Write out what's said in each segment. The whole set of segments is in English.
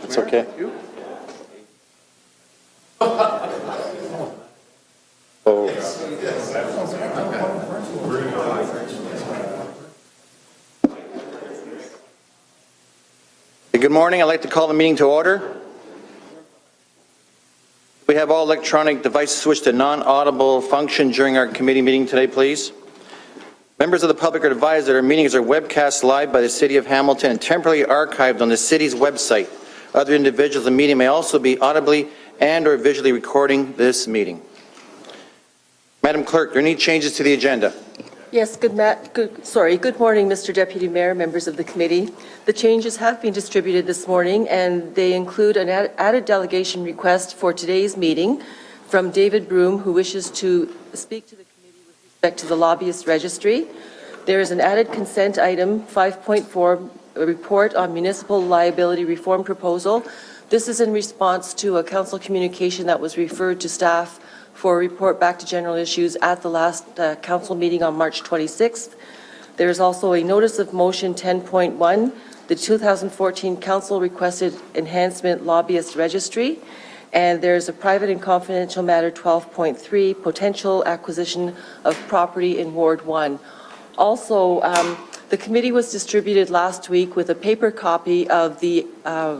It's okay. Oh. Good morning. I'd like to call the meeting to order. We have all electronic devices switched to non-audible function during our committee meeting today, please. Members of the public are advised that our meetings are webcast live by the City of Hamilton and temporarily archived on the city's website. Other individuals in the meeting may also be audibly and or visually recording this meeting. Madam Clerk, are there any changes to the agenda? Yes, good morning, Mr. Deputy Mayor, members of the committee. The changes have been distributed this morning, and they include an added delegation request for today's meeting from David Broom, who wishes to speak to the committee with respect to the Lobbyist Registry. There is an added consent item, 5.4, a report on municipal liability reform proposal. This is in response to a council communication that was referred to staff for a report back to general issues at the last council meeting on March 26th. There is also a notice of motion 10.1, the 2014 council requested enhancement lobbyist registry, and there's a private and confidential matter 12.3, potential acquisition of property in Ward 1. Also, the committee was distributed last week with a paper copy of the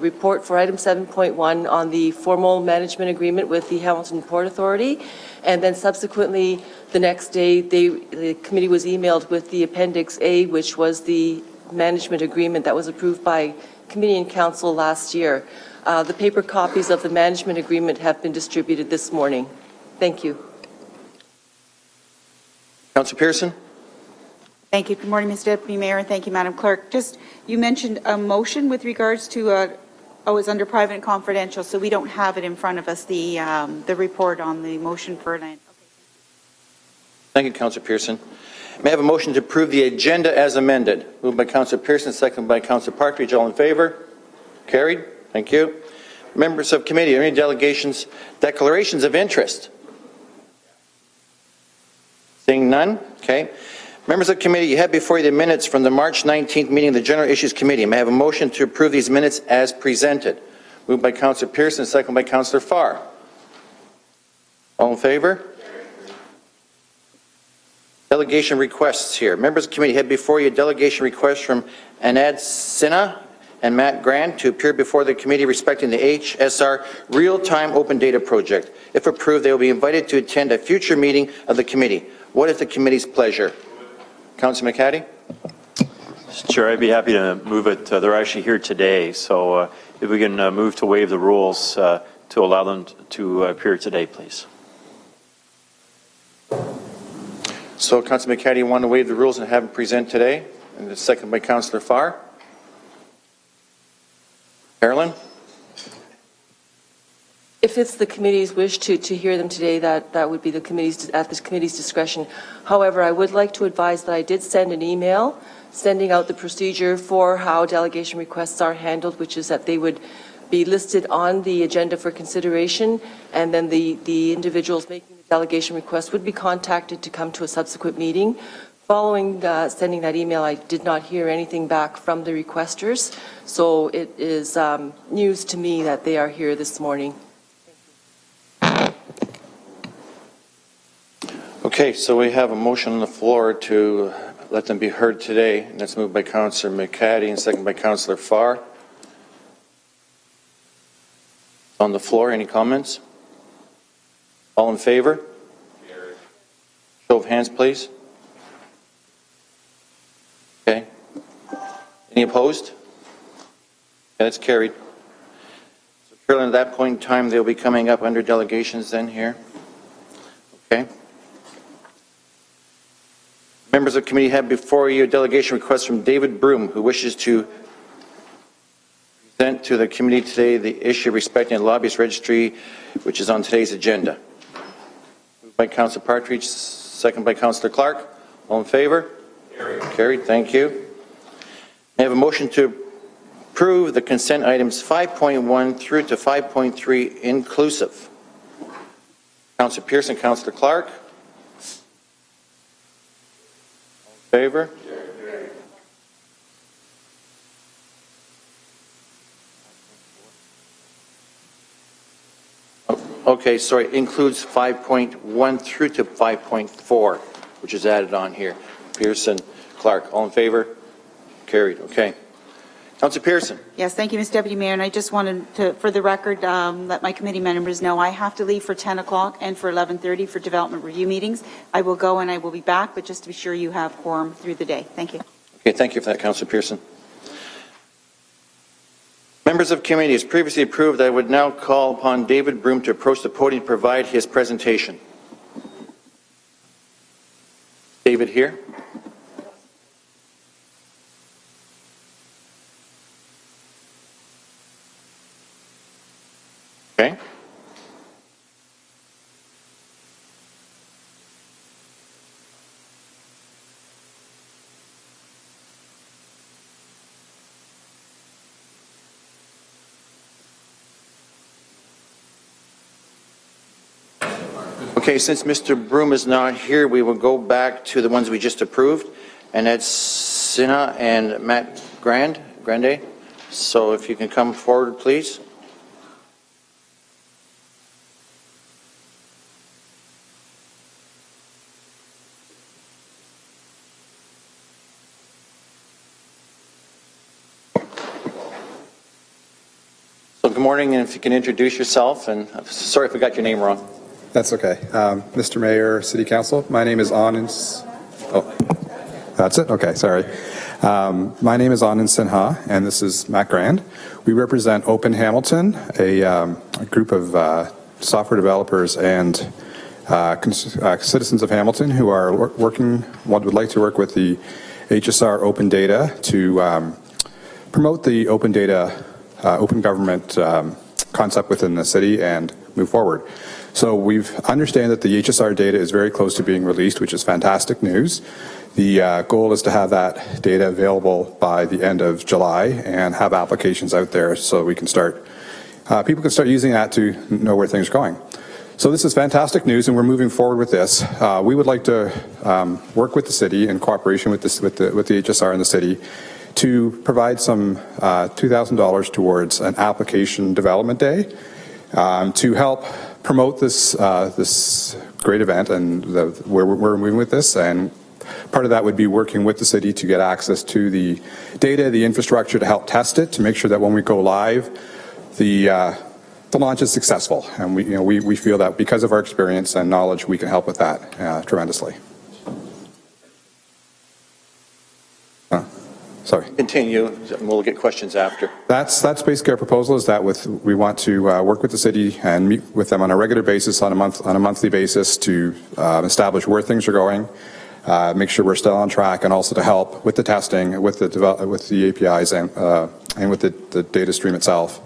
report for item 7.1 on the formal management agreement with the Hamilton Port Authority. And then subsequently, the next day, the committee was emailed with the Appendix A, which was the management agreement that was approved by committee and council last year. The paper copies of the management agreement have been distributed this morning. Thank you. Councillor Pearson? Thank you. Good morning, Mr. Deputy Mayor, and thank you, Madam Clerk. Just, you mentioned a motion with regards to, it's under private and confidential, so we don't have it in front of us, the report on the motion for tonight. Okay. Thank you, Councillor Pearson. May I have a motion to approve the agenda as amended? Moved by Councillor Pearson, seconded by Councillor Partridge. All in favor? Carried. Thank you. Members of committee, are there any delegations, declarations of interest? Seeing none? Okay. Members of the committee, you have before you the minutes from the March 19th meeting of the General Issues Committee. May I have a motion to approve these minutes as presented? Moved by Councillor Pearson, second by Councillor Farr. All in favor? Delegation requests here. Members of the committee, you have before you a delegation request from Anad Sinha and Matt Grant to appear before the committee respecting the HSR Real-Time Open Data Project. If approved, they will be invited to attend a future meeting of the committee. What is the committee's pleasure? Councillor McHattie? Chair, I'd be happy to move it. They're actually here today, so if we can move to waive the rules to allow them to appear today, please. So, Councillor McHattie, you want to waive the rules and have them present today? And the second by Councillor Farr. Carolyn? If it's the committee's wish to hear them today, that would be the committee's at the committee's discretion. However, I would like to advise that I did send an email sending out the procedure for how delegation requests are handled, which is that they would be listed on the agenda for consideration, and then the individuals making the delegation request would be contacted to come to a subsequent meeting. Following sending that email, I did not hear anything back from the requesters, so it is news to me that they are here this morning. Okay, so we have a motion on the floor to let them be heard today, and that's moved by Councillor McCaddy and seconded by Councillor Farr. On the floor, any comments? All in favor? Show of hands, please. Okay. Any opposed? Okay, that's carried. So Carolyn, at that point in time, they'll be coming up under delegations then here. Okay. Members of the committee have before you a delegation request from David Broom, who wishes to present to the committee today the issue respecting the Lobbyist Registry, which is on today's agenda. Moved by Councillor Partridge, second by Councillor Clark. All in favor? Carried. Thank you. I have a motion to approve the consent items 5.1 through to 5.3 inclusive. Councillor Pearson, Councillor Clark. All in favor? Okay, sorry, includes 5.1 through to 5.4, which is added on here. Pearson, Clark, all in favor? Carried, okay. Councillor Pearson. Yes, thank you, Mr. Deputy Mayor. And I just wanted to, for the record, let my committee members know I have to leave for 10 o'clock and for 11:30 for development review meetings. I will go and I will be back, but just to be sure you have quorum through the day. Thank you. Okay, thank you for that, Councillor Pearson. Members of committee, as previously approved, I would now call upon David Broom to approach the podium to provide his presentation. David here. Okay. Okay, since Mr. Broom is not here, we will go back to the ones we just approved, and that's Sinha and Matt Grande. So if you can come forward, please. So good morning, and if you can introduce yourself, and sorry if I got your name wrong. That's okay. Mr. Mayor, City Council, my name is Anand. Oh, that's it? Okay, sorry. My name is Anand Sinha, and this is Matt Grande. We represent Open Hamilton, a group of software developers and citizens of Hamilton who are would like to work with the HSR Open Data to promote the open data, open government concept within the city and move forward. So we understand that the HSR data is very close to being released, which is fantastic news. The goal is to have that data available by the end of July and have applications out there so we can start, people can start using that to know where things are going. So this is fantastic news, and we're moving forward with this. We would like to work with the city in cooperation with the HSR and the city to provide some $2,000 towards an application development day to help promote this this great event and where we're moving with this. And part of that would be working with the city to get access to the data, the infrastructure to help test it, to make sure that when we go live, the launch is successful. And we feel that because of our experience and knowledge, we can help with that tremendously. Sorry. Continue, and we'll get questions after. That's basically our proposal, is that we want to work with the city and meet with them on a regular basis, on a monthly basis, to establish where things are going, make sure we're still on track, and also to help with the testing, with the APIs and with the data stream itself,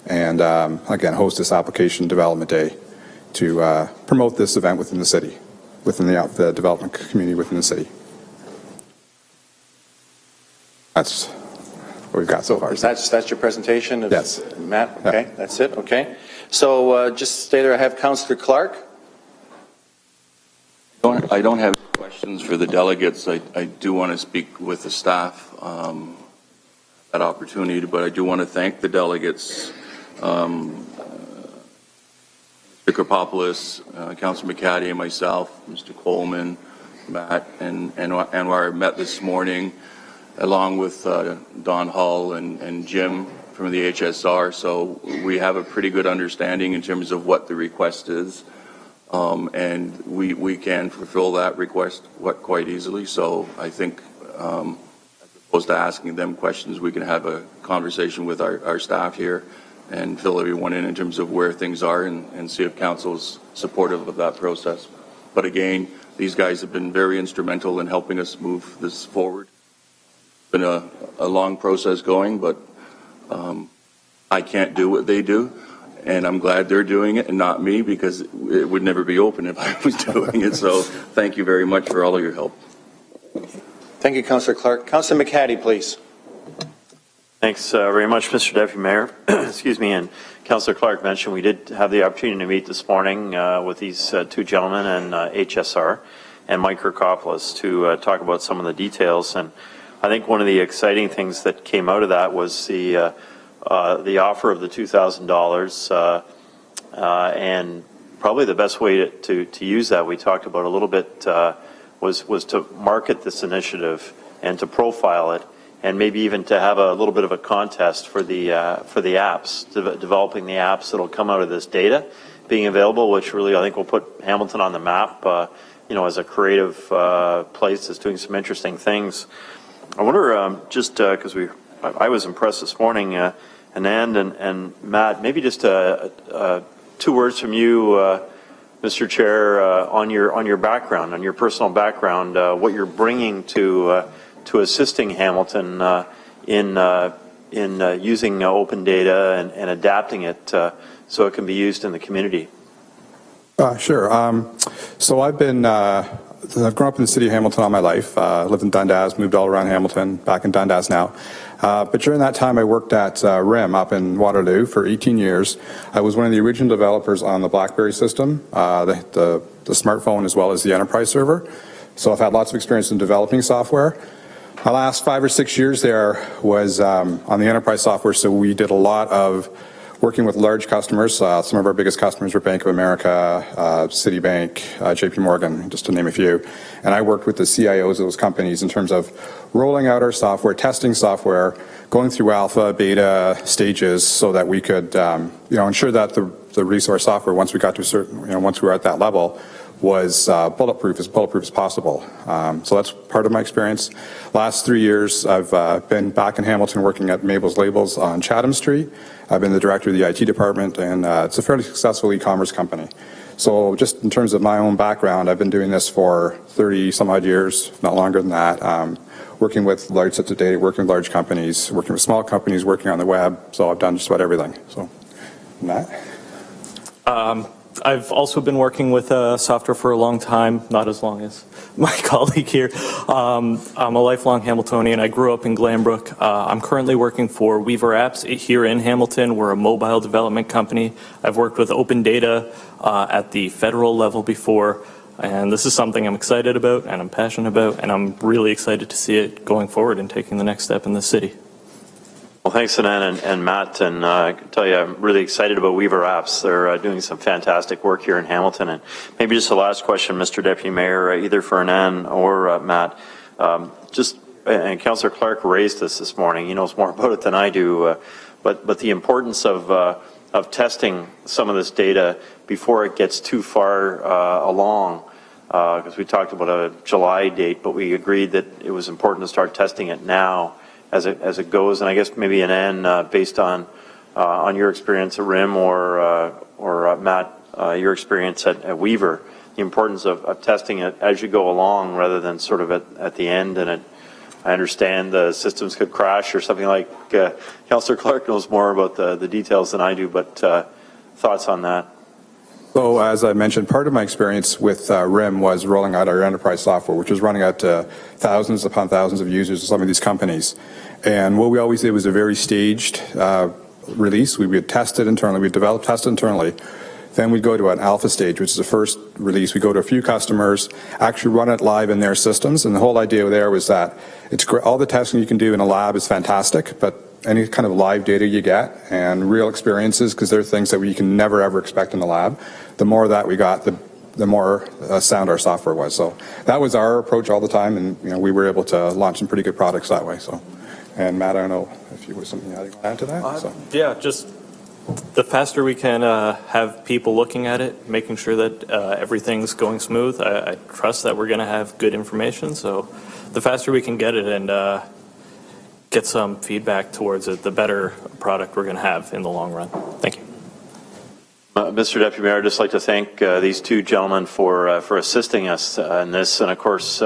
and again host this application development day to promote this event within the city, within the development community within the city. That's what we've got so far. That's your presentation? Yes. Matt, okay, yeah. That's it, okay. So just stay there, I have Councillor Clark. I don't have questions for the delegates. I do want to speak with the staff that opportunity, but I do want to thank the delegates. Mr. Kropopoulos, Councilor McCaddy, and myself, Mr. Coleman, Matt, and Anwar met this morning, along with Don Hall and Jim from the HSR. So we have a pretty good understanding in terms of what the request is, and we can fulfill that request quite easily. So I think, as opposed to asking them questions, we can have a conversation with our staff here and fill everyone in terms of where things are and see if council's supportive of that process. But again, these guys have been very instrumental in helping us move this forward. It's been a long process going, but I can't do what they do, and I'm glad they're doing it and not me, because it would never be open if I was doing it. So thank you very much for all of your help. Thank you, Councillor Clark. Councillor McCaddy, please. Thanks very much, Mr. Deputy Mayor. Excuse me, and Councillor Clark mentioned we did have the opportunity to meet this morning with these two gentlemen and HSR and Mike Kropopoulos to talk about some of the details. And I think one of the exciting things that came out of that was the offer of the $2,000, and probably the best way to use that, we talked about a little bit, was to market this initiative and to profile it, and maybe even to have a little bit of a contest for the apps, developing the apps that'll come out of this data being available, which really I think will put Hamilton on the map, as a creative place that's doing some interesting things. I wonder, just because I was impressed this morning, Anand and Matt, maybe just 2 words from you, Mr. Chair, on your background, on your personal background, what you're bringing to assisting Hamilton in using open data and adapting it so it can be used in the community. Sure. So I've grown up in the city of Hamilton all my life. Lived in Dundas, moved all around Hamilton, back in Dundas now. But during that time, I worked at RIM up in Waterloo for 18 years. I was one of the original developers on the BlackBerry system, the smartphone, as well as the enterprise server. So I've had lots of experience in developing software. My last 5 or 6 years there was on the enterprise software, so we did a lot of working with large customers. Some of our biggest customers were Bank of America, Citibank, JP Morgan, just to name a few. And I worked with the CIOs of those companies in terms of rolling out our software, testing software, going through alpha, beta stages so that we could ensure that the resource software, once we got to a certain, once we were at that level, was bulletproof as possible. So that's part of my experience. Last 3 years, I've been back in Hamilton working at Mabel's Labels on Chatham Street. I've been the director of the IT department, and it's a fairly successful e-commerce company. So just in terms of my own background, I've been doing this for 30 some odd years, if not longer than that, working with large sets of data, working with large companies, working with small companies, working on the web. So I've done just about everything. So, Matt? I've also been working with software for a long time, not as long as my colleague here. I'm a lifelong Hamiltonian. I grew up in Glanbrook. I'm currently working for Weaver Apps here in Hamilton. We're a mobile development company. I've worked with open data at the federal level before, and this is something I'm excited about and I'm passionate about, and I'm really excited to see it going forward and taking the next step in the city. Well, thanks, Anand and Matt, and I can tell you I'm really excited about Weaver Apps. They're doing some fantastic work here in Hamilton. And maybe just the last question, Mr. Deputy Mayor, either for Anand or Matt. And Councillor Clark raised this morning. He knows more about it than I do, but the importance of testing some of this data before it gets too far along. Because we talked about a July date, but we agreed that it was important to start testing it now as it goes. And I guess maybe Anand, based on your experience at RIM or Matt, your experience at Weaver, the importance of testing it as you go along rather than sort of at the end. And I understand the systems could crash or something like. Councillor Clark knows more about the details than I do, but thoughts on that? So as I mentioned, part of my experience with RIM was rolling out our enterprise software, which was running out to thousands upon thousands of users of some of these companies. And what we always did was a very staged release. We would test it internally. We'd develop, test it internally. Then we'd go to an alpha stage, which is the first release. We go to a few customers, actually run it live in their systems. And the whole idea there was that it's great. All the testing you can do in a lab is fantastic, but any kind of live data you get and real experiences, because there are things that we can never ever expect in the lab. The more that we got, the more sound our software was. So that was our approach all the time, and we were able to launch some pretty good products that way. So, and Matt, I don't know if you was something you want to add to that. Yeah, just the faster we can have people looking at it, making sure that everything's going smooth. I trust that we're going to have good information. So the faster we can get it and get some feedback towards it, the better product we're going to have in the long run. Thank you. Mr. Deputy Mayor, I'd just like to thank these two gentlemen for assisting us in this, and of course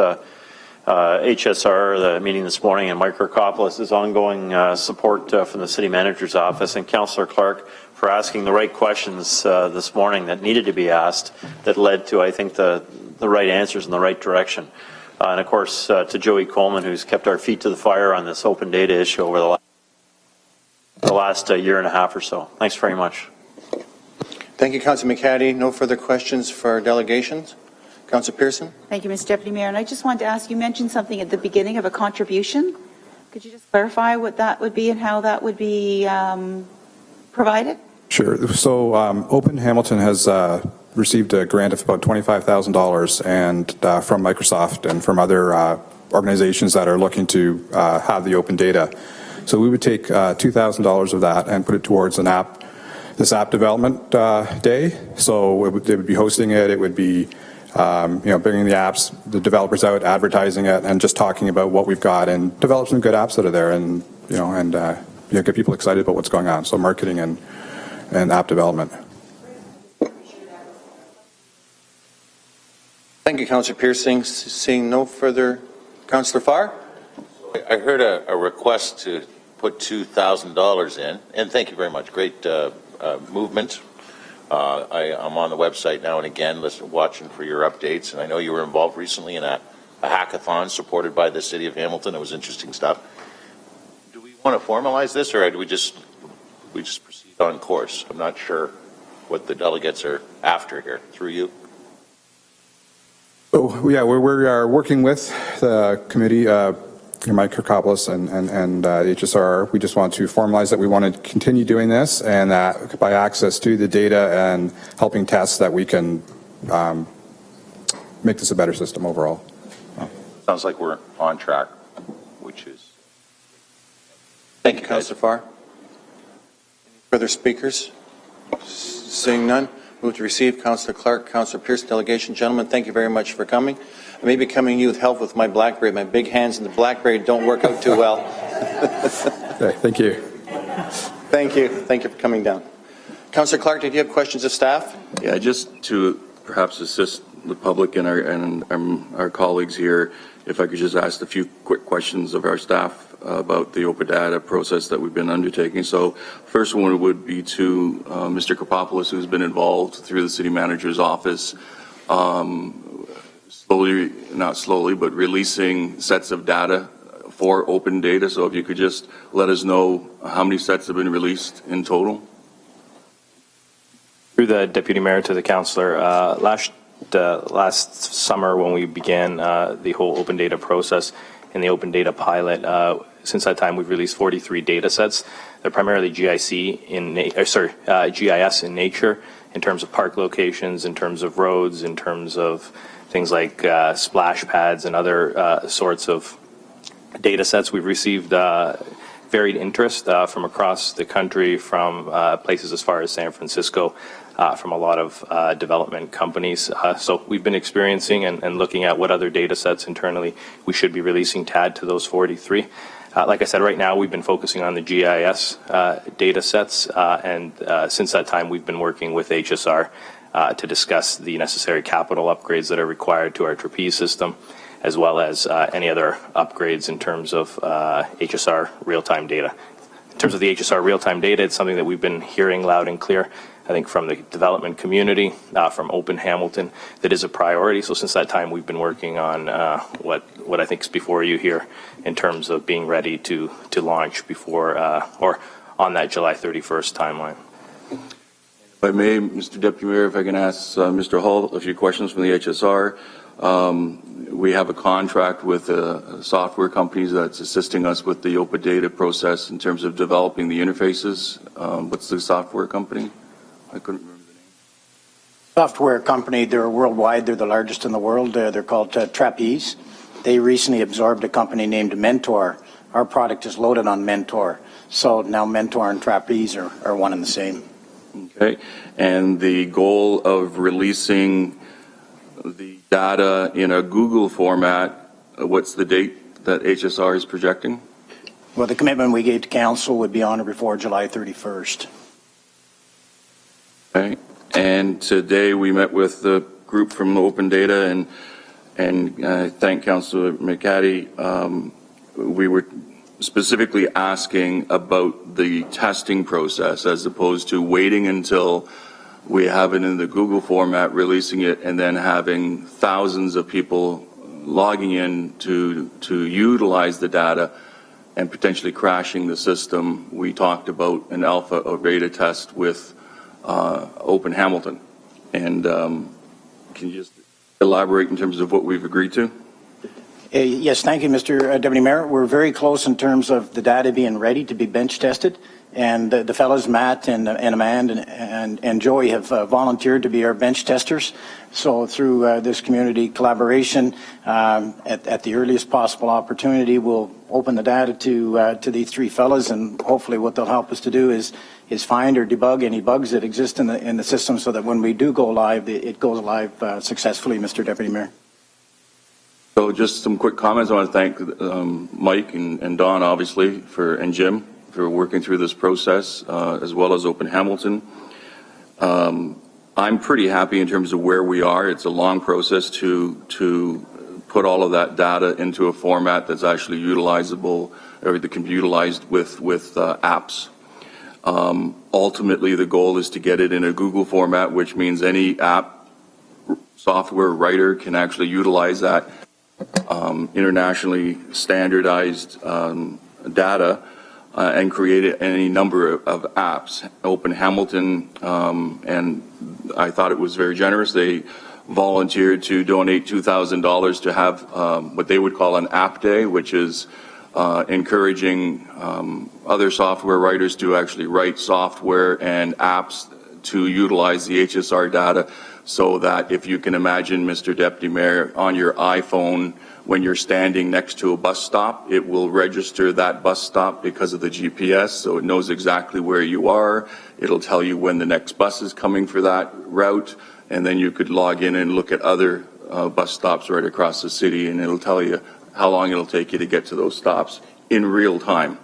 HSR, the meeting this morning, and Mike Kirkopoulos' ongoing support from the City Manager's Office, and Councillor Clark for asking the right questions this morning that needed to be asked that led to, I think, the right answers in the right direction. And of course to Joey Coleman, who's kept our feet to the fire on this open data issue over the last year and a half or so. Thanks very much. Thank you, Councillor McCaddy. No further questions for our delegations. Councillor Pearson? Thank you, Mr. Deputy Mayor. And I just wanted to ask, you mentioned something at the beginning of a contribution. Could you just clarify what that would be and how that would be provided? Sure. So Open Hamilton has received a grant of about $25,000 and from Microsoft and from other organizations that are looking to have the open data. So we would take $2,000 of that and put it towards this app development day. So they would be hosting it. It would be bringing the developers out, advertising it, and just talking about what we've got and develop some good apps that are there, and get people excited about what's going on. So marketing and app development. Thank you, Councillor Pearson. Seeing no further, Councillor Farr? I heard a request to put $2,000 in, and thank you very much. Great movement. I'm on the website now and again, watching for your updates, and I know you were involved recently in a hackathon supported by the City of Hamilton. It was interesting stuff. Do we want to formalize this, or do we just proceed on course? I'm not sure what the delegates are after here. Through you. Oh yeah, we're working with the committee, Mike Kirkopoulos and HSR. We just want to formalize that we want to continue doing this, and that by access to the data and helping test that we can make this a better system overall. Sounds like we're on track, which is. Thank you, Councillor Farr. Any further speakers? Seeing none, move to receive Councillor Clark, Councillor Pearson delegation. Gentlemen, thank you very much for coming. I may be coming to you with help with my BlackBerry. My big hands in the BlackBerry don't work out too well. Okay, thank you. Thank you. Thank you for coming down. Councillor Clark, did you have questions of staff? Yeah, just to perhaps assist the public and our colleagues here, if I could just ask a few quick questions of our staff about the open data process that we've been undertaking. So first one would be to Mr. Kirkopoulos, who's been involved through the City Manager's Office, not slowly, but releasing sets of data for open data. So if you could just let us know how many sets have been released in total. Through the Deputy Mayor to the Councillor, last summer when we began the whole open data process and the open data pilot, since that time we've released 43 data sets. They're primarily GIS in nature, in terms of park locations, in terms of roads, in terms of things like splash pads and other sorts of data sets. We've received varied interest from across the country, from places as far as San Francisco, from a lot of development companies. So we've been experiencing and looking at what other data sets internally we should be releasing to add to those 43. Like I said, right now we've been focusing on the GIS data sets, and since that time we've been working with HSR to discuss the necessary capital upgrades that are required to our trapeze system, as well as any other upgrades in terms of HSR real-time data. In terms of the HSR real-time data, it's something that we've been hearing loud and clear, I think, from the development community, from Open Hamilton, that is a priority. So since that time, we've been working on what I think is before you here in terms of being ready to launch before or on that July 31st timeline. If I may, Mr. Deputy Mayor, if I can ask Mr. Hall a few questions from the HSR. We have a contract with a software company that's assisting us with the open data process in terms of developing the interfaces. What's the software company? I couldn't remember the name. Software company, they're worldwide, they're the largest in the world. They're called Trapeze. They recently absorbed a company named Mentor. Our product is loaded on Mentor. So now Mentor and Trapeze are one and the same. Okay. And the goal of releasing the data in a Google format, what's the date that HSR is projecting? Well, the commitment we gave to council would be on or before July 31st. Okay. And today we met with the group from Open Data and I thank Councillor McCaddy. We were specifically asking about the testing process as opposed to waiting until we have it in the Google format, releasing it, and then having thousands of people logging in to utilize the data and potentially crashing the system. We talked about an alpha or beta test with Open Hamilton. And can you just elaborate in terms of what we've agreed to? Yes, thank you, Mr. Deputy Mayor. We're very close in terms of the data being ready to be bench tested. And the fellows, Matt and Amanda and Joey, have volunteered to be our bench testers. So through this community collaboration, at the earliest possible opportunity, we'll open the data to these three fellows, and hopefully what they'll help us to do is find or debug any bugs that exist in the system, so that when we do go live, it goes live successfully, Mr. Deputy Mayor. So just some quick comments. I want to thank Mike and Don, obviously, and Jim for working through this process, as well as Open Hamilton. I'm pretty happy in terms of where we are. It's a long process to put all of that data into a format that's actually utilizable, or that can be utilized with apps. Ultimately, the goal is to get it in a Google format, which means any app software writer can actually utilize that internationally standardized data and create any number of apps. Open Hamilton, and I thought it was very generous. They volunteered to donate $2,000 to have what they would call an app day, which is encouraging other software writers to actually write software and apps to utilize the HSR data, so that if you can imagine, Mr. Deputy Mayor, on your iPhone, when you're standing next to a bus stop, it will register that bus stop because of the GPS, so it knows exactly where you are. It'll tell you when the next bus is coming for that route, and then you could log in and look at other bus stops right across the city, and it'll tell you how long it'll take you to get to those stops in real time.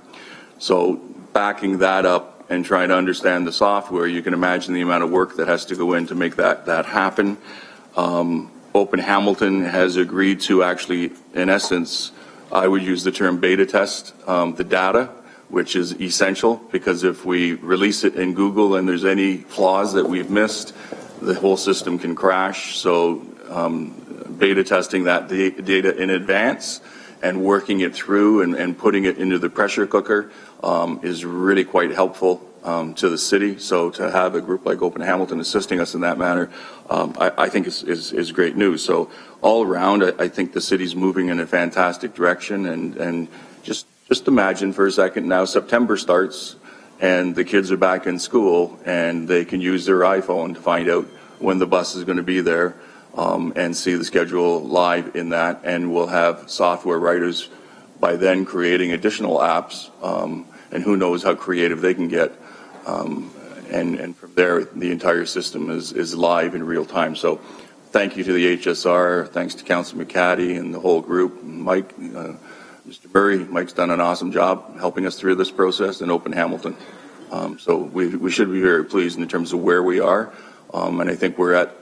So backing that up and trying to understand the software, you can imagine the amount of work that has to go in to make that happen. Open Hamilton has agreed to actually, in essence, I would use the term beta test the data, which is essential, because if we release it in Google and there's any flaws that we've missed, the whole system can crash. So beta testing that data in advance and working it through and putting it into the pressure cooker is really quite helpful to the city. So to have a group like Open Hamilton assisting us in that manner, I think is great news. So all around, I think the city's moving in a fantastic direction. And just imagine for a second now, September starts and the kids are back in school and they can use their iPhone to find out when the bus is going to be there. And see the schedule live in that, and we'll have software writers by then creating additional apps, and who knows how creative they can get. And from there, the entire system is live in real time. So thank you to the HSR, thanks to Councillor McCaddy and the whole group, Mike, Mr. Murray. Mike's done an awesome job helping us through this process, and Open Hamilton. So we should be very pleased in terms of where we are, and I think we're at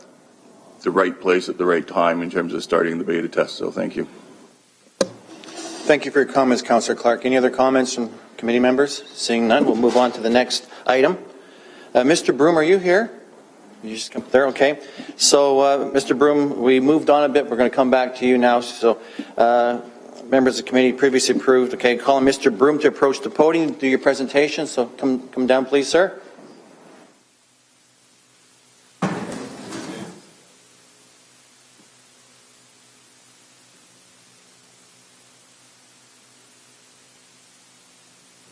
the right place at the right time in terms of starting the beta test. So thank you. Thank you for your comments, Councillor Clark. Any other comments from committee members? Seeing none, we'll move on to the next item. Mr. Broom, are you here? You just come there, okay. So, Mr. Broom, we moved on a bit. We're going to come back to you now. So, members of the committee previously approved. Okay, calling Mr. Broom to approach the podium, do your presentation. So, come down, please, sir.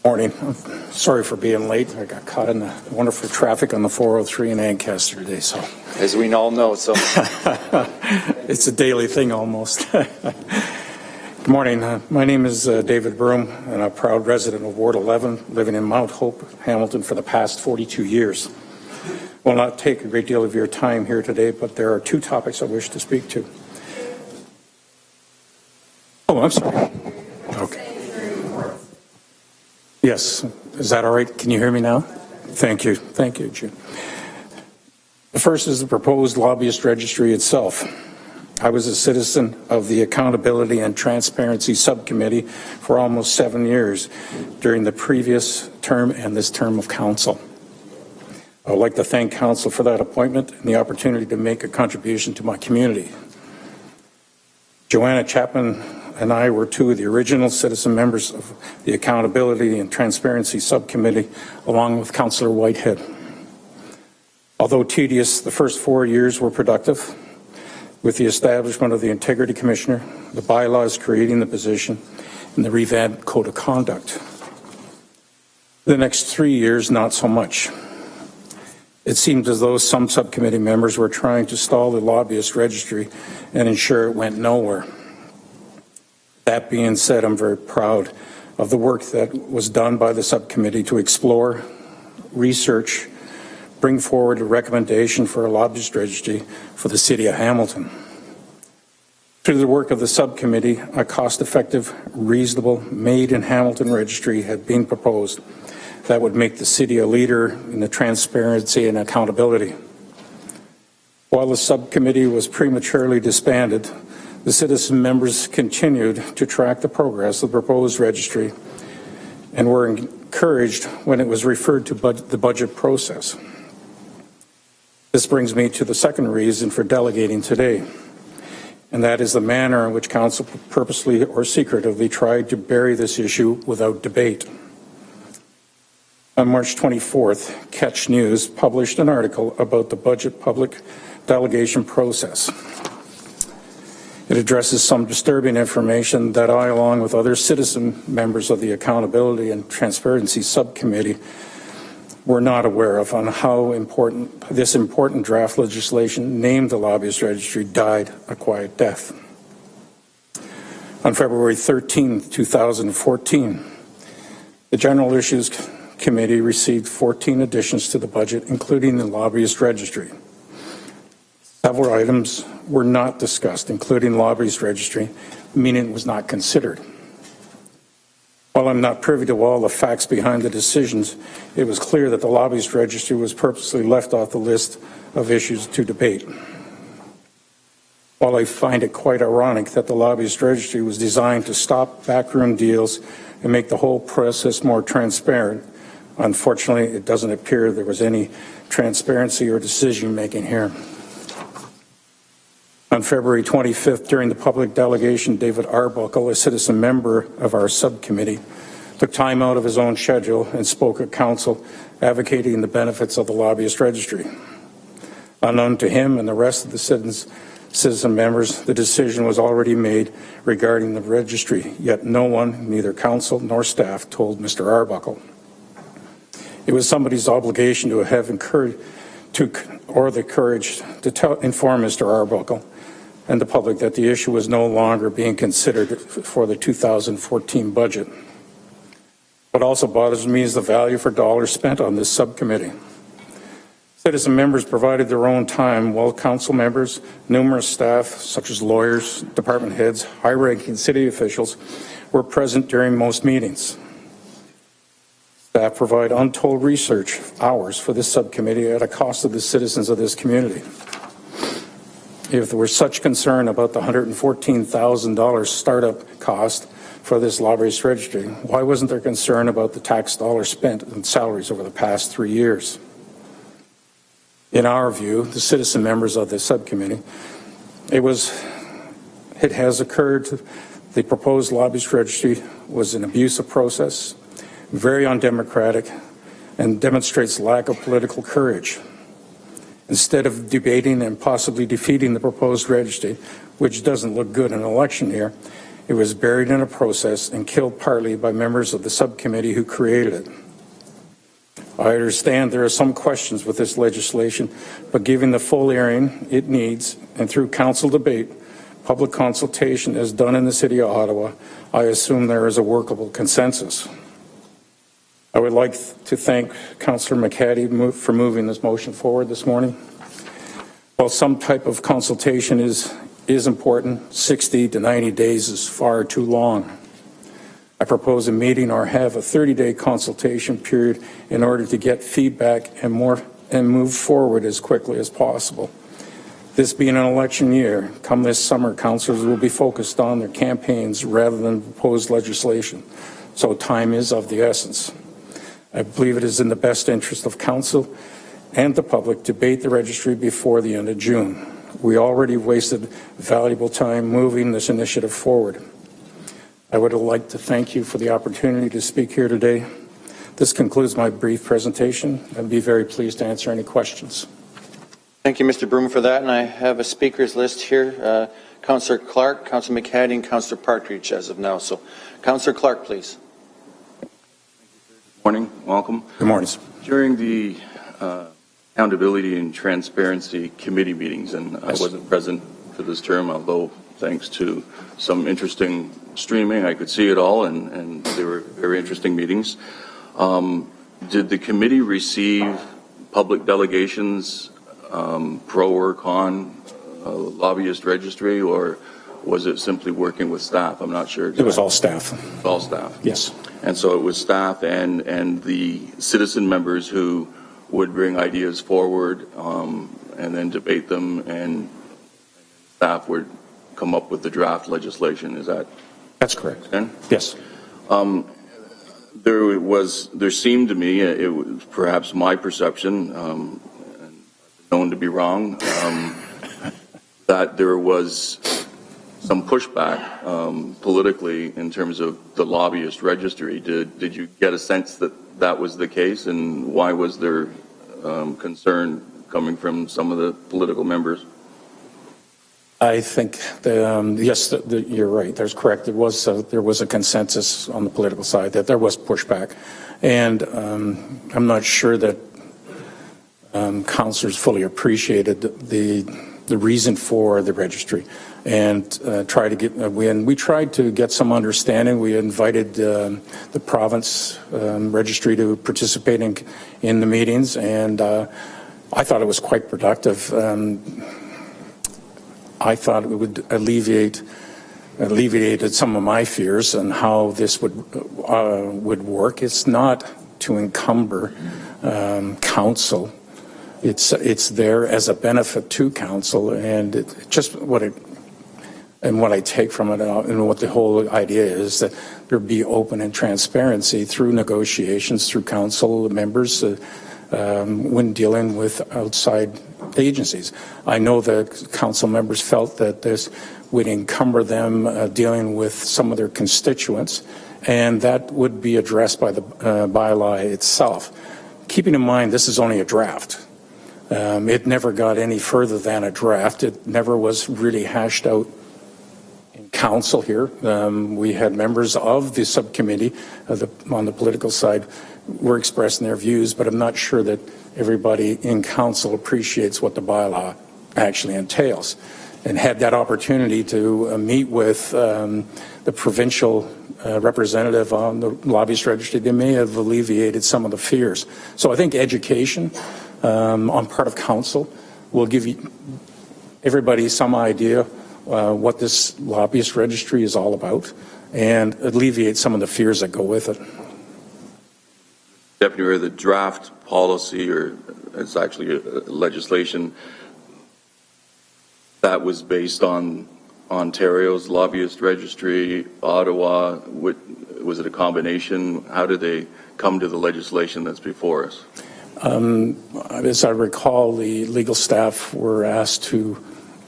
Morning. Sorry for being late. I got caught in the wonderful traffic on the 403 in Ancaster today, so As we all know, so. it's a daily thing almost. Good morning. My name is David Broom, and I'm a proud resident of Ward 11, living in Mount Hope, Hamilton for the past 42 years. Will not take a great deal of your time here today, but there are two topics I wish to speak to. Oh, I'm sorry. Okay. Yes, is that all right? Can you hear me now? Thank you. Thank you, Jim. The first is the proposed lobbyist registry itself. I was a citizen of the Accountability and Transparency Subcommittee for almost 7 years during the previous term and this term of council. I would like to thank council for that appointment and the opportunity to make a contribution to my community. Joanna Chapman and I were two of the original citizen members of the Accountability and Transparency Subcommittee, along with Councillor Whitehead. Although tedious, the first 4 years were productive, with the establishment of the Integrity Commissioner, the bylaws creating the position, and the revamped Code of Conduct. The next 3 years, not so much. It seemed as though some subcommittee members were trying to stall the lobbyist registry and ensure it went nowhere. That being said, I'm very proud of the work that was done by the subcommittee to explore, research, bring forward a recommendation for a lobbyist registry for the City of Hamilton. Through the work of the subcommittee, a cost-effective, reasonable, made-in-Hamilton registry had been proposed that would make the city a leader in the transparency and accountability. While the subcommittee was prematurely disbanded, the citizen members continued to track the progress of the proposed registry and were encouraged when it was referred to the budget process. This brings me to the second reason for delegating today, and that is the manner in which council purposely or secretively tried to bury this issue without debate. On March 24th, Catch News published an article about the budget public delegation process. It addresses some disturbing information that I, along with other citizen members of the Accountability and Transparency Subcommittee, were not aware of, on how this important draft legislation named the Lobbyist Registry died a quiet death. On February 13, 2014, the General Issues Committee received 14 additions to the budget, including the Lobbyist Registry. Several items were not discussed, including lobbyist registry, meaning it was not considered. While I'm not privy to all the facts behind the decisions, it was clear that the lobbyist registry was purposely left off the list of issues to debate. While I find it quite ironic that the lobbyist registry was designed to stop backroom deals and make the whole process more transparent, unfortunately, it doesn't appear there was any transparency or decision-making here. On February 25th, during the public delegation, David Arbuckle, a citizen member of our subcommittee, took time out of his own schedule and spoke at council advocating the benefits of the lobbyist registry. Unknown to him and the rest of the citizen members, the decision was already made regarding the registry, yet no one, neither council nor staff, told Mr. Arbuckle. It was somebody's obligation to have the courage to inform Mr. Arbuckle and the public that the issue was no longer being considered for the 2014 budget. What also bothers me is the value for dollars spent on this subcommittee. Citizen members provided their own time, while council members, numerous staff, such as lawyers, department heads, high-ranking city officials, were present during most meetings. Staff provide untold research hours for this subcommittee at a cost of the citizens of this community. If there were such concern about the $114,000 startup cost for this lobbyist registry, why wasn't there concern about the tax dollars spent on salaries over the past 3 years? In our view, the citizen members of the subcommittee, it has occurred, the proposed lobbyist registry was an abusive process, very undemocratic, and demonstrates lack of political courage. Instead of debating and possibly defeating the proposed registry, which doesn't look good in an election year, It was buried in a process and killed partly by members of the subcommittee who created it. I understand there are some questions with this legislation, but given the full airing it needs and through council debate, public consultation as done in the City of Ottawa, I assume there is a workable consensus. I would like to thank Councillor McCaddy for moving this motion forward this morning. While some type of consultation is important, 60 to 90 days is far too long. I propose a meeting or have a 30-day consultation period in order to get feedback and move forward as quickly as possible. This being an election year, come this summer, councillors will be focused on their campaigns rather than proposed legislation, so time is of the essence. I believe it is in the best interest of council and the public to debate the registry before the end of June. We already wasted valuable time moving this initiative forward. I would like to thank you for the opportunity to speak here today. This concludes my brief presentation. I'd be very pleased to answer any questions. Thank you, Mr. Broom, for that. And I have a speakers list here. Councillor Clark, Councillor McCaddy, and Councillor Partridge as of now. So, Councillor Clark, please. Good morning. Welcome. Good morning. During the Accountability and Transparency Committee meetings, and I wasn't present for this term, although thanks to some interesting streaming, I could see it all, and they were very interesting meetings. Did the committee receive public delegations, pro or con, Lobbyist Registry, or was it simply working with staff? I'm not sure exactly. It was all staff. All staff? Yes. And so it was staff and the citizen members who would bring ideas forward and then debate them, and staff would come up with the draft legislation. Is that? That's correct. Okay? Yes. There seemed to me, it was perhaps my perception, and known to be wrong, that there was some pushback politically in terms of the Lobbyist Registry. Did you get a sense that that was the case, and why was there concern coming from some of the political members? I think, yes, you're right. That's correct. There was a consensus on the political side that there was pushback, and I'm not sure that councillors fully appreciated the reason for the registry, and we tried to get some understanding. We invited the province registry to participate in the meetings, and I thought it was quite productive. I thought it would alleviated some of my fears on how this would work. It's not to encumber council. It's there as a benefit to council, and what I take from it, and what the whole idea is, that there be open and transparency through negotiations, through council members when dealing with outside agencies. I know the council members felt that this would encumber them dealing with some of their constituents, and that would be addressed by the bylaw itself. Keeping in mind, this is only a draft. It never got any further than a draft. It never was really hashed out in council here. We had members of the subcommittee on the political side were expressing their views, but I'm not sure that everybody in council appreciates what the bylaw actually entails. And had that opportunity to meet with the provincial representative on the Lobbyist Registry, they may have alleviated some of the fears. So I think education on part of council will give everybody some idea what this Lobbyist Registry is all about, and alleviate some of the fears that go with it. Deputy Mayor, the draft policy, or it's actually a legislation that was based on Ontario's Lobbyist Registry, Ottawa, was it a combination? How did they come to the legislation that's before us? As I recall, the legal staff were asked to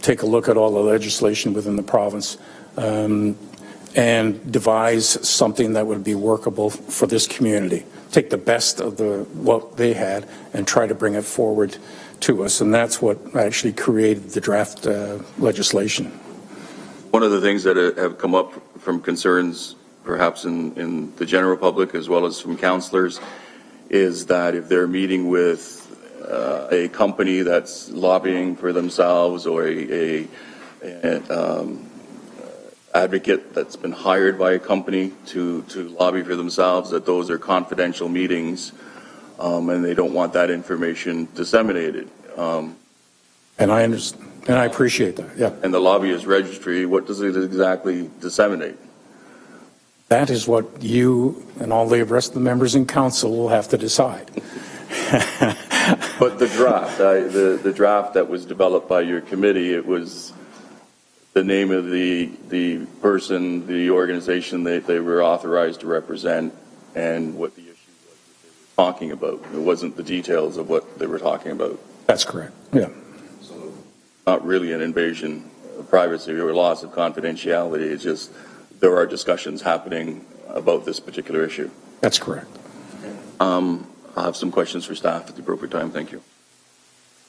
take a look at all the legislation within the province and devise something that would be workable for this community. Take the best of what they had and try to bring it forward to us, and that's what actually created the draft legislation. One of the things that have come up from concerns, perhaps in the general public as well as from councillors, is that if they're meeting with a company that's lobbying for themselves or a advocate that's been hired by a company to lobby for themselves, that those are confidential meetings, and they don't want that information disseminated. And I understand, and I appreciate that, yeah. And the Lobbyist Registry, what does it exactly disseminate? That is what you and all the rest of the members in council will have to decide. But the draft, the draft that was developed by your committee, it was the name of the person, the organization that they were authorized to represent, and what the issue was that they were talking about. It wasn't the details of what they were talking about. That's correct, yeah. So not really an invasion of privacy or loss of confidentiality. It's just there are discussions happening about this particular issue. That's correct. I'll have some questions for staff at the appropriate time. Thank you.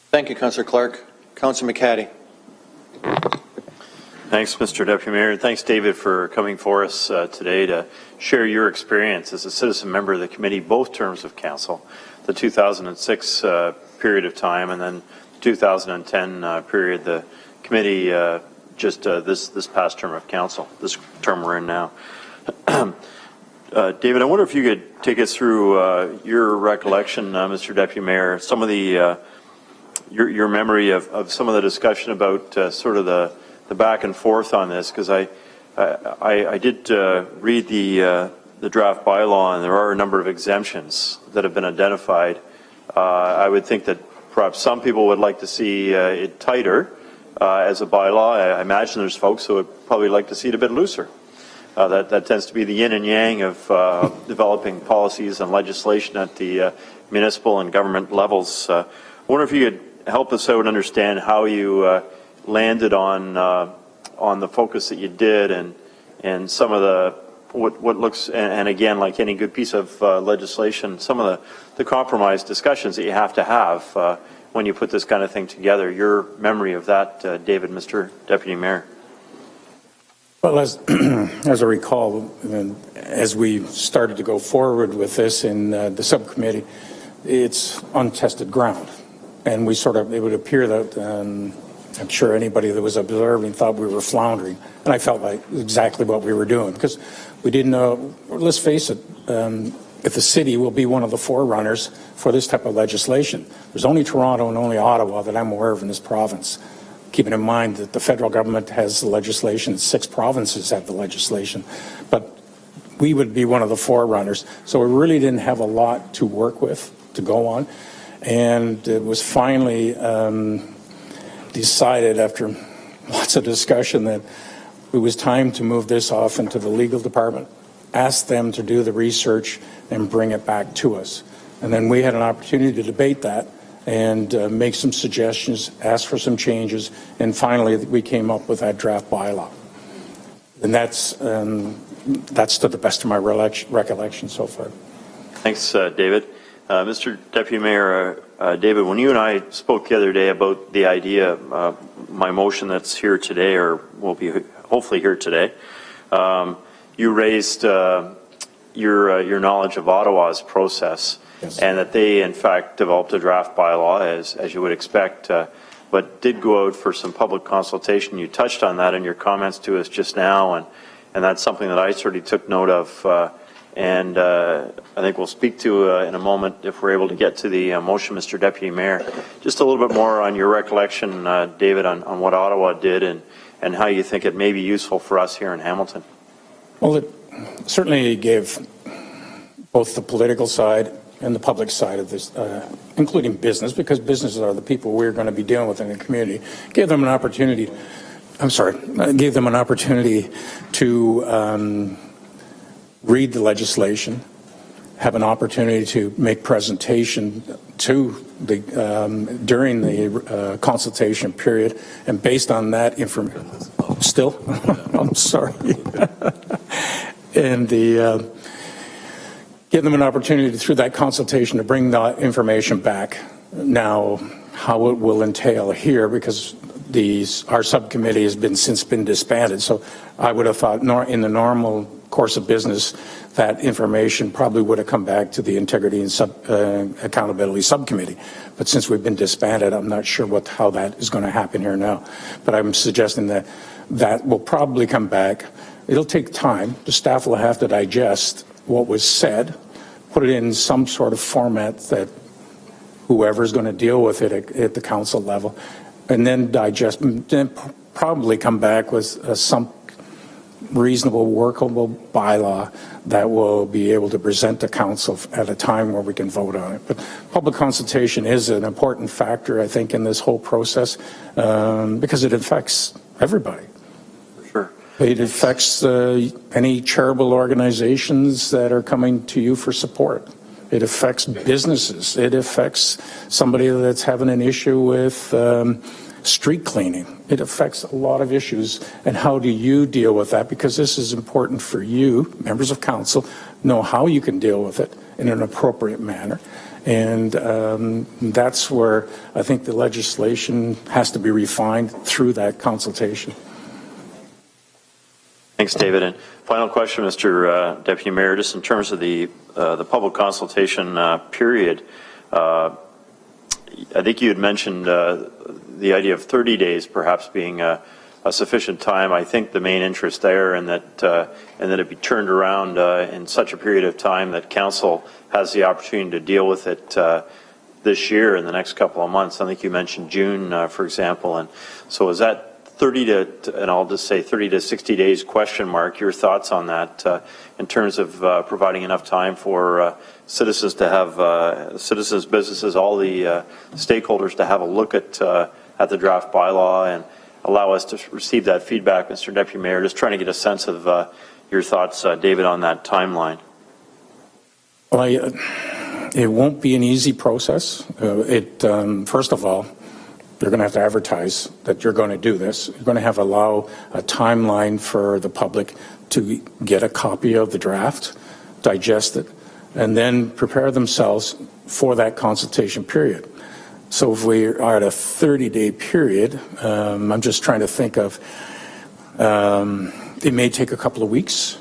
Thank you, Councillor Clark. Councillor McCaddy. Thanks, Mr. Deputy Mayor. Thanks, David, for coming for us today to share your experience as a citizen member of the committee, both terms of council, the 2006 period of time and then 2010 period, the committee just this past term of council, this term we're in now. David, I wonder if you could take us through your recollection, Mr. Deputy Mayor, some of the your memory of some of the discussion about sort of the back and forth on this, because I did read the draft bylaw, and there are a number of exemptions that have been identified. I would think that perhaps some people would like to see it tighter as a bylaw. I imagine there's folks who would probably like to see it a bit looser. That tends to be the yin and yang of developing policies and legislation at the municipal and government levels. I wonder if you could help us out and understand how you landed on the focus that you did, and some of the what looks, and again, like any good piece of legislation, some of the compromise discussions that you have to have when you put this kind of thing together. Your memory of that, David, Mr. Deputy Mayor. Well, as I recall, as we started to go forward with this in the subcommittee, it's untested ground. And it would appear that, I'm sure anybody that was observing thought we were floundering. And I felt like exactly what we were doing, because we didn't know, let's face it, if the city will be one of the forerunners for this type of legislation. There's only Toronto and only Ottawa that I'm aware of in this province. Keeping in mind that the federal government has the legislation, 6 provinces have the legislation, but we would be one of the forerunners. So we really didn't have a lot to work with, to go on. And it was finally decided after lots of discussion that it was time to move this off into the legal department, ask them to do the research and bring it back to us. And then we had an opportunity to debate that and make some suggestions, ask for some changes, and finally we came up with that draft bylaw. And that's to the best of my recollection so far. Thanks, David. Mr. Deputy Mayor, David, when you and I spoke the other day about the idea, my motion that's here today, or will be hopefully here today, you raised your knowledge of Ottawa's process. Yes. And that they, in fact, developed a draft bylaw, as you would expect, but did go out for some public consultation. You touched on that in your comments to us just now, and that's something that I certainly took note of, and I think we'll speak to in a moment if we're able to get to the motion, Mr. Deputy Mayor. Just a little bit more on your recollection, David, on what Ottawa did and how you think it may be useful for us here in Hamilton. Well, it certainly gave both the political side and the public side of this, including business, because businesses are the people we're going to be dealing with in the community, gave them an opportunity to read the legislation, have an opportunity to make presentation to the during the consultation period, and based on that information, still, I'm sorry, and give them an opportunity through that consultation to bring that information back. Now, how it will entail here, because our subcommittee has since been disbanded. So I would have thought in the normal course of business, that information probably would have come back to the Integrity and Accountability Subcommittee. But since we've been disbanded, I'm not sure how that is going to happen here now. But I'm suggesting that will probably come back. It'll take time. The staff will have to digest what was said, put it in some sort of format that whoever's going to deal with it at the council level, and then probably come back with some reasonable, workable bylaw that will be able to present to council at a time where we can vote on it. But public consultation is an important factor, I think, in this whole process because it affects everybody. For sure. It affects any charitable organizations that are coming to you for support. It affects businesses. It affects somebody that's having an issue with street cleaning. It affects a lot of issues. And how do you deal with that? Because this is important for you, members of council, know how you can deal with it in an appropriate manner. And that's where I think the legislation has to be refined through that consultation. Thanks, David. And final question, Mr. Deputy Mayor, just in terms of the public consultation period, I think you had mentioned the idea of 30 days perhaps being a sufficient time. I think the main interest there, and that it be turned around in such a period of time that council has the opportunity to deal with it this year in the next couple of months. I think you mentioned June, for example. And so is that 30 to, and I'll just say 30 to 60 days question mark, your thoughts on that in terms of providing enough time for citizens to have, citizens, businesses, all the stakeholders to have a look at the draft bylaw and allow us to receive that feedback, Mr. Deputy Mayor. Just trying to get a sense of your thoughts, David, on that timeline. Well, it won't be an easy process. First of all, you're going to have to advertise that you're going to do this. You're going to have to allow a timeline for the public to get a copy of the draft, digest it, and then prepare themselves for that consultation period. So if we are at a 30-day period, I'm just trying to think of, it may take a couple of weeks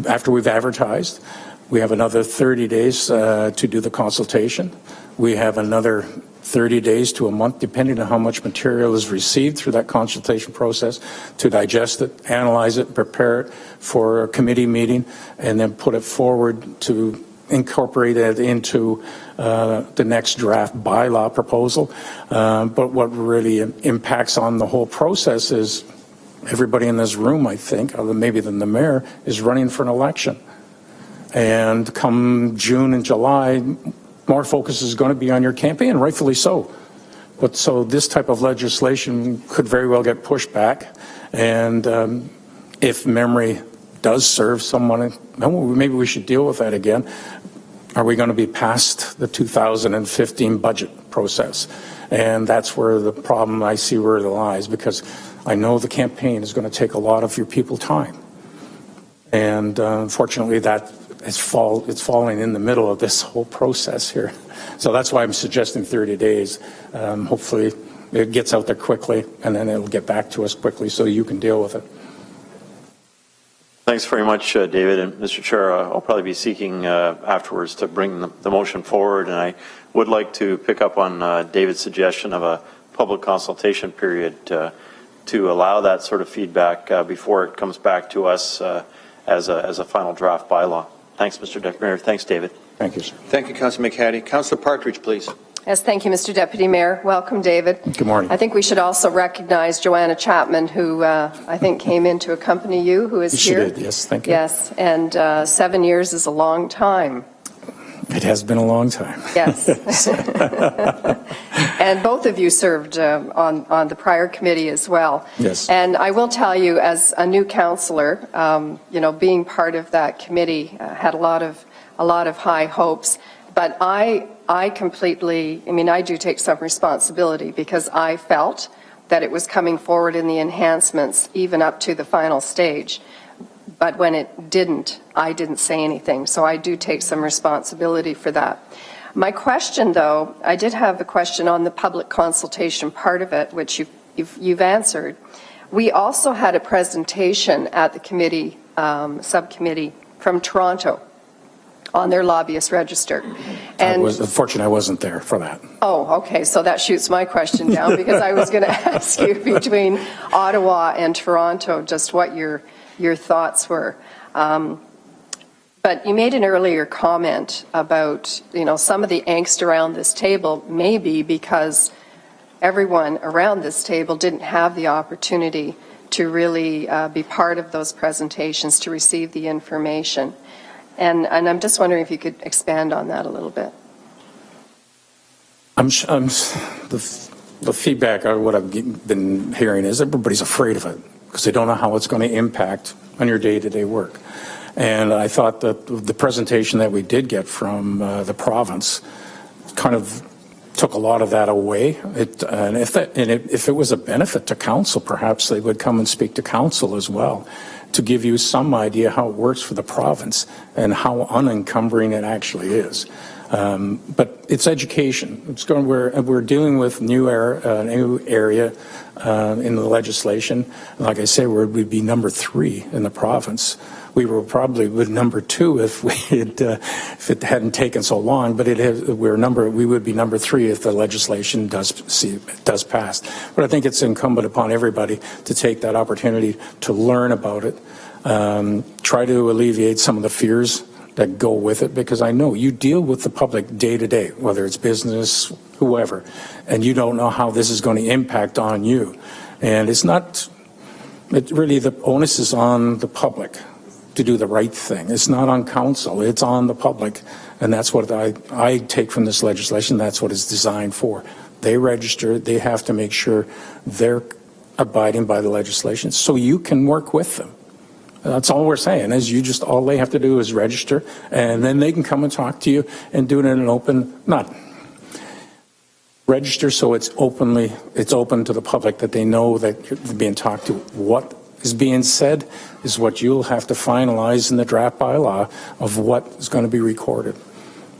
after we've advertised. We have another 30 days to do the consultation. We have another 30 days to a month, depending on how much material is received through that consultation process, to digest it, analyze it, prepare it for a committee meeting, and then put it forward to incorporate it into the next draft bylaw proposal. But what really impacts on the whole process is everybody in this room, I think, other maybe than the mayor, is running for an election. And come June and July, more focus is going to be on your campaign, rightfully so. But so this type of legislation could very well get pushed back. And if memory does serve someone, maybe we should deal with that again. Are we going to be past the 2015 budget process? And that's where the problem I see where it lies, because I know the campaign is going to take a lot of your people time. And unfortunately, it's falling in the middle of this whole process here. So that's why I'm suggesting 30 days. Hopefully it gets out there quickly, and then it'll get back to us quickly so you can deal with it. Thanks very much, David. And Mr. Chair, I'll probably be seeking afterwards to bring the motion forward. And I would like to pick up on David's suggestion of a public consultation period to allow that sort of feedback before it comes back to us as a final draft bylaw. Thanks, Mr. Deputy Mayor. Thanks, David. Thank you, sir. Thank you, Councilor McHattie. Councilor Partridge, please. Yes, thank you, Mr. Deputy Mayor. Welcome, David. Good morning. I think we should also recognize Joanna Chapman, who I think came in to accompany you, who is here. She did, yes, thank you. Yes, and 7 years is a long time. It has been a long time. Yes. And both of you served on the prior committee as well. Yes. And I will tell you, as a new councillor, being part of that committee had a lot of high hopes. But I do take some responsibility, because I felt that it was coming forward in the enhancements even up to the final stage. But when it didn't, I didn't say anything. So I do take some responsibility for that. My question, though, I did have a question on the public consultation part of it, which you've you've answered. We also had a presentation at the committee, subcommittee from Toronto on their lobbyist register. And Unfortunately, I wasn't there for that. oh, okay, so that shoots my question down because I was going to ask you between Ottawa and Toronto just what your thoughts were. But you made an earlier comment about, some of the angst around this table may be because everyone around this table didn't have the opportunity to really be part of those presentations, to receive the information. And I'm just wondering if you could expand on that a little bit. The feedback, or what I've been hearing, is everybody's afraid of it because they don't know how it's going to impact on your day-to-day work. And I thought that the presentation that we did get from the province kind of took a lot of that away. If it was a benefit to council, perhaps they would come and speak to council as well to give you some idea how it works for the province and how unencumbering it actually is. But it's education. We're dealing with new area in the legislation. Like I say, we'd be number 3 in the province. We were probably number 2 if it hadn't taken so long. But we would be number 3 if the legislation does pass. But I think it's incumbent upon everybody to take that opportunity to learn about it, try to alleviate some of the fears that go with it, because I know you deal with the public day to day, whether it's business, whoever, and you don't know how this is going to impact on you. And really the onus is on the public to do the right thing. It's not on council, it's on the public. And that's what I take from this legislation. That's what it's designed for. They register, they have to make sure they're abiding by the legislation so you can work with them. That's all we're saying, is all they have to do is register, and then they can come and talk to you and do it in an register so it's open to the public, that they know that you're being talked to. What is being said is what you'll have to finalize in the draft bylaw of what is going to be recorded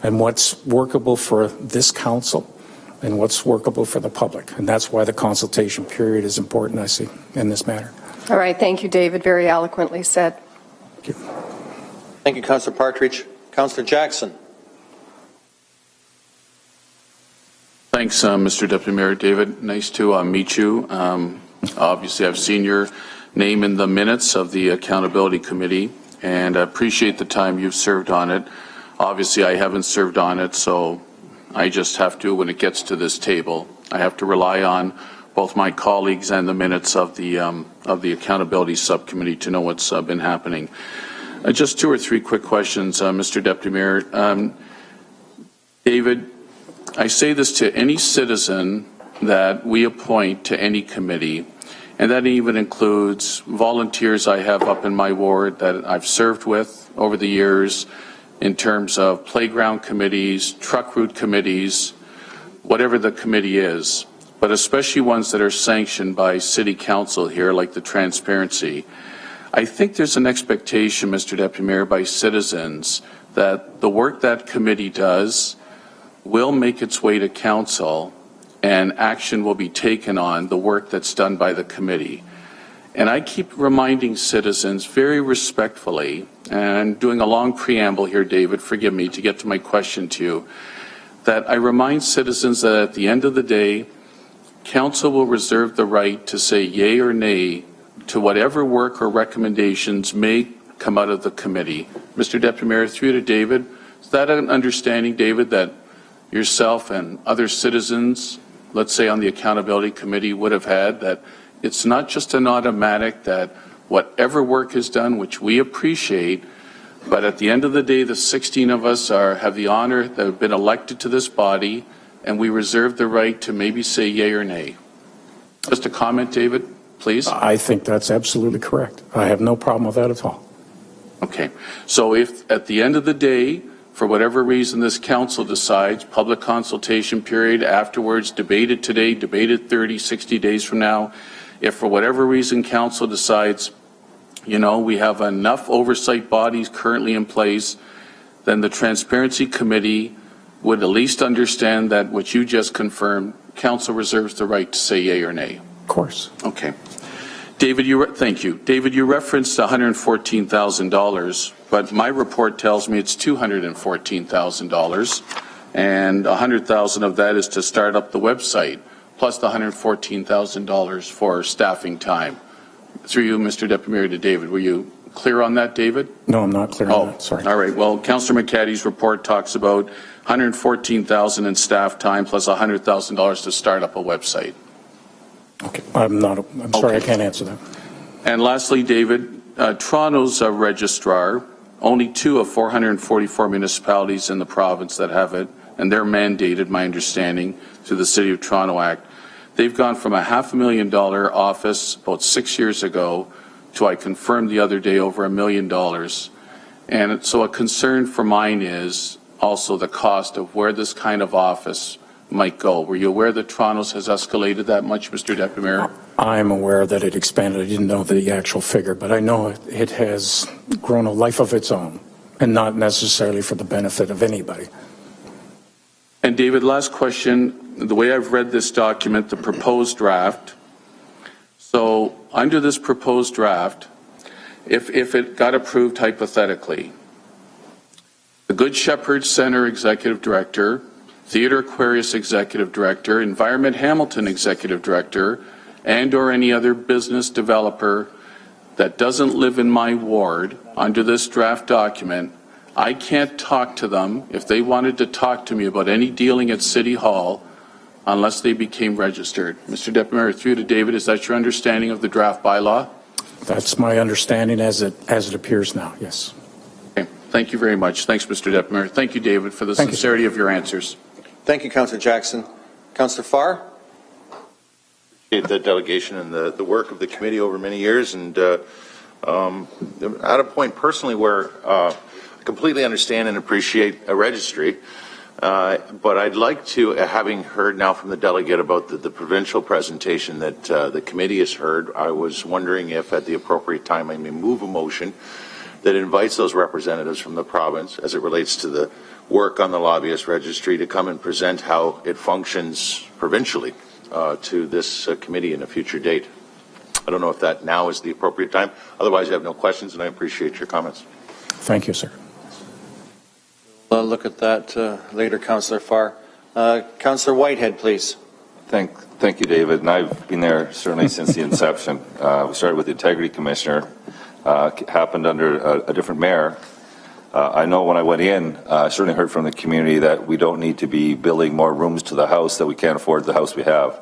and what's workable for this council and what's workable for the public. And that's why the consultation period is important, I see, in this matter. All right, thank you, David. Very eloquently said. Thank you. Thank you, Councillor Partridge. Councillor Jackson. Thanks, Mr. Deputy Mayor. David, nice to meet you. Obviously, I've seen your name in the minutes of the Accountability Committee, and I appreciate the time you've served on it. Obviously, I haven't served on it, so I just have to, when it gets to this table, I have to rely on both my colleagues and the minutes of the Accountability Subcommittee to know what's been happening. Just 2 or 3 quick questions, Mr. Deputy Mayor. David, I say this to any citizen that we appoint to any committee, and that even includes volunteers I have up in my ward that I've served with over the years in terms of playground committees, truck route committees, whatever the committee is, but especially ones that are sanctioned by City Council here, like the transparency. I think there's an expectation, Mr. Deputy Mayor, by citizens that the work that committee does will make its way to Council and action will be taken on the work that's done by the committee. And I keep reminding citizens very respectfully, and I'm doing a long preamble here, David, forgive me, to get to my question to you, that I remind citizens that at the end of the day, Council will reserve the right to say yay or nay to whatever work or recommendations may come out of the committee. Mr. Deputy Mayor, through you to David, is that an understanding, David, that yourself and other citizens, let's say on the Accountability Committee, would have had, that it's not just an automatic that whatever work is done, which we appreciate, but at the end of the day, the 16 of us have the honor that have been elected to this body, and we reserve the right to maybe say yay or nay. Just a comment, David, please. I think that's absolutely correct. I have no problem with that at all. Okay. So if at the end of the day, for whatever reason this council decides, public consultation period, afterwards, debated today, debated 30, 60 days from now, if for whatever reason council decides, we have enough oversight bodies currently in place, then the Transparency Committee would at least understand that what you just confirmed, council reserves the right to say yay or nay. Of course. Okay. David, thank you. David, you referenced $114,000, but my report tells me it's $214,000, and $100,000 of that is to start up the website, plus the $114,000 for staffing time. Through you, Mr. Deputy Mayor, to David. Were you clear on that, David? No, I'm not clear on that. Sorry. All right. Well, Councillor McCaddy's report talks about $114,000 in staff time plus $100,000 to start up a website. Okay. I'm sorry, I can't answer that. And lastly, David, Toronto's registrar, only 2 of 444 municipalities in the province that have it, and they're mandated, my understanding, through the City of Toronto Act. They've gone from a $500,000 office about 6 years ago to, I confirmed the other day, over $1 million. And so a concern for mine is also the cost of where this kind of office might go. Were you aware that Toronto's has escalated that much, Mr. Deputy Mayor? I'm aware that it expanded. I didn't know the actual figure, but I know it has grown a life of its own, and not necessarily for the benefit of anybody. And David, last question. The way I've read this document, the proposed draft, so under this proposed draft, if it got approved hypothetically, the Good Shepherd Center Executive Director, Theatre Aquarius Executive Director, Environment Hamilton Executive Director, and or any other business developer that doesn't live in my ward under this draft document, I can't talk to them if they wanted to talk to me about any dealing at City Hall unless they became registered. Mr. Deputy Mayor, through to David, is that your understanding of the draft bylaw? That's my understanding as it appears now, yes. Okay. Thank you very much. Thanks, Mr. Deputy Mayor. Thank you, David, for the sincerity of your answers. Thank you, Councillor Jackson. Councillor Farr? Appreciate the delegation and the work of the committee over many years, and I'm at a point personally where I completely understand and appreciate a registry. But I'd like to, having heard now from the delegate about the provincial presentation that the committee has heard, I was wondering if at the appropriate time I may move a motion that invites those representatives from the province as it relates to the work on the Lobbyist Registry to come and present how it functions provincially to this committee in a future date. I don't know if that now is the appropriate time. Otherwise, I have no questions, and I appreciate your comments. Thank you, sir. We'll look at that later, Councillor Farr. Councillor Whitehead, please. Thank you, David. And I've been there certainly since the inception. We started with the Integrity Commissioner. Happened under a different mayor. I know when I went in, I certainly heard from the community that we don't need to be building more rooms to the house, that we can't afford the house we have.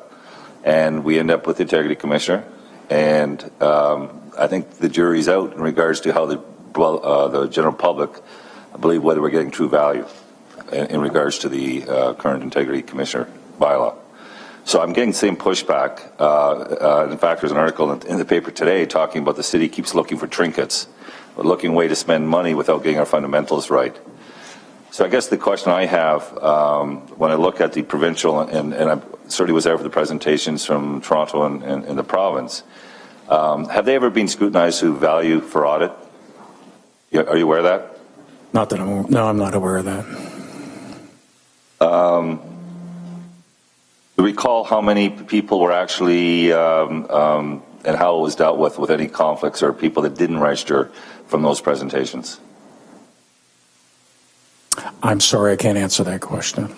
And we end up with the Integrity Commissioner. And I think the jury's out in regards to how the general public, I believe, whether we're getting true value in regards to the current Integrity Commissioner bylaw. So I'm getting the same pushback. In fact, there's an article in the paper today talking about the city keeps looking for trinkets, looking a way to spend money without getting our fundamentals right. So I guess the question I have, when I look at the provincial, and I certainly was there for the presentations from Toronto and the province, have they ever been scrutinized to value for audit? Are you aware of that? Not that I'm not aware of that. Do you recall how many people were actually, and how it was dealt with any conflicts or people that didn't register from those presentations? I'm sorry, I can't answer that question.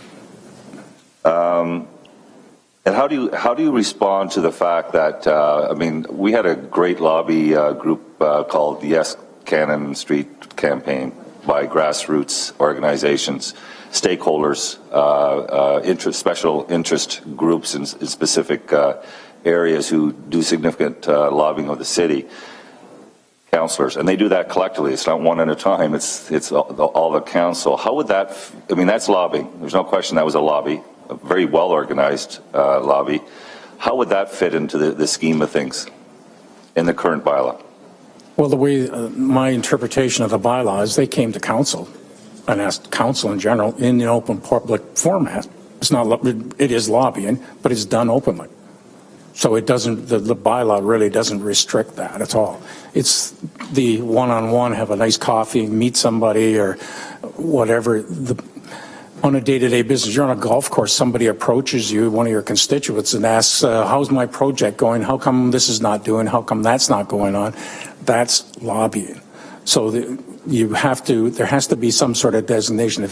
And how do you respond to the fact that, I mean, we had a great lobby group called the Yes Cannon Street campaign by grassroots organizations, stakeholders, special interest groups in specific areas who do significant lobbying of the city, councillors, and they do that collectively. It's not one at a time. It's all the council. How would that? I mean, that's lobbying. There's no question that was a lobby, a very well organized lobby. How would that fit into the scheme of things in the current bylaw? Well, the way my interpretation of the bylaw is, they came to council and asked council in general in the open public format. It's not, it is lobbying, but it's done openly. So it doesn't, the bylaw really doesn't restrict that at all. It's the one-on-one, have a nice coffee, meet somebody or whatever. on a day-to-day business. You're on a golf course, somebody approaches you, one of your constituents, and asks, how's my project going? How come this is not doing? How come that's not going on? That's lobbying. So there has to be some sort of designation. If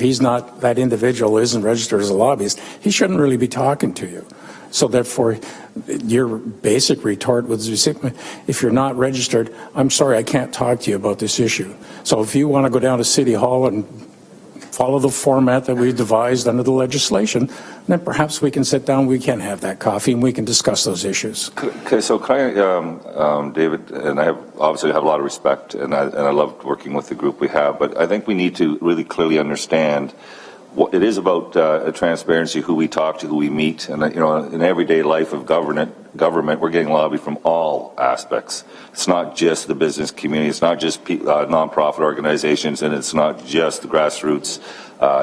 that individual isn't registered as a lobbyist, he shouldn't really be talking to you. So therefore, your basic retort was, if you're not registered, I'm sorry, I can't talk to you about this issue. So if you want to go down to City Hall and follow the format that we devised under the legislation, then perhaps we can sit down, we can have that coffee, and we can discuss those issues. Okay, so can I, David, and I obviously have a lot of respect, and I love working with the group we have, but I think we need to really clearly understand what it is about transparency, who we talk to, who we meet, and in everyday life of government, we're getting lobby from all aspects. It's not just the business community, it's not just nonprofit organizations, and it's not just the grassroots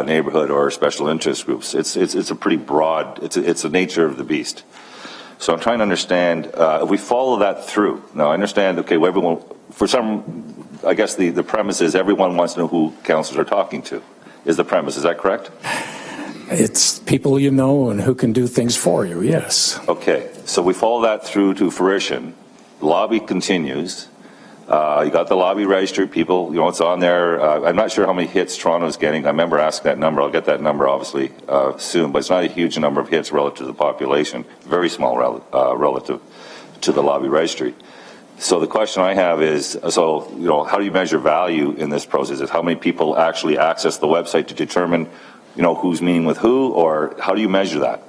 neighborhood or special interest groups. It's a pretty broad. It's the nature of the beast. So I'm trying to understand if we follow that through. Now I understand. Okay, well, everyone. For some, I guess the premise is everyone wants to know who councillors are talking to. Is the premise, is that correct? It's people you know and who can do things for you, yes. Okay, so we follow that through to fruition. The lobby continues. You got the lobby registry, people, it's on there. I'm not sure how many hits Toronto's getting. I remember asking that number. I'll get that number, obviously, soon, but it's not a huge number of hits relative to the population. Very small relative to the lobby registry. So the question I have is, how do you measure value in this process? Is how many people actually access the website to determine, who's meeting with who, or how do you measure that?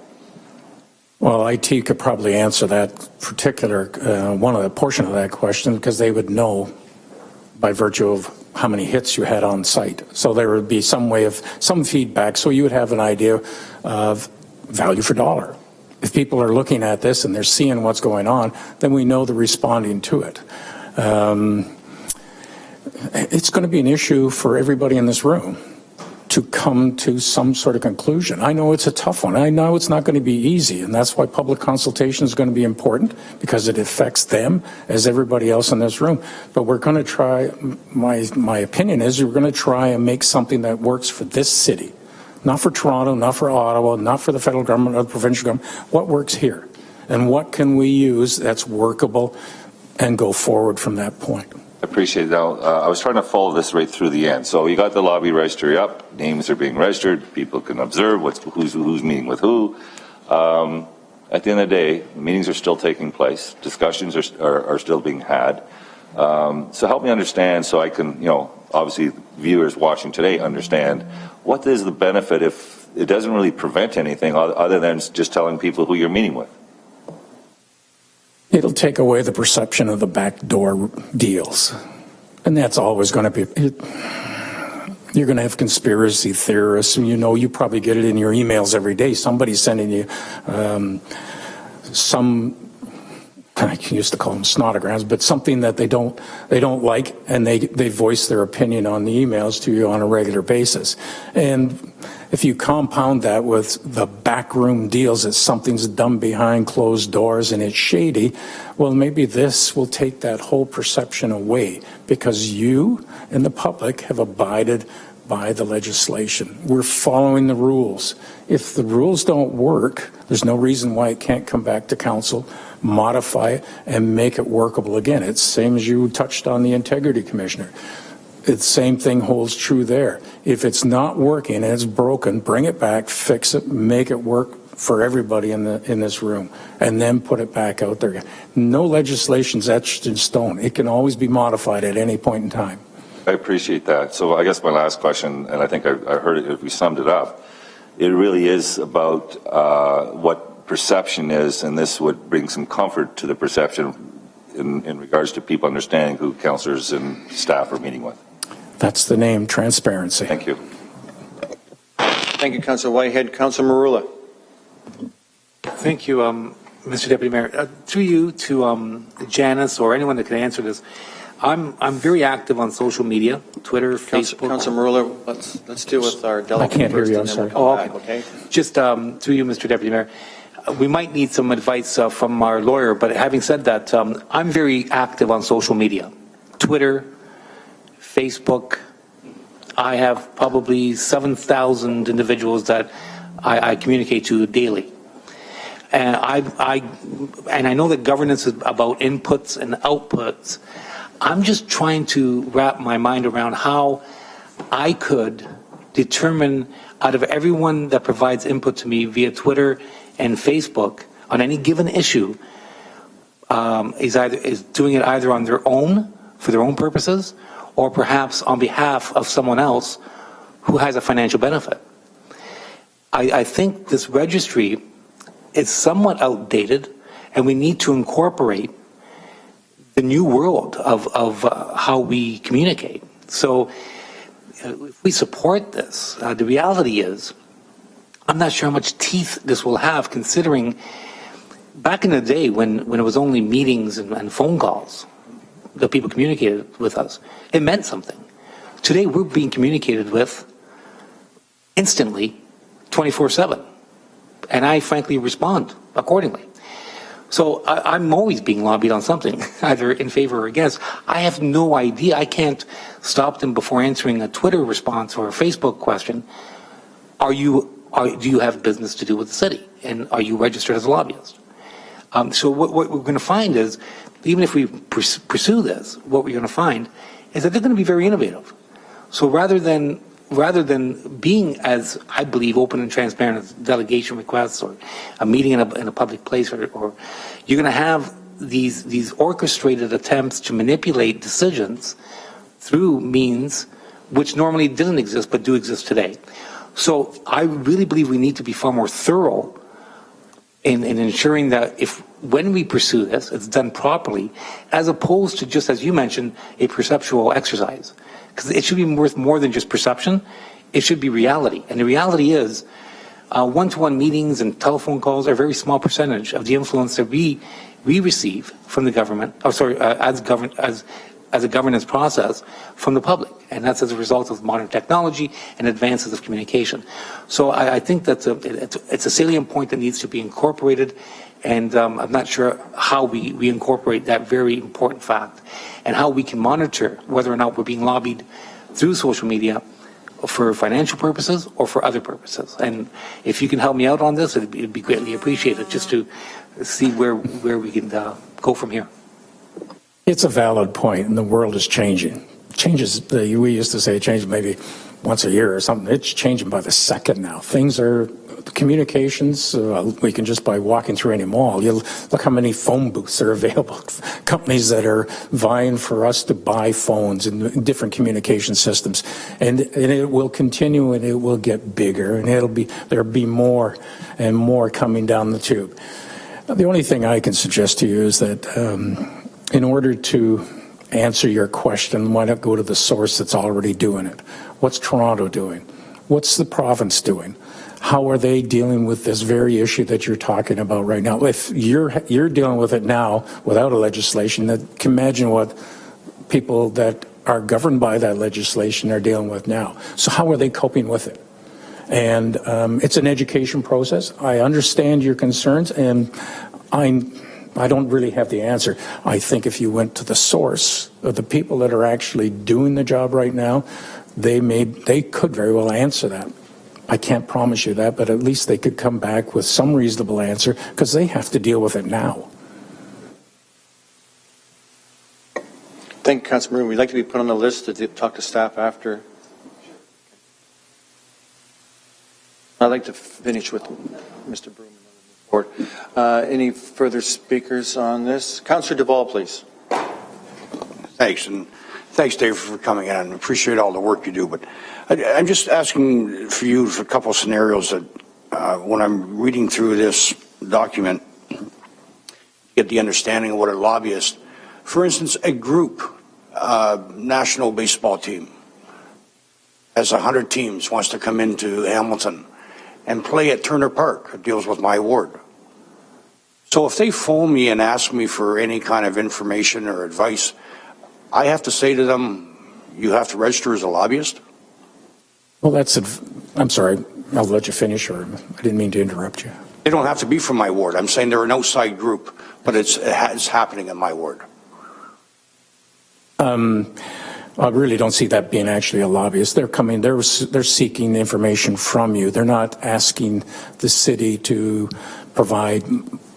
Well, IT could probably answer that particular portion of that question, because they would know by virtue of how many hits you had on site. So there would be some feedback, so you would have an idea of value for dollar. If people are looking at this and they're seeing what's going on, then we know they're responding to it. It's going to be an issue for everybody in this room to come to some sort of conclusion. I know it's a tough one. I know it's not going to be easy, and that's why public consultation is going to be important, because it affects them as everybody else in this room. But we're going to try, my opinion is, we're going to try and make something that works for this city. Not for Toronto, not for Ottawa, not for the federal government or the provincial government. What works here? And what can we use that's workable and go forward from that point? I appreciate that. I was trying to follow this right through the end. So you got the lobby registry up, names are being registered, people can observe who's meeting with who. At the end of the day, meetings are still taking place, discussions are still being had. So help me understand, so I can, obviously viewers watching today understand, what is the benefit if it doesn't really prevent anything other than just telling people who you're meeting with? It'll take away the perception of the backdoor deals. And that's always going to be, you're going to have conspiracy theorists, and you probably get it in your emails every day. Somebody's sending you I used to call them snodograms, but something that they don't like, and they voice their opinion on the emails to you on a regular basis. And if you compound that with the backroom deals, that something's done behind closed doors and it's shady, well, maybe this will take that whole perception away, because you and the public have abided by the legislation. We're following the rules. If the rules don't work, there's no reason why it can't come back to council, modify it, and make it workable again. It's the same as you touched on the Integrity Commissioner. The same thing holds true there. If it's not working and it's broken, bring it back, fix it, make it work for everybody in this room, and then put it back out there again. No legislation's etched in stone. It can always be modified at any point in time. I appreciate that. So I guess my last question, and I think I heard it if we summed it up, it really is about what perception is, and this would bring some comfort to the perception in regards to people understanding who councillors and staff are meeting with. That's the name, transparency. Thank you. Thank you, Councillor Whitehead. Councillor Marula. Thank you, Mr. Deputy Mayor. Through you to Janice or anyone that can answer this. I'm very active on social media, Twitter, Facebook. Councillor Marula, let's deal with our delegate. I can't hear you, I'm first, sorry. and then we'll come back, okay? Just through you, Mr. Deputy Mayor. We might need some advice from our lawyer, but having said that, I'm very active on social media, Twitter, Facebook, I have probably 7,000 individuals that I communicate to daily. And I know that governance is about inputs and outputs. I'm just trying to wrap my mind around how I could determine out of everyone that provides input to me via Twitter and Facebook on any given issue, is doing it either on their own, for their own purposes, or perhaps on behalf of someone else who has a financial benefit. I think this registry is somewhat outdated, and we need to incorporate the new world of how we communicate. So if we support this, the reality is, I'm not sure how much teeth this will have, considering back in the day when it was only meetings and phone calls that people communicated with us, it meant something. Today we're being communicated with instantly, 24/7. And I frankly respond accordingly. So I'm always being lobbied on something, either in favor or against. I have no idea. I can't stop them before answering a Twitter response or a Facebook question. Do you have business to do with the city? And are you registered as a lobbyist? So what we're going to find is, even if we pursue this, what we're going to find is that they're going to be very innovative. So rather than being, as I believe, open and transparent as delegation requests or a meeting in a public place, or you're going to have these orchestrated attempts to manipulate decisions through means which normally didn't exist but do exist today. So I really believe we need to be far more thorough in ensuring that when we pursue this, it's done properly, as opposed to just, as you mentioned, a perceptual exercise. Because it should be worth more than just perception. It should be reality. And the reality is, one-to-one meetings and telephone calls are a very small percentage of the influence that we receive from the government, as a governance process from the public. And that's as a result of modern technology and advances of communication. So I think that it's a salient point that needs to be incorporated. And I'm not sure how we incorporate that very important fact, and how we can monitor whether or not we're being lobbied through social media for financial purposes or for other purposes. And if you can help me out on this, it'd be greatly appreciated, just to see where we can go from here. It's a valid point, and the world is changing. Changes, we used to say it changes maybe once a year or something. It's changing by the second now. Things are, communications, we can just by walking through any mall, you look how many phone booths are available. Companies that are vying for us to buy phones and different communication systems. And it will continue, and it will get bigger, and there'll be more and more coming down the tube. The only thing I can suggest to you is that in order to answer your question, why not go to the source that's already doing it? What's Toronto doing? What's the province doing? How are they dealing with this very issue that you're talking about right now? If you're dealing with it now without a legislation, that imagine what people that are governed by that legislation are dealing with now. So how are they coping with it? And it's an education process. I understand your concerns, and I don't really have the answer. I think if you went to the source of the people that are actually doing the job right now, they could very well answer that. I can't promise you that, but at least they could come back with some reasonable answer, because they have to deal with it now. Thank you, Councilor Maroon. We'd like to be put on the list to talk to staff after. I'd like to finish with Mr. Broom. Any further speakers on this? Councillor Duvall, please. Thanks, and thanks, Dave, for coming in. I appreciate all the work you do, but I'm just asking for you for a couple of scenarios that when I'm reading through this document, get the understanding of what a lobbyist, for instance, a group, national baseball team, has 100 teams, wants to come into Hamilton and play at Turner Park. It deals with my ward. So if they phone me and ask me for any kind of information or advice, I have to say to them, you have to register as a lobbyist? Well, I'm sorry, I'll let you finish, or I didn't mean to interrupt you. They don't have to be from my ward. I'm saying they're an outside group, but it's happening in my ward. I really don't see that being actually a lobbyist. They're coming, they're seeking information from you. They're not asking the city to provide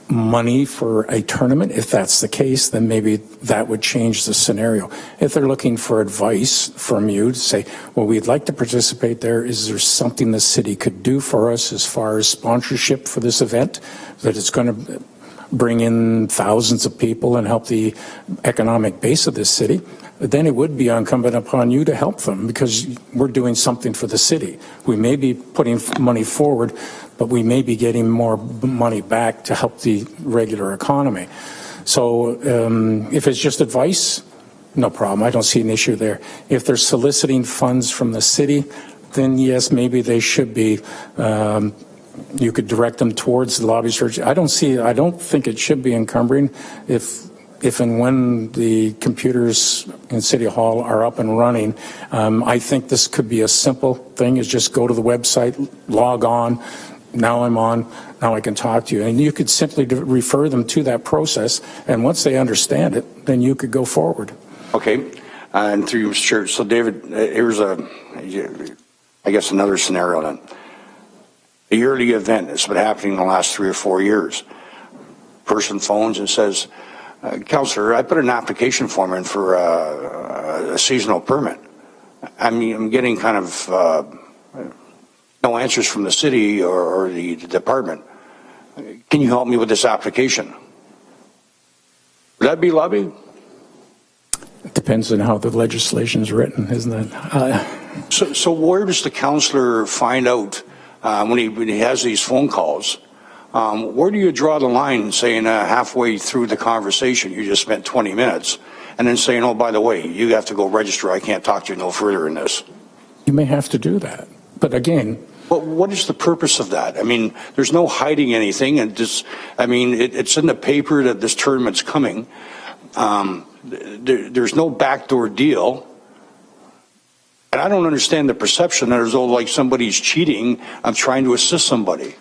money for a tournament. If that's the case, then maybe that would change the scenario. If they're looking for advice from you to say, well, we'd like to participate there. Is there something the city could do for us as far as sponsorship for this event that it's going to bring in thousands of people and help the economic base of this city? Then it would be incumbent upon you to help them because we're doing something for the city. We may be putting money forward, but we may be getting more money back to help the regular economy. So if it's just advice, no problem. I don't see an issue there. If they're soliciting funds from the city, then yes, maybe they should be. You could direct them towards the Lobbyist Registry. I don't think it should be encumbering if and when the computers in City Hall are up and running. I think this could be a simple thing, is just go to the website, log on. Now I'm on, now I can talk to you. And you could simply refer them to that process. And once they understand it, then you could go forward. Okay. And through you, Mr. Chair. So David, here's I guess another scenario then. A yearly event that's been happening in the last 3 or 4 years. Person phones and says, Councillor, I put an application form in for a seasonal permit. I'm getting kind of no answers from the city or the department. Can you help me with this application? Would that be lobbying? It depends on how the legislation is written, isn't it? So where does the councillor find out when he has these phone calls? Where do you draw the line saying halfway through the conversation you just spent 20 minutes and then saying, oh, by the way, you have to go register. I can't talk to you no further in this. You may have to do that. But again, but what is the purpose of that? I mean, there's no hiding anything. And just, I mean, it's in the paper that this tournament's coming. There's no backdoor deal. And I don't understand the perception that as though like somebody's cheating. I'm trying to assist somebody.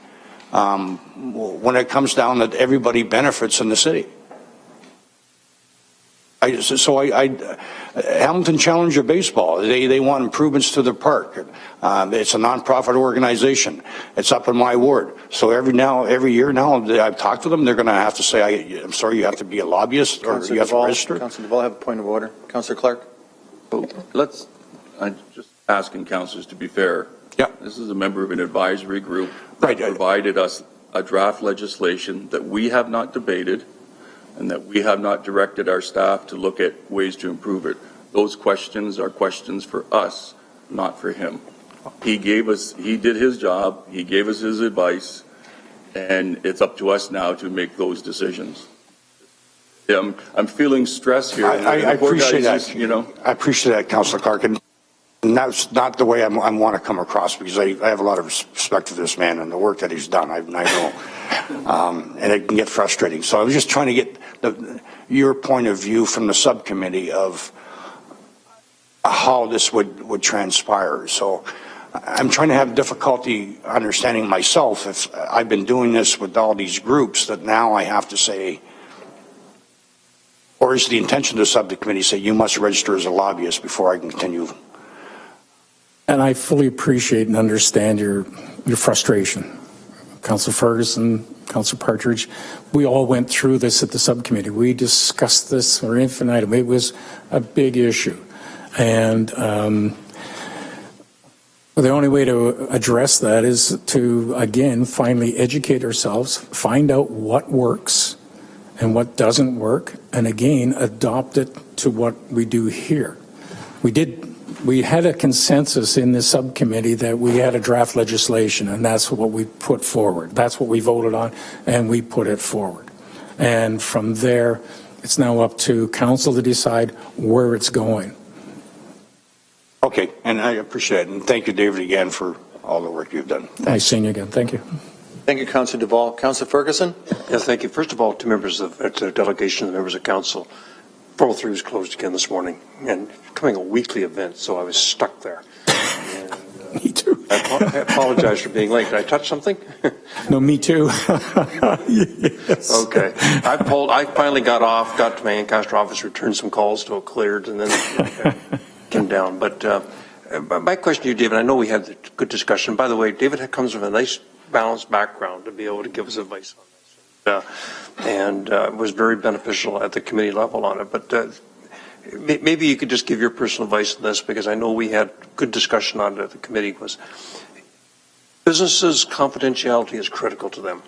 When it comes down that everybody benefits in the city. Hamilton Challenger Baseball, they want improvements to the park. It's a nonprofit organization. It's up in my ward. So every year now, I've talked to them, they're going to have to say, I'm sorry, you have to be a lobbyist or you have to register. Councillor Duvall, have a point of order. Councillor Clark. I'm just asking councillors to be fair. Yeah. This is a member of an advisory group that provided us a draft legislation that we have not debated and that we have not directed our staff to look at ways to improve it. Those questions are questions for us, not for him. He did his job, he gave us his advice, and it's up to us now to make those decisions. I'm feeling stress here. I appreciate that. I appreciate that, Councillor Clark. And that's not the way I want to come across, because I have a lot of respect for this man and the work that he's done. I know. And it can get frustrating. So I was just trying to get your point of view from the subcommittee of how this would transpire. So I'm trying to have difficulty understanding myself if I've been doing this with all these groups that now I have to say, or is the intention of the subcommittee say you must register as a lobbyist before I can continue? And I fully appreciate and understand your frustration. Councillor Ferguson, Councillor Partridge, we all went through this at the subcommittee. We discussed this for infinitum. It was a big issue. And the only way to address that is to, again, finally educate ourselves, find out what works and what doesn't work, and again, adopt it to what we do here. We had a consensus in the subcommittee that we had a draft legislation, and that's what we put forward. That's what we voted on, and we put it forward. And from there, it's now up to council to decide where it's going. Okay, and I appreciate it. And thank you, David, again, for all the work you've done. Nice seeing you again. Thank you. Thank you, Councillor Duvall. Councillor Ferguson? Yes, thank you. First of all, to members of the delegation, the members of council, 403 was closed again this morning, and becoming a weekly event, so I was stuck there. And, me too. I apologize for being late. Did I touch something? No, me too. Yes. Okay. I finally got off, got to my Ancaster office, returned some calls till it cleared, and then him down. But my question to you, David, I know we had a good discussion. By the way, David comes from a nice balanced background to be able to give us advice on this. And was very beneficial at the committee level on it. But maybe you could just give your personal advice on this, because I know we had good discussion on it at the committee. Was businesses' confidentiality is critical to them.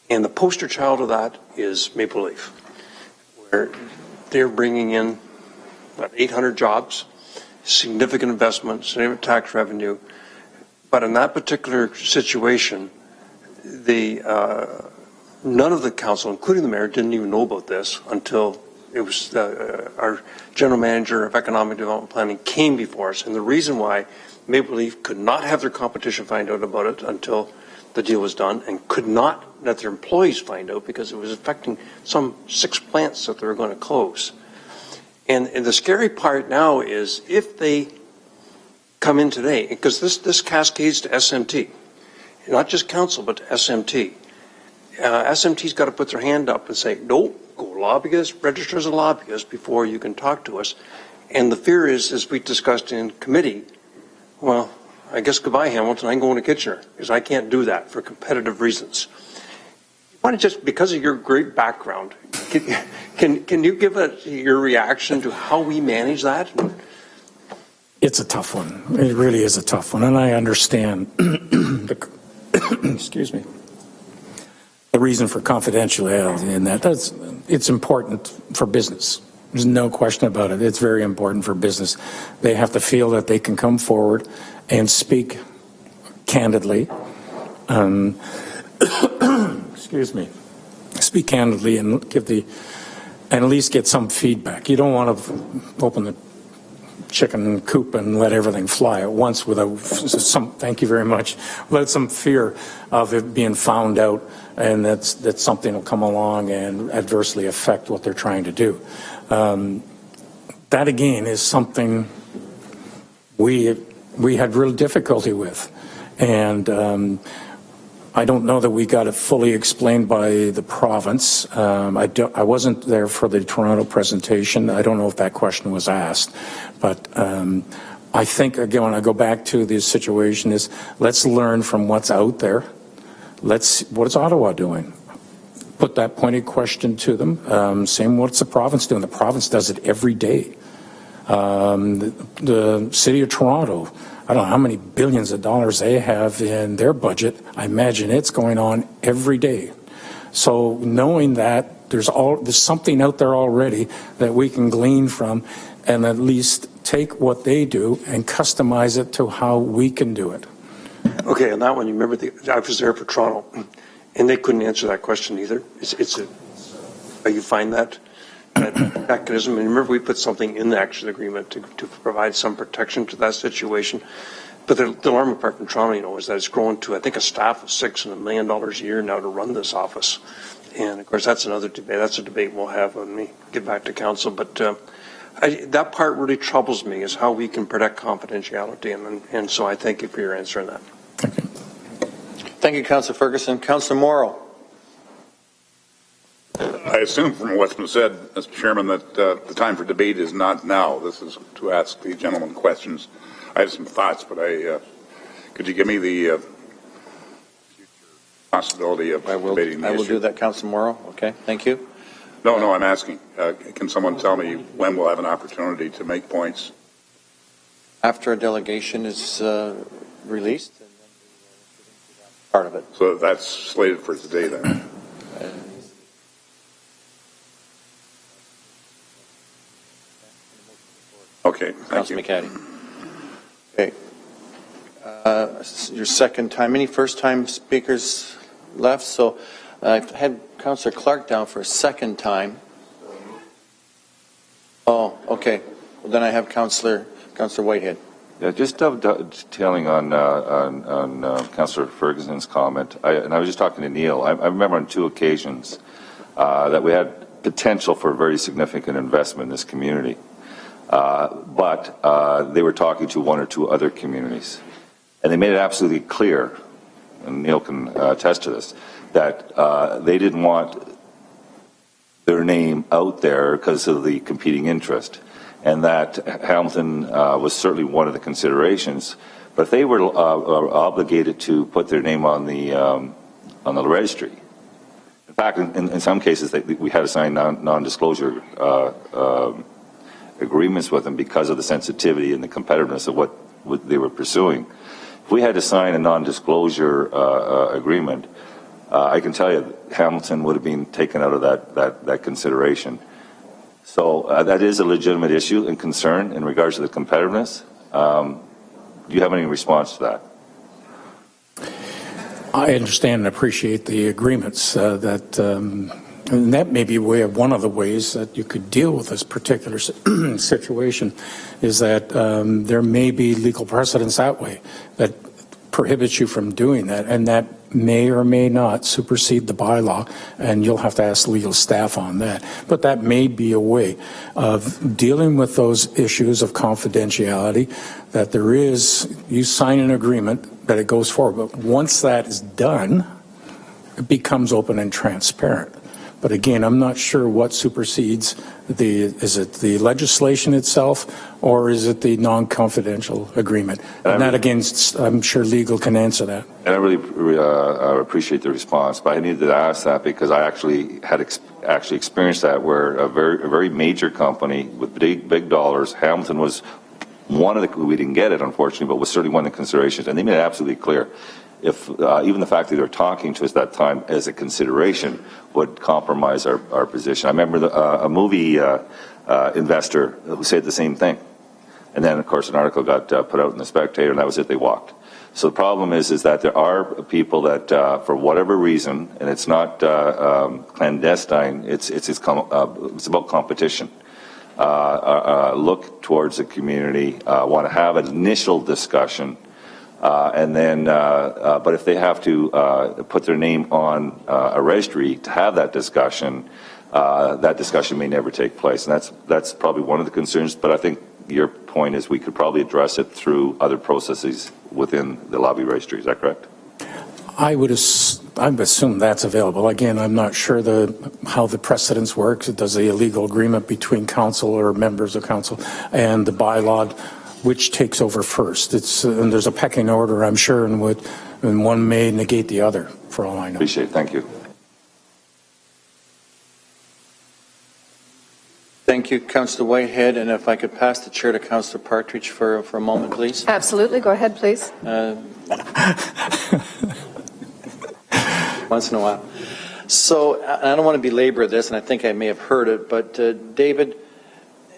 And the poster child of that is Maple Leaf, where they're bringing in about 800 jobs, significant investment, significant tax revenue. But in that particular situation, none of the council, including the mayor, didn't even know about this until it was our general manager of economic development planning came before us. And the reason why Maple Leaf could not have their competition find out about it until the deal was done, and could not let their employees find out because it was affecting some 6 plants that they were going to close. And the scary part now is if they come in today, because this cascades to SMT, not just council, but to SMT. SMT's got to put their hand up and say, no, go lobbyist, register as a lobbyist before you can talk to us. And the fear is, as we discussed in committee, well, I guess goodbye, Hamilton, I'm going to Kitchener, because I can't do that for competitive reasons. Why don't just, because of your great background, can you give your reaction to how we manage that? It's a tough one. It really is a tough one, and I understand excuse me, the reason for confidentiality in that. It's important for business. There's no question about it. It's very important for business. They have to feel that they can come forward and speak candidly. Excuse me. Speak candidly and at least get some feedback. You don't want to open the chicken coop and let everything fly at once without some, thank you very much, without some fear of it being found out, and that something will come along and adversely affect what they're trying to do. That again is something we had real difficulty with, and I don't know that we got it fully explained by the province. I wasn't there for the Toronto presentation. I don't know if that question was asked, but I think, again, when I go back to the situation is, let's learn from what's out there. What is Ottawa doing? Put that pointed question to them. Same, what's the province doing? The province does it every day. The city of Toronto, I don't know how many billions of dollars they have in their budget. I imagine it's going on every day. So knowing that there's something out there already that we can glean from, and at least take what they do and customize it to how we can do it. Okay, on that one, you remember I was there for Toronto, and they couldn't answer that question either. You find that mechanism, and remember we put something in the action agreement to provide some protection to that situation. But the alarming part in Toronto, is that it's grown to, I think, a staff of $6 and $1 million a year now to run this office. And of course, that's another debate. That's a debate we'll have when we get back to council. But that part really troubles me, is how we can protect confidentiality. And so I thank you for your answer on that. Thank you, Councillor Ferguson. Councillor Morrow. I assume from what's been said, Mr. Chairman, that the time for debate is not now. This is to ask the gentleman questions. I have some thoughts, but could you give me the possibility of debating the issue? I will do that, Councillor Morrow. Okay, thank you. No, I'm asking. Can someone tell me when we'll have an opportunity to make points? After a delegation is released, and then part of it. So that's slated for today then. Okay, thank you. Councillor McCaddy. Okay. Your second time. Any first-time speakers left? So I've had Councillor Clark down for a second time. Oh, okay. Well, then I have Councillor Whitehead. Yeah, just dovetailing on Councillor Ferguson's comment, and I was just talking to Neil. I remember on 2 occasions that we had potential for very significant investment in this community. But they were talking to 1 or 2 other communities. And they made it absolutely clear, and Neil can attest to this, that they didn't want their name out there because of the competing interest. and that Hamilton was certainly one of the considerations. But they were obligated to put their name on the registry. In fact, in some cases, we had to sign non-disclosure agreements with them because of the sensitivity and the competitiveness of what they were pursuing. If we had to sign a non-disclosure agreement, I can tell you Hamilton would have been taken out of that consideration. So that is a legitimate issue and concern in regards to the competitiveness. Do you have any response to that? I understand and appreciate the agreements and that may be one of the ways that you could deal with this particular situation, is that there may be legal precedents that way that prohibits you from doing that, and that may or may not supersede the bylaw, and you'll have to ask legal staff on that. But that may be a way of dealing with those issues of confidentiality, that there is, you sign an agreement that it goes forward, but once that is done, it becomes open and transparent. But again, I'm not sure what supersedes is it the legislation itself, or is it the non-confidential agreement? And that, again, I'm sure legal can answer that. And I really appreciate the response, but I needed to ask that because I actually had experienced that, where a very major company with big dollars, Hamilton was one of the, we didn't get it unfortunately, but was certainly one of the considerations, and they made it absolutely clear. If even the fact that they were talking to us that time as a consideration would compromise our position. I remember a movie investor who said the same thing. And then, of course, an article got put out in the Spectator, and that was it, they walked. So the problem is that there are people that, for whatever reason, and it's not clandestine, it's about competition. Look towards the community, want to have an initial discussion, and then, but if they have to put their name on a registry to have that discussion may never take place. And that's probably one of the concerns, but I think your point is we could probably address it through other processes within the lobby registry. Is that correct? I would assume that's available. Again, I'm not sure how the precedence works. It does a legal agreement between council or members of council and the bylaw, which takes over first. And there's a pecking order, I'm sure, and one may negate the other, for all I know. Appreciate it. Thank you. Thank you, Councillor Whitehead. And if I could pass the chair to Councillor Partridge for a moment, please. Absolutely. Go ahead, please. Once in a while. So I don't want to belabor this, and I think I may have heard it, but David,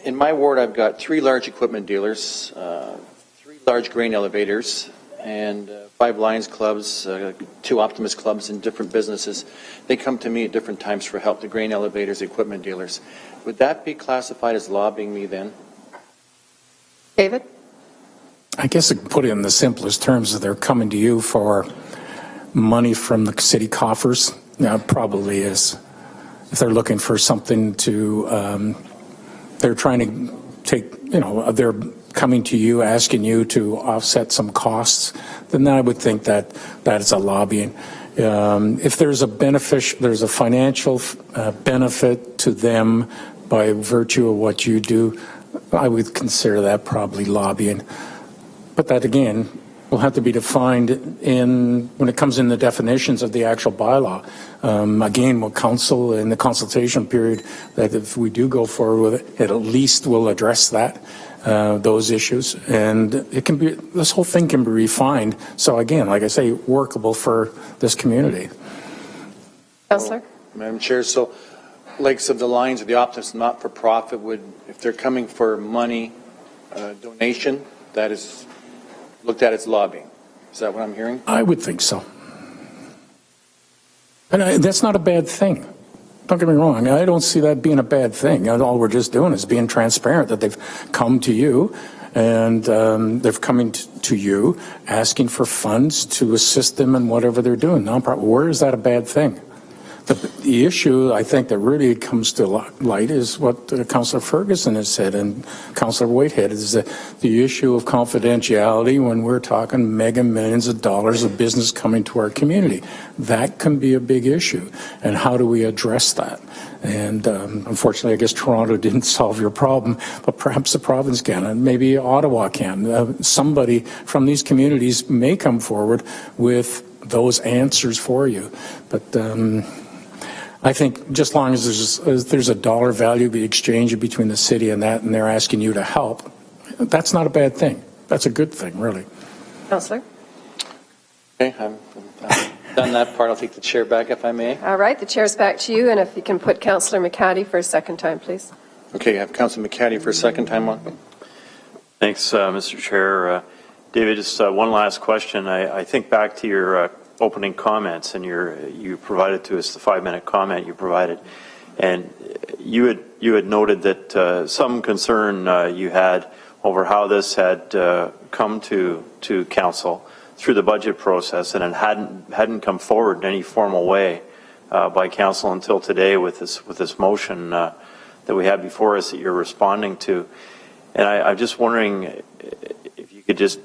in my ward, I've got 3 large equipment dealers, 3 large grain elevators, and 5 Lions clubs, 2 Optimist clubs in different businesses. They come to me at different times for help, the grain elevators, the equipment dealers. Would that be classified as lobbying me then? David? I guess I could put it in the simplest terms that they're coming to you for money from the city coffers. Yeah, it probably is. If they're looking for something to, they're trying to take, they're coming to you, asking you to offset some costs, then I would think that is a lobbying. If there's a financial benefit to them by virtue of what you do, I would consider that probably lobbying. But that, again, will have to be defined when it comes in the definitions of the actual bylaw. Again, will council in the consultation period, that if we do go forward with it at least will address those issues, and it can be, this whole thing can be refined. So again, like I say, workable for this community. Councillor? Madam Chair, so likes of the Lions of the Optimists not-for-profit would, if they're coming for money, donation, that is looked at as lobbying. Is that what I'm hearing? I would think so. And that's not a bad thing. Don't get me wrong. I don't see that being a bad thing. All we're just doing is being transparent that they've come to you and they're coming to you asking for funds to assist them in whatever they're doing. Nonprofit. Where is that a bad thing? The issue, I think, that really comes to light is what Councillor Ferguson has said and Councillor Whitehead, is that the issue of confidentiality when we're talking mega millions of dollars of business coming to our community. That can be a big issue. And how do we address that? And unfortunately, I guess Toronto didn't solve your problem, but perhaps the province can, and maybe Ottawa can. Somebody from these communities may come forward with those answers for you. But I think just as long as there's a dollar value be exchanged between the city and that, and they're asking you to help, that's not a bad thing. That's a good thing, really. Councillor? Okay, I'm done that part. I'll take the chair back if I may. All right, the chair's back to you, and if you can put Councillor McCaddy for a second time, please. Okay, I have Councilor McCaddy for a second time on. Thanks, Mr. Chair. David, just one last question. I think back to your opening comments, and you provided to us the 5-minute comment you provided, and you had noted that some concern you had over how this had come to council through the budget process, and it hadn't come forward in any formal way by council until today with this motion that we have before us that you're responding to. And I'm just wondering if you could just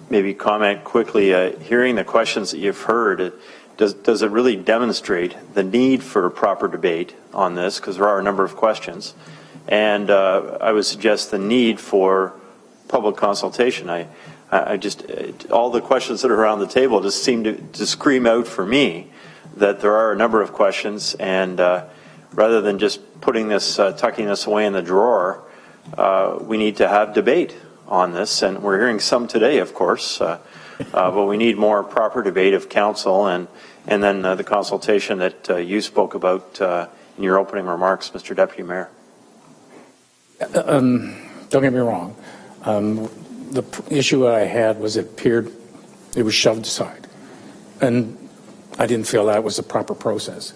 maybe comment quickly, hearing the questions that you've heard, does it really demonstrate the need for proper debate on this? Because there are a number of questions. And I would suggest the need for public consultation. I just, all the questions that are around the table just seem to scream out for me that there are a number of questions, and rather than just putting this, tucking this away in the drawer, we need to have debate on this, and we're hearing some today, of course, but we need more proper debate of council, and then the consultation that you spoke about in your opening remarks, Mr. Deputy Mayor. Don't get me wrong. The issue I had was it was shoved aside, and I didn't feel that was the proper process.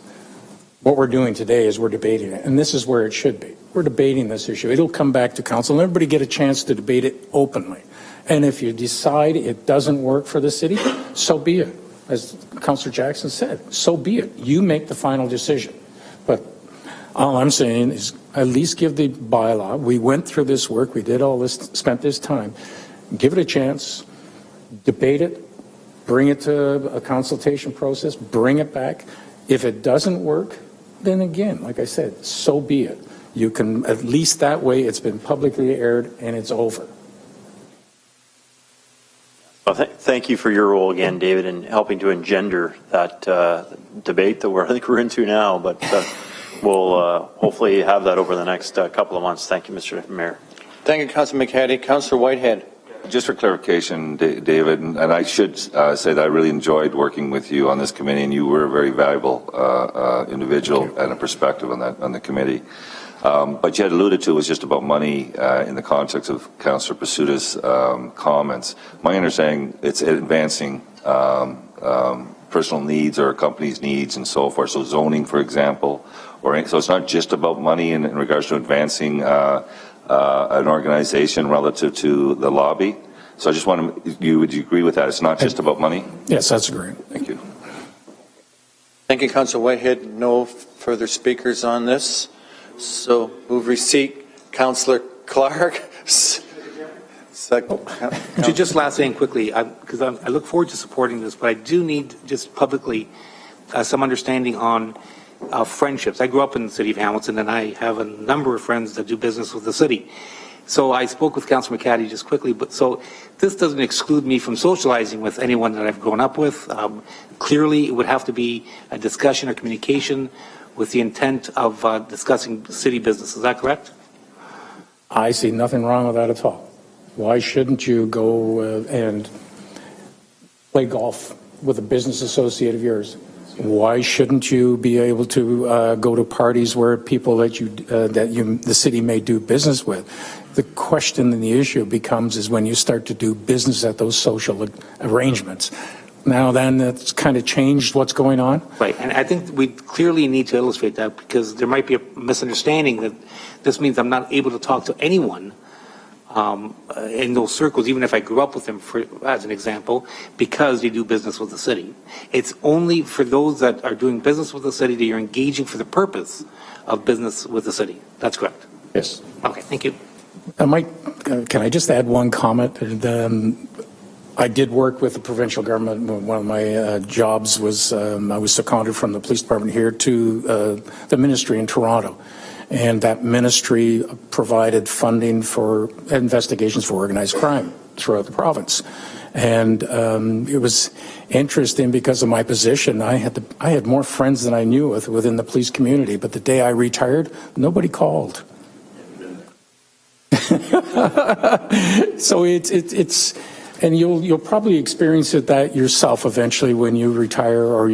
What we're doing today is we're debating it, and this is where it should be. We're debating this issue. It'll come back to council, and everybody get a chance to debate it openly. And if you decide it doesn't work for the city, so be it. As Councillor Jackson said, so be it. You make the final decision. But all I'm saying is at least give the bylaw. We went through this work. We did all this, spent this time. Give it a chance, debate it, bring it to a consultation process, bring it back. If it doesn't work, then again, like I said, so be it. You can, at least that way, it's been publicly aired and it's over. Well, thank you for your role again, David, in helping to engender that debate that I think we're into now, but we'll hopefully have that over the next couple of months. Thank you, Mr. Mayor. Thank you, Councilor McCaddy. Councilor Whitehead. Just for clarification, David, and I should say that I really enjoyed working with you on this committee, and you were a very valuable individual and a perspective on the committee. But you had alluded to it was just about money in the context of Councillor Pasuda's comments. My understanding, it's advancing personal needs or a company's needs and so forth. So zoning, for example, so it's not just about money in regards to advancing an organization relative to the lobby. So I just want to, would you agree with that? It's not just about money? Yes, that's great. Thank you. Thank you, Councilor Whitehead. No further speakers on this. So move receipt. Councillor Clark. Just last thing quickly, because I look forward to supporting this, but I do need just publicly some understanding on friendships. I grew up in the city of Hamilton, and I have a number of friends that do business with the city. So I spoke with Councillor McCaddy just quickly, but so this doesn't exclude me from socializing with anyone that I've grown up with. Clearly, it would have to be a discussion or communication with the intent of discussing city business. Is that correct? I see nothing wrong with that at all. Why shouldn't you go and play golf with a business associate of yours? Why shouldn't you be able to go to parties where people that the city may do business with? The question and the issue becomes is when you start to do business at those social arrangements. Now then, that's kind of changed what's going on. Right, and I think we clearly need to illustrate that because there might be a misunderstanding that this means I'm not able to talk to anyone in those circles, even if I grew up with them, as an example, because they do business with the city. It's only for those that are doing business with the city that you're engaging for the purpose of business with the city. That's correct. Yes. Okay, thank you. Mike, can I just add one comment? I did work with the provincial government. One of my jobs was I was seconded from the police department here to the ministry in Toronto. And that ministry provided funding for investigations for organized crime throughout the province. And it was interesting because of my position. I had more friends than I knew within the police community. But the day I retired, nobody called. So it's and you'll probably experience that yourself eventually when you retire or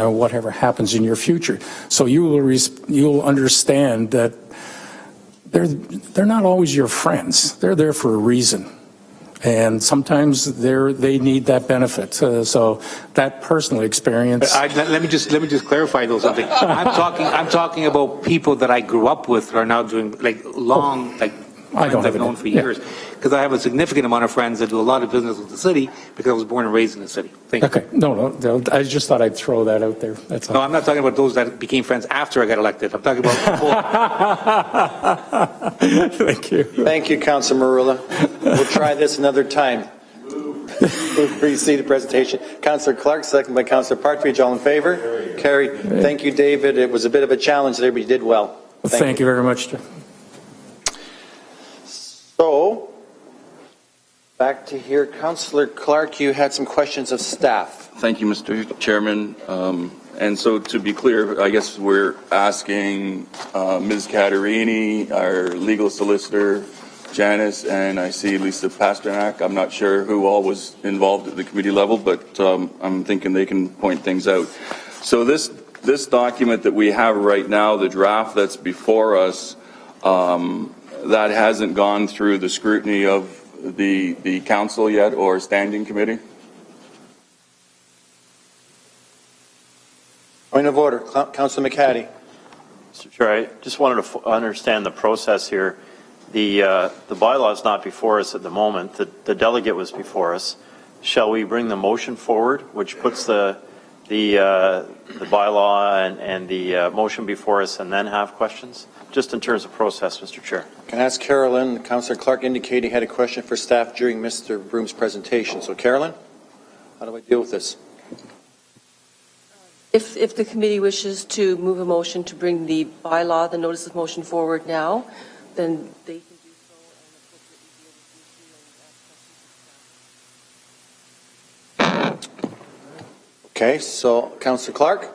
whatever happens in your future. So you'll understand that they're not always your friends. They're there for a reason, and sometimes they need that benefit. So that personal experience. Let me just clarify though something. I'm talking about people that I grew up with who are now doing I've known for years, because I have a significant amount of friends that do a lot of business with the city because I was born and raised in the city. Thank you. Okay, no, I just thought I'd throw that out there. That's all. No, I'm not talking about those that became friends after I got elected. I'm talking about before. Thank you. Thank you, Councilor Marula. We'll try this another time. Move precede the presentation. Councilor Clark, second by Councilor Partridge. All in favor? Carried. Thank you, David. It was a bit of a challenge there, but you did well. Thank you very much. So, back to here. Councillor Clark, you had some questions of staff. Thank you, Mr. Chairman. And so to be clear, I guess we're asking Ms. Caterini, our legal solicitor, Janice, and I see Lisa Pasternak. I'm not sure who all was involved at the committee level, but I'm thinking they can point things out. So this document that we have right now, the draft that's before us, that hasn't gone through the scrutiny of the council yet or standing committee? Point of order. Councilor McCaddy. Mr. Chair, I just wanted to understand the process here. The bylaw is not before us at the moment. The delegate was before us. Shall we bring the motion forward, which puts the bylaw and the motion before us and then have questions? Just in terms of process, Mr. Chair. Can I ask Carolyn? Councillor Clark indicated he had a question for staff during Mr. Broom's presentation. So, Carolyn, how do I deal with this? If the committee wishes to move a motion to bring the bylaw, the notice of motion forward now, then they can do so and appropriately deal with the issue and ask questions. Okay, so Councillor Clark.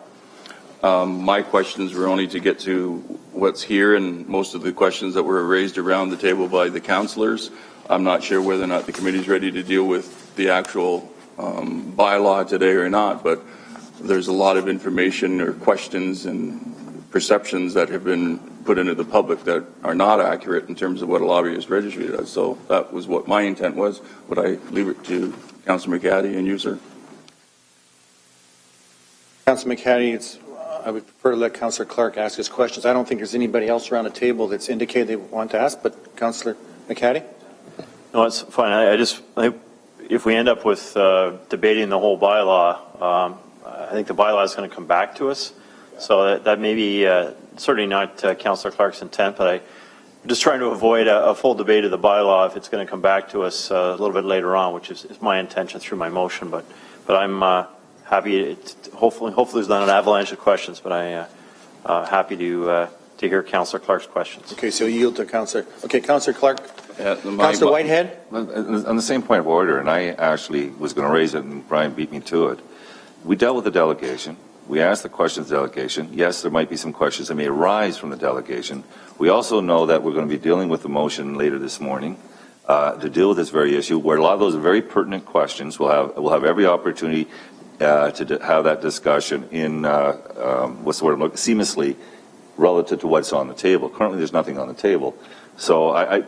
My questions were only to get to what's here, and most of the questions that were raised around the table by the councillors. I'm not sure whether or not the committee is ready to deal with the actual bylaw today or not, but there's a lot of information or questions and perceptions that have been put into the public that are not accurate in terms of what a lobbyist registry does. So that was what my intent was. Would I leave it to Councillor McCaddy and you, sir? Councillor McCaddy, I would prefer to let Councillor Clark ask his questions. I don't think there's anybody else around the table that's indicated they want to ask, but Councillor McCaddy? No, it's fine. I if we end up with debating the whole bylaw, I think the bylaw is going to come back to us. So that may be certainly not Councillor Clark's intent, but I'm just trying to avoid a full debate of the bylaw if it's going to come back to us a little bit later on, which is my intention through my motion. But I'm happy. Hopefully there's not an avalanche of questions, but I'm happy to hear Councillor Clark's questions. Okay, so yield to Councillor. Okay, Councillor Clark. Councillor Whitehead. On the same point of order, and I actually was going to raise it, and Brian beat me to it. We dealt with the delegation. We asked the questions of the delegation. Yes, there might be some questions that may arise from the delegation. We also know that we're going to be dealing with the motion later this morning to deal with this very issue, where a lot of those are very pertinent questions. We'll have every opportunity to have that discussion in seamlessly relative to what's on the table. Currently, there's nothing on the table. So I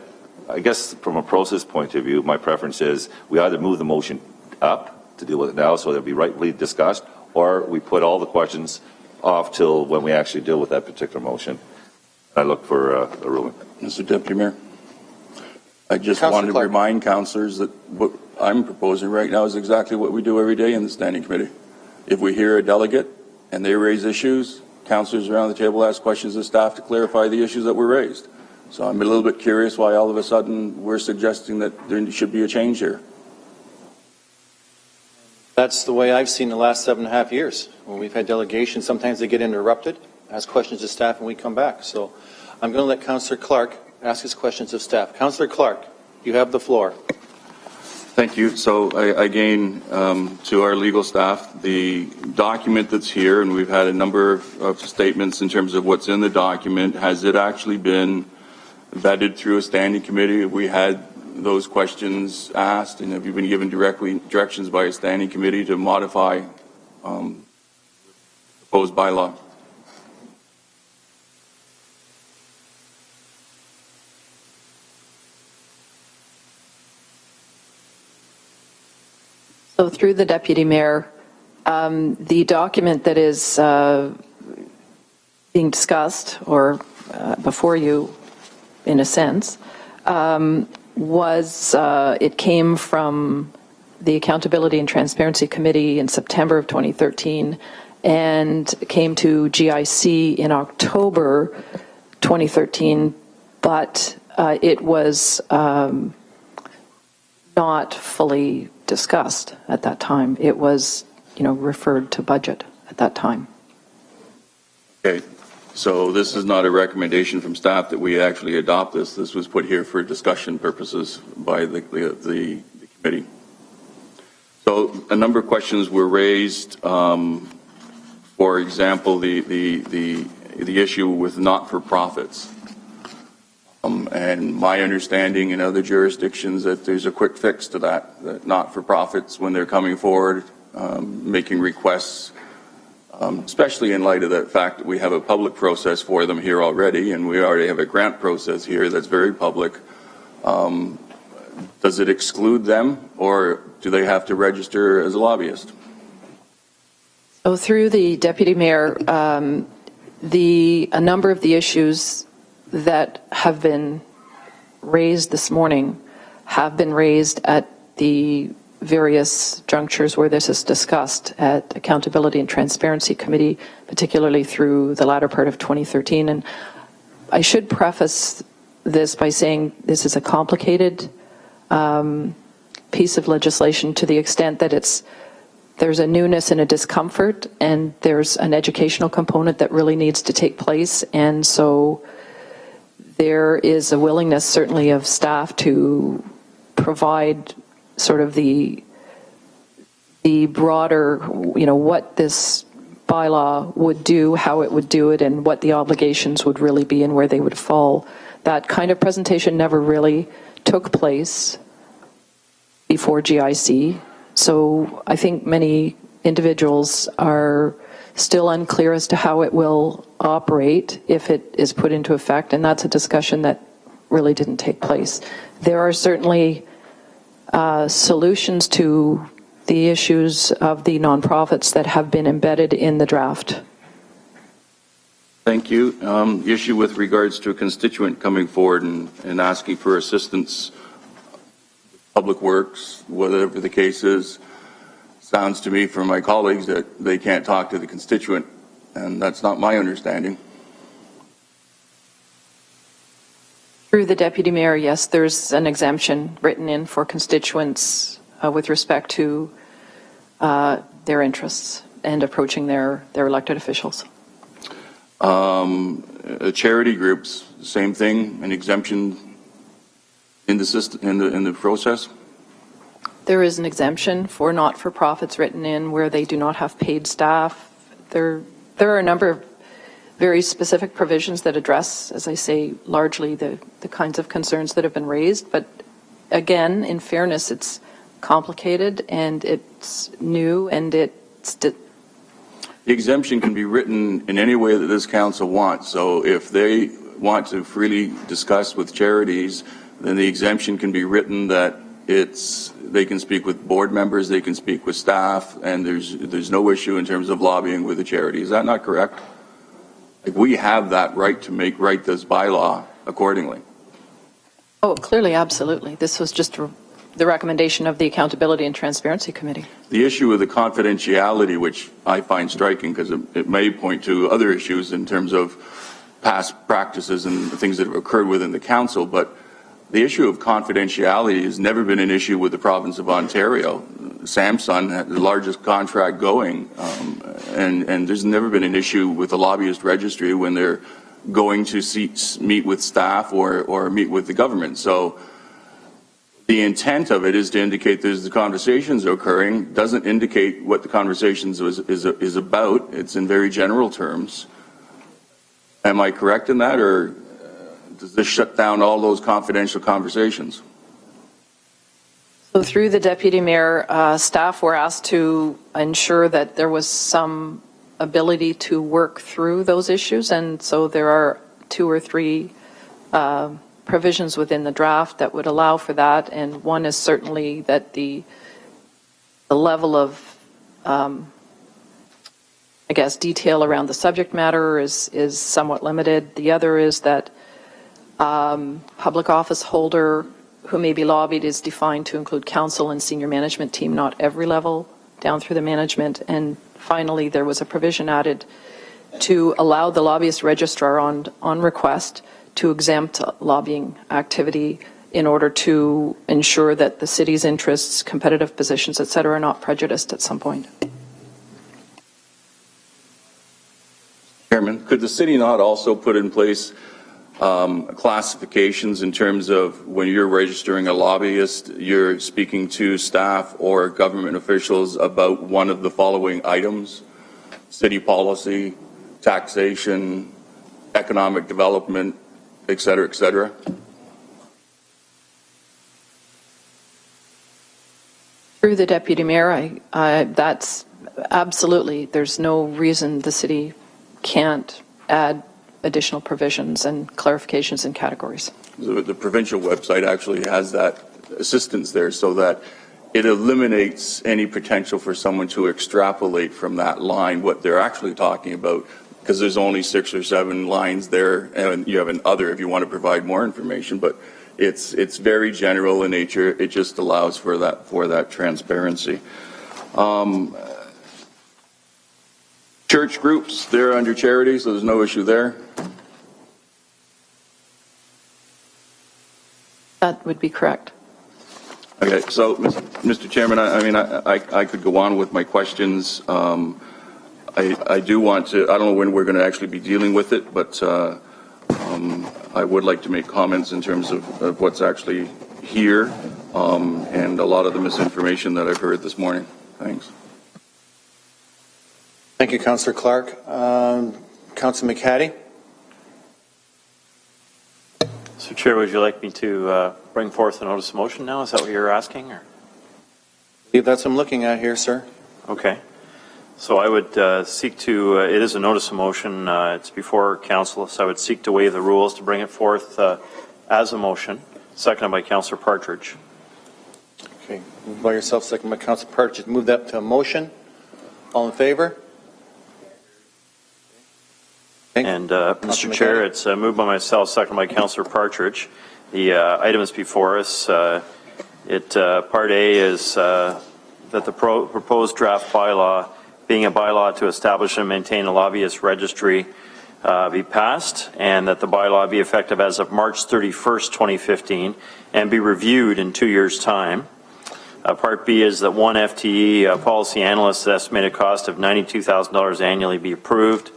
guess from a process point of view, my preference is we either move the motion up to deal with it now so they'll be rightly discussed, or we put all the questions off till when we actually deal with that particular motion. I look for a ruling. Mr. Deputy Mayor, I just Councillor wanted to Clark. remind councillors that what I'm proposing right now is exactly what we do every day in the standing committee. If we hear a delegate and they raise issues, councillors around the table ask questions of staff to clarify the issues that were raised. So I'm a little bit curious why all of a sudden we're suggesting that there should be a change here. That's the way I've seen the last 7.5 years. When we've had delegations, sometimes they get interrupted, ask questions to staff, and we come back. So I'm going to let Councillor Clark ask his questions of staff. Councillor Clark, you have the floor. Thank you. So again, to our legal staff, the document that's here, and we've had a number of statements in terms of what's in the document, has it actually been vetted through a standing committee? Have we had those questions asked, and have you been given directions by a standing committee to modify proposed bylaw? So through the Deputy Mayor, the document that is being discussed, or before you, in a sense, it came from the Accountability and Transparency Committee in September of 2013 and came to GIC in October 2013, but it was not fully discussed at that time. It was, referred to budget at that time. Okay. So this is not a recommendation from staff that we actually adopt this. This was put here for discussion purposes by the committee. So a number of questions were raised. For example, the issue with not-for-profits. And my understanding in other jurisdictions that there's a quick fix to that not-for-profits, when they're coming forward, making requests, especially in light of the fact that we have a public process for them here already, and we already have a grant process here that's very public. Does it exclude them, or do they have to register as a lobbyist? So through the Deputy Mayor, a number of the issues that have been raised this morning have been raised at the various junctures where this is discussed at Accountability and Transparency Committee, particularly through the latter part of 2013. And I should preface this by saying this is a complicated piece of legislation to the extent that there's a newness and a discomfort, and there's an educational component that really needs to take place. And so there is a willingness, certainly, of staff to provide sort of the broader, what this bylaw would do, how it would do it, and what the obligations would really be and where they would fall. That kind of presentation never really took place before GIC. So I think many individuals are still unclear as to how it will operate if it is put into effect, and that's a discussion that really didn't take place. There are certainly solutions to the issues of the nonprofits that have been embedded in the draft. Thank you. The issue with regards to a constituent coming forward and asking for assistance, public works, whatever the case is, sounds to me from my colleagues that they can't talk to the constituent, and that's not my understanding. Through the Deputy Mayor, yes, there's an exemption written in for constituents with respect to their interests and approaching their elected officials. Charity groups, same thing, an exemption in the system, in the process? There is an exemption for not-for-profits written in where they do not have paid staff. There are a number of very specific provisions that address, as I say, largely the kinds of concerns that have been raised. But again, in fairness, it's complicated and it's new, and the exemption can be written in any way that this council wants. So if they want to freely discuss with charities, then the exemption can be written that they can speak with board members, they can speak with staff, and there's no issue in terms of lobbying with the charity. Is that not correct? Like, we have that right to write this bylaw accordingly. Oh, clearly, absolutely. This was just the recommendation of the Accountability and Transparency Committee. The issue of the confidentiality, which I find striking because it may point to other issues in terms of past practices and things that have occurred within the council, but the issue of confidentiality has never been an issue with the province of Ontario. Samsung had the largest contract going, and there's never been an issue with the Lobbyist Registry when they're going to meet with staff or meet with the government. So the intent of it is to indicate there's the conversations occurring, doesn't indicate what the conversations is about. It's in very general terms. Am I correct in that, or does this shut down all those confidential conversations? So through the Deputy Mayor, staff were asked to ensure that there was some ability to work through those issues, and so there are 2 or 3 provisions within the draft that would allow for that, and one is certainly that the level of I guess detail around the subject matter is somewhat limited. The other is that public office holder who may be lobbied is defined to include council and senior management team, not every level down through the management. And finally, there was a provision added to allow the lobbyist registrar on request to exempt lobbying activity in order to ensure that the city's interests, competitive positions, et cetera, are not prejudiced at some point. Chairman, could the city not also put in place classifications in terms of when you're registering a lobbyist, you're speaking to staff or government officials about one of the following items: city policy, taxation, economic development, et cetera, et cetera? Through the Deputy Mayor, that's absolutely, there's no reason the city can't add additional provisions and clarifications and categories. The provincial website actually has that assistance there so that it eliminates any potential for someone to extrapolate from that line what they're actually talking about, because there's only 6 or 7 lines there, and you have an other if you want to provide more information, but it's very general in nature. It just allows for that transparency. Church groups, they're under charity, so there's no issue there. That would be correct. Okay, so Mr. Chairman, I could go on with my questions. I do want to, I don't know when we're going to actually be dealing with it, but I would like to make comments in terms of what's actually here and a lot of the misinformation that I've heard this morning. Thanks. Thank you, Councillor Clark. Councillor McCaddy. Mr. Chair, would you like me to bring forth a notice of motion now? Is that what you're asking? Or? I believe that's what I'm looking at here, sir. Okay. So I would seek to, it is a notice of motion, it's before council, so I would seek to waive the rules to bring it forth as a motion, seconded by Councillor Partridge. Okay, move by yourself, second by Councillor Partridge. Move that to a motion. All in favor? Okay. And Mr. Chair, it's moved by myself, seconded by Councillor Partridge. The item is before us. Part A is that the proposed draft bylaw, being a bylaw to establish and maintain a lobbyist registry, be passed, and that the bylaw be effective as of March 31st, 2015, and be reviewed in 2 years' time. Part B is that one FTE policy analyst's estimated cost of $92,000 annually be approved.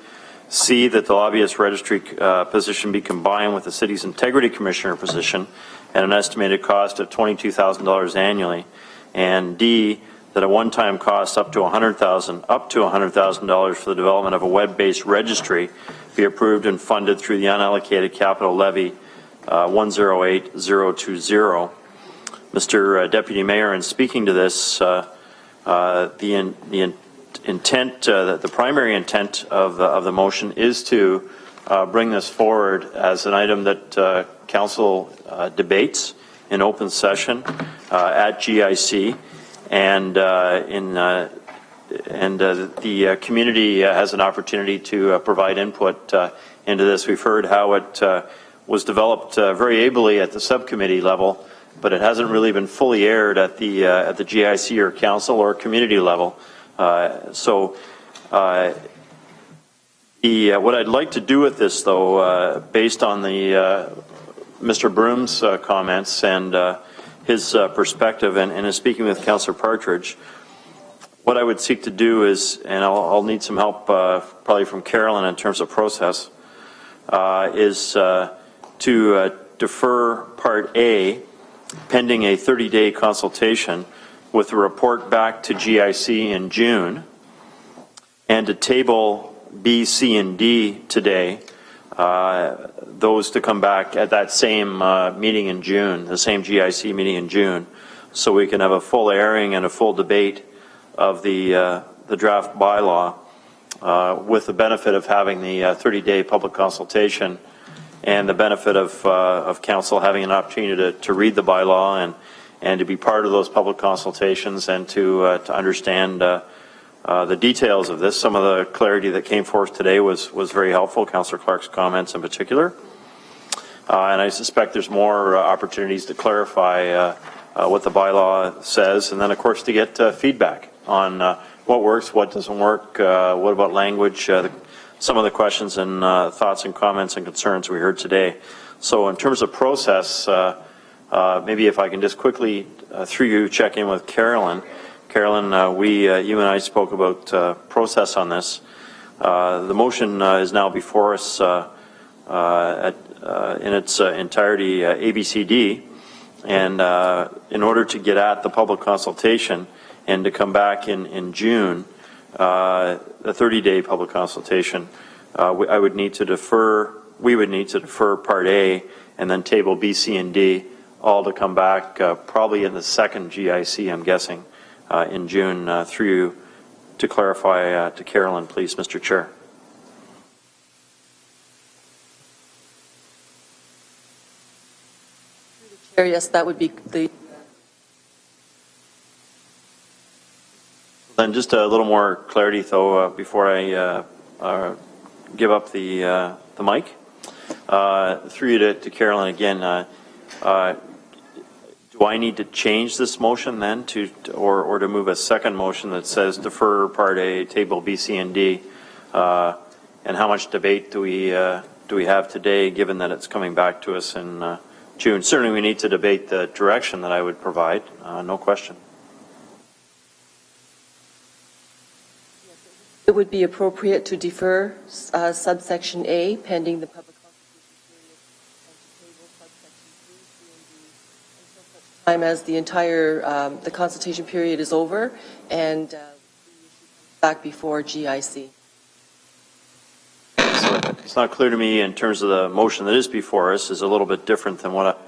C, that the lobbyist registry position be combined with the city's integrity commissioner position at an estimated cost of $22,000 annually. And D, that a one-time cost up to $100,000 for the development of a web-based registry be approved and funded through the unallocated capital levy 108020. Mr. Deputy Mayor, in speaking to this, the primary intent of the motion is to bring this forward as an item that council debates in open session at GIC, and the community has an opportunity to provide input into this. We've heard how it was developed very ably at the subcommittee level, but it hasn't really been fully aired at the GIC or council or community level. What I'd like to do with this, though, based on the Mr. Broom's comments and his perspective, and in speaking with Councillor Partridge, what I would seek to do is, and I'll need some help probably from Carolyn in terms of process, is to defer Part A pending a 30-day consultation with a report back to GIC in June, and to table B, C, and D today, those to come back at that same meeting in June, the same GIC meeting in June, so we can have a full airing and a full debate of the draft bylaw with the benefit of having the 30-day public consultation and the benefit of council having an opportunity to read the bylaw and to be part of those public consultations and to understand the details of this. Some of the clarity that came forth today was very helpful, Councillor Clark's comments in particular. And I suspect there's more opportunities to clarify what the bylaw says, and then of course to get feedback on what works, what doesn't work, what about language, some of the questions and thoughts and comments and concerns we heard today. So in terms of process, maybe if I can just quickly, through you, check in with Carolyn. Carolyn, you and I spoke about process on this. The motion is now before us in its entirety, ABCD, and in order to get at the public consultation and to come back in June, the 30-day public consultation, we would need to defer Part A and then table B, C, and D, all to come back probably in the second GIC, I'm guessing, in June. Through you to clarify to Carolyn, please, Mr. Chair. Yes, that would be the... Then just a little more clarity, though, before I give up the mic. Through you to Carolyn again. Do I need to change this motion then or to move a second motion that says defer Part A, table B, C, and D? And how much debate do we have today, given that it's coming back to us in June? Certainly, we need to debate the direction that I would provide. No question. It would be appropriate to defer subsection A pending the public consultation period and to table subsection 3, C, and D until such time as the entire the consultation period is over and the issue comes back before GIC. So it's not clear to me in terms of the motion that is before us is a little bit different than what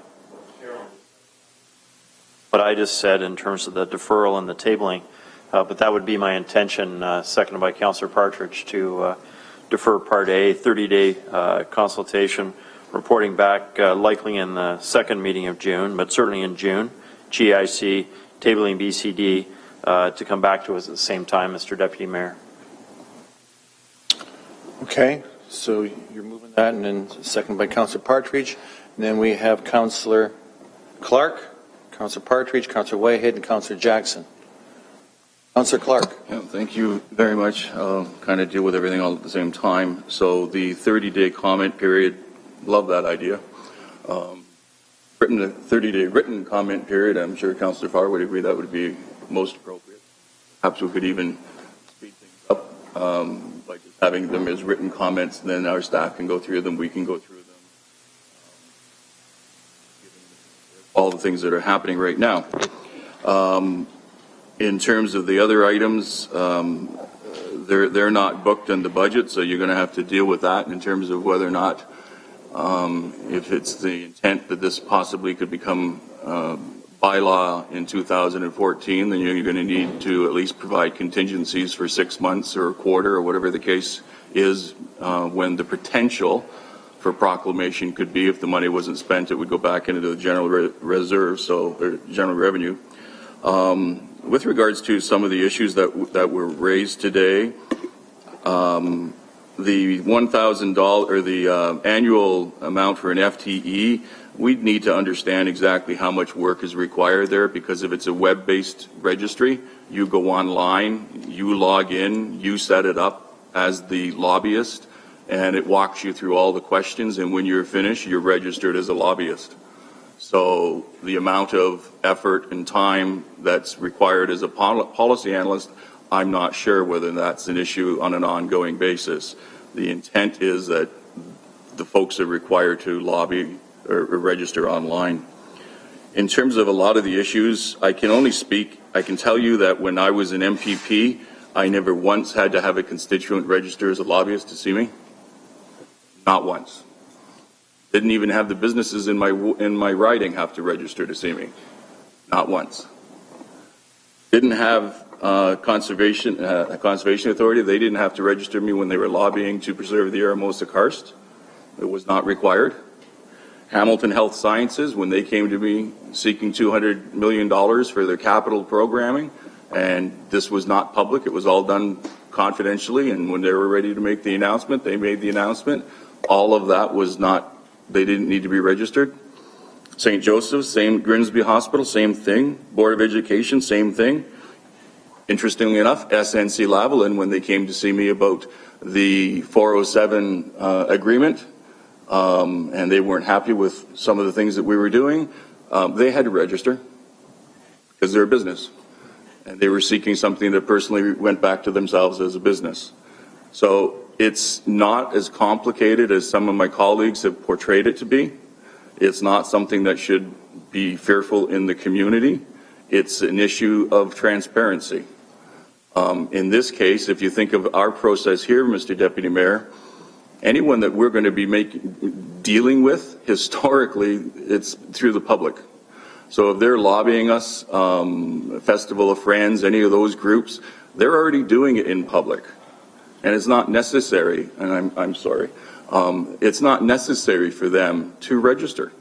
I just said in terms of the deferral and the tabling. But that would be my intention, seconded by Councillor Partridge, to defer Part A, 30-day consultation, reporting back likely in the second meeting of June, but certainly in June, GIC, tabling BCD, to come back to us at the same time, Mr. Deputy Mayor. Okay, so you're moving that, and then seconded by Councillor Partridge. And then we have Councillor Clark, Councillor Partridge, Councillor Whitehead, and Councillor Jackson. Councillor Clark. Yeah, thank you very much. I'll kind of deal with everything all at the same time. So the 30-day comment period, love that idea. The 30-day written comment period, I'm sure Councillor Farr would agree that would be most appropriate. Perhaps we could even speed things up by just having them as written comments, and then our staff can go through them, we can go through them. All the things that are happening right now. In terms of the other items, they're not booked in the budget, so you're going to have to deal with that in terms of whether or not, if it's the intent that this possibly could become bylaw in 2014, then you're going to need to at least provide contingencies for 6 months or a quarter or whatever the case is, when the potential for proclamation could be, if the money wasn't spent, it would go back into the general reserve, or general revenue. With regards to some of the issues that were raised today, the $1,000 or the annual amount for an FTE, we'd need to understand exactly how much work is required there, because if it's a web-based registry, you go online, you log in, you set it up as the lobbyist, and it walks you through all the questions, and when you're finished, you're registered as a lobbyist. So the amount of effort and time that's required as a policy analyst, I'm not sure whether that's an issue on an ongoing basis. The intent is that the folks are required to lobby or register online. In terms of a lot of the issues, I can tell you that when I was an MPP, I never once had to have a constituent register as a lobbyist to see me. Not once. Didn't even have the businesses in my riding have to register to see me. Not once. Didn't have conservation authority. They didn't have to register me when they were lobbying to preserve the Aramosa karst. It was not required. Hamilton Health Sciences, when they came to me seeking $200 million for their capital programming, and this was not public, it was all done confidentially, and when they were ready to make the announcement, they made the announcement. All of that was not, they didn't need to be registered. St. Joseph's, same. Grimsby Hospital, same thing. Board of Education, same thing. Interestingly enough, SNC Lavalin, when they came to see me about the 407 agreement, and they weren't happy with some of the things that we were doing, they had to register because they're a business. And they were seeking something that personally went back to themselves as a business. So it's not as complicated as some of my colleagues have portrayed it to be. It's not something that should be fearful in the community. It's an issue of transparency. In this case, if you think of our process here, Mr. Deputy Mayor, anyone that we're going to be dealing with, historically, it's through the public. So if they're lobbying us, Festival of Friends, any of those groups, they're already doing it in public. And it's not necessary, and I'm sorry, it's not necessary for them to register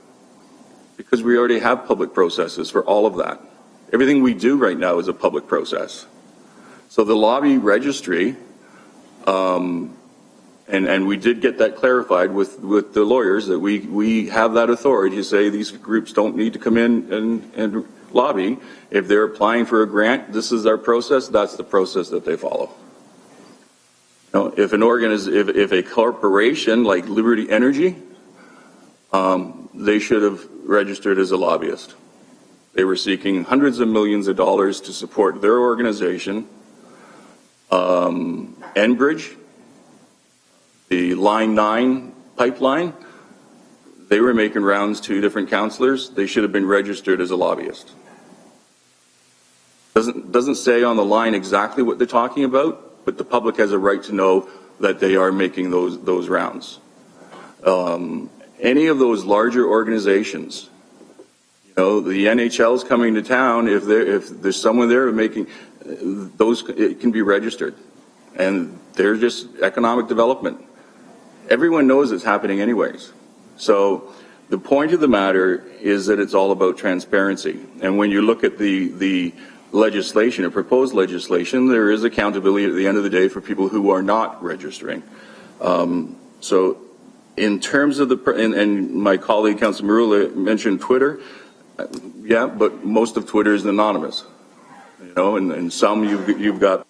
because we already have public processes for all of that. Everything we do right now is a public process. So the lobby registry, and we did get that clarified with the lawyers that we have that authority to say these groups don't need to come in and lobby. If they're applying for a grant, this is our process, that's the process that they follow. You know, if a corporation like Liberty Energy, they should have registered as a lobbyist. They were seeking hundreds of millions of dollars to support their organization. Enbridge, the Line 9 pipeline, they were making rounds to different councillors. They should have been registered as a lobbyist. Doesn't say on the line exactly what they're talking about, but the public has a right to know that they are making those rounds. Any of those larger organizations, you know, the NHL's coming to town. If there's someone there making those, it can be registered, and they're just economic development. Everyone knows it's happening anyways. So the point of the matter is that it's all about transparency. And when you look at the legislation or proposed legislation, there is accountability at the end of the day for people who are not registering. So in terms of and my colleague, Councilor Marula, mentioned Twitter. Yeah, but most of Twitter is anonymous. You know, and some you've got,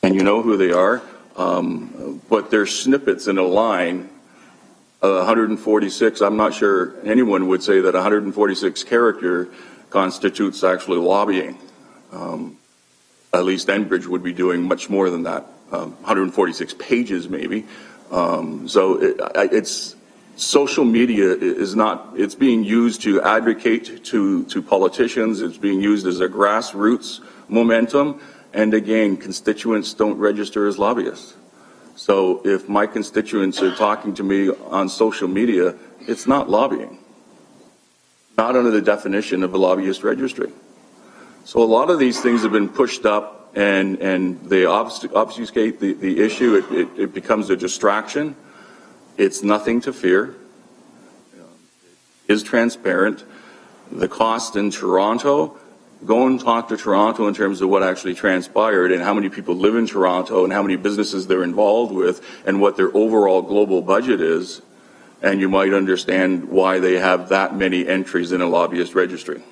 and you know who they are, but they're snippets in a line. 146, I'm not sure anyone would say that 146 character constitutes actually lobbying. At least Enbridge would be doing much more than that, 146 pages maybe. So it's social media is not, it's being used to advocate to politicians. It's being used as a grassroots momentum. And again, constituents don't register as lobbyists. So if my constituents are talking to me on social media, it's not lobbying. Not under the definition of a lobbyist registry. So a lot of these things have been pushed up and they obfuscate the issue. It becomes a distraction. It's nothing to fear. It is transparent. The cost in Toronto Go and talk to Toronto in terms of what actually transpired and how many people live in Toronto and how many businesses they're involved with and what their overall global budget is, and you might understand why they have that many entries in a lobbyist registry.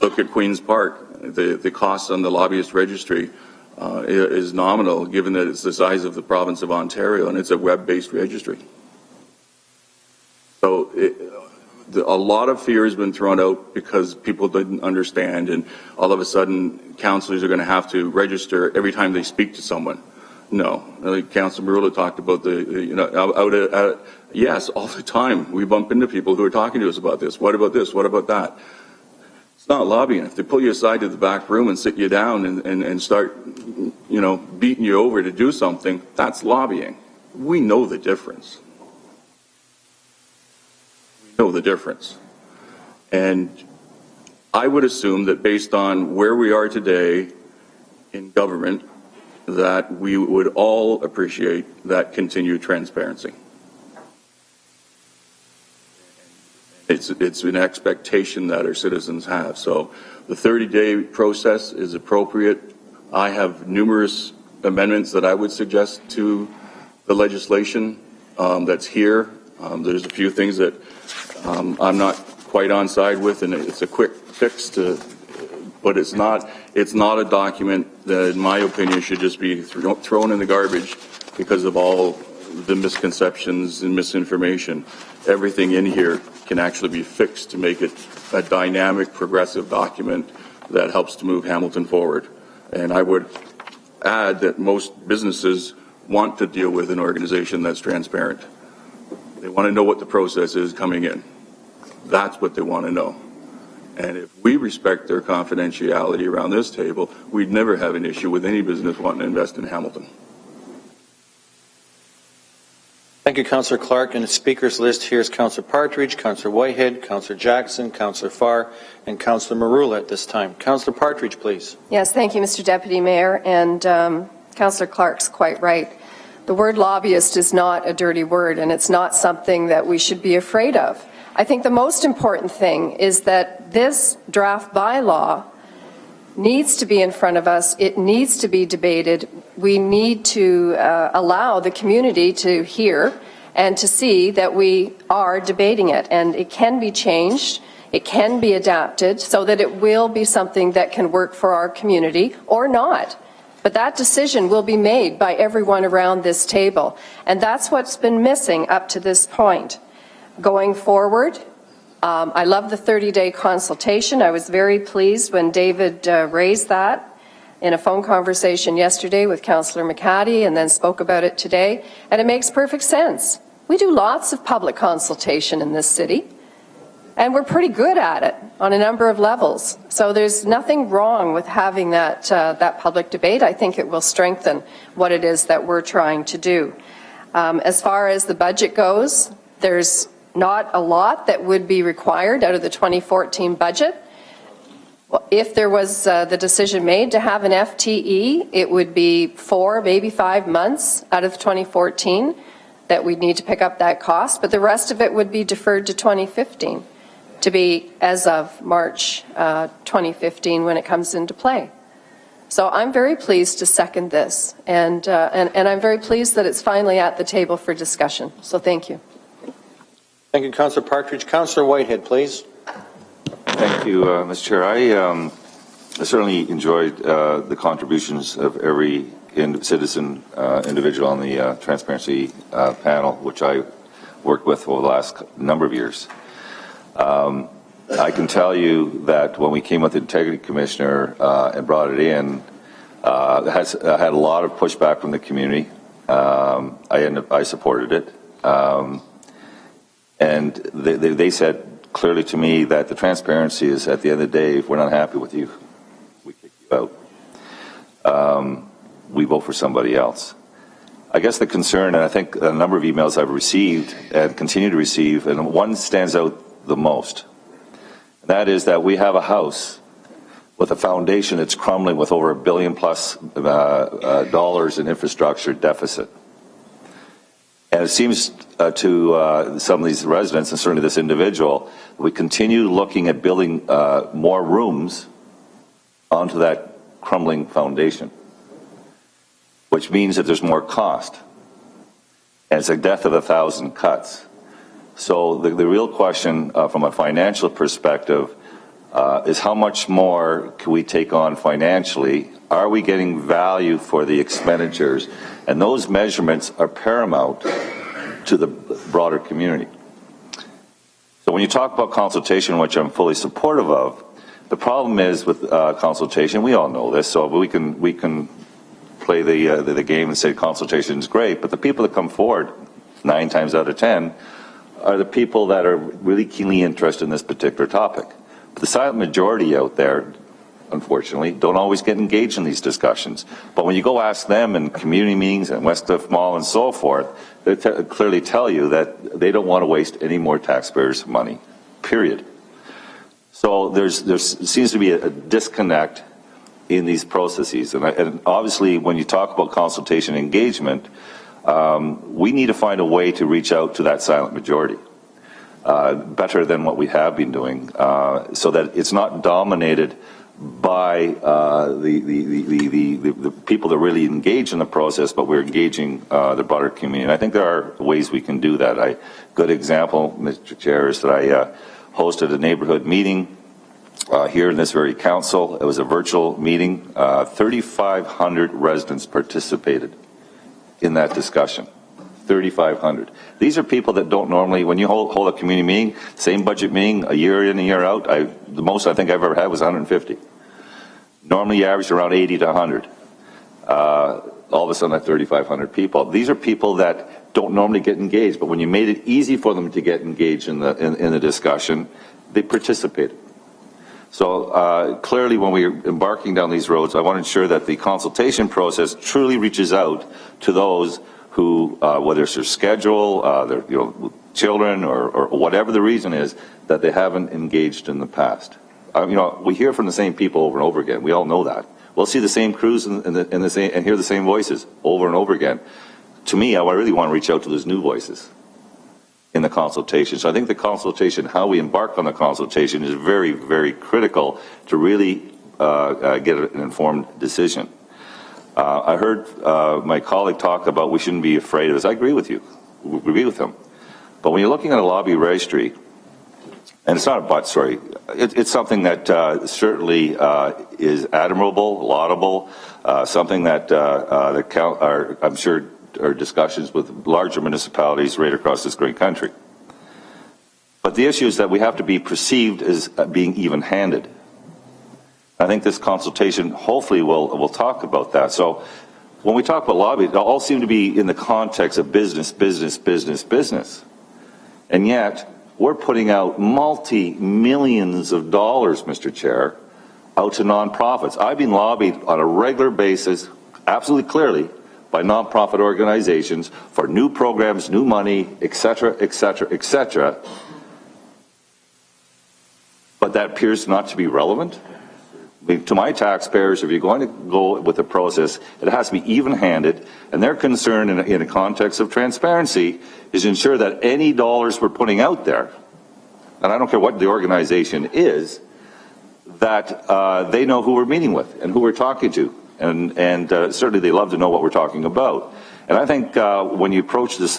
Look at Queen's Park. The cost on the lobbyist registry is nominal, given that it's the size of the province of Ontario and it's a web-based registry. So a lot of fear has been thrown out because people didn't understand, and all of a sudden councillors are going to have to register every time they speak to someone. No, like Councillor Marula talked about yes, all the time we bump into people who are talking to us about this. What about this? What about that? It's not lobbying. If they pull you aside to the back room and sit you down and start, beating you over to do something, that's lobbying. We know the difference. Know the difference. And I would assume that based on where we are today in government, that we would all appreciate that continued transparency. It's an expectation that our citizens have. So the 30-day process is appropriate. I have numerous amendments that I would suggest to the legislation that's here. There's a few things that I'm not quite on side with, and it's a quick fix but it's not a document that, in my opinion, should just be thrown in the garbage because of all the misconceptions and misinformation. Everything in here can actually be fixed to make it a dynamic, progressive document that helps to move Hamilton forward. And I would add that most businesses want to deal with an organization that's transparent. They want to know what the process is coming in. That's what they want to know. And if we respect their confidentiality around this table, we'd never have an issue with any business wanting to invest in Hamilton. Thank you, Councillor Clark. And the speakers list here is Councillor Partridge, Councillor Whitehead, Councillor Jackson, Councillor Farr, and Councillor Marula at this time. Councillor Partridge, please. Yes, thank you, Mr. Deputy Mayor. And Councillor Clark's quite right. The word lobbyist is not a dirty word, and it's not something that we should be afraid of. I think the most important thing is that this draft bylaw needs to be in front of us. It needs to be debated. We need to allow the community to hear and to see that we are debating it. And it can be changed. It can be adapted so that it will be something that can work for our community or not. But that decision will be made by everyone around this table. And that's what's been missing up to this point. Going forward, I love the 30-day consultation. I was very pleased when David raised that in a phone conversation yesterday with Councillor McCaddy and then spoke about it today. And it makes perfect sense. We do lots of public consultation in this city, and we're pretty good at it on a number of levels. So there's nothing wrong with having that public debate. I think it will strengthen what it is that we're trying to do. As far as the budget goes, there's not a lot that would be required out of the 2014 budget. If there was the decision made to have an FTE, it would be 4, maybe 5 months out of 2014 that we'd need to pick up that cost, but the rest of it would be deferred to 2015 to be as of March 2015 when it comes into play. So I'm very pleased to second this, and I'm very pleased that it's finally at the table for discussion. So thank you. Thank you, Councillor Partridge. Councillor Whitehead, please. Thank you, Mr. Chair. I certainly enjoyed the contributions of every citizen, individual on the transparency panel, which I worked with over the last number of years. I can tell you that when we came with the Integrity Commissioner and brought it in, I had a lot of pushback from the community. I supported it. And they said clearly to me that the transparency is, at the end of the day, if we're not happy with you, we kick you out. We vote for somebody else. I guess the concern, and I think a number of emails I've received and continue to receive, and one stands out the most. And that is that we have a house with a foundation that's crumbling with over $1 billion+ dollars in infrastructure deficit. And it seems to some of these residents, and certainly this individual, we continue looking at building more rooms onto that crumbling foundation, which means that there's more cost. And it's a death of 1,000 cuts. So the real question from a financial perspective is how much more can we take on financially? Are we getting value for the expenditures? And those measurements are paramount to the broader community. So when you talk about consultation, which I'm fully supportive of, the problem is with consultation, we all know this, so we can play the game and say consultation is great, but the people that come forward 9 times out of 10 are the people that are really keenly interested in this particular topic. But the silent majority out there, unfortunately, don't always get engaged in these discussions. But when you go ask them in community meetings and Westcliff Mall and so forth, they clearly tell you that they don't want to waste any more taxpayers' money, period. So there seems to be a disconnect in these processes. And obviously, when you talk about consultation engagement, we need to find a way to reach out to that silent majority better than what we have been doing, so that it's not dominated by the people that really engage in the process, but we're engaging the broader community. And I think there are ways we can do that. A good example, Mr. Chair, is that I hosted a neighborhood meeting here in this very council. It was a virtual meeting. 3,500 residents participated in that discussion. 3,500. These are people that don't normally, when you hold a community meeting, same budget meeting, a year in, a year out, the most I think I've ever had was 150. Normally you average around 80 to 100. All of a sudden, 3,500 people. These are people that don't normally get engaged, but when you made it easy for them to get engaged in the discussion, they participated. So clearly, when we're embarking down these roads, I want to ensure that the consultation process truly reaches out to those who, whether it's their schedule, their children, or whatever the reason is, that they haven't engaged in the past. We hear from the same people over and over again. We all know that. We'll see the same crews and hear the same voices over and over again. To me, I really want to reach out to those new voices in the consultation. So I think the consultation, how we embark on the consultation, is very, very critical to really get an informed decision. I heard my colleague talk about we shouldn't be afraid of this. I agree with you. We agree with him. But when you're looking at a lobby registry, and it's not a but, sorry, it's something that certainly is admirable, laudable, something that I'm sure are discussions with larger municipalities right across this great country. But the issue is that we have to be perceived as being even-handed. I think this consultation hopefully will talk about that. So when we talk about lobby, it all seem to be in the context of business, business, business, business. And yet, we're putting out multi-millions of dollars, Mr. Chair, out to nonprofits. I've been lobbied on a regular basis, absolutely clearly, by nonprofit organizations for new programs, new money, et cetera, et cetera, et cetera. But that appears not to be relevant. To my taxpayers, if you're going to go with the process, it has to be even-handed, and their concern in a context of transparency is to ensure that any dollars we're putting out there, and I don't care what the organization is, that they know who we're meeting with and who we're talking to, and certainly they love to know what we're talking about. And I think when you approach this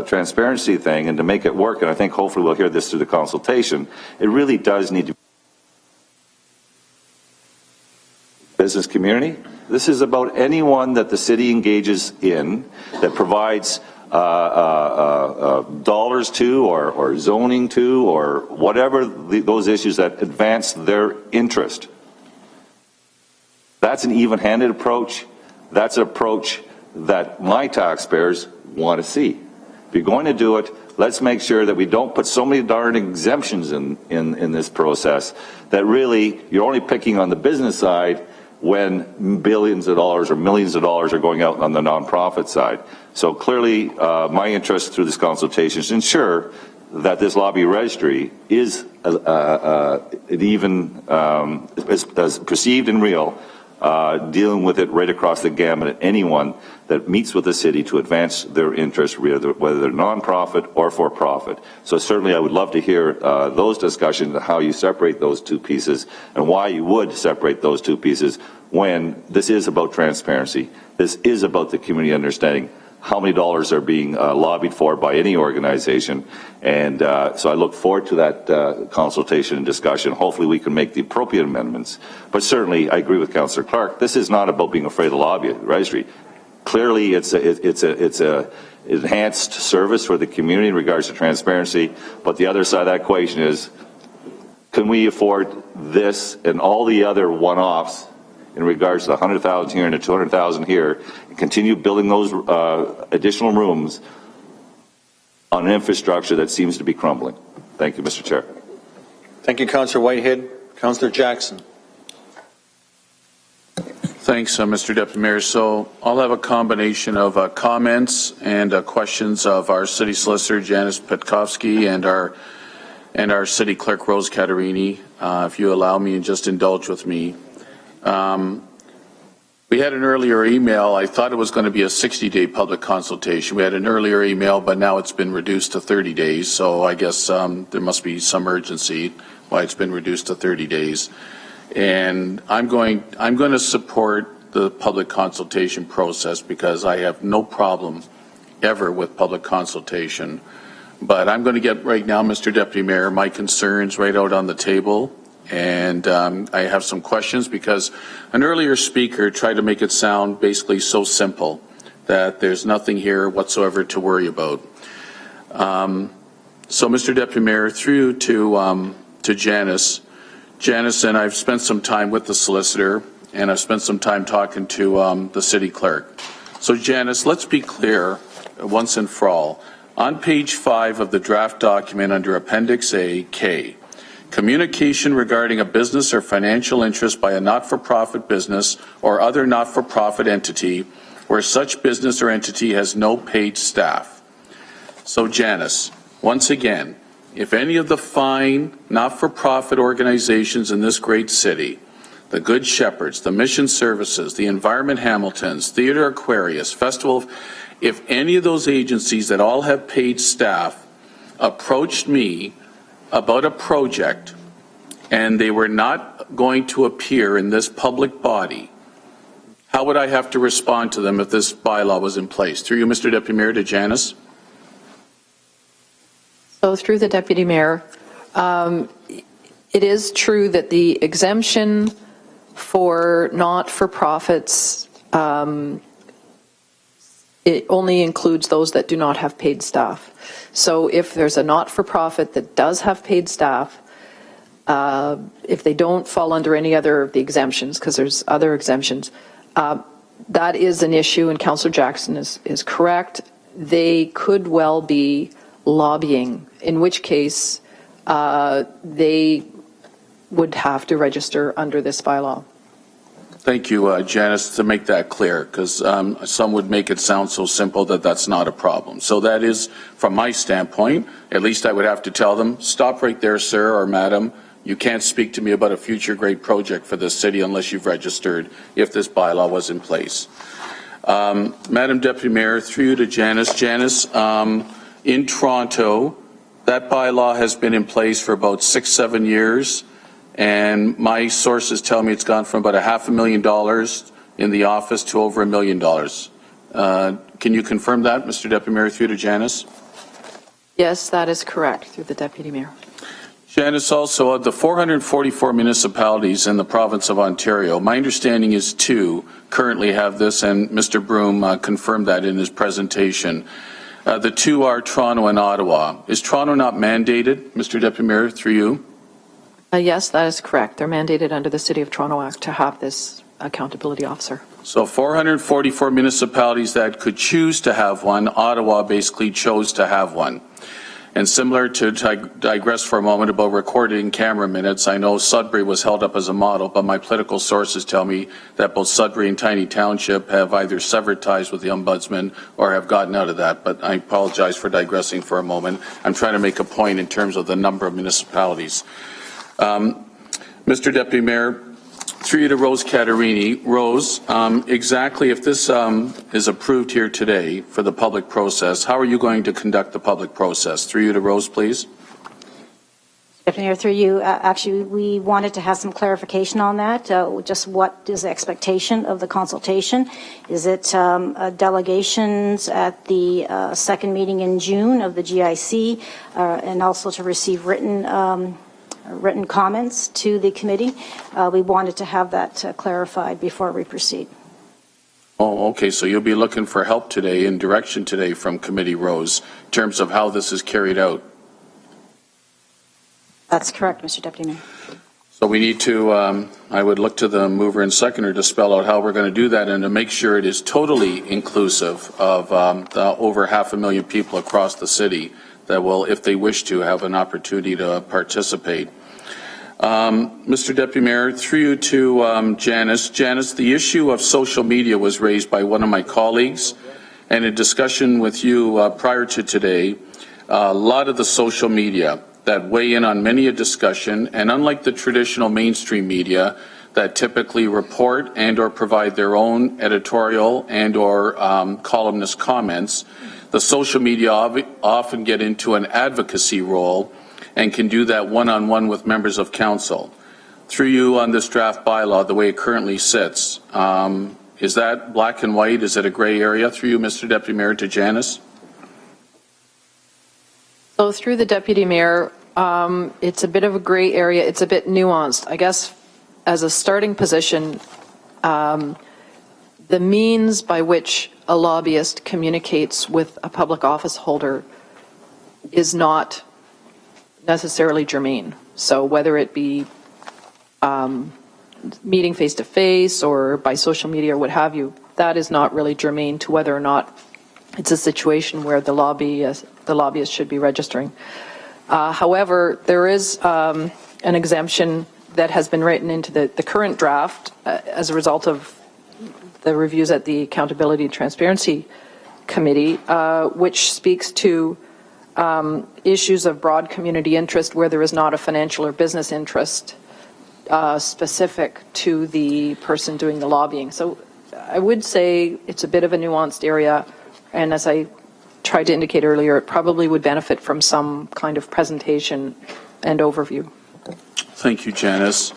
transparency thing and to make it work, and I think hopefully we'll hear this through the consultation, it really does need to be business community. This is about anyone that the city engages in that provides dollars to or zoning to or whatever those issues that advance their interest. That's an even-handed approach. That's an approach that my taxpayers want to see. If you're going to do it, let's make sure that we don't put so many darn exemptions in this process that really you're only picking on the business side when billions of dollars or millions of dollars are going out on the nonprofit side. So clearly, my interest through this consultation is to ensure that this lobby registry is as perceived and real dealing with it right across the gamut, anyone that meets with the city to advance their interests, whether they're nonprofit or for profit. So certainly I would love to hear those discussions of how you separate those two pieces and why you would separate those two pieces when this is about transparency. This is about the community understanding how many dollars are being lobbied for by any organization. And so I look forward to that consultation and discussion. Hopefully we can make the appropriate amendments. But certainly I agree with Councillor Clark. This is not about being afraid of the Lobbyist Registry. Clearly it's a enhanced service for the community in regards to transparency. But the other side of that equation is, can we afford this and all the other one-offs in regards to the 100,000 here and the 200,000 here, and continue building those additional rooms on an infrastructure that seems to be crumbling? Thank you, Mr. Chair. Thank you, Councillor Whitehead. Councillor Jackson. Thanks, Mr. Deputy Mayor. So I'll have a combination of comments and questions of our City Solicitor, Janice Petkovsky, and our City Clerk, Rose Catarini, if you allow me and just indulge with me. We had an earlier email. I thought it was going to be a 60-day public consultation. We had an earlier email, but now it's been reduced to 30 days. So I guess there must be some urgency why it's been reduced to 30 days. And I'm going to support the public consultation process because I have no problem ever with public consultation. But I'm going to get right now, Mr. Deputy Mayor, my concerns right out on the table. And I have some questions because an earlier speaker tried to make it sound basically so simple that there's nothing here whatsoever to worry about. So, Mr. Deputy Mayor, through to Janice. Janice and I've spent some time with the solicitor, and I've spent some time talking to the city clerk. So, Janice, let's be clear once and for all. On page 5 of the draft document under Appendix A, K, communication regarding a business or financial interest by a not-for-profit business or other not-for-profit entity where such business or entity has no paid staff. So, Janice, once again, if any of the fine not-for-profit organizations in this great city, the Good Shepherds, the Mission Services, the Environment Hamiltons, Theatre Aquarius, Festival, if any of those agencies that all have paid staff approached me about a project and they were not going to appear in this public body, how would I have to respond to them if this bylaw was in place? Through you, Mr. Deputy Mayor, to Janice. So through the Deputy Mayor, it is true that the exemption for not-for-profits, it only includes those that do not have paid staff. So if there's a not-for-profit that does have paid staff, if they don't fall under any other of the exemptions, because there's other exemptions, that is an issue, and Councillor Jackson is correct. They could well be lobbying, in which case they would have to register under this bylaw. Thank you, Janice, to make that clear, because some would make it sound so simple that that's not a problem. So that is, from my standpoint, at least I would have to tell them, stop right there, sir or madam. You can't speak to me about a future great project for this city unless you've registered if this bylaw was in place. Madam Deputy Mayor, through you to Janice. Janice, in Toronto, that bylaw has been in place for about 6-7 years. And my sources tell me it's gone from about $500,000 in the office to over $1 million. Can you confirm that, Mr. Deputy Mayor, through to Janice? Yes, that is correct, through the Deputy Mayor. Janice, also, of the 444 municipalities in the province of Ontario, my understanding is 2 currently have this, and Mr. Broom confirmed that in his presentation. The 2 are Toronto and Ottawa. Is Toronto not mandated, Mr. Deputy Mayor, through you? Yes, that is correct. They're mandated under the City of Toronto Act to have this accountability officer. So 444 municipalities that could choose to have one, Ottawa basically chose to have one. And similar to digress for a moment about recording camera minutes, I know Sudbury was held up as a model, but my political sources tell me that both Sudbury and Tiny Township have either severed ties with the Ombudsman or have gotten out of that. But I apologize for digressing for a moment. I'm trying to make a point in terms of the number of municipalities. Mr. Deputy Mayor, Through you to Rose Catarini. Rose, exactly if this is approved here today for the public process, how are you going to conduct the public process? Through you to Rose, please. Deputy Mayor, through you, actually, we wanted to have some clarification on that. Just what is the expectation of the consultation? Is it delegations at the second meeting in June of the GIC, and also to receive written comments to the committee? We wanted to have that clarified before we proceed. Oh, okay. So you'll be looking for help today and direction today from Committee Rose in terms of how this is carried out. That's correct, Mr. Deputy Mayor. So we need to, I would look to the mover and seconder to spell out how we're going to do that and to make sure it is totally inclusive of the over 500,000 people across the city that will, if they wish to, have an opportunity to participate. Mr. Deputy Mayor, through you to Janice. Janice, the issue of social media was raised by one of my colleagues, and in discussion with you prior to today, a lot of the social media that weigh in on many a discussion, and unlike the traditional mainstream media that typically report and or provide their own editorial and or columnist comments, the social media often get into an advocacy role and can do that one-on-one with members of council. Through you on this draft bylaw, the way it currently sits, is that black and white? Is it a gray area? Through you, Mr. Deputy Mayor, to Janice. So through the Deputy Mayor, it's a bit of a gray area. It's a bit nuanced. I guess as a starting position, the means by which a lobbyist communicates with a public office holder is not necessarily germane. So whether it be meeting face-to-face or by social media or what have you, that is not really germane to whether or not it's a situation where the lobbyist should be registering. However, there is an exemption that has been written into the current draft as a result of the reviews at the Accountability and Transparency Committee, which speaks to issues of broad community interest where there is not a financial or business interest specific to the person doing the lobbying. So I would say it's a bit of a nuanced area, and as I tried to indicate earlier, it probably would benefit from some kind of presentation and overview. Thank you, Janice.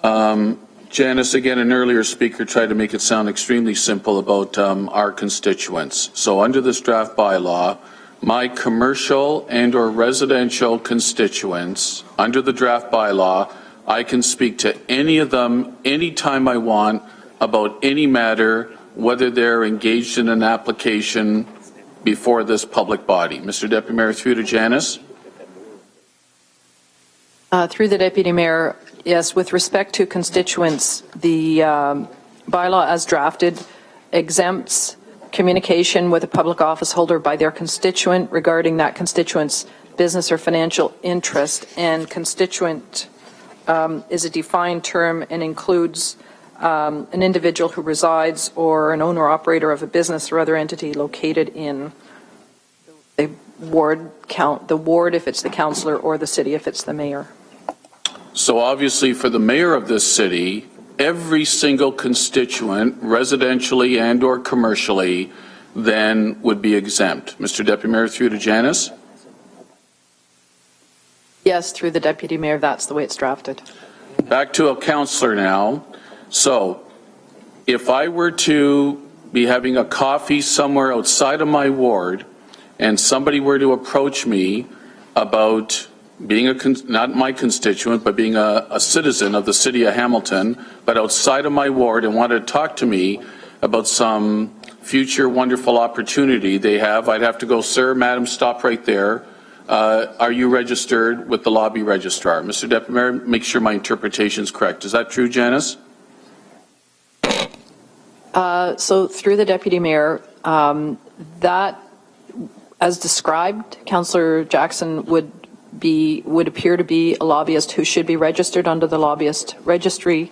Janice, again, an earlier speaker tried to make it sound extremely simple about our constituents. So under this draft bylaw, my commercial and or residential constituents, under the draft bylaw, I can speak to any of them anytime I want about any matter, whether they're engaged in an application before this public body. Mr. Deputy Mayor, through to Janice. Through the Deputy Mayor, yes, with respect to constituents, the bylaw as drafted exempts communication with a public office holder by their constituent regarding that constituent's business or financial interest, and constituent is a defined term and includes an individual who resides or an owner or operator of a business or other entity located in the ward if it's the councillor, or the city if it's the mayor. So obviously for the mayor of this city, every single constituent, residentially and or commercially, then would be exempt. Mr. Deputy Mayor, through to Janice. Yes, through the Deputy Mayor, that's the way it's drafted. Back to a councillor now. So if I were to be having a coffee somewhere outside of my ward and somebody were to approach me about being not my constituent, but being a citizen of the city of Hamilton, but outside of my ward, and wanted to talk to me about some future wonderful opportunity they have, I'd have to go, sir, madam, stop right there. Are you registered with the lobby registrar? Mr. Deputy Mayor, make sure my interpretation is correct. Is that true, Janice? So through the Deputy Mayor, that, as described, Councillor Jackson would appear to be a lobbyist who should be registered under the Lobbyist Registry.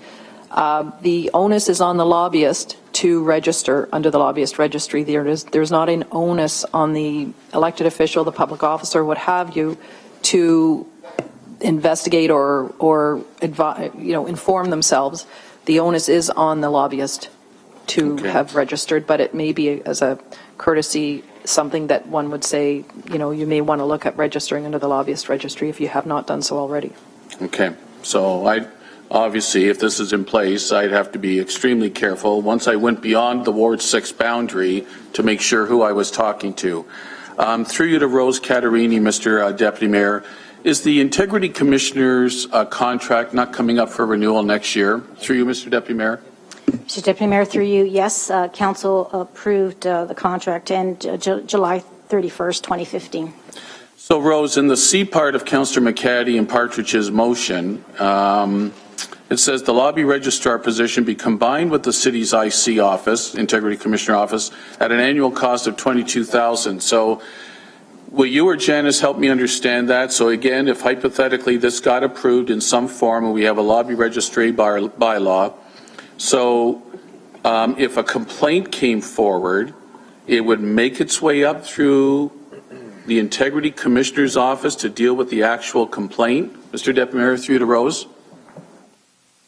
The onus is on the lobbyist to register under the Lobbyist Registry. There's not an onus on the elected official, the public officer, what have you, to investigate or inform themselves, the onus is on the lobbyist to have registered, but it may be as a courtesy something that one would say, you may want to look at registering under the Lobbyist Registry if you have not done so already. Okay, so obviously, if this is in place, I'd have to be extremely careful once I went beyond the Ward 6 boundary to make sure who I was talking to. Through you to Rose Catarini, Mr. Deputy Mayor, is the Integrity Commissioner's contract not coming up for renewal next year? Through you, Mr. Deputy Mayor. Mr. Deputy Mayor, through you, yes, Council approved the contract and July 31st, 2015. So, Rose, in the C part of Councillor McCaddy and Partridge's motion, it says the lobby registrar position be combined with the city's IC office, Integrity Commissioner office, at an annual cost of $22,000. So, will you or Janice help me understand that? So again, if hypothetically this got approved in some form and we have a lobby registry bylaw, so if a complaint came forward, it would make its way up through the Integrity Commissioner's office to deal with the actual complaint? Mr. Deputy Mayor, through you to Rose.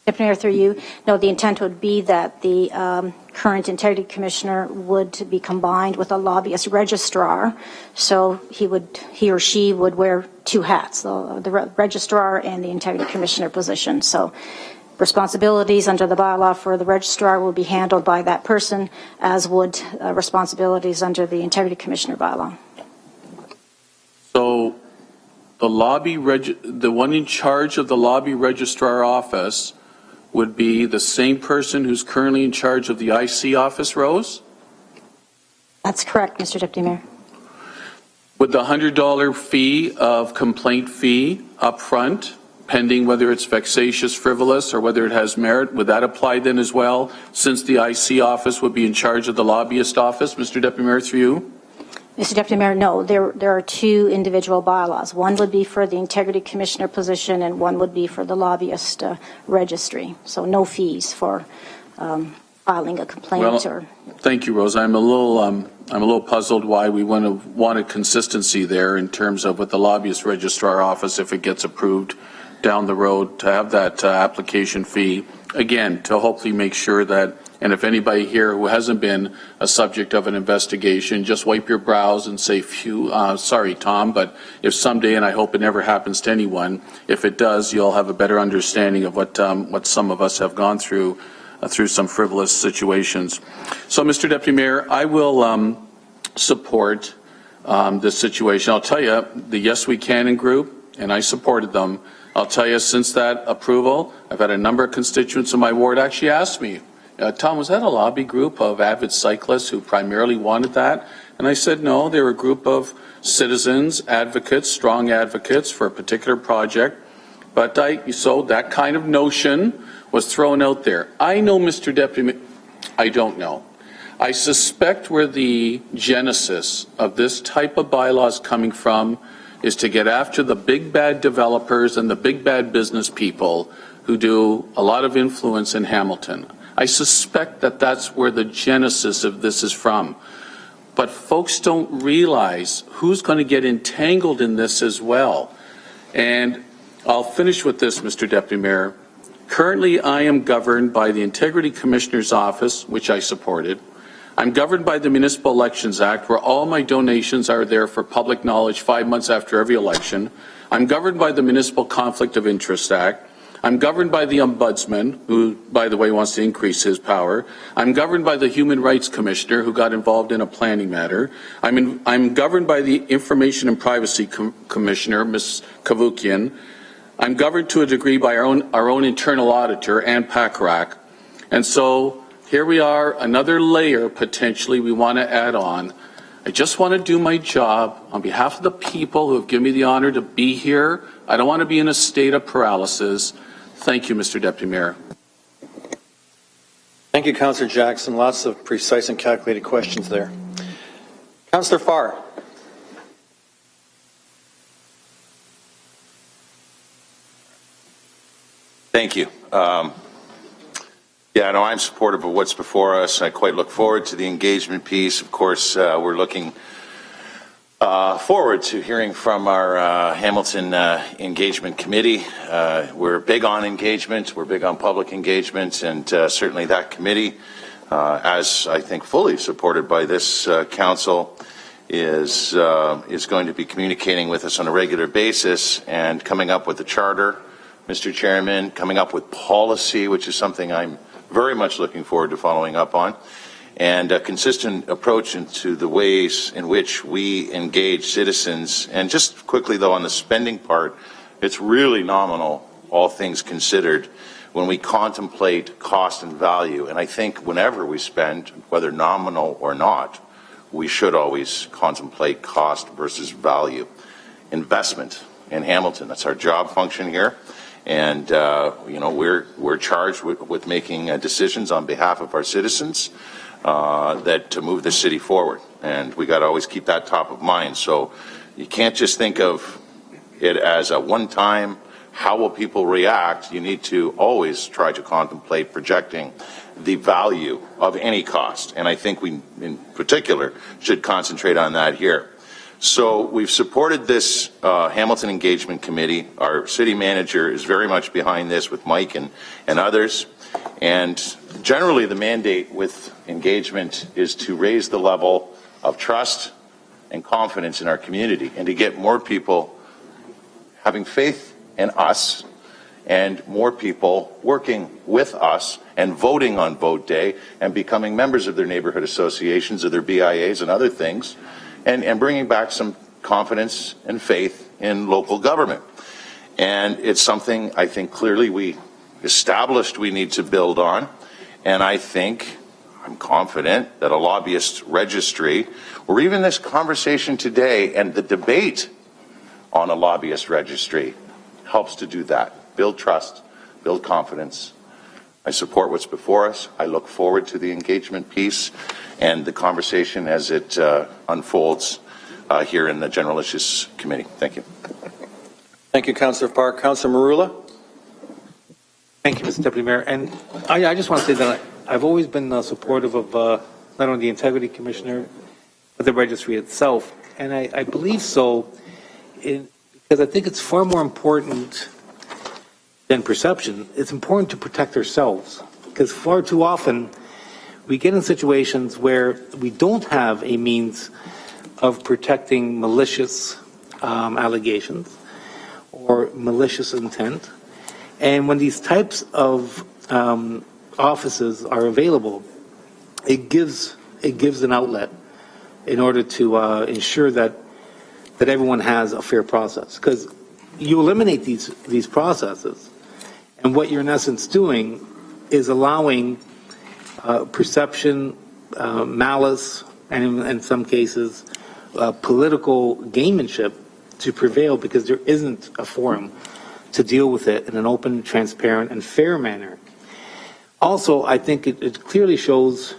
Deputy Mayor, through you, no, the intent would be that the current Integrity Commissioner would be combined with a lobbyist registrar, so he or she would wear two hats, the registrar and the Integrity Commissioner position. So responsibilities under the bylaw for the registrar will be handled by that person, as would responsibilities under the Integrity Commissioner bylaw. So the one in charge of the lobby registrar office would be the same person who's currently in charge of the IC office, Rose? That's correct, Mr. Deputy Mayor. Would the $100 fee of complaint fee up front, pending whether it's vexatious, frivolous, or whether it has merit, would that apply then as well, since the IC office would be in charge of the lobbyist office? Mr. Deputy Mayor, through you. Mr. Deputy Mayor, no, there are two individual bylaws. One would be for the Integrity Commissioner position and one would be for the lobbyist registry. So no fees for filing a complaint. Thank you, Rose. I'm a little puzzled why we wanted consistency there in terms of with the lobbyist registrar office, if it gets approved down the road, to have that application fee, again, to hopefully make sure that, and if anybody here who hasn't been a subject of an investigation, just wipe your brows and say, phew, sorry, Tom, but if someday, and I hope it never happens to anyone, if it does, you'll have a better understanding of what some of us have gone through some frivolous situations. So, Mr. Deputy Mayor, I will support this situation. I'll tell you, the Yes We Can group, and I supported them. I'll tell you, since that approval, I've had a number of constituents in my ward actually ask me, Tom, was that a lobby group of avid cyclists who primarily wanted that? And I said, no, they were a group of citizens, advocates, strong advocates for a particular project. But so that kind of notion was thrown out there. I know, Mr. Deputy, I don't know. I suspect where the genesis of this type of bylaw is coming from is to get after the big bad developers and the big bad business people who do a lot of influence in Hamilton. I suspect that that's where the genesis of this is from. But folks don't realize who's going to get entangled in this as well. And I'll finish with this, Mr. Deputy Mayor. Currently, I am governed by the Integrity Commissioner's Office, which I supported. I'm governed by the Municipal Elections Act, where all my donations are there for public knowledge 5 months after every election. I'm governed by the Municipal Conflict of Interest Act. I'm governed by the Ombudsman, who, by the way, wants to increase his power. I'm governed by the Human Rights Commissioner, who got involved in a planning matter. I'm governed by the Information and Privacy Commissioner, Ms. Kavukian. I'm governed to a degree by our own internal auditor, Ann Pakarak. And so here we are, another layer potentially we want to add on. I just want to do my job on behalf of the people who have given me the honor to be here. I don't want to be in a state of paralysis. Thank you, Mr. Deputy Mayor. Thank you, Councillor Jackson. Lots of precise and calculated questions there. Councillor Farr. Thank you. Yeah, no, I'm supportive of what's before us. I quite look forward to the engagement piece. Of course, we're looking forward to hearing from our Hamilton Engagement Committee. We're big on engagement, we're big on public engagement, and certainly that committee, as I think fully supported by this council, is going to be communicating with us on a regular basis and coming up with a charter, Mr. Chairman, coming up with policy, which is something I'm very much looking forward to following up on, and a consistent approach into the ways in which we engage citizens. And just quickly, though, on the spending part, it's really nominal, all things considered, when we contemplate cost and value. And I think whenever we spend, whether nominal or not, we should always contemplate cost versus value. Investment in Hamilton, that's our job function here. And, you know, we're charged with making decisions on behalf of our citizens that to move the city forward. And we got to always keep that top of mind. So you can't just think of it as a one-time, how will people react? You need to always try to contemplate projecting the value of any cost. And I think we, in particular, should concentrate on that here. So we've supported this Hamilton Engagement Committee. Our city manager is very much behind this with Mike and others. And generally the mandate with engagement is to raise the level of trust and confidence in our community and to get more people having faith in us and more people working with us and voting on vote day and becoming members of their neighborhood associations or their BIAs and other things, and bringing back some confidence and faith in local government. And it's something I think clearly we established we need to build on. And I think, I'm confident that a lobbyist registry, or even this conversation today and the debate on a lobbyist registry, helps to do that. Build trust, build confidence. I support what's before us. I look forward to the engagement piece and the conversation as it unfolds here in the General Issues Committee. Thank you. Thank you, Councillor Park. Councillor Marula? Thank you, Mr. Deputy Mayor. And I just want to say that I've always been supportive of not only the Integrity Commissioner, but the registry itself. And I believe so because I think it's far more important than perception. It's important to protect ourselves, because far too often we get in situations where we don't have a means of protecting malicious allegations or malicious intent. And when these types of offices are available, it gives an outlet in order to ensure that everyone has a fair process. Because you eliminate these processes, and what you're in essence doing is allowing perception, malice, and in some cases political gamemanship to prevail, because there isn't a forum to deal with it in an open, transparent, and fair manner. Also, I think it clearly shows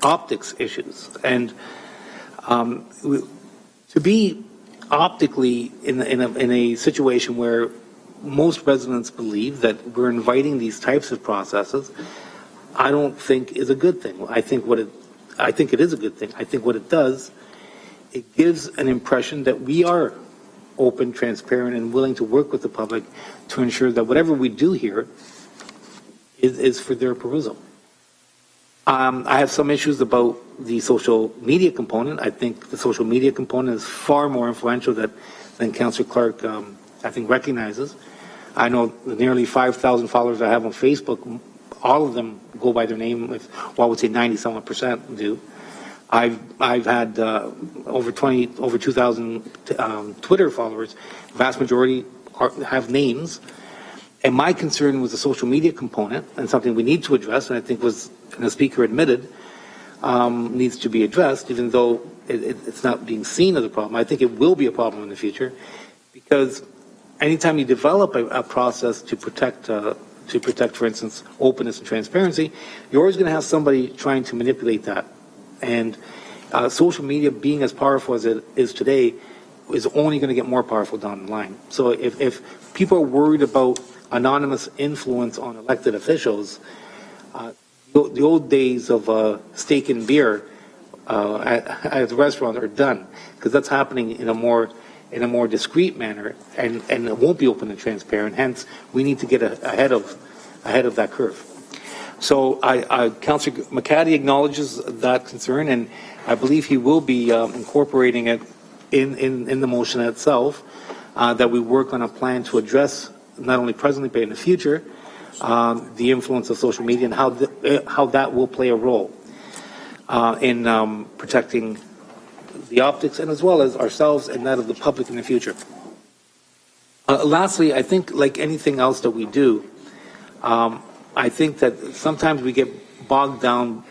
optics issues, and to be optically in a situation where most residents believe that we're inviting these types of processes, I don't think is a good thing. I think it is a good thing. I think what it does, it gives an impression that we are open, transparent, and willing to work with the public to ensure that whatever we do here is for their perusal. I have some issues about the social media component. I think the social media component is far more influential than Councillor Clark, I think, recognizes. I know the nearly 5,000 followers I have on Facebook, all of them go by their name, well, I would say 90-something% do. I've had over 2,000 Twitter followers. The vast majority have names. And my concern was the social media component, and something we need to address, and I think and the speaker admitted, needs to be addressed, even though it's not being seen as a problem. I think it will be a problem in the future, because anytime you develop a process to protect, for instance, openness and transparency, you're always going to have somebody trying to manipulate that. And social media, being as powerful as it is today, is only going to get more powerful down the line. So if people are worried about anonymous influence on elected officials, the old days of steak and beer at the restaurant are done, because that's happening in a more discreet manner, and it won't be open and transparent. Hence, we need to get ahead of that curve. So Councillor McCaddy acknowledges that concern, and I believe he will be incorporating it in the motion itself, that we work on a plan to address not only presently but in the future the influence of social media and how that will play a role in protecting the optics, and as well as ourselves and that of the public in the future. Lastly, I think like anything else that we do, I think that sometimes we get bogged down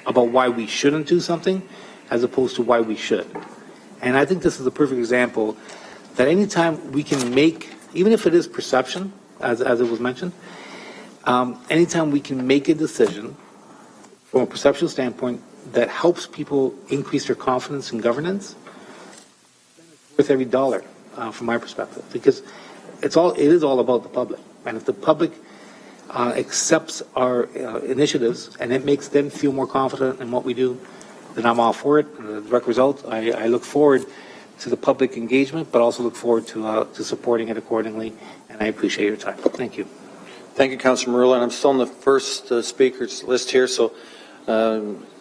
about why we shouldn't do something as opposed to why we should. And I think this is a perfect example that anytime we can make, even if it is perception, as it was mentioned, anytime we can make a decision from a perceptual standpoint that helps people increase their confidence in governance, it's worth every dollar from my perspective, because it is all about the public. And if the public accepts our initiatives and it makes them feel more confident in what we do, then I'm all for it. The direct result, I look forward to the public engagement, but also look forward to supporting it accordingly, and I appreciate your time. Thank you. Thank you, Councillor Marula. And I'm still on the first speakers list here, so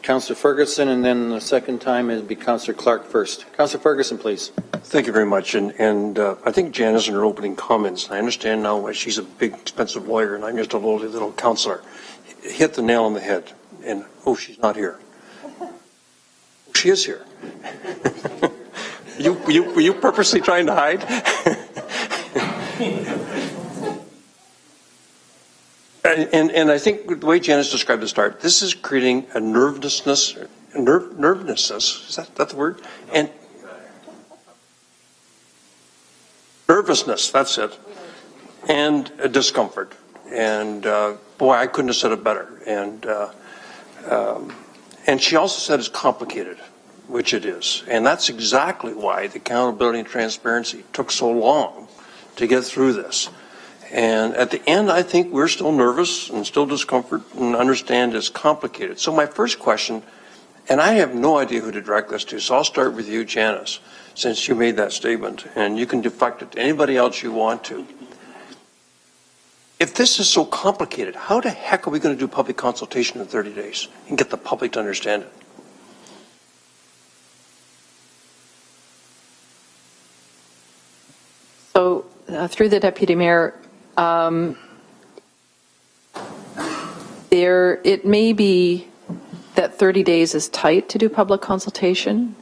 Councillor Ferguson, and then the second time it'll be Councillor Clark first. Councillor Ferguson, please. Thank you very much. And I think Janice, in her opening comments, I understand now why she's a big, expensive lawyer, and I'm just a lowly little councillor, hit the nail on the head. And, oh, she's not here. Oh, she is here. Were you purposely trying to hide? And I think the way Janice described the start, this is creating a nervousness, is that the word? And nervousness, that's it, and a discomfort. And boy, I couldn't have said it better. And she also said it's complicated, which it is. And that's exactly why the accountability and transparency took so long to get through this. And at the end, I think we're still nervous and still discomfort and understand it's complicated. So my first question, and I have no idea who to direct this to, so I'll start with you, Janice, since you made that statement, and you can deflect it to anybody else you want to. If this is so complicated, how the heck are we going to do public consultation in 30 days and get the public to understand it? So through the Deputy Mayor, it may be that 30 days is tight to do public consultation,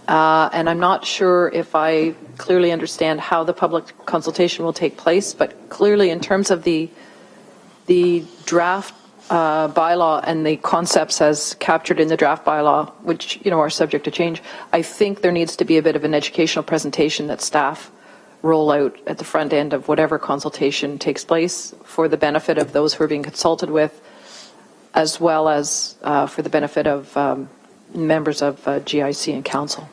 and I'm not sure if I clearly understand how the public consultation will take place, but clearly in terms of the draft bylaw and the concepts as captured in the draft bylaw, which are subject to change, I think there needs to be a bit of an educational presentation that staff roll out at the front end of whatever consultation takes place for the benefit of those who are being consulted with, as well as for the benefit of members of GIC and council.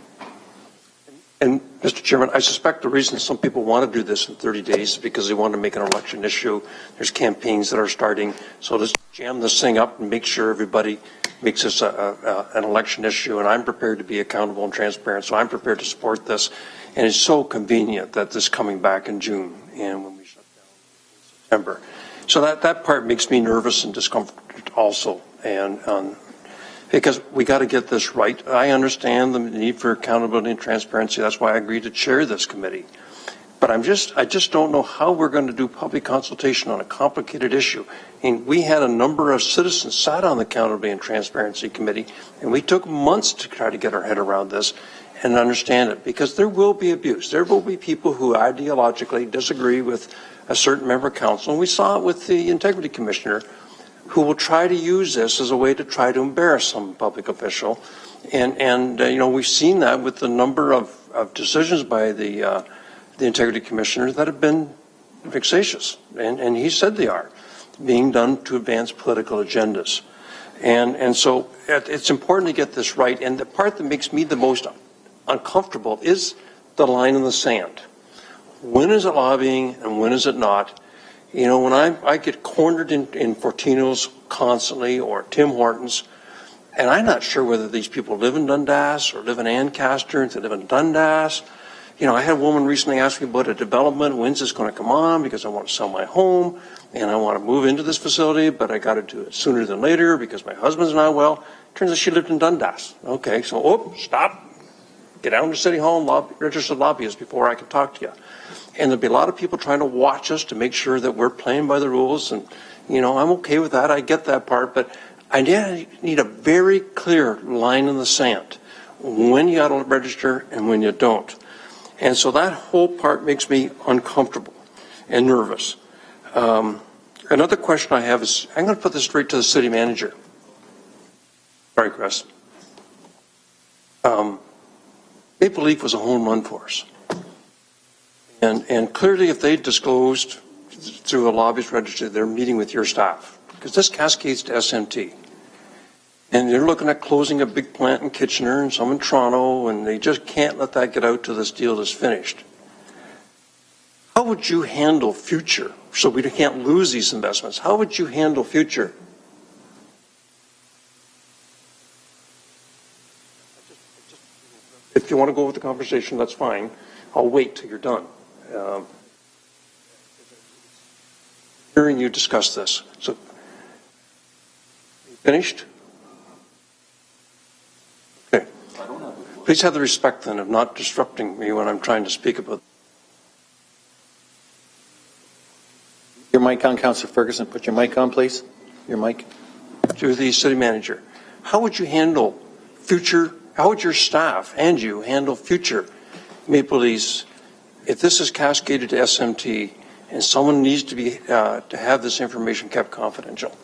And Mr. Chairman, I suspect the reason some people want to do this in 30 days is because they want to make an election issue. There's campaigns that are starting, so let's jam this thing up and make sure everybody makes this an election issue. And I'm prepared to be accountable and transparent, so I'm prepared to support this. And it's so convenient that this is coming back in June and when we shut down in September. So that part makes me nervous and discomforted also. And because we got to get this right. I understand the need for accountability and transparency. That's why I agreed to chair this committee. But I just don't know how we're going to do public consultation on a complicated issue. And we had a number of citizens sat on the Accountability and Transparency Committee, and we took months to try to get our head around this and understand it, because there will be abuse. There will be people who ideologically disagree with a certain member of council, and we saw it with the Integrity Commissioner, who will try to use this as a way to try to embarrass some public official. And we've seen that with the number of decisions by the Integrity Commissioner that have been vexatious, and he said they are, being done to advance political agendas. And so it's important to get this right, and the part that makes me the most uncomfortable is the line in the sand. When is it lobbying and when is it not? When I get cornered in Fortino's constantly, or Tim Hortons, And I'm not sure whether these people live in Dundas or live in Ancaster and they live in Dundas. You know, I had a woman recently ask me about a development. When's this going to come on? Because I want to sell my home and I want to move into this facility, but I got to do it sooner than later because my husband's not well. Turns out she lived in Dundas. Okay, so, stop. Get down to City Hall and register lobbyist before I can talk to you. And there'll be a lot of people trying to watch us to make sure that we're playing by the rules. And, you know, I'm okay with that. I get that part. But I need a very clear line in the sand when you got to register and when you don't. And so that whole part makes me uncomfortable and nervous. Another question I have is, I'm going to put this straight to the city manager. Sorry, Chris. Maple Leaf was a home run for us. And clearly if they disclosed through a lobbyist registry, they're meeting with your staff, because this cascades to SMT. And they're looking at closing a big plant in Kitchener and some in Toronto, and they just can't let that get out till this deal is finished. How would you handle future, so we can't lose these investments? How would you handle future? If you want to go with the conversation, that's fine. I'll wait till you're done. Hearing you discuss this. So, finished? Okay. Please have the respect then of not disrupting me when I'm trying to speak about. Your mic on, Councillor Ferguson. Put your mic on, please. Your mic. To the city manager, how would you handle future? How would your staff and you handle future Maple Leafs if this is cascaded to SMT and someone needs to be to have this information kept confidential?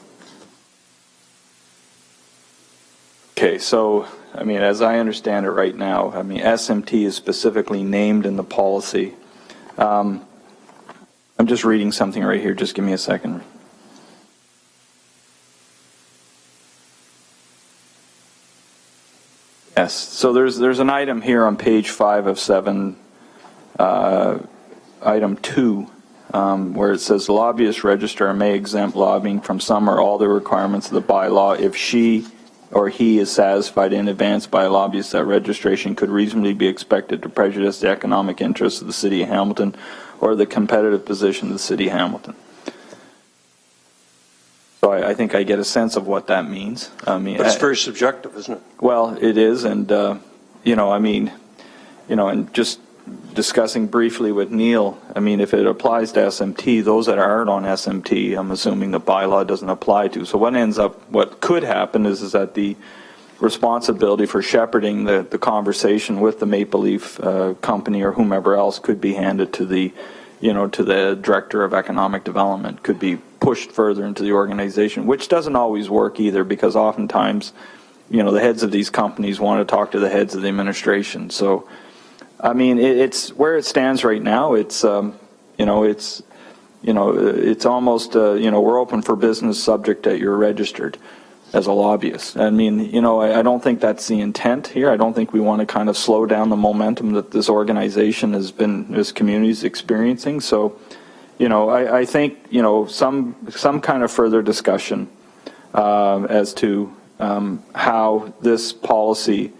Okay, so, I mean, as I understand it right now, I mean, SMT is specifically named in the policy. I'm just reading something right here. Just give me a second. Yes, so there's an item here on page 5 of 7, item 2, where it says lobbyist registrar may exempt lobbying from some or all the requirements of the bylaw if she or he is satisfied in advance by a lobbyist that registration could reasonably be expected to prejudice the economic interests of the City of Hamilton or the competitive position of the City of Hamilton. So I think I get a sense of what that means. I mean, but it's very subjective, isn't it? Well, it is, and you know, I mean, you know, and just discussing briefly with Neil, I mean, if it applies to SMT, those that aren't on SMT, I'm assuming the bylaw doesn't apply to. So what could happen is that the responsibility for shepherding the conversation with the Maple Leaf company or whomever else could be handed to the, you know, to the Director of Economic Development, could be pushed further into the organization, which doesn't always work either, because oftentimes, you know, the heads of these companies want to talk to the heads of the administration. So, I mean, it's where it stands right now. It's, you know, it's almost, you know, we're open for business subject that you're registered as a lobbyist. I mean, you know, I don't think that's the intent here. I don't think we want to kind of slow down the momentum that this organization has been, this community is experiencing. So, you know, I think, you know, some kind of further discussion as to how this policy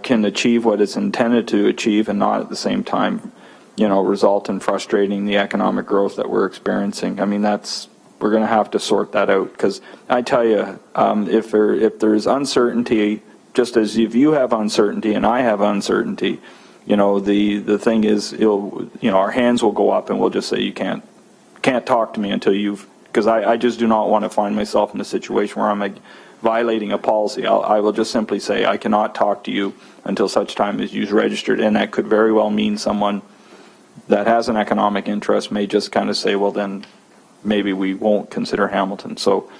can achieve what it's intended to achieve and not at the same time, you know, result in frustrating the economic growth that we're experiencing. I mean, we're going to have to sort that out, because I tell you, if there's uncertainty, just as if you have uncertainty and I have uncertainty, you know, the thing is, you know, our hands will go up and we'll just say, you can't talk to me until because I just do not want to find myself in a situation where I'm like violating a policy. I will just simply say, I cannot talk to you until such time as you've registered, and that could very well mean someone that has an economic interest may just kind of say, well, then maybe we won't consider Hamilton. So,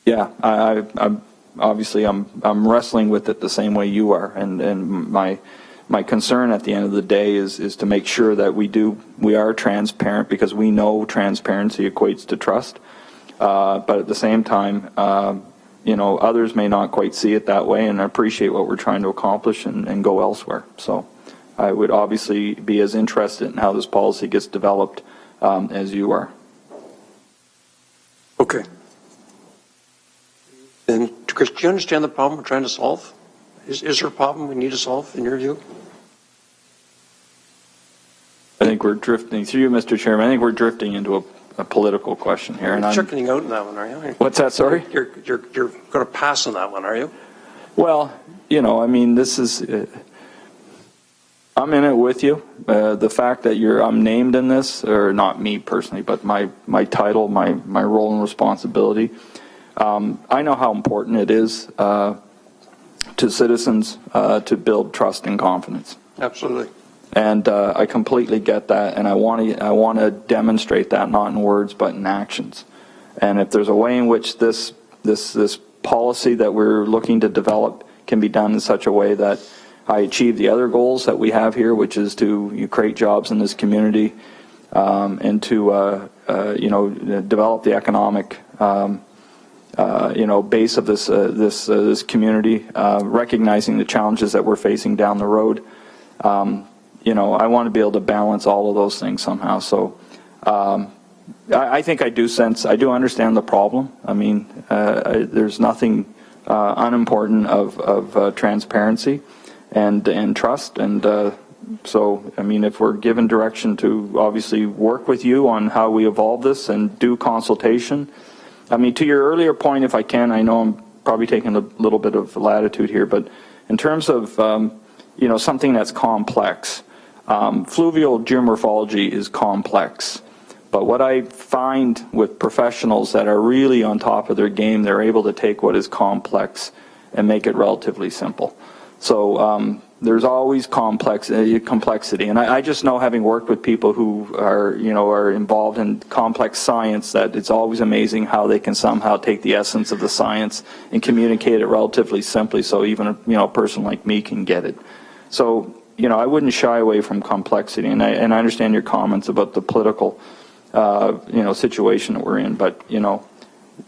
yeah, I'm obviously I'm wrestling with it the same way you are, and my concern at the end of the day is to make sure that we are transparent, because we know transparency equates to trust. But at the same time, you know, others may not quite see it that way and appreciate what we're trying to accomplish and go elsewhere. So I would obviously be as interested in how this policy gets developed as you are. Okay. Chris, do you understand the problem we're trying to solve? Is there a problem we need to solve, in your view? I think we're drifting, through you, Mr. Chairman, I think we're drifting into a political question here. You're checking out in that one, are you? What's that, sorry? You're going to pass on that one, are you? Well, you know, I mean, this is, I'm in it with you. The fact that I'm named in this, or not me personally, but my title, my role and responsibility, I know how important it is to citizens to build trust and confidence. Absolutely. And I completely get that, and I want to demonstrate that, not in words but in actions. And if there's a way in which this policy that we're looking to develop can be done in such a way that I achieve the other goals that we have here, which is to create jobs in this community and to develop the economic base of this community, recognizing the challenges that we're facing down the road. I want to be able to balance all of those things somehow. So I think I do understand the problem. I mean, there's nothing unimportant of transparency and trust. And so, I mean, if we're given direction to obviously work with you on how we evolve this and do consultation, I mean, to your earlier point, if I can, I know I'm probably taking a little bit of latitude here, but in terms of, something that's complex, fluvial geomorphology is complex. But what I find with professionals that are really on top of their game, they're able to take what is complex and make it relatively simple. So there's always complexity. And I just know, having worked with people who are involved in complex science, that it's always amazing how they can somehow take the essence of the science and communicate it relatively simply, so even a person like me can get it. So, I wouldn't shy away from complexity, and I understand your comments about the political, situation that we're in. But,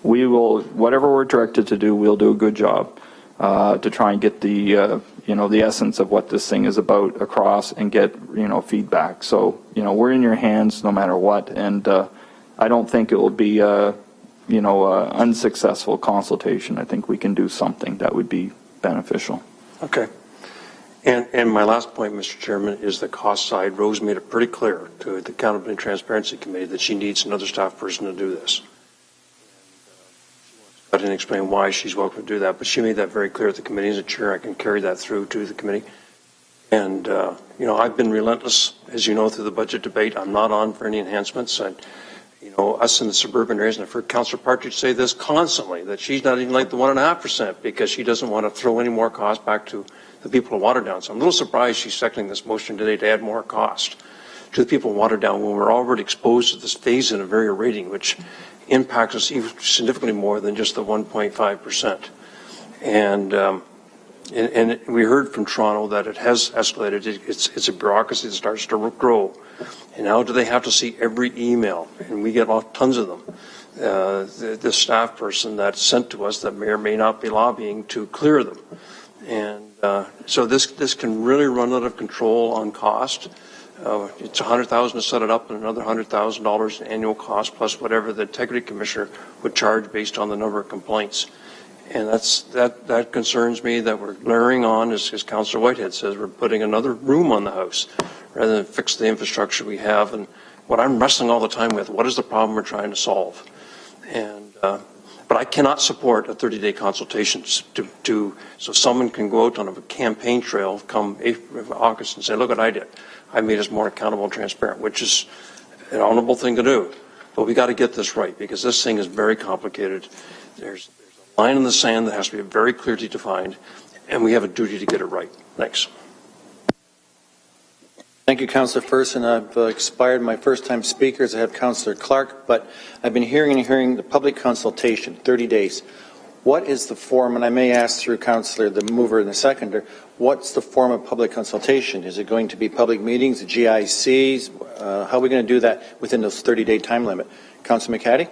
we will, whatever we're directed to do, we'll do a good job to try and get the, the essence of what this thing is about across and get, feedback. So, we're in your hands no matter what, and I don't think it will be unsuccessful consultation. I think we can do something that would be beneficial. Okay. And my last point, Mr. Chairman, is the cost side. Rose made it pretty clear to the Accountability and Transparency Committee that she needs another staff person to do this. I didn't explain why she's welcome to do that, but she made that very clear at the committee. As a chair, I can carry that through to the committee. And, I've been relentless, as you know, through the budget debate. I'm not on for any enhancements. Us in the suburban areas, and I've heard Councillor Partridge say this constantly, that she's not even like the 1.5% because she doesn't want to throw any more cost back to the people of Waterdown. So I'm a little surprised she's seconding this motion today to add more cost to the people of Waterdown when we're already exposed to this phase-in of area rating, which impacts us even significantly more than just the 1.5%. And we heard from Toronto that it has escalated. It's a bureaucracy that starts to grow. And now do they have to see every email? And we get tons of them. The staff person that's sent to us that may or may not be lobbying to clear them. And so this can really run out of control on cost. It's $100,000 to set it up, and another $100,000 in annual cost, plus whatever the integrity commissioner would charge based on the number of complaints. And that concerns me, that we're layering on, as Councillor Whitehead says, we're putting another room on the house rather than fix the infrastructure we have. And what I'm wrestling all the time with, what is the problem we're trying to solve? And but I cannot support a 30-day consultation so someone can go out on a campaign trail come August and say, look what I did. I made us more accountable and transparent, which is an honorable thing to do. But we got to get this right, because this thing is very complicated. There's a line in the sand that has to be very clearly defined, and we have a duty to get it right. Thanks. Thank you, Councillor Ferson. I've expired my first-time speakers. I have Councillor Clark, but I've been hearing the public consultation, 30 days. What is the form, and I may ask through Councillor, the mover and the seconder, what's the form of public consultation? Is it going to be public meetings, the GICs? How are we going to do that within this 30-day time limit? Councillor McCaddy?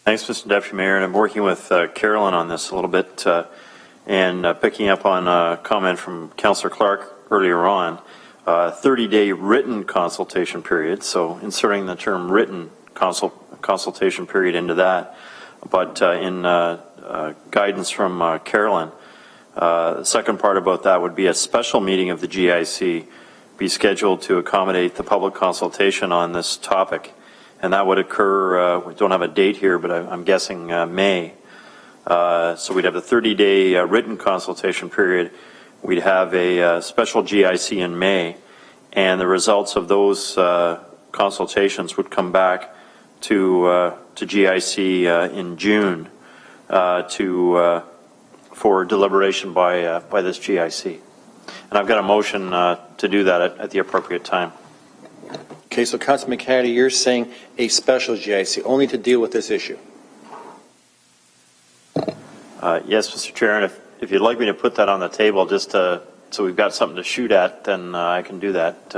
Thanks, Mr. Deputy Mayor, and I'm working with Carolyn on this a little bit, and picking up on a comment from Councillor Clark earlier on, 30-day written consultation period, so inserting the term written consultation period into that. But in guidance from Carolyn. The second part about that would be a special meeting of the GIC be scheduled to accommodate the public consultation on this topic. And that would occur, we don't have a date here, but I'm guessing May. So we'd have a 30-day written consultation period. We'd have a special GIC in May, and the results of those consultations would come back to GIC in June for deliberation by this GIC. And I've got a motion to do that at the appropriate time. Okay, so Councilor McHattie, you're saying a special GIC only to deal with this issue? Yes, Mr. Chair, and if you'd like me to put that on the table just so we've got something to shoot at, then I can do that.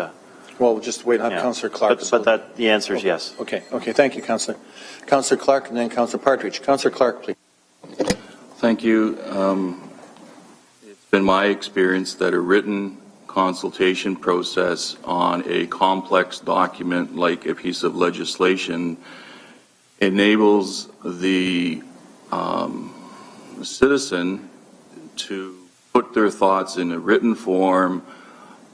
Well, we'll just wait on Councillor Clark. But the answer is yes. Okay, thank you, Councillor. Councillor Clark and then Councillor Partridge. Councillor Clark, please. Thank you. It's been my experience that a written consultation process on a complex document like a piece of legislation enables the citizen to put their thoughts in a written form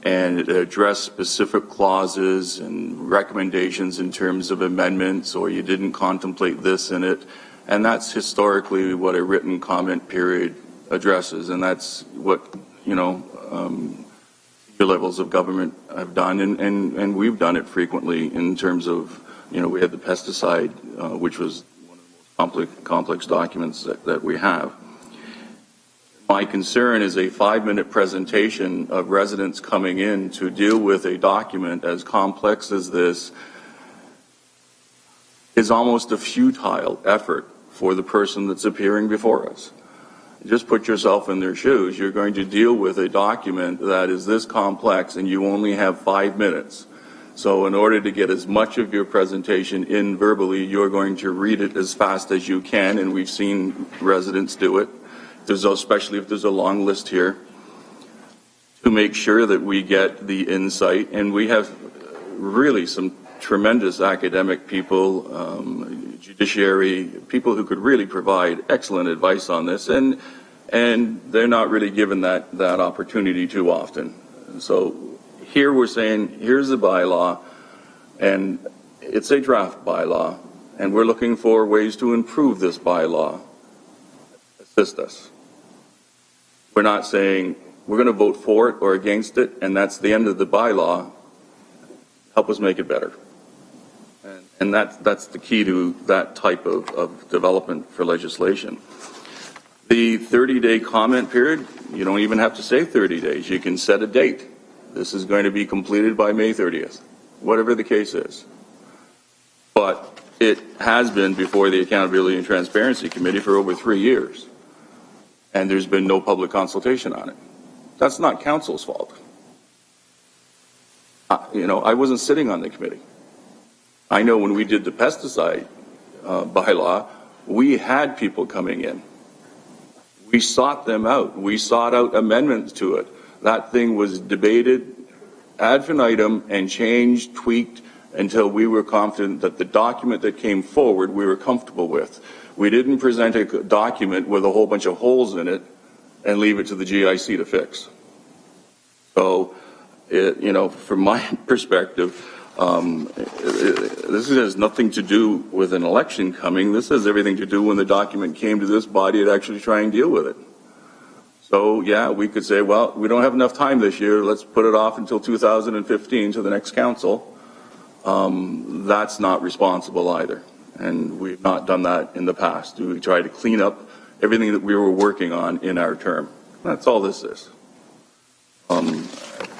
and address specific clauses and recommendations in terms of amendments, or you didn't contemplate this in it. And that's historically what a written comment period addresses, and that's what, your levels of government have done, and we've done it frequently in terms of, we had the pesticide, which was one of the most complex documents that we have. My concern is a 5-minute presentation of residents coming in to deal with a document as complex as this is almost a futile effort for the person that's appearing before us. Just put yourself in their shoes. You're going to deal with a document that is this complex and you only have 5 minutes. So in order to get as much of your presentation in verbally, you're going to read it as fast as you can, and we've seen residents do it. Especially if there's a long list here, to make sure that we get the insight. And we have really some tremendous academic people, judiciary, people who could really provide excellent advice on this, and they're not really given that opportunity too often. So here we're saying, here's the bylaw, and it's a draft bylaw, and we're looking for ways to improve this bylaw. Assist us. We're not saying we're going to vote for it or against it, and that's the end of the bylaw. Help us make it better. And that's the key to that type of development for legislation. The 30-day comment period, you don't even have to say 30 days. You can set a date. This is going to be completed by May 30th, whatever the case is. But it has been before the Accountability and Transparency Committee for over 3 years. And there's been no public consultation on it. That's not council's fault. I wasn't sitting on the committee. I know when we did the pesticide bylaw, we had people coming in. We sought them out. We sought out amendments to it. That thing was debated ad infinitum and changed, tweaked, until we were confident that the document that came forward we were comfortable with. We didn't present a document with a whole bunch of holes in it and leave it to the GIC to fix. So, from my perspective, this has nothing to do with an election coming. This has everything to do when the document came to this body to actually try and deal with it. So, yeah, we could say, well, we don't have enough time this year. Let's put it off until 2015 to the next council. That's not responsible either. And we've not done that in the past. We tried to clean up everything that we were working on in our term. That's all this is.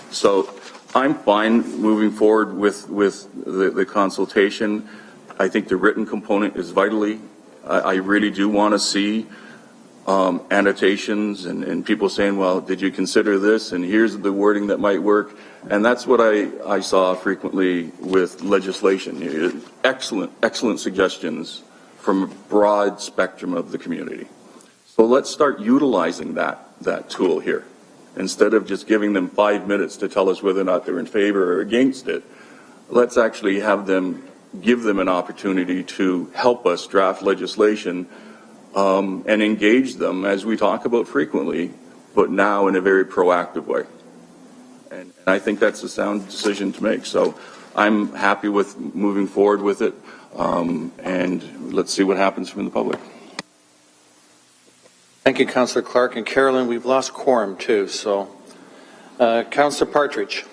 So I'm fine moving forward with the consultation. I think the written component is vitally. I really do want to see annotations and people saying, well, did you consider this? And here's the wording that might work. And that's what I saw frequently with legislation. Excellent suggestions from a broad spectrum of the community. So let's start utilizing that tool here. Instead of just giving them 5 minutes to tell us whether or not they're in favor or against it, let's actually give them an opportunity to help us draft legislation and engage them as we talk about frequently, but now in a very proactive way. And I think that's a sound decision to make. So I'm happy with moving forward with it, and let's see what happens from the public. Thank you, Councillor Clark. And Carolyn, we've lost quorum too, so Councillor Partridge.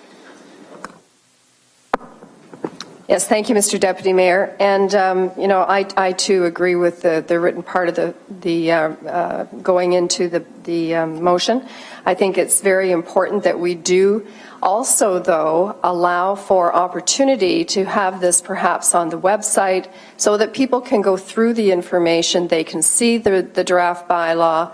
Yes, thank you, Mr. Deputy Mayor. And, I too agree with the written part of the going into the motion. I think it's very important that we do also, though, allow for opportunity to have this perhaps on the website so that people can go through the information, they can see the draft bylaw.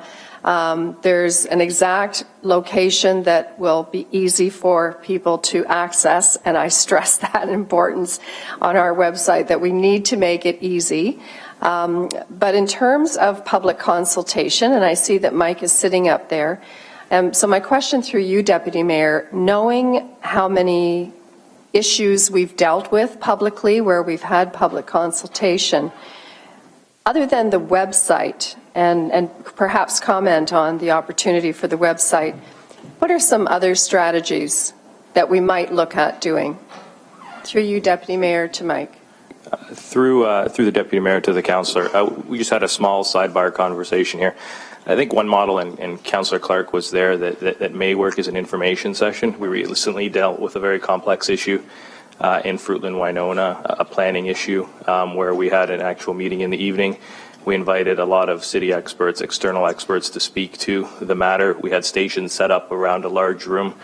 There's an exact location that will be easy for people to access, and I stress that importance on our website, that we need to make it easy. But in terms of public consultation, and I see that Mike is sitting up there, so my question through you, Deputy Mayor, knowing how many issues we've dealt with publicly where we've had public consultation, other than the website, and perhaps comment on the opportunity for the website, what are some other strategies that we might look at doing? Through you, Deputy Mayor, to Mike. Through the Deputy Mayor to the Councillor, we just had a small sidebar conversation here. I think one model, and Councillor Clark was there, that may work as an information session. We recently dealt with a very complex issue in Fruitland, Winona, a planning issue where we had an actual meeting in the evening. We invited a lot of city experts, external experts, to speak to the matter. We had stations set up around a large room,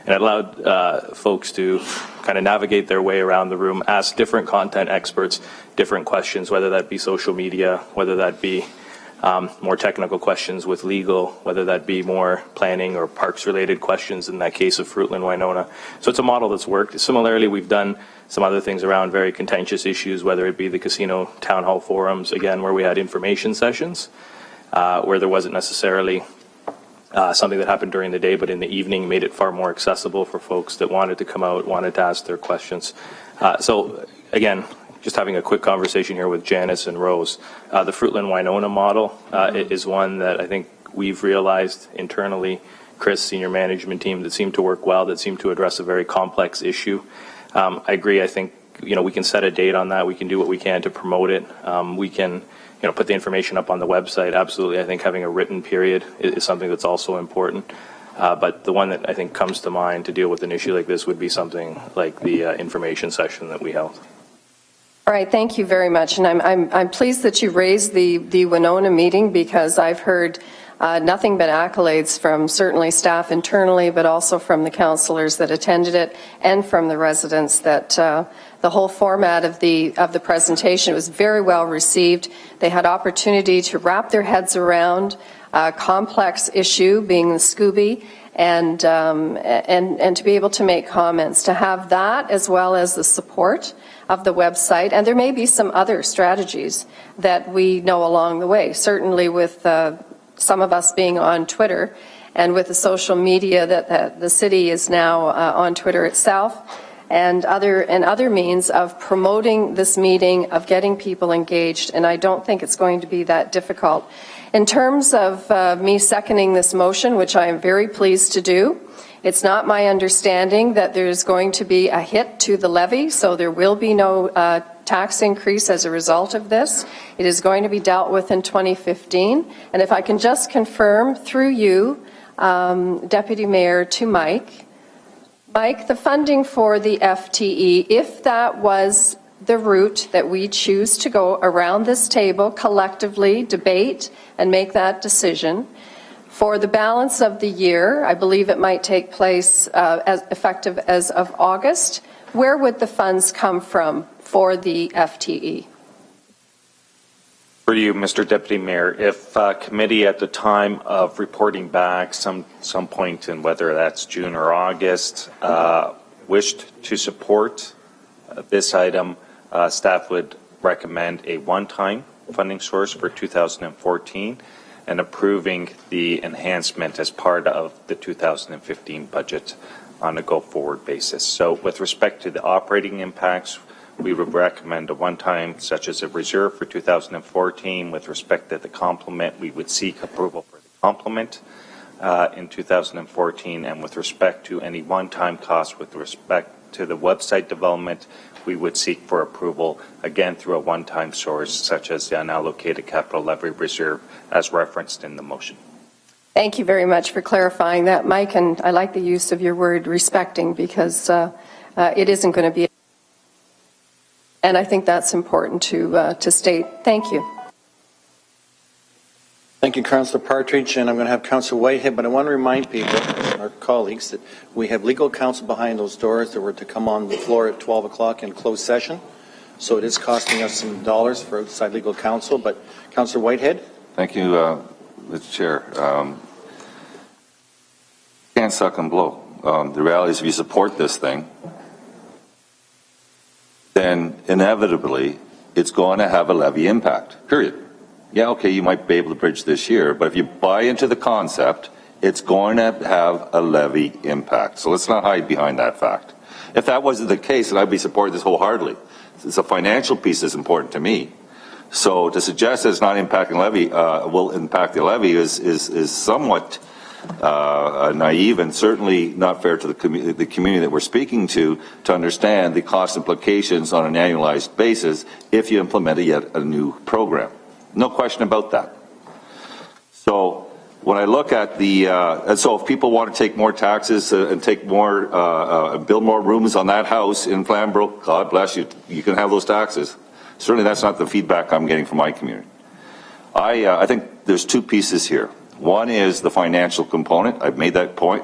and it allowed folks to kind of navigate their way around the room, ask different content experts different questions, whether that be social media, whether that be more technical questions with legal, whether that be more planning or parks-related questions in that case of Fruitland, Winona. So it's a model that's worked. Similarly, we've done some other things around very contentious issues, whether it be the casino town hall forums, again, where we had information sessions, where there wasn't necessarily something that happened during the day, but in the evening made it far more accessible for folks that wanted to come out, wanted to ask their questions. So again, just having a quick conversation here with Janice and Rose. The Fruitland Winona model is one that I think we've realized internally, Chris, senior management team, that seemed to work well, that seemed to address a very complex issue. I agree. I think, we can set a date on that. We can do what we can to promote it. We can, put the information up on the website. Absolutely. I think having a written period is something that's also important. But the one that I think comes to mind to deal with an issue like this would be something like the information session that we held. All right, thank you very much, and I'm pleased that you raised the Winona meeting, because I've heard nothing but accolades from certainly staff internally, but also from the councillors that attended it, and from the residents, that the whole format of the presentation was very well received. They had opportunity to wrap their heads around a complex issue, being the Scooby, and to be able to make comments, to have that as well as the support of the website. And there may be some other strategies that we know along the way, certainly with some of us being on Twitter, and with the social media that the city is now on Twitter itself, and other means of promoting this meeting, of getting people engaged. And I don't think it's going to be that difficult. In terms of me seconding this motion, which I am very pleased to do, it's not my understanding that there's going to be a hit to the levy, so there will be no tax increase as a result of this. It is going to be dealt with in 2015. And if I can just confirm through you, Deputy Mayor, to Mike, the funding for the FTE, if that was the route that we choose to go around this table, collectively debate and make that decision, for the balance of the year, I believe it might take place as effective as of August, where would the funds come from for the FTE? For you, Mr. Deputy Mayor, if committee at the time of reporting back some point in whether that's June or August wished to support this item, staff would recommend a one-time funding source for 2014 and approving the enhancement as part of the 2015 budget on a go-forward basis. So with respect to the operating impacts, we would recommend a one-time, such as a reserve for 2014. With respect to the complement, we would seek approval for the complement in 2014. And with respect to any one-time costs with respect to the website development, we would seek for approval, again, through a one-time source, such as the unallocated capital levy reserve, as referenced in the motion. Thank you very much for clarifying that, Mike, and I like the use of your word respecting, because it isn't going to be, and I think that's important to state. Thank you. Thank you, Councillor Partridge, and I'm going to have Councillor Whitehead, but I want to remind people, our colleagues, that we have legal counsel behind those doors that were to come on the floor at 12 o'clock in closed session, so it is costing us some dollars for outside legal counsel. But Councillor Whitehead? Thank you, Mr. Chair. Can't suck and blow. The reality is if you support this thing, then inevitably it's going to have a levy impact, period. Yeah, okay, you might be able to bridge this year, but if you buy into the concept, it's going to have a levy impact. So let's not hide behind that fact. If that wasn't the case, then I'd be supporting this wholeheartedly. It's a financial piece that's important to me. So to suggest that it's not impacting levy, will impact the levy is somewhat naive and certainly not fair to the community that we're speaking to understand the cost implications on an annualized basis if you implement yet a new program. No question about that. So when I look at the, and so if people want to take more taxes and take more, build more rooms on that house in Flamborough, God bless you, you can have those taxes. Certainly that's not the feedback I'm getting from my community. I think there's two pieces here. One is the financial component. I've made that point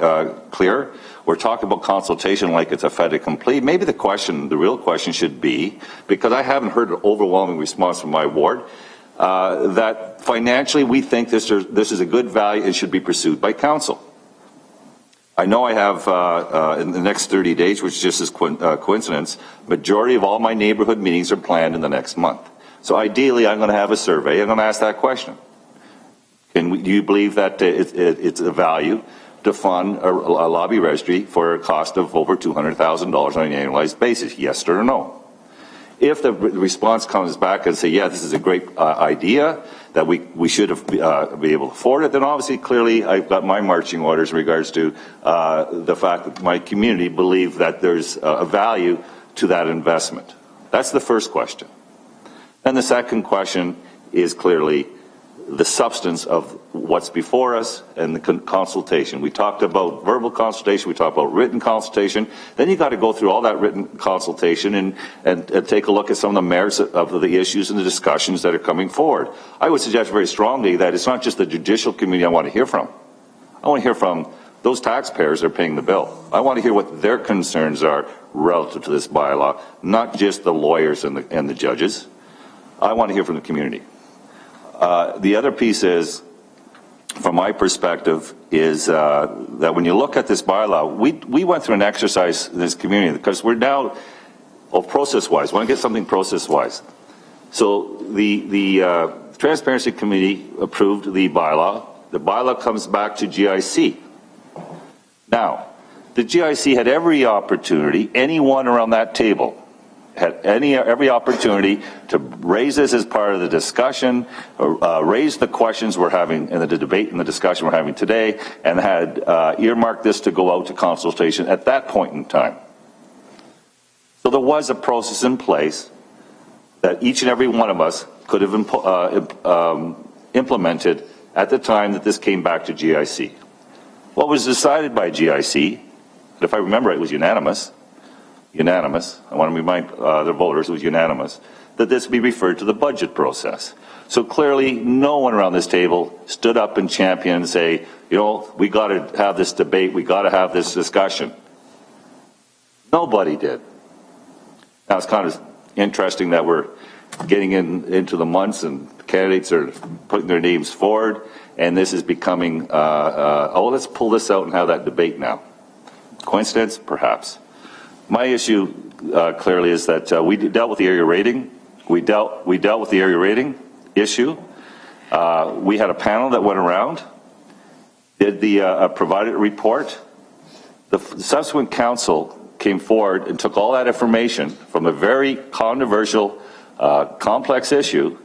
clear. We're talking about consultation like it's a fait accompli. Maybe the real question should be, because I haven't heard an overwhelming response from my ward, that financially we think this is a good value and should be pursued by council. I know I have in the next 30 days, which just is coincidence, majority of all my neighborhood meetings are planned in the next month. So ideally I'm going to have a survey. I'm going to ask that question. Do you believe that it's a value to fund a lobby registry for a cost of over $200,000 on an annualized basis? Yes or no? If the response comes back and say, yeah, this is a great idea, that we should have be able to afford it, then obviously, clearly, I've got my marching orders in regards to the fact that my community believe that there's a value to that investment. That's the first question. And the second question is clearly the substance of what's before us and the consultation. We talked about verbal consultation, we talked about written consultation, then you got to go through all that written consultation and take a look at some of the merits of the issues and the discussions that are coming forward. I would suggest very strongly that it's not just the judicial community I want to hear from. I want to hear from those taxpayers that are paying the bill. I want to hear what their concerns are relative to this bylaw, not just the lawyers and the judges. I want to hear from the community. The other piece is, from my perspective, is that when you look at this bylaw, we went through an exercise in this community because we're now, process-wise, want to get something process-wise. So the Transparency Committee approved the bylaw. The bylaw comes back to GIC. Now, the GIC had every opportunity, anyone around that table, had every opportunity to raise this as part of the discussion, raise the questions we're having in the debate and the discussion we're having today, and had earmarked this to go out to consultation at that point in time. So there was a process in place that each and every one of us could have implemented at the time that this came back to GIC. What was decided by GIC, if I remember it was unanimous, I want to remind the voters it was unanimous, that this be referred to the budget process. So clearly no one around this table stood up and championed and say, you know, we got to have this debate, we got to have this discussion. Nobody did. Now it's kind of interesting that we're getting into the months and candidates are putting their names forward and this is becoming, let's pull this out and have that debate now. Coincidence? Perhaps. My issue clearly is that we dealt with the area rating. We dealt with the area rating issue. We had a panel that went around, did the provided a report. The subsequent council came forward and took all that information from a very controversial, complex issue,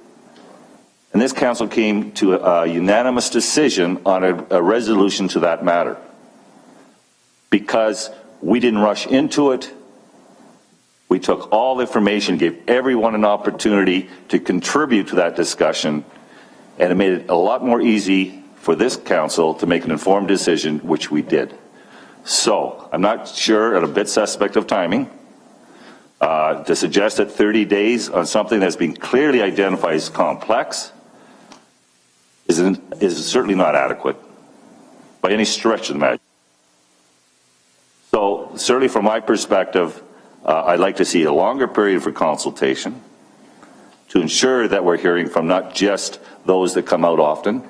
and this council came to a unanimous decision on a resolution to that matter. Because we didn't rush into it, we took all the information, gave everyone an opportunity to contribute to that discussion, and it made it a lot more easy for this council to make an informed decision, which we did. So, I'm not sure, and a bit suspect of timing, to suggest that 30 days on something that's been clearly identified as complex is certainly not adequate by any stretch of the imagination. So, certainly from my perspective, I'd like to see a longer period for consultation to ensure that we're hearing from not just those that come out often,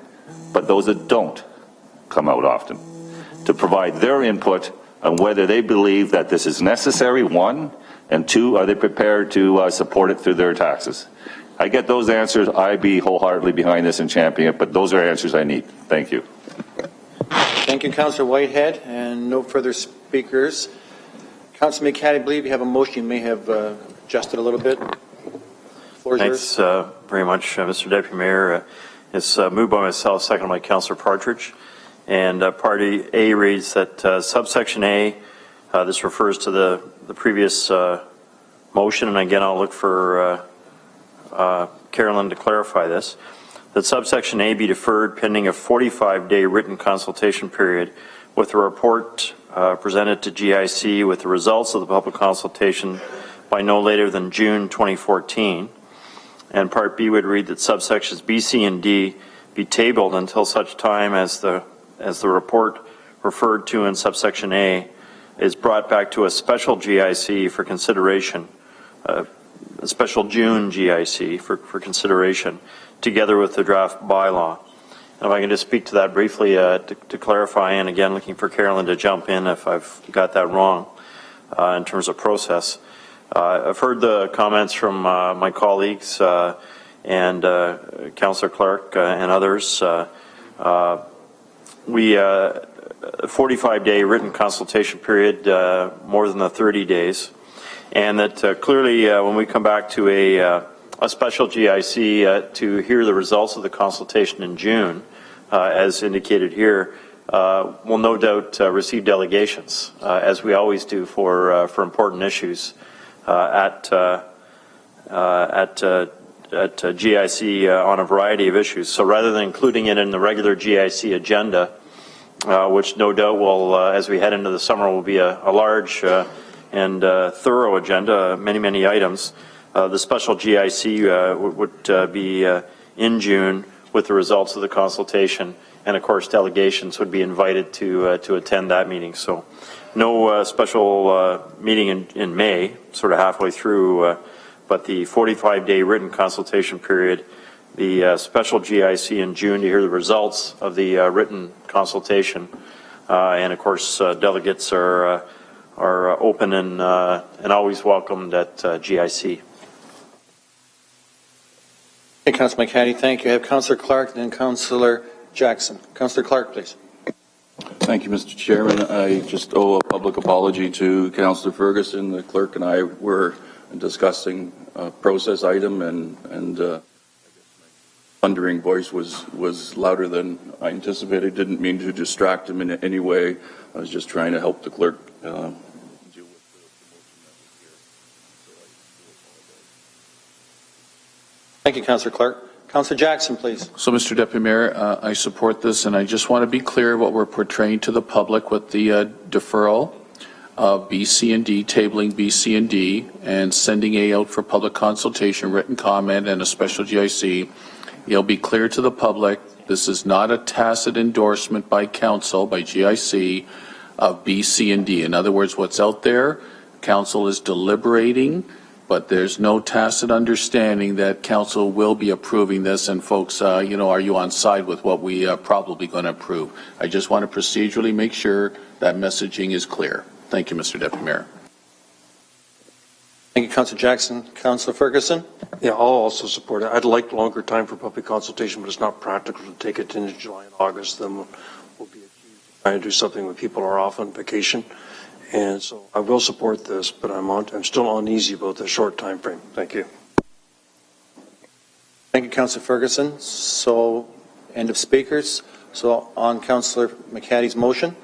but those that don't come out often, to provide their input on whether they believe that this is necessary, one, and two, are they prepared to support it through their taxes? I get those answers, I'd be wholeheartedly behind this and champion it, but those are answers I need. Thank you. Thank you, Councillor Whitehead, and no further speakers. Councillor McCaddy, I believe you have a motion. You may have adjusted a little bit. Floor is yours. Thanks very much, Mr. Deputy Mayor. It's moved by myself, seconded by Councillor Partridge. And Party A reads that subsection A, this refers to the previous motion, and again I'll look for Carolyn to clarify this, that subsection A be deferred pending a 45-day written consultation period with a report presented to GIC with the results of the public consultation by no later than June 2014. And Part B would read that subsections B, C, and D be tabled until such time as the report referred to in subsection A is brought back to a special GIC for consideration, a special June GIC for consideration, together with the draft bylaw. And if I can just speak to that briefly to clarify, and again looking for Carolyn to jump in if I've got that wrong in terms of process. I've heard the comments from my colleagues and Councillor Clark and others. We 45-day written consultation period, more than the 30 days, and that clearly when we come back to a special GIC to hear the results of the consultation in June, as indicated here, we'll no doubt receive delegations, as we always do for important issues at GIC on a variety of issues. So rather than including it in the regular GIC agenda, which no doubt will, as we head into the summer, will be a large and thorough agenda, many items, the special GIC would be in June with the results of the consultation, and of course delegations would be invited to attend that meeting. So no special meeting in May, sort of halfway through, but the 45-day written consultation period, the special GIC in June to hear the results of the written consultation, and of course delegates are open and always welcomed at GIC. Hey, Councillor McCaddy, thank you. I have Councillor Clark and then Councillor Jackson. Councillor Clark, please. Thank you, Mr. Chairman. I just owe a public apology to Councillor Ferguson. The clerk and I were discussing a process item, and thundering voice was louder than I anticipated. Didn't mean to distract him in any way. I was just trying to help the clerk deal with the motion that was here. Thank you, Councillor Clark. Councillor Jackson, please. So, Mr. Deputy Mayor, I support this, and I just want to be clear what we're portraying to the public with the deferral of B, C, and D, tabling B, C, and D, and sending A out for public consultation, written comment, and a special GIC. It'll be clear to the public, this is not a tacit endorsement by council, by GIC, of B, C, and D. In other words, what's out there, council is deliberating, but there's no tacit understanding that council will be approving this, and folks, are you on side with what we are probably going to approve? I just want to procedurally make sure that messaging is clear. Thank you, Mr. Deputy Mayor. Thank you, Councillor Jackson. Councillor Ferguson? Yeah, I'll also support it. I'd like longer time for public consultation, but it's not practical to take it into July and August. Then we'll be accused of trying to do something when people are off on vacation. And so I will support this, but I'm still uneasy about the short time frame. Thank you. Thank you, Councillor Ferguson. So, end of speakers. So, on Councillor McCaddy's motion,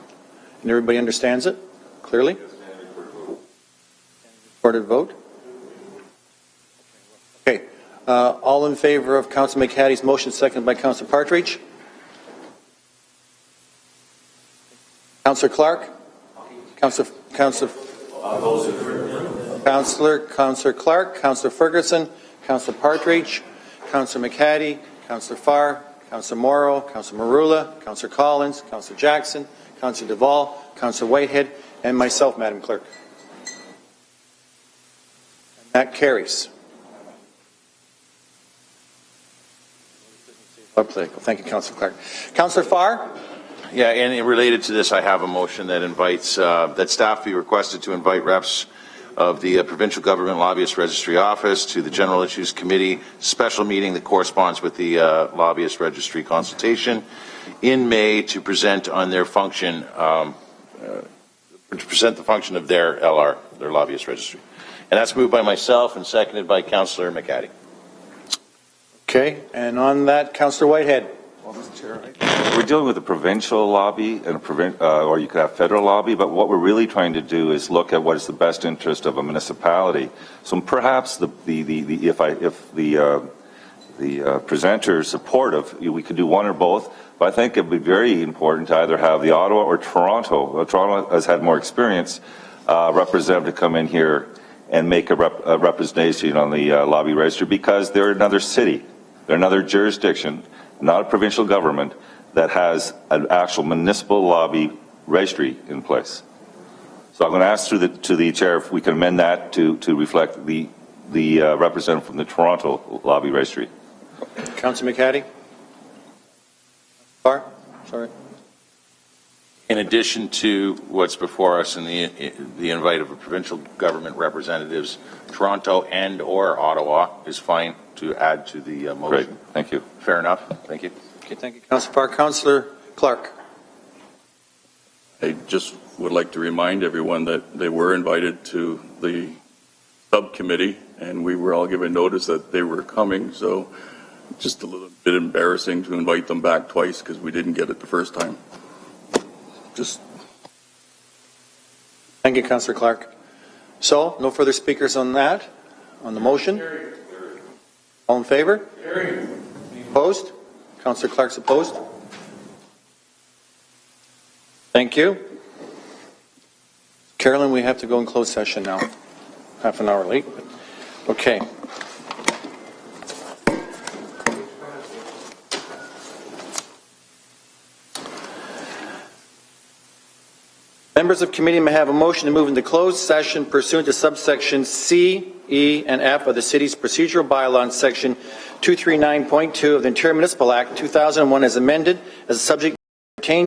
and everybody understands it clearly? Recorded vote? Okay. All in favor of Councillor McCaddy's motion, seconded by Councillor Partridge? Councillor Clark? Councillor Clark, Councillor Ferguson, Councillor Partridge, Councillor McCaddy, Councillor Farr, Councillor Morrow, Councillor Marula, Councillor Collins, Councillor Jackson, Councillor Duvall, Councillor Whitehead, and myself, Madam Clerk. And that carries. Thank you, Councillor Clark. Councillor Farr? Yeah, and related to this, I have a motion that invites, that staff be requested to invite reps of the Provincial Government Lobbyist Registry Office to the General Issues Committee special meeting that corresponds with the Lobbyist Registry consultation in May to present on their function, to present the function of their LR, their Lobbyist Registry. And that's moved by myself and seconded by Councillor McCaddy. Okay, and on that, Councillor Whitehead. We're dealing with a provincial lobby and or you could have federal lobby, but what we're really trying to do is look at what is the best interest of a municipality. So perhaps if the presenter is supportive, we could do one or both, but I think it would be very important to either have the Ottawa or Toronto. Toronto has had more experience, representative to come in here and make a representation on the lobby register because they're another city, they're another jurisdiction, not a provincial government that has an actual municipal lobby registry in place. So I'm going to ask to the chair if we can amend that to reflect the representative from the Toronto lobby registry. Councillor McCaddy? Farr? Sorry. In addition to what's before us in the invite of provincial government representatives, Toronto and or Ottawa is fine to add to the motion. Great, thank you. Fair enough. Thank you. Okay, thank you, Councillor Farr. Councillor Clark. I just would like to remind everyone that they were invited to the subcommittee, and we were all given notice that they were coming, so just a little bit embarrassing to invite them back twice because we didn't get it the first time. Thank you, Councillor Clark. So, no further speakers on that, on the motion? All in favor? Opposed? Councillor Clark's opposed. Thank you. Carolyn, we have to go in closed session now. Half an hour late. Okay. Members of committee may have a motion to move into closed session pursuant to subsection C, E, and F of the city's procedural bylaw in section 239.2 of the Ontario Municipal Act 2001 as amended as a subject pertaining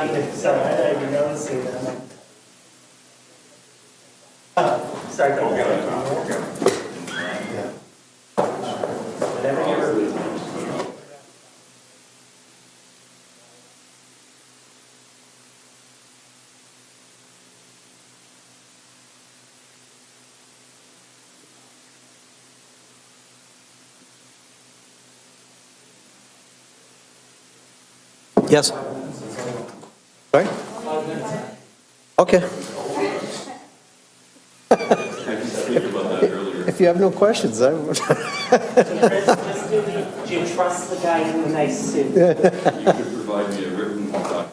Sorry, I didn't notice it. Sorry, go ahead. Whenever you're ready. Yes. Sorry? Okay. If you have no questions, I would. Do you trust the guy in the nice suit? You could provide me a written document.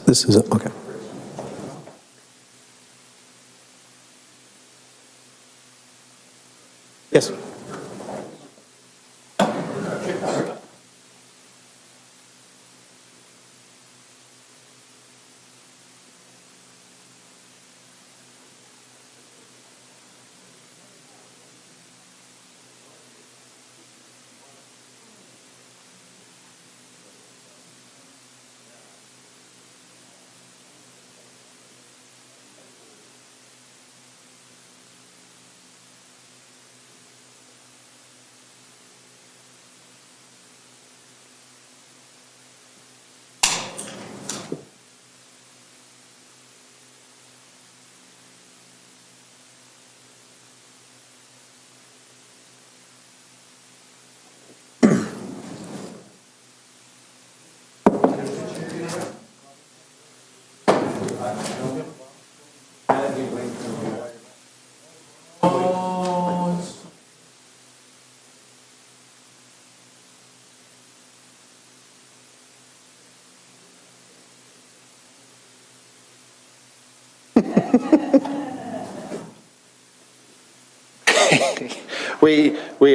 This is okay. Yes.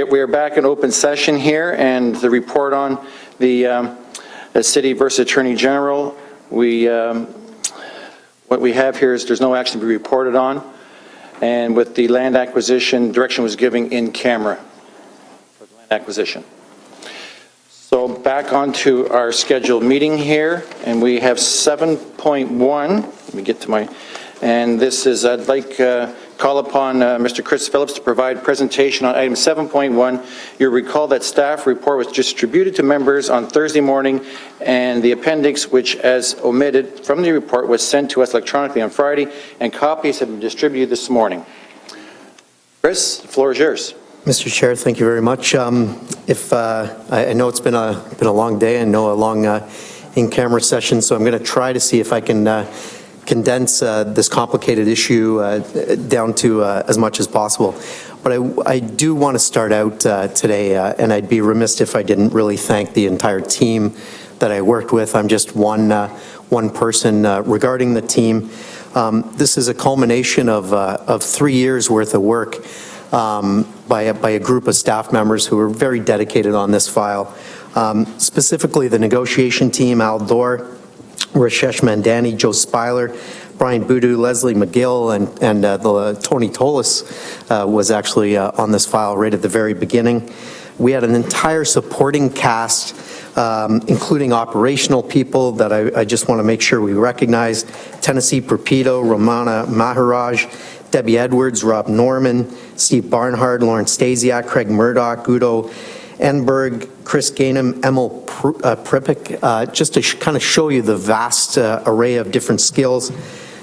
We are back in open session here, and the report on the city versus Attorney General. What we have here is there's no action to be reported on, and with the land acquisition, direction was given in camera for the land acquisition. So back onto our scheduled meeting here, and we have 7.1. Let me get to my, and this is, I'd like call upon Mr. Chris Phillips to provide presentation on item 7.1. You'll recall that staff report was distributed to members on Thursday morning, and the appendix, which as omitted from the report, was sent to us electronically on Friday, and copies have been distributed this morning. Chris, the floor is yours. Mr. Chair, thank you very much. I know it's been a long day, I know a long in-camera session, so I'm going to try to see if I can condense this complicated issue down to as much as possible. But I do want to start out today, and I'd be remiss if I didn't really thank the entire team that I worked with. I'm just one person. Regarding the team, this is a culmination of 3 years worth of work by a group of staff members who were very dedicated on this file. Specifically, the negotiation team, Al Dorr, Rashesh Mandani, Joe Speiler, Brian Boudou, Leslie McGill, and Tony Tolis was actually on this file right at the very beginning. We had an entire supporting cast, including operational people that I just want to make sure we recognize. Tennessee Perpedo, Romana Maharaj, Debbie Edwards, Rob Norman, Steve Barnhart, Lauren Stasiak, Craig Murdoch, Udo Enberg, Chris Gainham, Emil Pripik, just to kind of show you the vast array of different skills.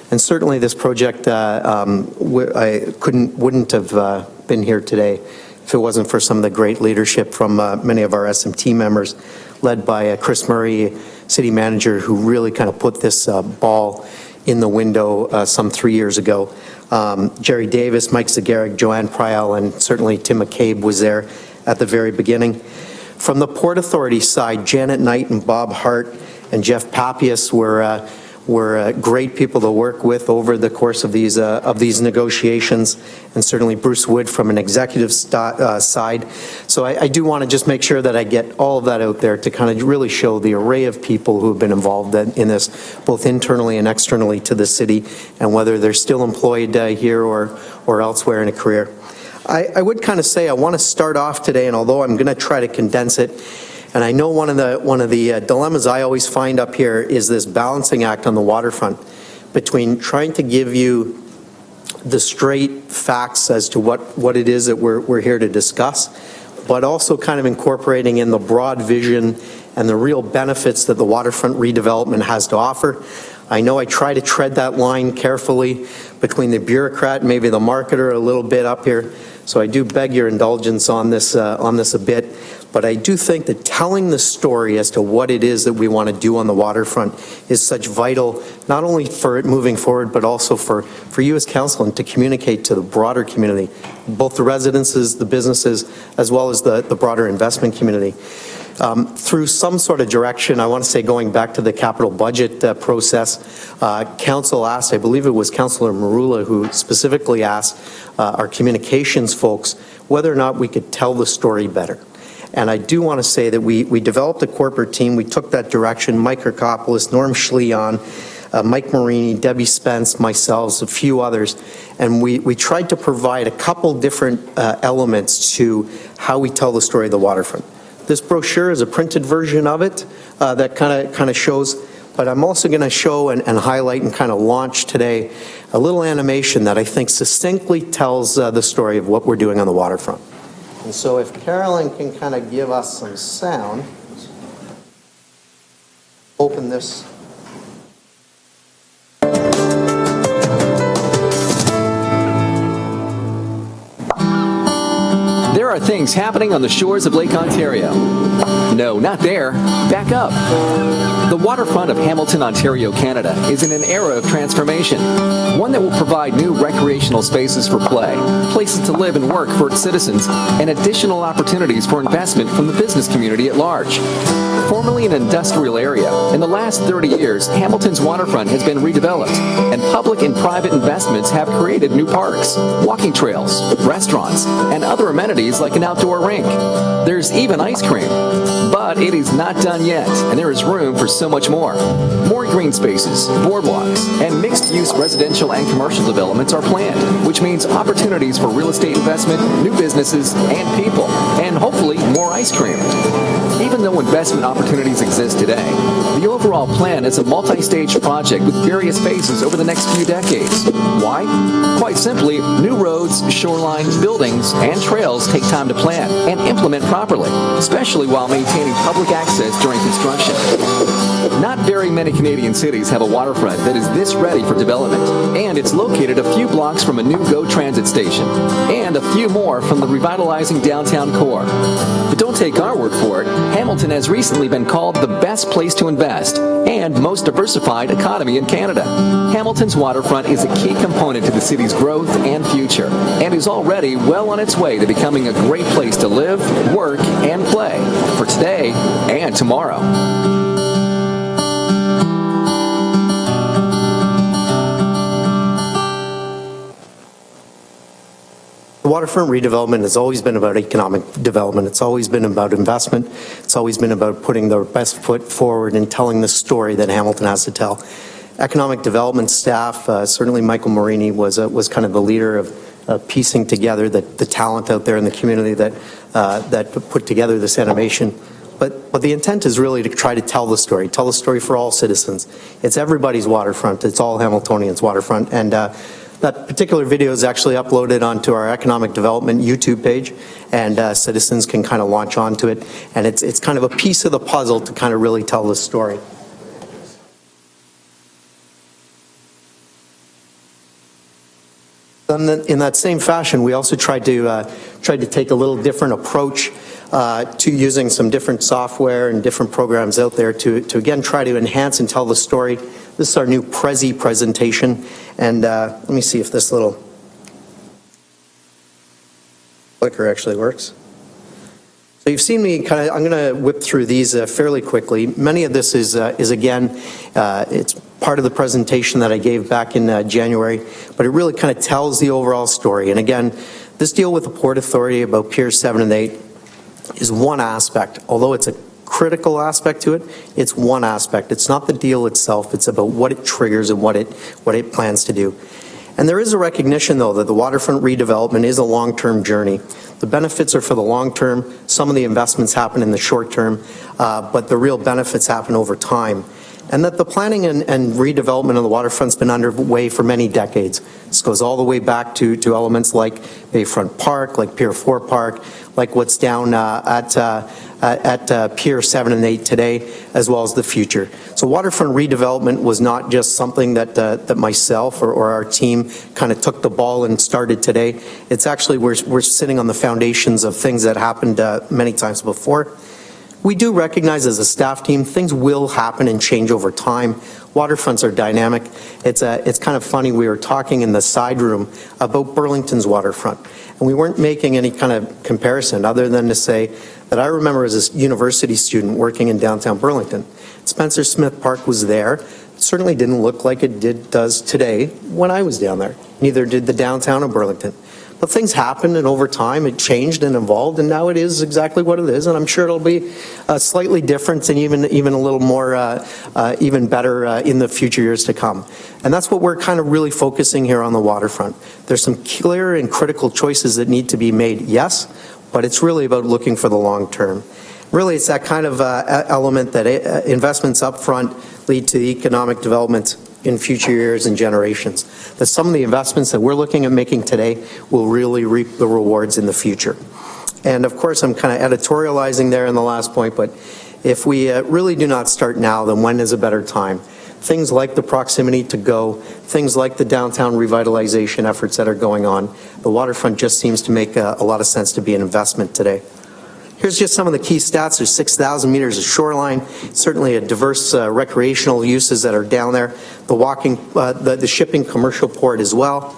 And certainly this project, I wouldn't have been here today if it wasn't for some of the great leadership from many of our SMT members, led by Chris Murray, city manager, who really kind of put this ball in the window some 3 years ago. Jerry Davis, Mike Zagaric, Joanne Prial, and certainly Tim McCabe was there at the very beginning. From the Port Authority side, Janet Knight and Bob Hart and Jeff Papias were were great people to work with over the course of these negotiations, and certainly Bruce Wood from an executive side. So I do want to just make sure that I get all of that out there to kind of really show the array of people who have been involved in this, both internally and externally to the city, and whether they're still employed here or elsewhere in a career. I would kind of say I want to start off today, and although I'm going to try to condense it, and I know one of the dilemmas I always find up here is this balancing act on the waterfront between trying to give you the straight facts as to what it is that we're here to discuss, but also kind of incorporating in the broad vision and the real benefits that the waterfront redevelopment has to offer. I know I try to tread that line carefully between the bureaucrat and maybe the marketer a little bit up here, so I do beg your indulgence on this a bit. But I do think that telling the story as to what it is that we want to do on the waterfront is such vital, not only for it moving forward, but also for you as council and to communicate to the broader community, both the residences, the businesses, as well as the broader investment community. Through some sort of direction, I want to say going back to the capital budget process, council asked, I believe it was Councillor Marula who specifically asked our communications folks whether or not we could tell the story better. And I do want to say that we developed a corporate team. We took that direction. Mike Kirkopoulos, Norm Schleon, Mike Marini, Debbie Spence, myself, a few others. And we tried to provide a couple different elements to how we tell the story of the waterfront. This brochure is a printed version of it that kind of shows, but I'm also going to show and highlight and kind of launch today a little animation that I think succinctly tells the story of what we're doing on the waterfront. And so if Carolyn can kind of give us some sound, open this. There are things happening on the shores of Lake Ontario. No, not there. Back up. The waterfront of Hamilton, Ontario, Canada is in an era of transformation, one that will provide new recreational spaces for play, places to live and work for its citizens, and additional opportunities for investment from the business community at large. Formerly an industrial area, in the last 30 years, Hamilton's waterfront has been redeveloped, and public and private investments have created new parks, walking trails, restaurants, and other amenities like an outdoor rink. There's even ice cream. But it is not done yet, and there is room for so much more. More green spaces, boardwalks, and mixed-use residential and commercial developments are planned, which means opportunities for real estate investment, new businesses, and people, and hopefully more ice cream. Even though investment opportunities exist today, the overall plan is a multi-stage project with various phases over the next few decades. Why? Quite simply, new roads, shoreline, buildings, and trails take time to plan and implement properly, especially while maintaining public access during construction. Not very many Canadian cities have a waterfront that is this ready for development, and it's located a few blocks from a new GO Transit station, and a few more from the revitalizing downtown core. But don't take our word for it. Hamilton has recently been called the best place to invest and most diversified economy in Canada. Hamilton's waterfront is a key component to the city's growth and future, and is already well on its way to becoming a great place to live, work, and play for today and tomorrow. The waterfront redevelopment has always been about economic development. It's always been about investment. It's always been about putting the best foot forward and telling the story that Hamilton has to tell. Economic development staff, certainly Michael Marini was kind of the leader of piecing together the talent out there in the community that put together this animation. But the intent is really to try to tell the story for all citizens. It's everybody's waterfront. It's all Hamiltonians' waterfront. And that particular video is actually uploaded onto our economic development YouTube page, and citizens can kind of launch onto it. And it's kind of a piece of the puzzle to kind of really tell the story. In that same fashion, we also tried to take a little different approach to using some different software and different programs out there to again try to enhance and tell the story. This is our new Prezi presentation, and let me see if this little clicker actually works. So you've seen me I'm going to whip through these fairly quickly. Many of this is again, it's part of the presentation that I gave back in January, but it really kind of tells the overall story. And again, this deal with the Port Authority about Piers 7 and 8 is one aspect. Although it's a critical aspect to it, it's one aspect. It's not the deal itself. It's about what it triggers and what it plans to do. And there is a recognition, though, that the waterfront redevelopment is a long-term journey. The benefits are for the long term. Some of the investments happen in the short term, but the real benefits happen over time. And that the planning and redevelopment of the waterfront's been underway for many decades. This goes all the way back to elements like Bayfront Park, like Pier 4 Park, like what's down at Pier 7 and 8 today, as well as the future. So waterfront redevelopment was not just something that myself or our team kind of took the ball and started today. It's actually, we're sitting on the foundations of things that happened many times before. We do recognize as a staff team, things will happen and change over time. Waterfronts are dynamic. It's kind of funny, we were talking in the side room about Burlington's waterfront, and we weren't making any kind of comparison other than to say that I remember as a university student working in downtown Burlington. Spencer Smith Park was there. It certainly didn't look like it does today when I was down there. Neither did the downtown of Burlington. But things happened, and over time it changed and evolved, and now it is exactly what it is, and I'm sure it'll be slightly different and even a little more, even better in the future years to come. And that's what we're kind of really focusing here on the waterfront. There's some clear and critical choices that need to be made, yes, but it's really about looking for the long term. Really, it's that kind of element that investments up front lead to economic development in future years and generations. That some of the investments that we're looking at making today will really reap the rewards in the future. And of course, I'm kind of editorializing there in the last point, but if we really do not start now, then when is a better time? Things like the proximity to GO, things like the downtown revitalization efforts that are going on, the waterfront just seems to make a lot of sense to be an investment today. Here's just some of the key stats. There's 6,000 meters of shoreline, certainly a diverse recreational uses that are down there. The walking, the shipping commercial port as well.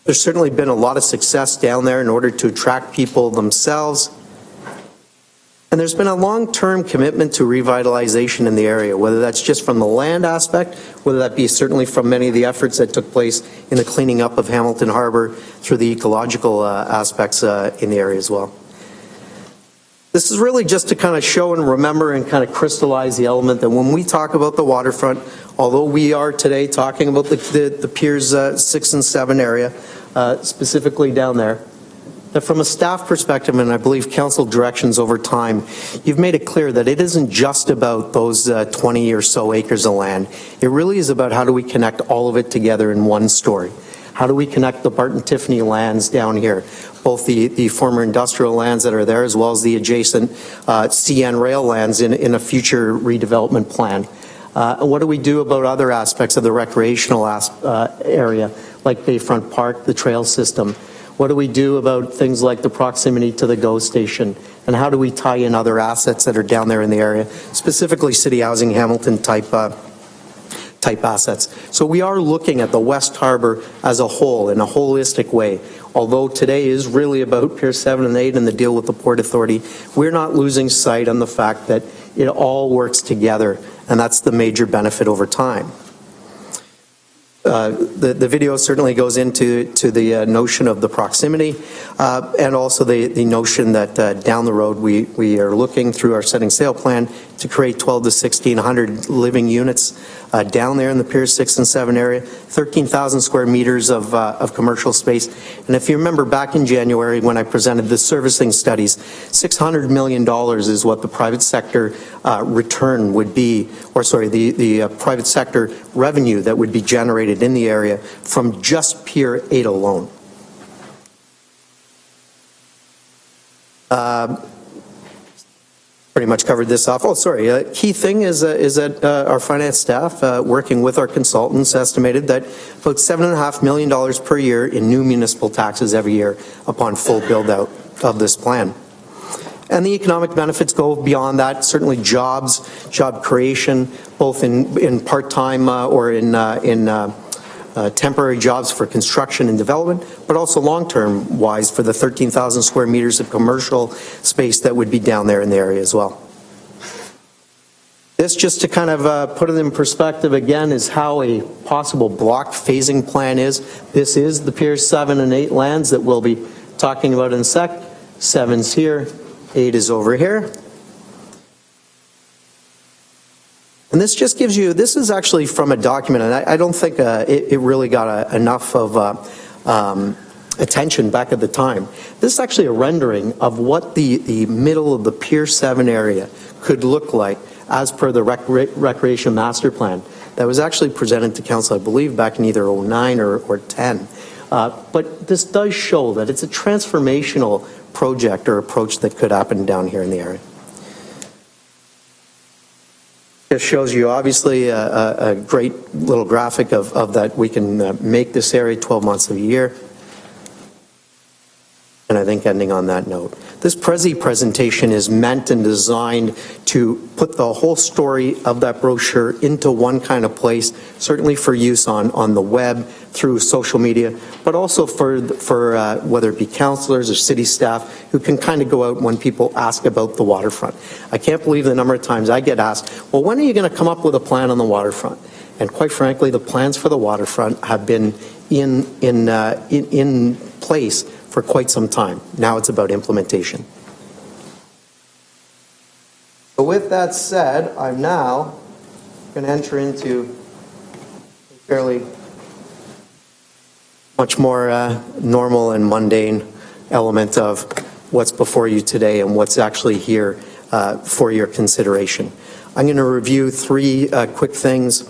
There's certainly been a lot of success down there in order to attract people themselves. And there's been a long-term commitment to revitalization in the area, whether that's just from the land aspect, whether that be certainly from many of the efforts that took place in the cleaning up of Hamilton Harbor through the ecological aspects in the area as well. This is really just to kind of show and remember and kind of crystallize the element that when we talk about the waterfront, although we are today talking about the Piers 6 and 7 area, specifically down there, that from a staff perspective, and I believe council directions over time, you've made it clear that it isn't just about those 20 or so acres of land. It really is about how do we connect all of it together in one story. How do we connect the Barton Tiffany lands down here, both the former industrial lands that are there as well as the adjacent CN rail lands in a future redevelopment plan. What do we do about other aspects of the recreational area, like Bayfront Park, the trail system? What do we do about things like the proximity to the GO station? And how do we tie in other assets that are down there in the area, specifically City Housing Hamilton type assets? So we are looking at the West Harbor as a whole in a holistic way. Although today is really about Pier 7 and 8 and the deal with the Port Authority, we're not losing sight on the fact that it all works together, and that's the major benefit over time. The video certainly goes into the notion of the proximity and also the notion that down the road we are looking through our setting sail plan to create 12 to 1,600 living units down there in the Pier 6 and 7 area, 13,000 square meters of commercial space. And if you remember back in January when I presented the servicing studies, $600 million is what the private sector return would be, or sorry, the private sector revenue that would be generated in the area from just Pier 8 alone. Pretty much covered this off. Oh, sorry. Key thing is that our finance staff, working with our consultants, estimated that about $7.5 million per year in new municipal taxes every year upon full build-out of this plan. And the economic benefits go beyond that. Certainly jobs, job creation, both in part-time or in temporary jobs for construction and development, but also long-term wise for the 13,000 square meters of commercial space that would be down there in the area as well. This, just to kind of put it in perspective again, is how a possible block phasing plan is. This is the Piers 7 and 8 lands that we'll be talking about in a sec. 7's here, 8 is over here. And this just gives you, this is actually from a document, and I don't think it really got enough of attention back at the time. This is actually a rendering of what the middle of the Pier 7 area could look like as per the Recreation Master Plan that was actually presented to Council, I believe, back in either 09 or 10. But this does show that it's a transformational project or approach that could happen down here in the area. This shows you obviously a great little graphic of that we can make this area 12 months of the year. And I think ending on that note, this Prezi presentation is meant and designed to put the whole story of that brochure into one kind of place, certainly for use on the web, through social media, but also for whether it be councillors or city staff who can kind of go out when people ask about the waterfront. I can't believe the number of times I get asked, well, when are you going to come up with a plan on the waterfront? And quite frankly, the plans for the waterfront have been in place for quite some time. Now it's about implementation. So with that said, I'm now going to enter into a fairly much more normal and mundane element of what's before you today and what's actually here for your consideration. I'm going to review three quick things.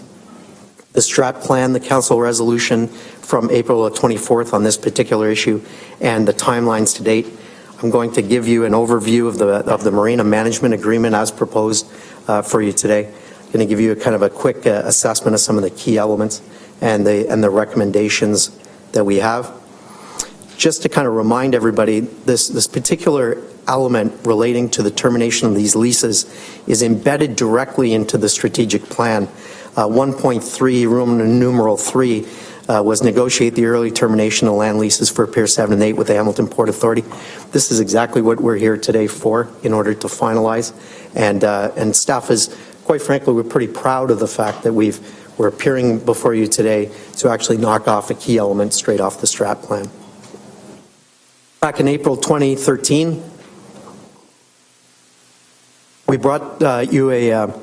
The strat plan, the council resolution from April 24th on this particular issue, and the timelines to date. I'm going to give you an overview of the Marina Management Agreement as proposed for you today. I'm going to give you a kind of a quick assessment of some of the key elements and the recommendations that we have. Just to kind of remind everybody, this particular element relating to the termination of these leases is embedded directly into the strategic plan. 1.3, Roman numeral 3, was negotiate the early termination of land leases for Pier 7 and 8 with the Hamilton Port Authority. This is exactly what we're here today for, in order to finalize. And staff is, quite frankly, we're pretty proud of the fact that we're appearing before you today to actually knock off a key element straight off the strat plan. Back in April 2013, we brought you a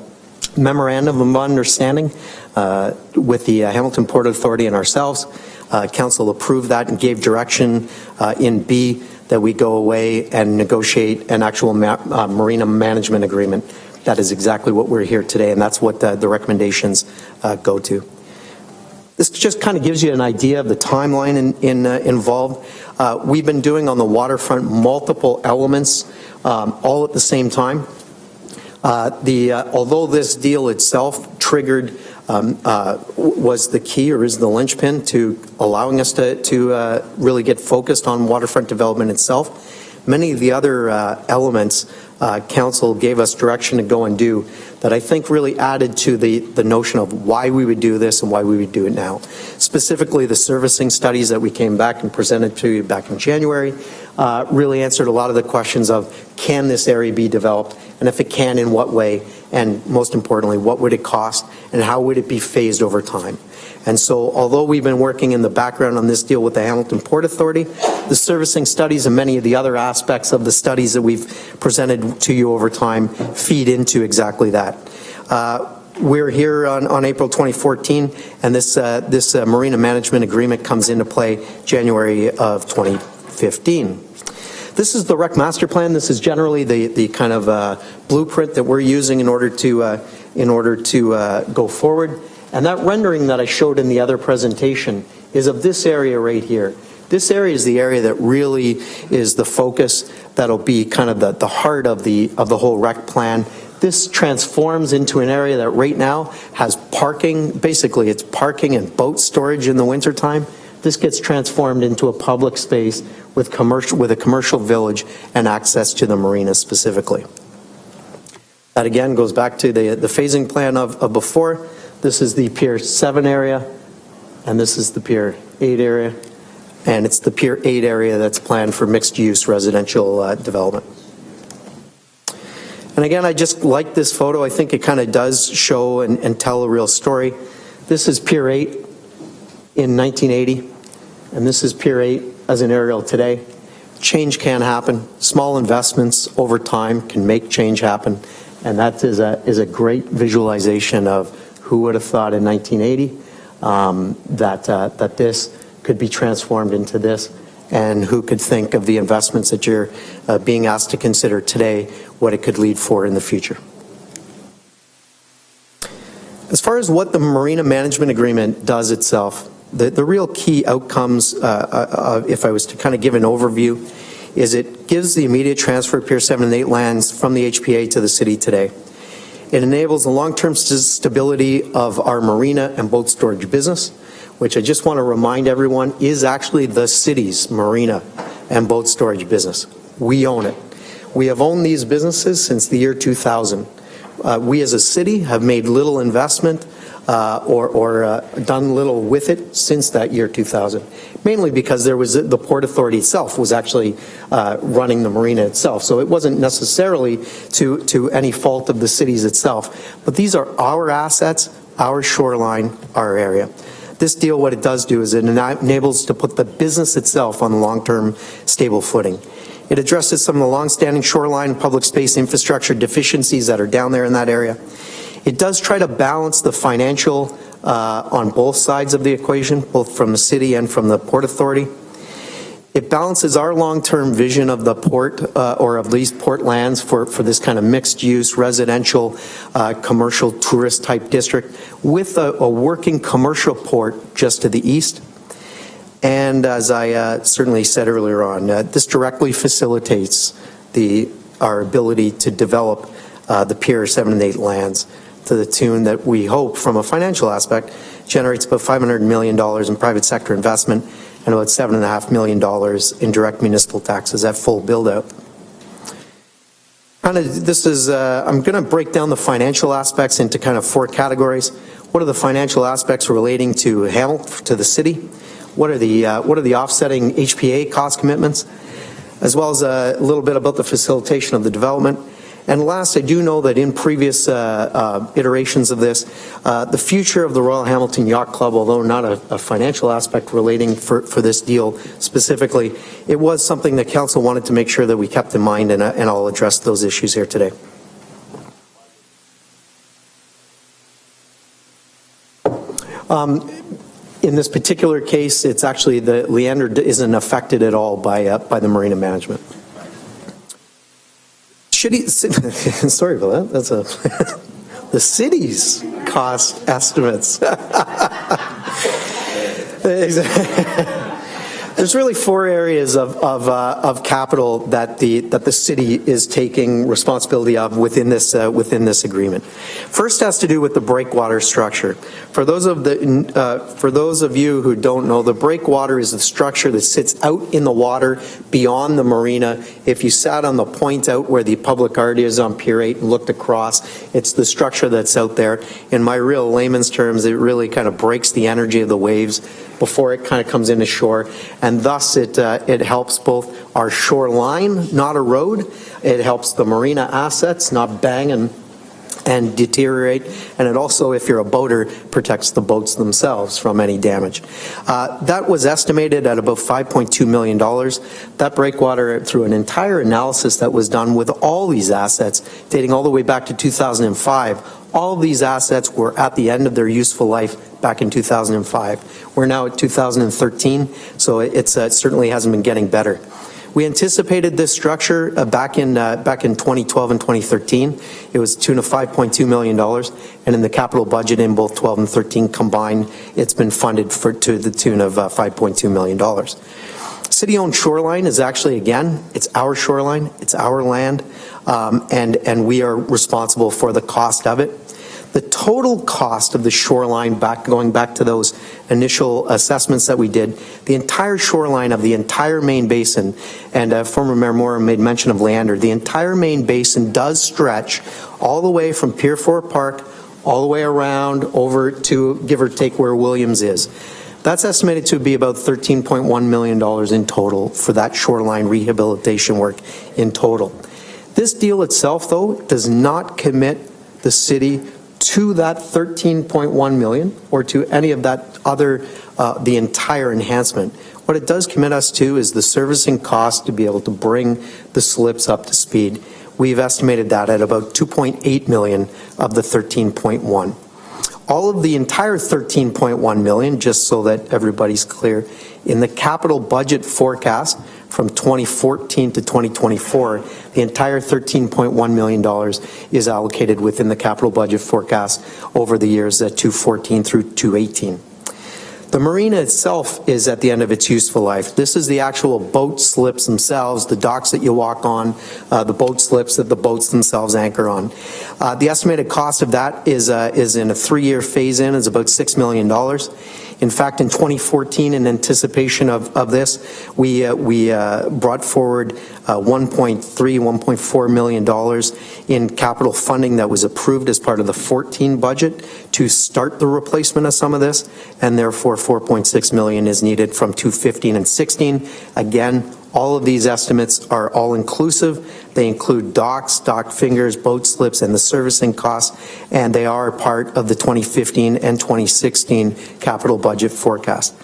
memorandum of understanding with the Hamilton Port Authority and ourselves. Council approved that and gave direction in B that we go away and negotiate an actual Marina Management Agreement. That is exactly what we're here today, and that's what the recommendations go to. This just kind of gives you an idea of the timeline involved. We've been doing on the waterfront multiple elements all at the same time. Although this deal itself triggered was the key, or is the linchpin to allowing us to really get focused on waterfront development itself, many of the other elements council gave us direction to go and do that I think really added to the notion of why we would do this and why we would do it now. Specifically, the servicing studies that we came back and presented to you back in January really answered a lot of the questions of, can this area be developed, and if it can, in what way, and most importantly, what would it cost, and how would it be phased over time. And so, although we've been working in the background on this deal with the Hamilton Port Authority, the servicing studies and many of the other aspects of the studies that we've presented to you over time feed into exactly that. We're here on April 2014, and this Marina Management Agreement comes into play January of 2015. This is the Rec Master Plan. This is generally the kind of blueprint that we're using in order to go forward. And that rendering that I showed in the other presentation is of this area right here. This area is the area that really is the focus. That'll be kind of the heart of the whole rec plan. This transforms into an area that right now has parking. Basically, it's parking and boat storage in the wintertime. This gets transformed into a public space with a commercial village and access to the marina specifically. That again goes back to the phasing plan of before. This is the Pier 7 area, and this is the Pier 8 area, and it's the Pier 8 area that's planned for mixed-use residential development. And again, I just like this photo. I think it kind of does show and tell a real story. This is Pier 8 in 1980, and this is Pier 8 as an aerial today. Change can happen. Small investments over time can make change happen, and that is a great visualization of who would have thought in 1980 that this could be transformed into this, and who could think of the investments that you're being asked to consider today, what it could lead for in the future. As far as what the Marina Management Agreement does itself, the real key outcomes, if I was to kind of give an overview, is it gives the immediate transfer of Pier 7 and 8 lands from the HPA to the city today. It enables the long-term stability of our marina and boat storage business, which I just want to remind everyone is actually the city's marina and boat storage business. We own it. We have owned these businesses since the year 2000. We as a city have made little investment or done little with it since that year 2000, mainly because there was the Port Authority itself was actually running the marina itself. So it wasn't necessarily to any fault of the cities itself. But these are our assets, our shoreline, our area. This deal, what it does do is it enables to put the business itself on long-term stable footing. It addresses some of the long-standing shoreline public space infrastructure deficiencies that are down there in that area. It does try to balance the financial on both sides of the equation, both from the city and from the Port Authority. It balances our long-term vision of the port or of these port lands for this kind of mixed-use residential commercial tourist type district with a working commercial port just to the east. And as I certainly said earlier on, this directly facilitates our ability to develop the Pier 7 and 8 lands to the tune that we hope from a financial aspect generates about $500 million in private sector investment and about $7.5 million in direct municipal taxes at full build-out. I'm going to break down the financial aspects into kind of 4 categories. What are the financial aspects relating to Hamilton, to the city? What are the offsetting HPA cost commitments? As well as a little bit about the facilitation of the development. And last, I do know that in previous iterations of this, the future of the Royal Hamilton Yacht Club, although not a financial aspect relating for this deal specifically, it was something that Council wanted to make sure that we kept in mind, and I'll address those issues here today. In this particular case, it's actually the Leander isn't affected at all by the Marina Management. Sorry about that. That's the city's cost estimates. There's really 4 areas of capital that the city is taking responsibility of within this agreement. First has to do with the breakwater structure. For those of you who don't know, the breakwater is the structure that sits out in the water beyond the marina. If you sat on the point out where the public art is on Pier 8 and looked across, it's the structure that's out there. In my real layman's terms, it really kind of breaks the energy of the waves before it kind of comes into shore, and thus it helps both our shoreline not erode, it helps the marina assets not bang and deteriorate, and it also, if you're a boater, protects the boats themselves from any damage. That was estimated at about $5.2 million. That breakwater, through an entire analysis that was done with all these assets, dating all the way back to 2005, all of these assets were at the end of their useful life back in 2005. We're now at 2013, so it certainly hasn't been getting better. We anticipated this structure back in 2012 and 2013. It was to the tune of $5.2 million, and in the capital budget in both 12 and 13 combined, it's been funded to the tune of $5.2 million. City-owned shoreline is actually, again, it's our shoreline, it's our land, and we are responsible for the cost of it. The total cost of the shoreline, going back to those initial assessments that we did, the entire shoreline of the entire main basin, and former Mayor Moore made mention of Leander, the entire main basin does stretch all the way from Pier 4 Park, all the way around over to, give or take, where Williams is. That's estimated to be about $13.1 million in total for that shoreline rehabilitation work in total. This deal itself, though, does not commit the city to that 13.1 million or to any of that other, the entire enhancement. What it does commit us to is the servicing cost to be able to bring the slips up to speed. We've estimated that at about 2.8 million of the 13.1. All of the entire 13.1 million, just so that everybody's clear, in the capital budget forecast from 2014 to 2024, the entire $13.1 million is allocated within the capital budget forecast over the years 2014 through 2018. The marina itself is at the end of its useful life. This is the actual boat slips themselves, the docks that you walk on, the boat slips that the boats themselves anchor on. The estimated cost of that is in a 3-year phase-in is about $6 million. In fact, in 2014, in anticipation of this, we brought forward $1.4 million in capital funding that was approved as part of the 14 budget to start the replacement of some of this, and therefore $4.6 million is needed from 2015 and 16. Again, all of these estimates are all inclusive. They include docks, dock fingers, boat slips, and the servicing costs, and they are part of the 2015 and 2016 capital budget forecast.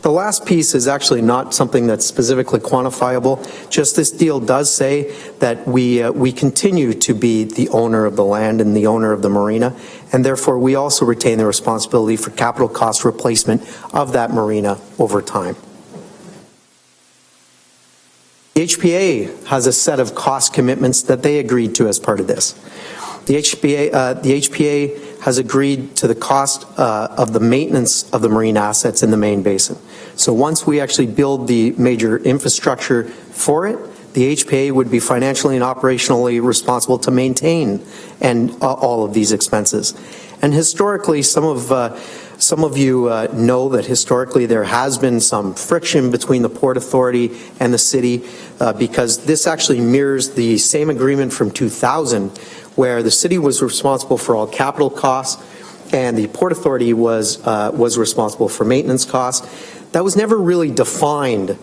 The last piece is actually not something that's specifically quantifiable. Just this deal does say that we continue to be the owner of the land and the owner of the marina, and therefore we also retain the responsibility for capital cost replacement of that marina over time. The HPA has a set of cost commitments that they agreed to as part of this. The HPA has agreed to the cost of the maintenance of the marine assets in the main basin. So once we actually build the major infrastructure for it, the HPA would be financially and operationally responsible to maintain all of these expenses. And historically, some of you know that historically there has been some friction between the Port Authority and the city because this actually mirrors the same agreement from 2000 where the city was responsible for all capital costs and the Port Authority was responsible for maintenance costs. That was never really defined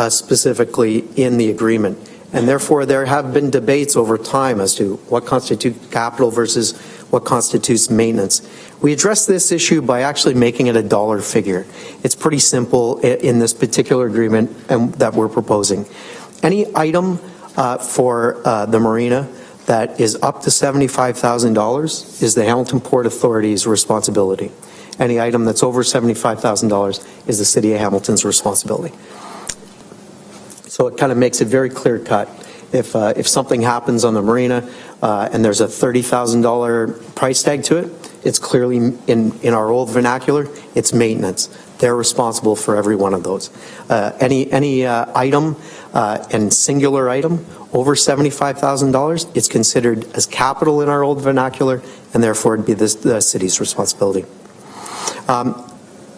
specifically in the agreement. And therefore, there have been debates over time as to what constitutes capital versus what constitutes maintenance. We address this issue by actually making it a dollar figure. It's pretty simple in this particular agreement that we're proposing. Any item for the marina that is up to $75,000 is the Hamilton Port Authority's responsibility. Any item that's over $75,000 is the City of Hamilton's responsibility. So it kind of makes it very clear cut. If something happens on the marina and there's a $30,000 price tag to it, it's clearly in our old vernacular, it's maintenance. They're responsible for every one of those. Any item and singular item over $75,000, it's considered as capital in our old vernacular, and therefore it'd be the city's responsibility.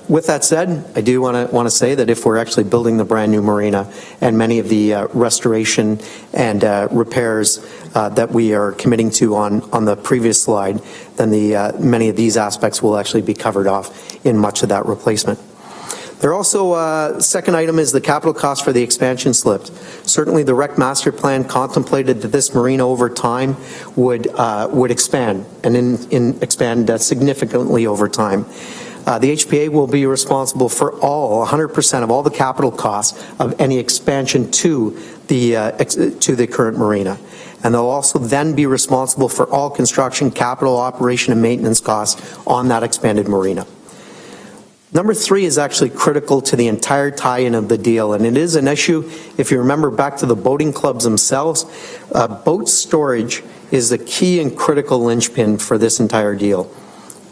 With that said, I do want to say that if we're actually building the brand new marina and many of the restoration and repairs that we are committing to on the previous slide, then many of these aspects will actually be covered off in much of that replacement. There also, second item is the capital cost for the expansion slips. Certainly the rec master plan contemplated that this marina over time would expand and expand significantly over time. The HPA will be responsible for 100% of all the capital costs of any expansion to the current marina. And they'll also then be responsible for all construction, capital, operation, and maintenance costs on that expanded marina. Number 3 is actually critical to the entire tie-in of the deal, and it is an issue, if you remember back to the boating clubs themselves, boat storage is the key and critical linchpin for this entire deal.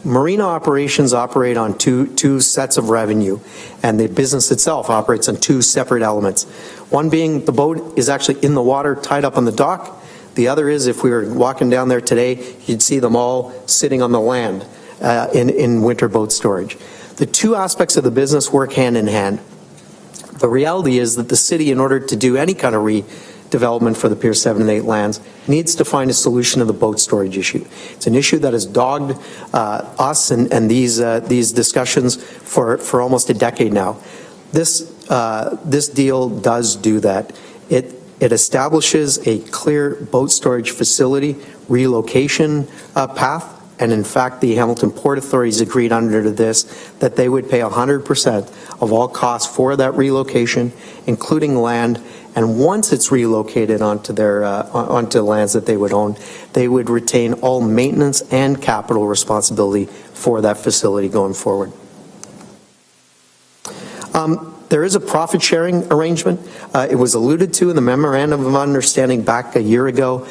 Marina operations operate on two sets of revenue, and the business itself operates on 2 separate elements. One being the boat is actually in the water, tied up on the dock. The other is, if we were walking down there today, you'd see them all sitting on the land in winter boat storage. The 2 aspects of the business work hand in hand. The reality is that the city, in order to do any kind of redevelopment for the Pier 7 and 8 lands, needs to find a solution to the boat storage issue. It's an issue that has dogged us and these discussions for almost a decade now. This deal does do that. It It establishes a clear boat storage facility relocation path. And in fact, the Hamilton Port Authorities agreed under this that they would pay 100% of all costs for that relocation, including land. And once it's relocated onto onto lands that they would own, they would retain all maintenance and capital responsibility for that facility going forward. There is a profit-sharing arrangement. It was alluded to in the Memorandum of Understanding back a year ago.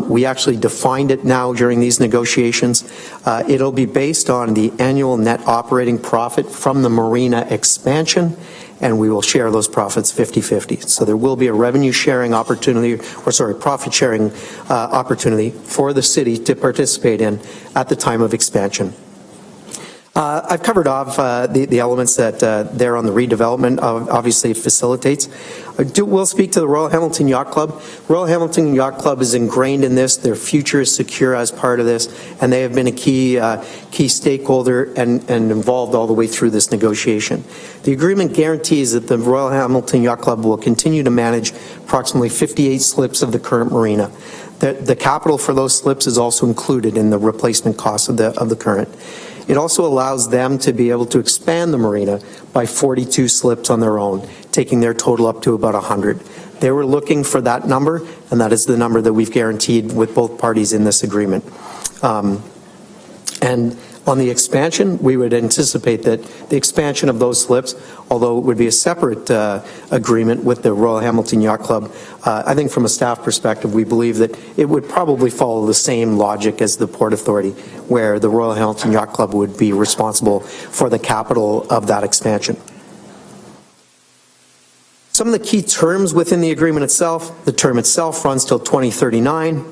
We actually defined it now during these negotiations. It'll be based on the annual net operating profit from the marina expansion, and we will share those profits 50-50. So there will be a revenue-sharing opportunity, profit-sharing opportunity for the city to participate in at the time of expansion. I've covered off the elements that there on the redevelopment obviously facilitates. We'll speak to the Royal Hamilton Yacht Club. Royal Hamilton Yacht Club is ingrained in this. Their future is secure as part of this, and they have been a key stakeholder and involved all the way through this negotiation. The agreement guarantees that the Royal Hamilton Yacht Club will continue to manage approximately 58 slips of the current marina. The capital for those slips is also included in the replacement cost of the current. It also allows them to be able to expand the marina by 42 slips on their own, taking their total up to about 100. They were looking for that number, and that is the number that we've guaranteed with both parties in this agreement. And on the expansion, we would anticipate that the expansion of those slips, although it would be a separate agreement with the Royal Hamilton Yacht Club, I think from a staff perspective, we believe that it would probably follow the same logic as the Port Authority, where the Royal Hamilton Yacht Club would be responsible for the capital of that expansion. Some of the key terms within the agreement itself: the term itself runs till 2039.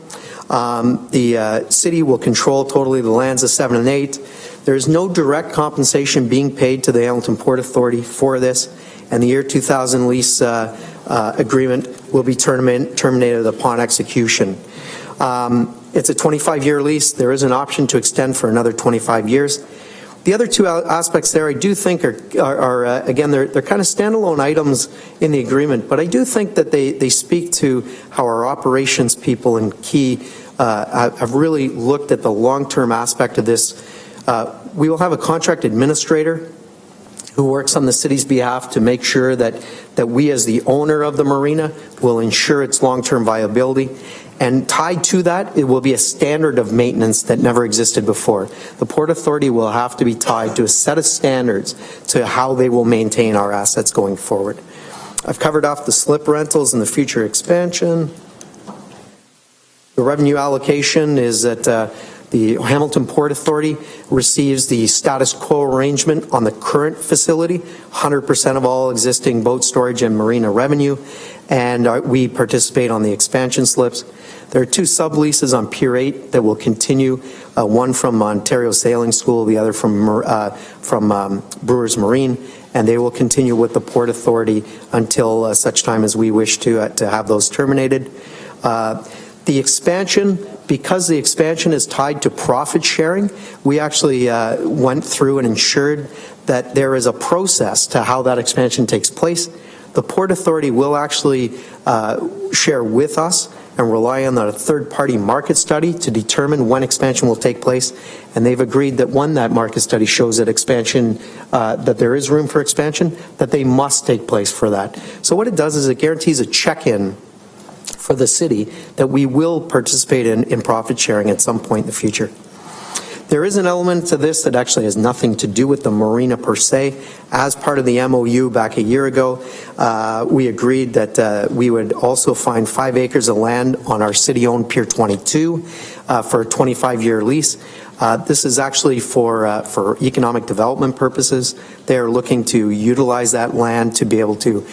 The city will control totally the lands of 7 and 8. There is no direct compensation being paid to the Hamilton Port Authority for this, and the year 2000 lease agreement will be terminated upon execution. It's a 25-year lease. There is an option to extend for another 25 years. The other two aspects there I do think are again, they're kind of standalone items in the agreement, but I do think that they speak to how our operations people and key have really looked at the long-term aspect of this. We will have a contract administrator who works on the city's behalf to make sure that we as the owner of the marina will ensure its long-term viability. And tied to that, it will be a standard of maintenance that never existed before. The Port Authority will have to be tied to a set of standards to how they will maintain our assets going forward. I've covered off the slip rentals and the future expansion. The revenue allocation is that the Hamilton Port Authority receives the status quo arrangement on the current facility, 100% of all existing boat storage and marina revenue, and we participate on the expansion slips. There are two subleases on Pier 8 that will continue, one from Ontario Sailing School, the other from Brewers Marine, and they will continue with the Port Authority until such time as we wish to have those terminated. The expansion, because the expansion is tied to profit sharing, we actually went through and ensured that there is a process to how that expansion takes place. The Port Authority will actually share with us and rely on a third-party market study to determine when expansion will take place. And they've agreed that when that market study shows that expansion, that there is room for expansion, that they must take place for that. So what it does is it guarantees a check-in for the city that we will participate in profit sharing at some point in the future. There is an element to this that actually has nothing to do with the marina per se. As part of the MOU back a year ago, we agreed that we would also find 5 acres of land on our city-owned Pier 22 for a 25-year lease. This is actually for economic development purposes. They're looking to utilize that land to be able to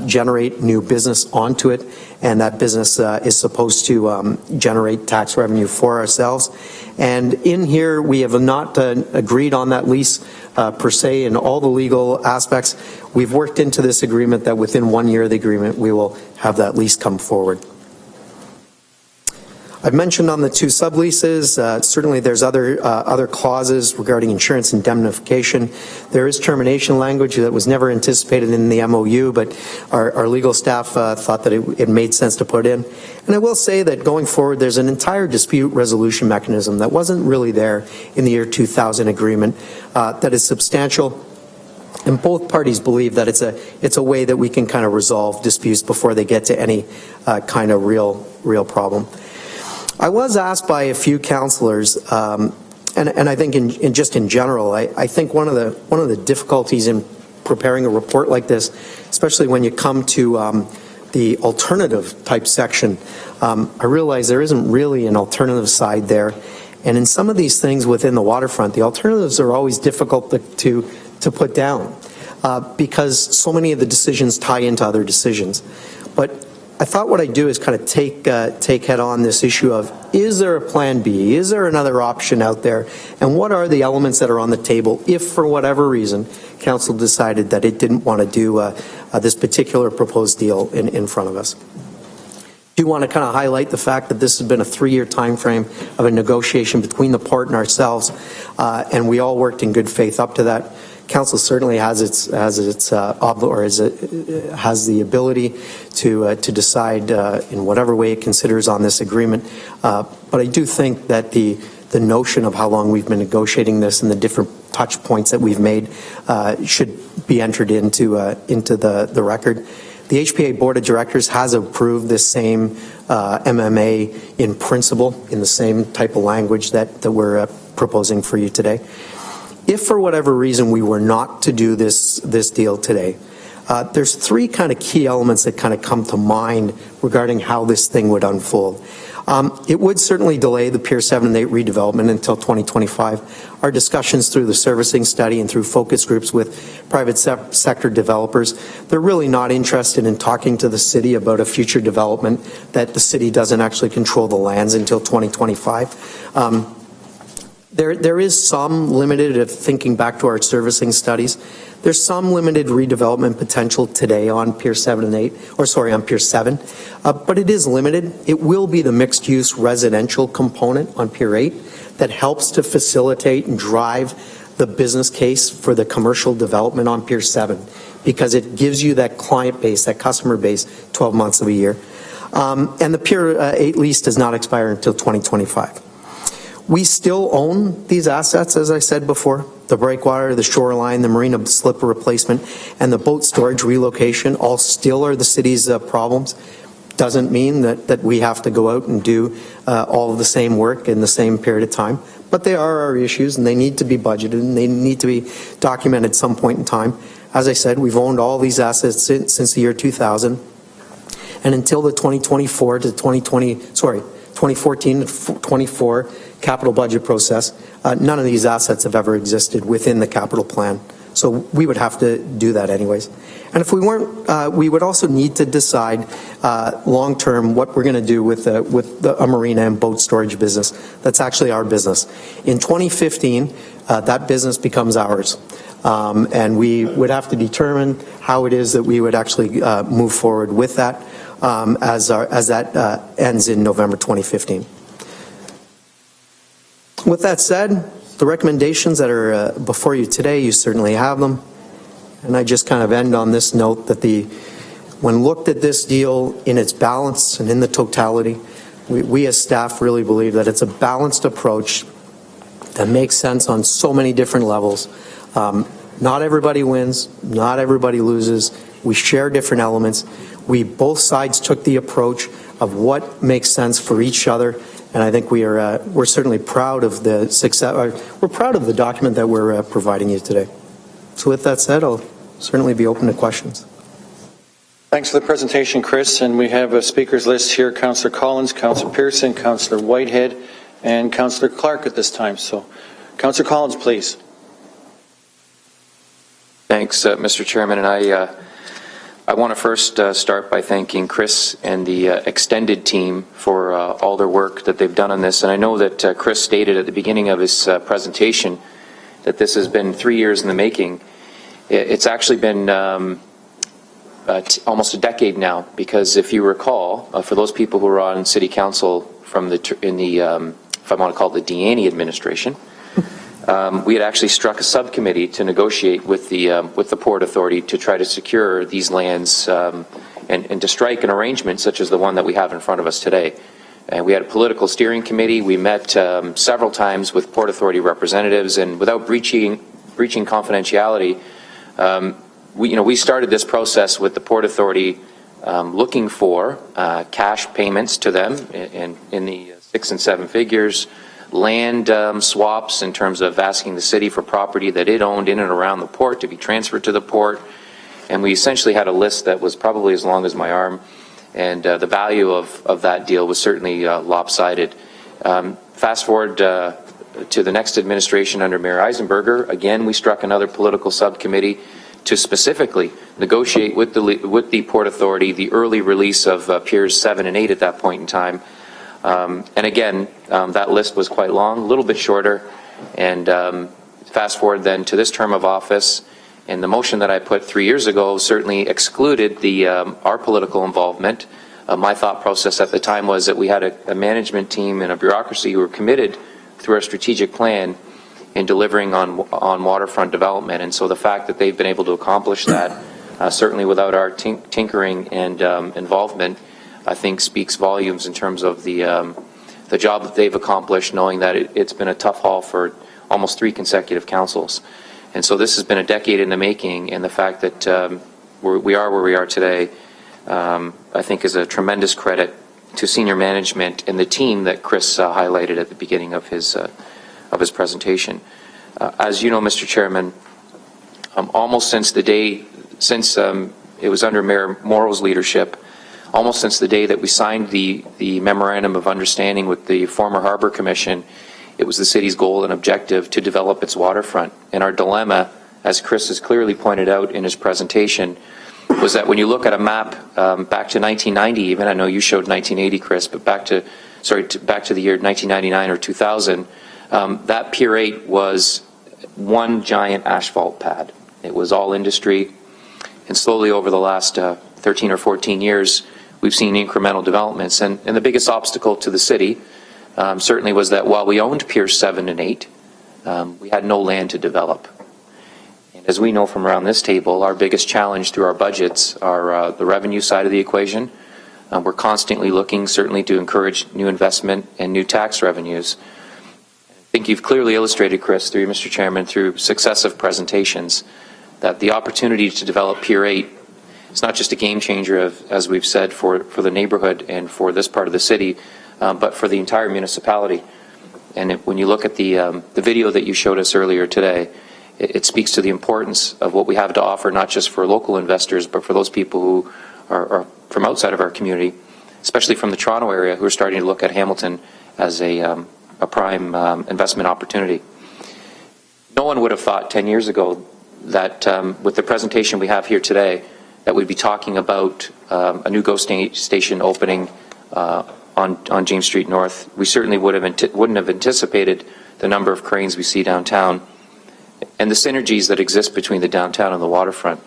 generate new business onto it, and that business is supposed to generate tax revenue for ourselves. And in here, we have not agreed on that lease per se in all the legal aspects. We've worked into this agreement that within 1 year of the agreement, we will have that lease come forward. I've mentioned on the 2 subleases, certainly there's other clauses regarding insurance indemnification. There is termination language that was never anticipated in the MOU, but our legal staff thought that it made sense to put in. And I will say that going forward, there's an entire dispute resolution mechanism that wasn't really there in the year 2000 agreement that is substantial. And both parties believe that it's a way that we can kind of resolve disputes before they get to any kind of real problem. I was asked by a few councillors, and I think in general, I think one of the difficulties in preparing a report like this, especially when you come to the alternative type section, I realize there isn't really an alternative side there. And in some of these things within the waterfront, the alternatives are always difficult to put down because so many of the decisions tie into other decisions. But I thought what I'd do is kind of take head on this issue of, is there a plan B? Is there another option out there? And what are the elements that are on the table if, for whatever reason, Council decided that it didn't want to do this particular proposed deal in front of us? I do want to kind of highlight the fact that this has been a 3-year time frame of a negotiation between the port and ourselves, and we all worked in good faith up to that. Council certainly has the ability to decide in whatever way it considers on this agreement. But I do think that the notion of how long we've been negotiating this and the different touch points that we've made should be entered into the record. The HPA Board of Directors has approved this same MMA in principle in the same type of language that we're proposing for you today. If for whatever reason we were not to do this deal today, there's 3 kind of key elements that kind of come to mind regarding how this thing would unfold. It would certainly delay the Pier 7 and 8 redevelopment until 2025. Our discussions through the servicing study and through focus groups with private sector developers, they're really not interested in talking to the city about a future development that the city doesn't actually control the lands until 2025. There is some limited, thinking back to our servicing studies, there's some limited redevelopment potential today on Pier 7 and 8, or sorry, on Pier 7, but it is limited. It will be the mixed-use residential component on Pier 8 that helps to facilitate and drive the business case for the commercial development on Pier 7, because it gives you that client base, that customer base, 12 months of a year. And the Pier 8 lease does not expire until 2025. We still own these assets, as I said before. The breakwater, the shoreline, the marina slip replacement, and the boat storage relocation all still are the city's problems. Doesn't mean that we have to go out and do all of the same work in the same period of time, but they are our issues and they need to be budgeted and they need to be documented at some point in time. As I said, we've owned all these assets since the year 2000, and until the 2014 to 24 capital budget process, none of these assets have ever existed within the capital plan. So we would have to do that anyways. And if we weren't, we would also need to decide long-term what we're going to do with a marina and boat storage business. That's actually our business. In 2015, that business becomes ours. And we would have to determine how it is that we would actually move forward with that as that ends in November 2015. With that said, the recommendations that are before you today, you certainly have them. And I just kind of end on this note that when looked at this deal in its balance and in the totality, we as staff really believe that it's a balanced approach that makes sense on so many different levels. Not everybody wins, not everybody loses. We share different elements. Both sides took the approach of what makes sense for each other. And I think we're certainly proud of the success. We're proud of the document that we're providing you today. So with that said, I'll certainly be open to questions. Thanks for the presentation, Chris. And we have a speakers list here: Councillor Collins, Councillor Pearson, Councillor Whitehead, and Councillor Clark at this time. So, Councillor Collins, please. Thanks, Mr. Chairman. And I want to first start by thanking Chris and the extended team for all their work that they've done on this. And I know that Chris stated at the beginning of his presentation that this has been 3 years in the making. It's actually been almost a decade now, because if you recall, for those people who were on City Council from if I want to call it the Deaney administration, we had actually struck a subcommittee to negotiate with the Port Authority to try to secure these lands and to strike an arrangement such as the one that we have in front of us today. And we had a political steering committee. We met several times with Port Authority representatives, and without breaching confidentiality, we started this process with the Port Authority looking for cash payments to them in the 6 and 7 figures, land swaps in terms of asking the city for property that it owned in and around the port to be transferred to the port. And we essentially had a list that was probably as long as my arm, and the value of that deal was certainly lopsided. Fast forward to the next administration under Mayor Eisenberger, again, we struck another political subcommittee to specifically negotiate with the Port Authority the early release of Piers 7 and 8 at that point in time. And again, that list was quite long, a little bit shorter. And fast forward then to this term of office, and the motion that I put 3 years ago certainly excluded our political involvement. My thought process at the time was that we had a management team and a bureaucracy who were committed through our strategic plan in delivering on waterfront development. And so the fact that they've been able to accomplish that, certainly without our tinkering and involvement, I think speaks volumes in terms of the job that they've accomplished, knowing that it's been a tough haul for almost 3 consecutive councils. And so this has been a decade in the making, and the fact that we are where we are today, I think is a tremendous credit to senior management and the team that Chris highlighted at the beginning of his presentation. As you know, Mr. Chairman, almost since it was under Mayor Morrow's leadership, almost since the day that we signed the Memorandum of Understanding with the former Harbour Commission, it was the city's goal and objective to develop its waterfront. And our dilemma, as Chris has clearly pointed out in his presentation, was that when you look at a map back to 1990, even, I know you showed 1980, Chris, but back to the year 1999 or 2000, that Pier 8 was one giant asphalt pad. It was all industry, and slowly over the last 13 or 14 years, we've seen incremental developments. And the biggest obstacle to the city certainly was that while we owned Piers 7 and 8, we had no land to develop. And as we know from around this table, our biggest challenge through our budgets are the revenue side of the equation. We're constantly looking, certainly, to encourage new investment and new tax revenues. I think you've clearly illustrated, Chris, through Mr. Chairman, through successive presentations, that the opportunity to develop Pier 8 is not just a game changer, as we've said, for the neighborhood and for this part of the city, but for the entire municipality. And when you look at the video that you showed us earlier today, it speaks to the importance of what we have to offer, not just for local investors, but for those people who are from outside of our community, especially from the Toronto area, who are starting to look at Hamilton as a prime investment opportunity. No one would have thought 10 years ago that with the presentation we have here today, that we'd be talking about a new GO station opening on James Street North. We certainly wouldn't have anticipated the number of cranes we see downtown and the synergies that exist between the downtown and the waterfront.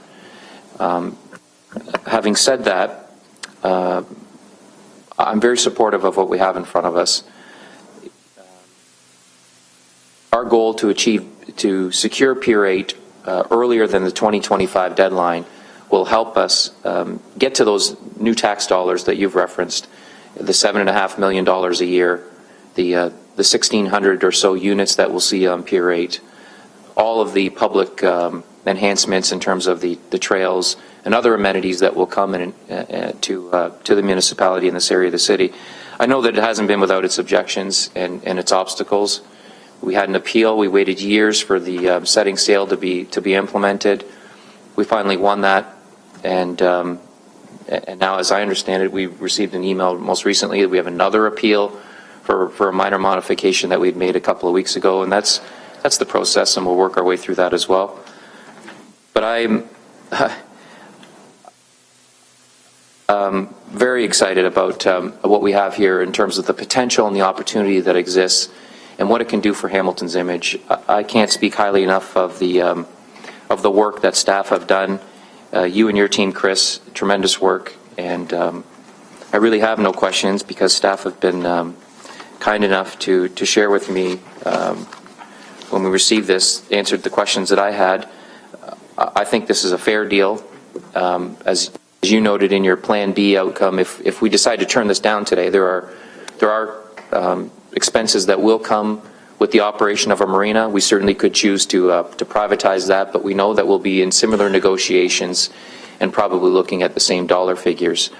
Having said that, I'm very supportive of what we have in front of us. Our goal to secure Pier 8 earlier than the 2025 deadline will help us get to those new tax dollars that you've referenced, the $7.5 million a year, the 1,600 or so units that we'll see on Pier 8, all of the public enhancements in terms of the trails and other amenities that will come to the municipality in this area of the city. I know that it hasn't been without its objections and its obstacles. We had an appeal. We waited years for the setting sail to be implemented. We finally won that, and now, as I understand it, we received an email most recently that we have another appeal for a minor modification that we'd made a couple of weeks ago, and that's the process, and we'll work our way through that as well. But I'm very excited about what we have here in terms of the potential and the opportunity that exists and what it can do for Hamilton's image. I can't speak highly enough of the work that staff have done You and your team, Chris, tremendous work, and I really have no questions because staff have been kind enough to share with me when we received this, answered the questions that I had. I think this is a fair deal. As you noted in your Plan B outcome, if we decide to turn this down today, there are expenses that will come with the operation of a marina. We certainly could choose to privatize that, but we know that we'll be in similar negotiations and probably looking at the same dollar figures.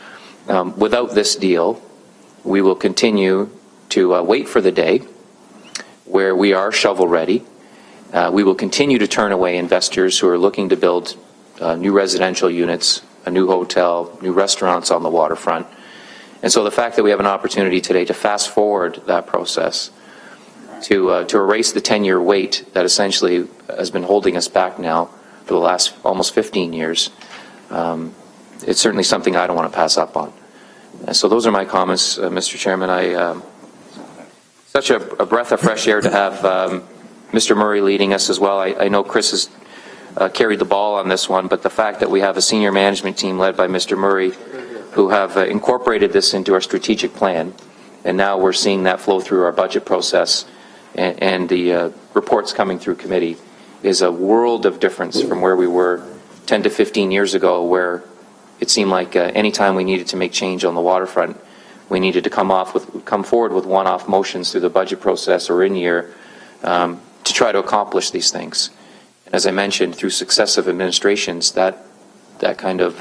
Without this deal, we will continue to wait for the day where we are shovel ready. We will continue to turn away investors who are looking to build new residential units, a new hotel, new restaurants on the waterfront. And so the fact that we have an opportunity today to fast forward that process, to erase the 10-year wait that essentially has been holding us back now for the last almost 15 years, it's certainly something I don't want to pass up on. And so those are my comments, Mr. Chairman. Such a breath of fresh air to have Mr. Murray leading us as well. I know Chris has carried the ball on this one, but the fact that we have a senior management team led by Mr. Murray who have incorporated this into our strategic plan, and now we're seeing that flow through our budget process and the reports coming through committee is a world of difference from where we were 10 to 15 years ago, where it seemed like any time we needed to make change on the waterfront, we needed to come forward with one-off motions through the budget process or in year to try to accomplish these things. And as I mentioned, through successive administrations, that kind of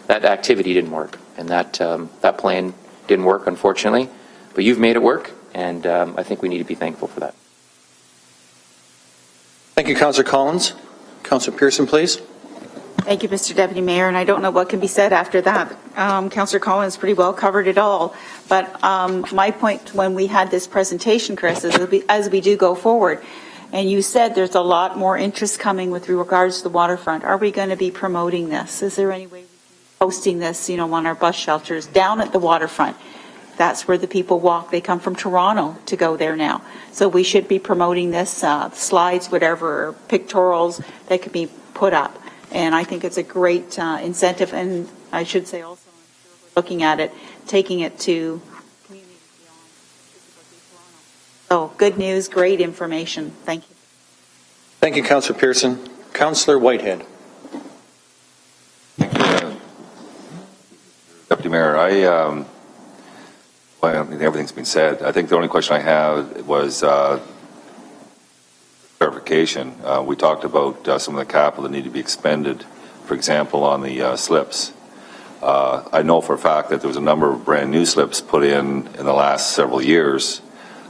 that activity didn't work, and that plan didn't work, unfortunately. But you've made it work, and I think we need to be thankful for that. Thank you, Councillor Collins. Councillor Pearson, please. Thank you, Mr. Deputy Mayor, and I don't know what can be said after that. Councillor Collins pretty well covered it all, but my point when we had this presentation, Chris, is as we do go forward, and you said there's a lot more interest coming with regards to the waterfront. Are we going to be promoting this? Is there any way we can be posting this, on our bus shelters down at the waterfront? That's where the people walk. They come from Toronto to go there now. So we should be promoting this, slides, whatever, pictorials that could be put up. And I think it's a great incentive, and I should say also, I'm sure we're looking at it, taking it to communities beyond Toronto. So good news, great information. Thank you. Thank you, Councillor Pearson. Councillor Whitehead. Deputy Mayor, well, I mean, everything's been said. I think the only question I have was clarification. We talked about some of the capital that need to be expended, for example, on the slips. I know for a fact that there was a number of brand new slips put in the last several years.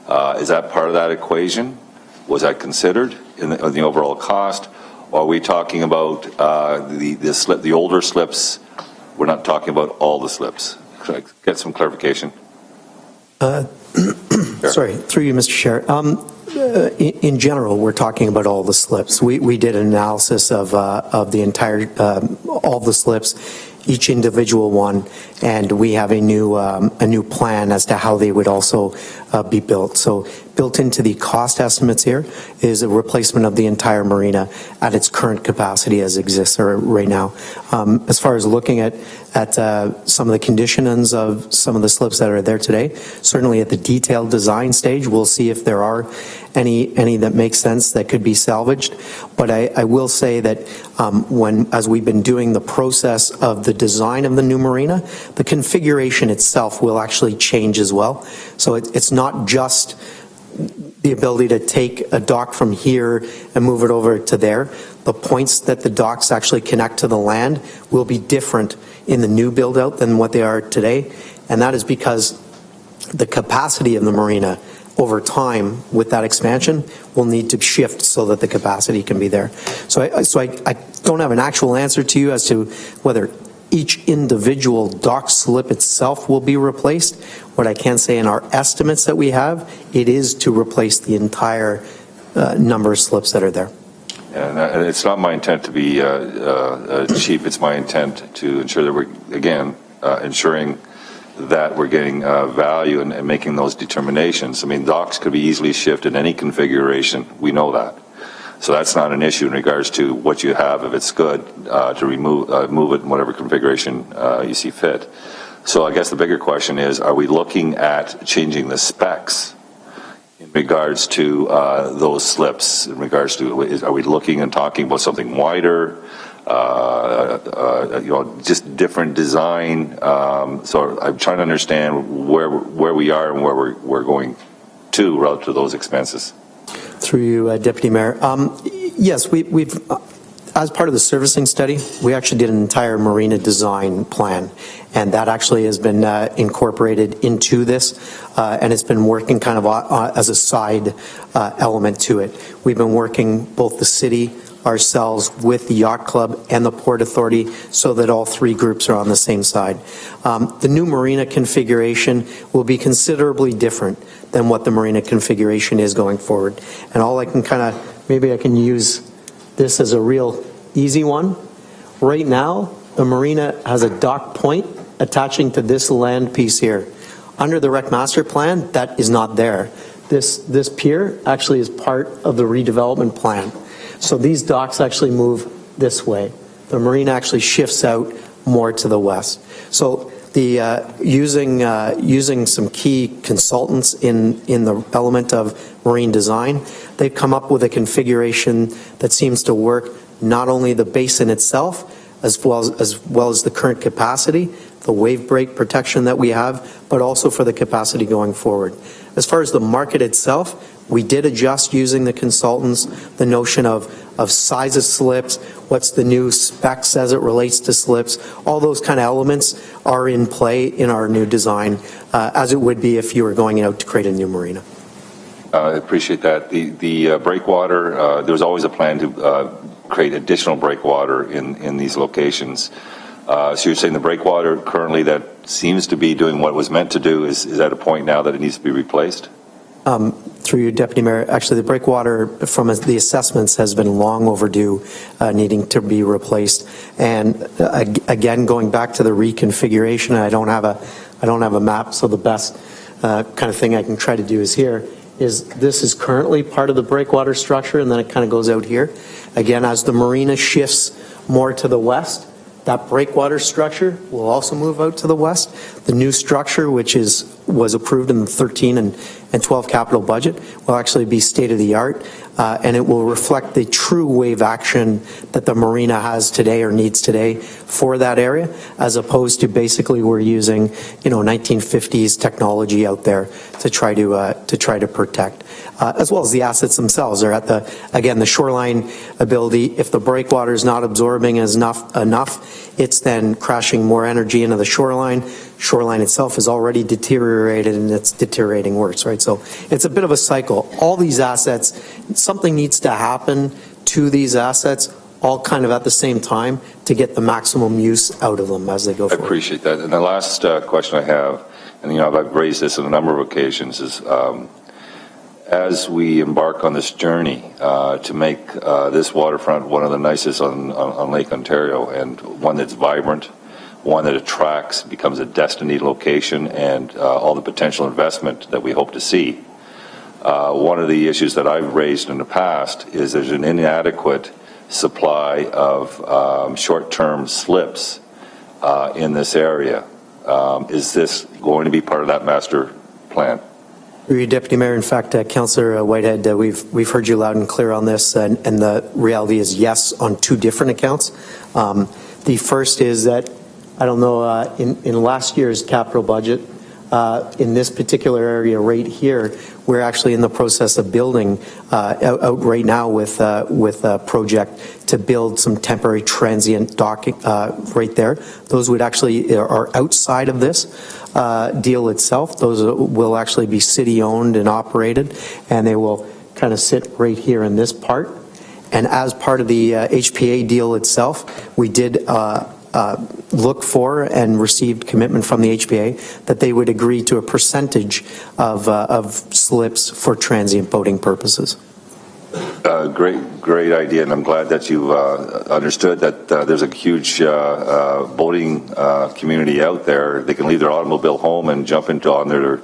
Is that part of that equation? Was that considered in the overall cost? Or are we talking about the older slips? We're not talking about all the slips. Could I get some clarification? Sorry, through you, Mr. Chair. In general, we're talking about all the slips. We did an analysis of the entire, all the slips, each individual one, and we have a new plan as to how they would also be built. So built into the cost estimates here is a replacement of the entire marina at its current capacity as exists right now. As far as looking at some of the conditions of some of the slips that are there today, certainly at the detailed design stage, we'll see if there are any that make sense that could be salvaged. But I will say that as we've been doing the process of the design of the new marina, the configuration itself will actually change as well. So it's not just the ability to take a dock from here and move it over to there. The points that the docks actually connect to the land will be different in the new build out than what they are today. And that is because the capacity of the marina over time with that expansion will need to shift so that the capacity can be there. So I don't have an actual answer to you as to whether each individual dock slip itself will be replaced. What I can say in our estimates that we have, it is to replace the entire number of slips that are there. And it's not my intent to be cheap. It's my intent to ensure that we're, again, ensuring that we're getting value and making those determinations. I mean, docks could be easily shifted in any configuration. We know that. So that's not an issue in regards to what you have, if it's good, to move it in whatever configuration you see fit. So I guess the bigger question is, are we looking at changing the specs in regards to those slips? In regards to, are we looking and talking about something wider, just different design? So I'm trying to understand where we are and where we're going to relative to those expenses. Through you, Deputy Mayor. Yes, we've as part of the servicing study, we actually did an entire marina design plan, and that actually has been incorporated into this, and it's been working kind of as a side element to it. We've been working, both the city, ourselves, with the Yacht Club and the Port Authority, so that all three groups are on the same side. The new marina configuration will be considerably different than what the marina configuration is going forward. And all I can maybe I can use this as a real easy one. Right now, the marina has a dock point attaching to this land piece here. Under the Rec Master Plan, that is not there. This pier actually is part of the redevelopment plan. So these docks actually move this way. The marina actually shifts out more to the west. So the using some key consultants in the element of marine design, they've come up with a configuration that seems to work not only the basin itself, as well as the current capacity, the wave break protection that we have, but also for the capacity going forward. As far as the market itself, we did adjust using the consultants the notion of size of slips, what's the new specs as it relates to slips. All those kind of elements are in play in our new design, as it would be if you were going out to create a new marina. I appreciate that. The breakwater, there was always a plan to create additional breakwater in these locations. So you're saying the breakwater currently that seems to be doing what it was meant to do is at a point now that it needs to be replaced? Through you, Deputy Mayor, actually the breakwater from the assessments has been long overdue, needing to be replaced. And again, going back to the reconfiguration, I don't have a map, so the best kind of thing I can try to do is here. This is currently part of the breakwater structure, and then it kind of goes out here. Again, as the marina shifts more to the west, that breakwater structure will also move out to the west. The new structure, which was approved in the 13 and 12 capital budget, will actually be state-of-the-art, and it will reflect the true wave action that the marina has today or needs today for that area, as opposed to basically we're using 1950s technology out there to try to protect. As well as the assets themselves are at the shoreline ability. If the breakwater is not absorbing enough, it's then crashing more energy into the shoreline. Shoreline itself is already deteriorated, and it's deteriorating worse, right? So it's a bit of a cycle. All these assets, something needs to happen to these assets, all kind of at the same time, to get the maximum use out of them as they go forward. I appreciate that. And the last question I have, and I've raised this on a number of occasions, is as we embark on this journey to make this waterfront one of the nicest on Lake Ontario, and one that's vibrant, one that attracts, becomes a destiny location, and all the potential investment that we hope to see. One of the issues that I've raised in the past is there's an inadequate supply of short-term slips in this area. Is this going to be part of that master plan? Through you, Deputy Mayor. In fact, Councillor Whitehead, we've heard you loud and clear on this, and the reality is yes on two different accounts. The first is that, I don't know, in last year's capital budget, in this particular area right here, we're actually in the process of building out right now with a project to build some temporary transient docking right there. Those would actually are outside of this deal itself. Those will actually be city owned and operated, and they will kind of sit right here in this part. And as part of the HPA deal itself, we did look for and received commitment from the HPA that they would agree to a percentage of slips for transient boating purposes. Great idea, and I'm glad that you understood that there's a huge boating community out there. They can leave their automobile home and jump into on their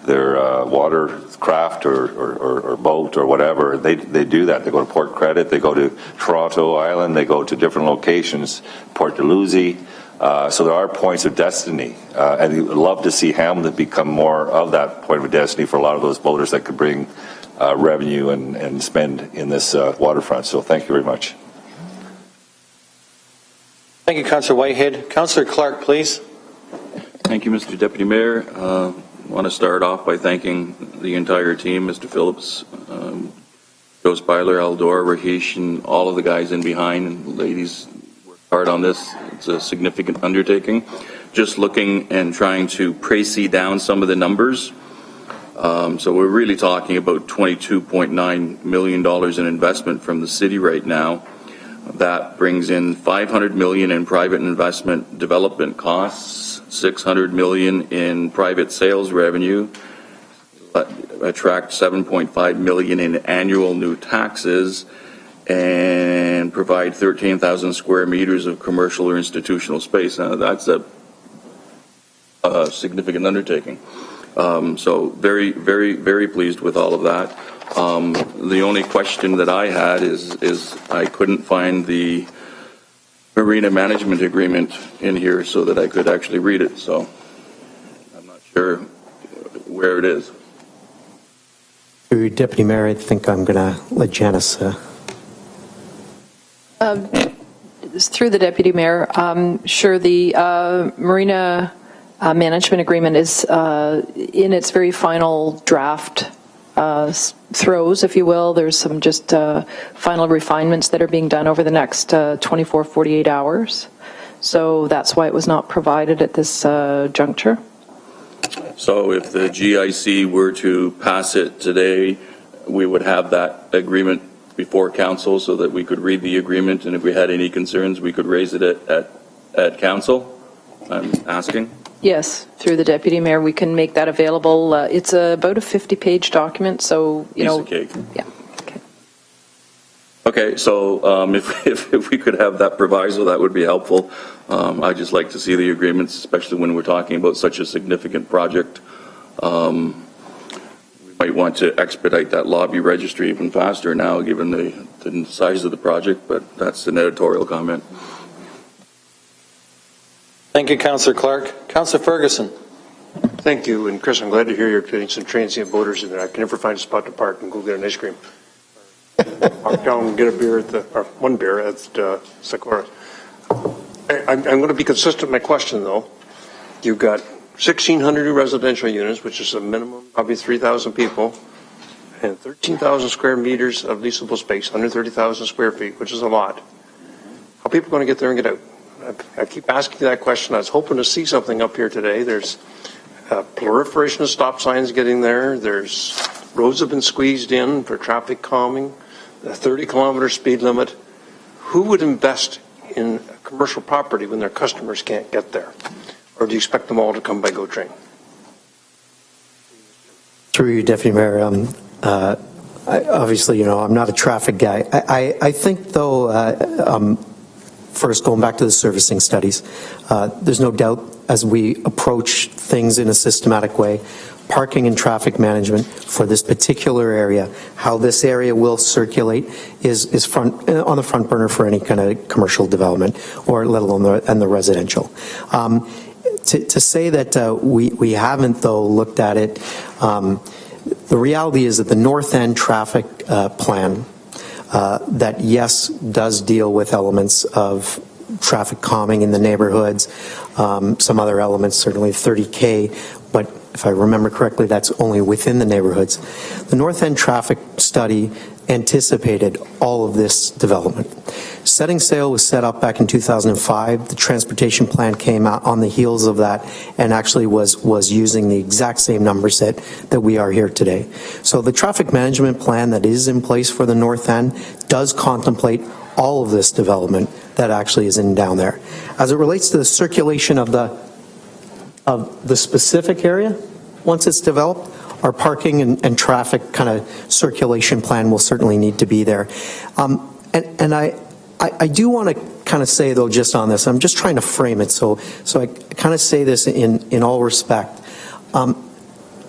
watercraft or boat or whatever, they do that. They go to Port Credit, they go to Toronto Island, they go to different locations, Port Dalhousie. So there are points of destiny, and we would love to see Hamilton become more of that point of destiny for a lot of those boaters that could bring revenue and spend in this waterfront. So thank you very much. Thank you, Councillor Whitehead. Councillor Clark, please. Thank you, Mr. Deputy Mayor. I want to start off by thanking the entire team, Mr. Phillips, Joe Speiler, Aldor, Rahesh, and all of the guys in behind and ladies worked hard on this. It's a significant undertaking. Just looking and trying to précis down some of the numbers. So we're really talking about $22.9 million in investment from the city right now. That brings in $500 million in private investment development costs, $600 million in private sales revenue, attract $7.5 million in annual new taxes, and provide 13,000 square meters of commercial or institutional space. Now, that's a significant undertaking. So very, very, very pleased with all of that. The only question that I had is I couldn't find the Marina Management Agreement in here so that I could actually read it. So I'm not sure where it is. Deputy Mayor, I think I'm going to let Janice. Through the Deputy Mayor, sure, the Marina Management Agreement is in its very final draft throes, if you will. There's some just final refinements that are being done over the next 24, 48 hours. So that's why it was not provided at this juncture. So if the GIC were to pass it today, we would have that agreement before council so that we could read the agreement, and if we had any concerns, we could raise it at council, I'm asking. Yes, through the Deputy Mayor, we can make that available. It's about a 50-page document, so, you know. Piece of cake. Yeah. Okay. Okay, so if we could have that proviso, that would be helpful. I'd just like to see the agreements, especially when we're talking about such a significant project. We might want to expedite that lobby registry even faster now, given the size of the project, but that's an editorial comment. Thank you, Councillor Clark. Councillor Ferguson. Thank you, and Chris, I'm glad to hear you're getting some transient voters in there. I can never find a spot to park and go get an ice cream. Walk down and get a beer or one beer at Sakura. I'm going to be consistent with my question, though. You've got 1,600 new residential units, which is a minimum, probably 3,000 people, and 13,000 square meters of leasable space, under 30,000 square feet, which is a lot. How are people going to get there and get out? I keep asking that question. I was hoping to see something up here today. There's a proliferation of stop signs getting there. There's roads have been squeezed in for traffic calming, a 30-kilometer speed limit. Who would invest in a commercial property when their customers can't get there? Or do you expect them all to come by GO train? Through you, Deputy Mayor, obviously, you know, I'm not a traffic guy. I think, though, first, going back to the servicing studies, there's no doubt as we approach things in a systematic way, parking and traffic management for this particular area, how this area will circulate is on the front burner for any kind of commercial development, or let alone the residential. To say that we haven't, though, looked at it, the reality is that the North End traffic plan that, yes, does deal with elements of traffic calming in the neighborhoods, some other elements, certainly 30K, but if I remember correctly, that's only within the neighborhoods. The North End traffic study anticipated all of this development. Setting sail was set up back in 2005. The transportation plan came out on the heels of that and actually was using the exact same number set that we are here today. So the traffic management plan that is in place for the North End does contemplate all of this development that actually is in down there. As it relates to the circulation of the specific area, once it's developed, our parking and traffic kind of circulation plan will certainly need to be there. And I do want to kind of say, though, just on this, I'm just trying to frame it, so I kind of say this in all respect.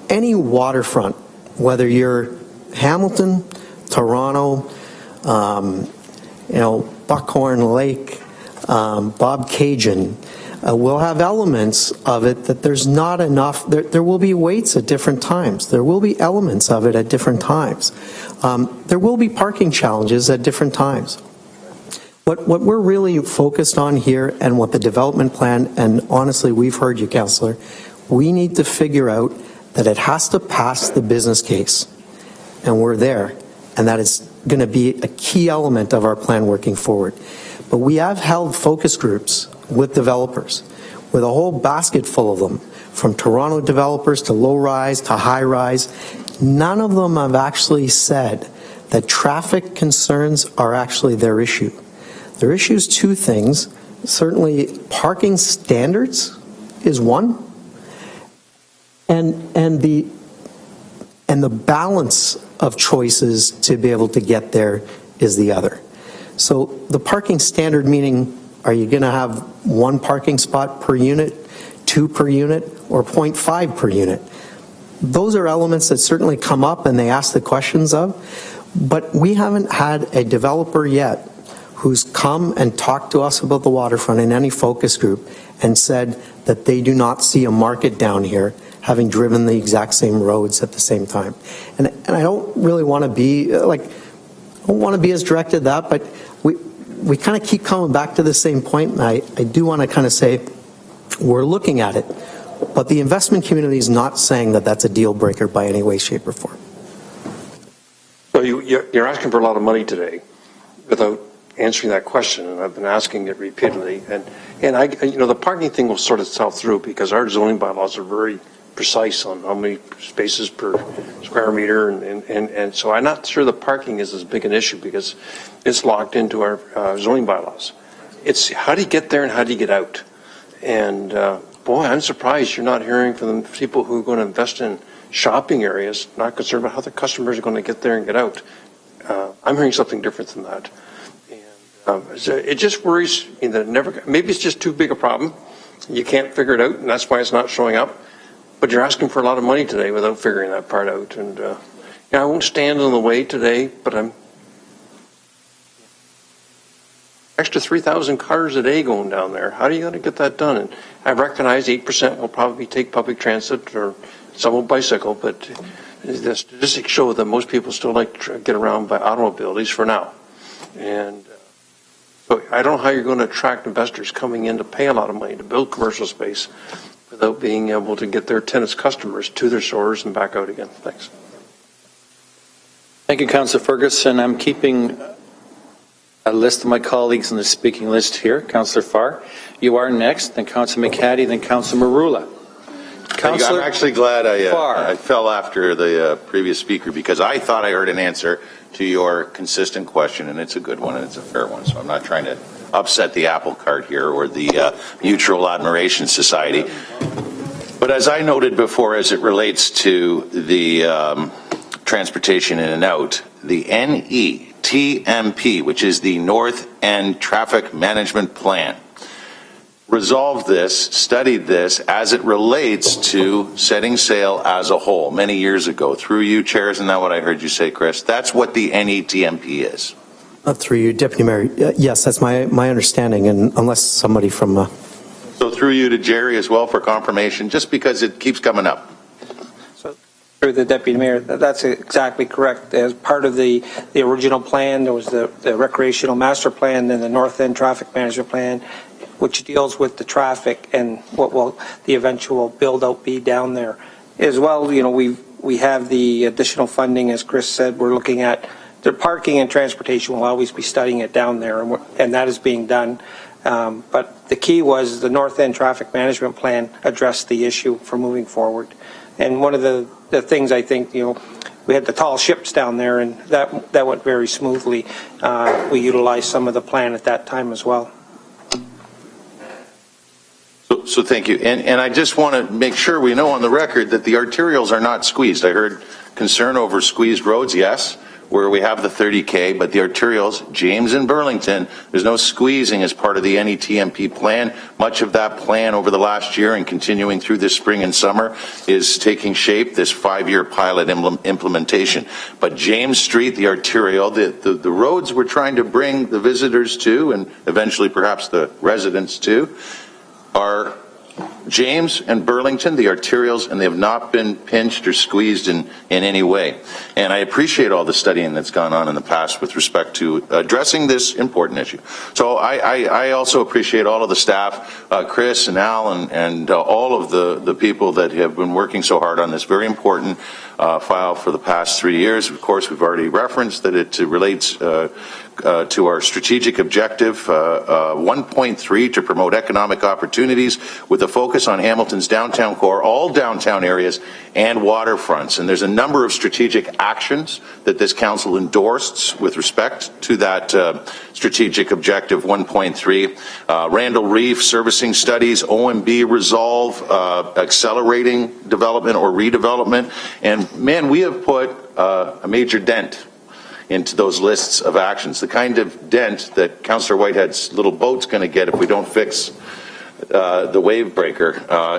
any waterfront, whether you're Hamilton, Toronto, Buckhorn Lake, Bob Cajun, will have elements of it that there's not enough. There will be weights at different times. There will be elements of it at different times. There will be parking challenges at different times. What we're really focused on here, and what the development plan, and honestly, we've heard you, Councillor, we need to figure out that it has to pass the business case. And we're there. And that is going to be a key element of our plan working forward. But we have held focus groups with developers, with a whole basket full of them, from Toronto developers to low-rise to high-rise. None of them have actually said that traffic concerns are actually their issue. Their issue is two things. Certainly, parking standards is one, and the balance of choices to be able to get there is the other. So the parking standard, meaning, are you going to have one parking spot per unit, 2 per unit, or 0.5 per unit? Those are elements that certainly come up and they ask the questions of, but we haven't had a developer yet who's come and talked to us about the waterfront in any focus group and said that they do not see a market down here, having driven the exact same roads at the same time. And I don't really want to be as direct as that, but we kind of keep coming back to the same point, and I do want to kind of say we're looking at it, but the investment community is not saying that that's a deal breaker by any way, shape, or form. So you're asking for a lot of money today without answering that question, and I've been asking it repeatedly. And I, the parking thing will sort itself through because our zoning bylaws are very precise on how many spaces per square meter, and so I'm not sure the parking is as big an issue because it's locked into our zoning bylaws. It's how do you get there and how do you get out? And boy, I'm surprised you're not hearing from the people who are going to invest in shopping areas, not concerned about how the customers are going to get there and get out. I'm hearing something different than that. And so it just worries me that maybe it's just too big a problem. You can't figure it out, and that's why it's not showing up. But you're asking for a lot of money today without figuring that part out. And I won't stand in the way today, but I'm extra 3,000 cars a day going down there. How are you going to get that done? And I recognize 8% will probably take public transit or some will bicycle, but the statistics show that most people still like to get around by automobile, at least for now. And so I don't know how you're going to attract investors coming in to pay a lot of money to build commercial space without being able to get their tenants' customers to their stores and back out again. Thanks. Thank you, Councillor Ferguson. I'm keeping a list of my colleagues on the speaking list here. Councillor Farr, you are next, then Councillor McCaddy, then Councillor Marula. I'm actually glad I fell after the previous speaker because I thought I heard an answer to your consistent question, and it's a good one and it's a fair one. So I'm not trying to upset the apple cart here or the Mutual Admiration Society. But as I noted before, as it relates to the transportation in and out, the NETMP, which is the North End Traffic Management Plan, resolved this, studied this as it relates to setting sail as a whole many years ago. Through you, Chair, isn't that what I heard you say, Chris? That's what the NETMP is. Through you, Deputy Mayor. Yes, that's my understanding, and unless somebody from... So through you to Jerry as well for confirmation, just because it keeps coming up. So through the Deputy Mayor, that's exactly correct. As part of the original plan, there was the recreational master plan, then the North End Traffic Management Plan, which deals with the traffic and what will the eventual build-out be down there. As well, we have the additional funding, as Chris said, we're looking at the parking and transportation. We'll always be studying it down there, and that is being done. But the key was the North End Traffic Management Plan addressed the issue for moving forward. And one of the things I think, we had the tall ships down there, and that went very smoothly. We utilized some of the plan at that time as well. So thank you. And I just want to make sure we know on the record that the arterials are not squeezed. I heard concern over squeezed roads, yes, where we have the 30K, but the arterials, James and Burlington, there's no squeezing as part of the NETMP plan. Much of that plan over the last year and continuing through this spring and summer is taking shape, this 5-year pilot implementation. But James Street, the arterial, the roads we're trying to bring the visitors to, and eventually perhaps the residents to, are James and Burlington, the arterials, and they have not been pinched or squeezed in any way. And I appreciate all the studying that's gone on in the past with respect to addressing this important issue. So I also appreciate all of the staff, Chris and Al, and all of the people that have been working so hard on this very important file for the past 3 years. Of course, we've already referenced that it relates to our strategic objective 1.3 to promote economic opportunities with a focus on Hamilton's downtown core, all downtown areas, and waterfronts. And there's a number of strategic actions that this council endorsed with respect to that strategic objective 1.3. Randall Reef servicing studies, OMB resolve, accelerating development or redevelopment. And man, we have put a major dent into those lists of actions, the kind of dent that Councillor Whitehead's little boat's going to get if we don't fix the wave breaker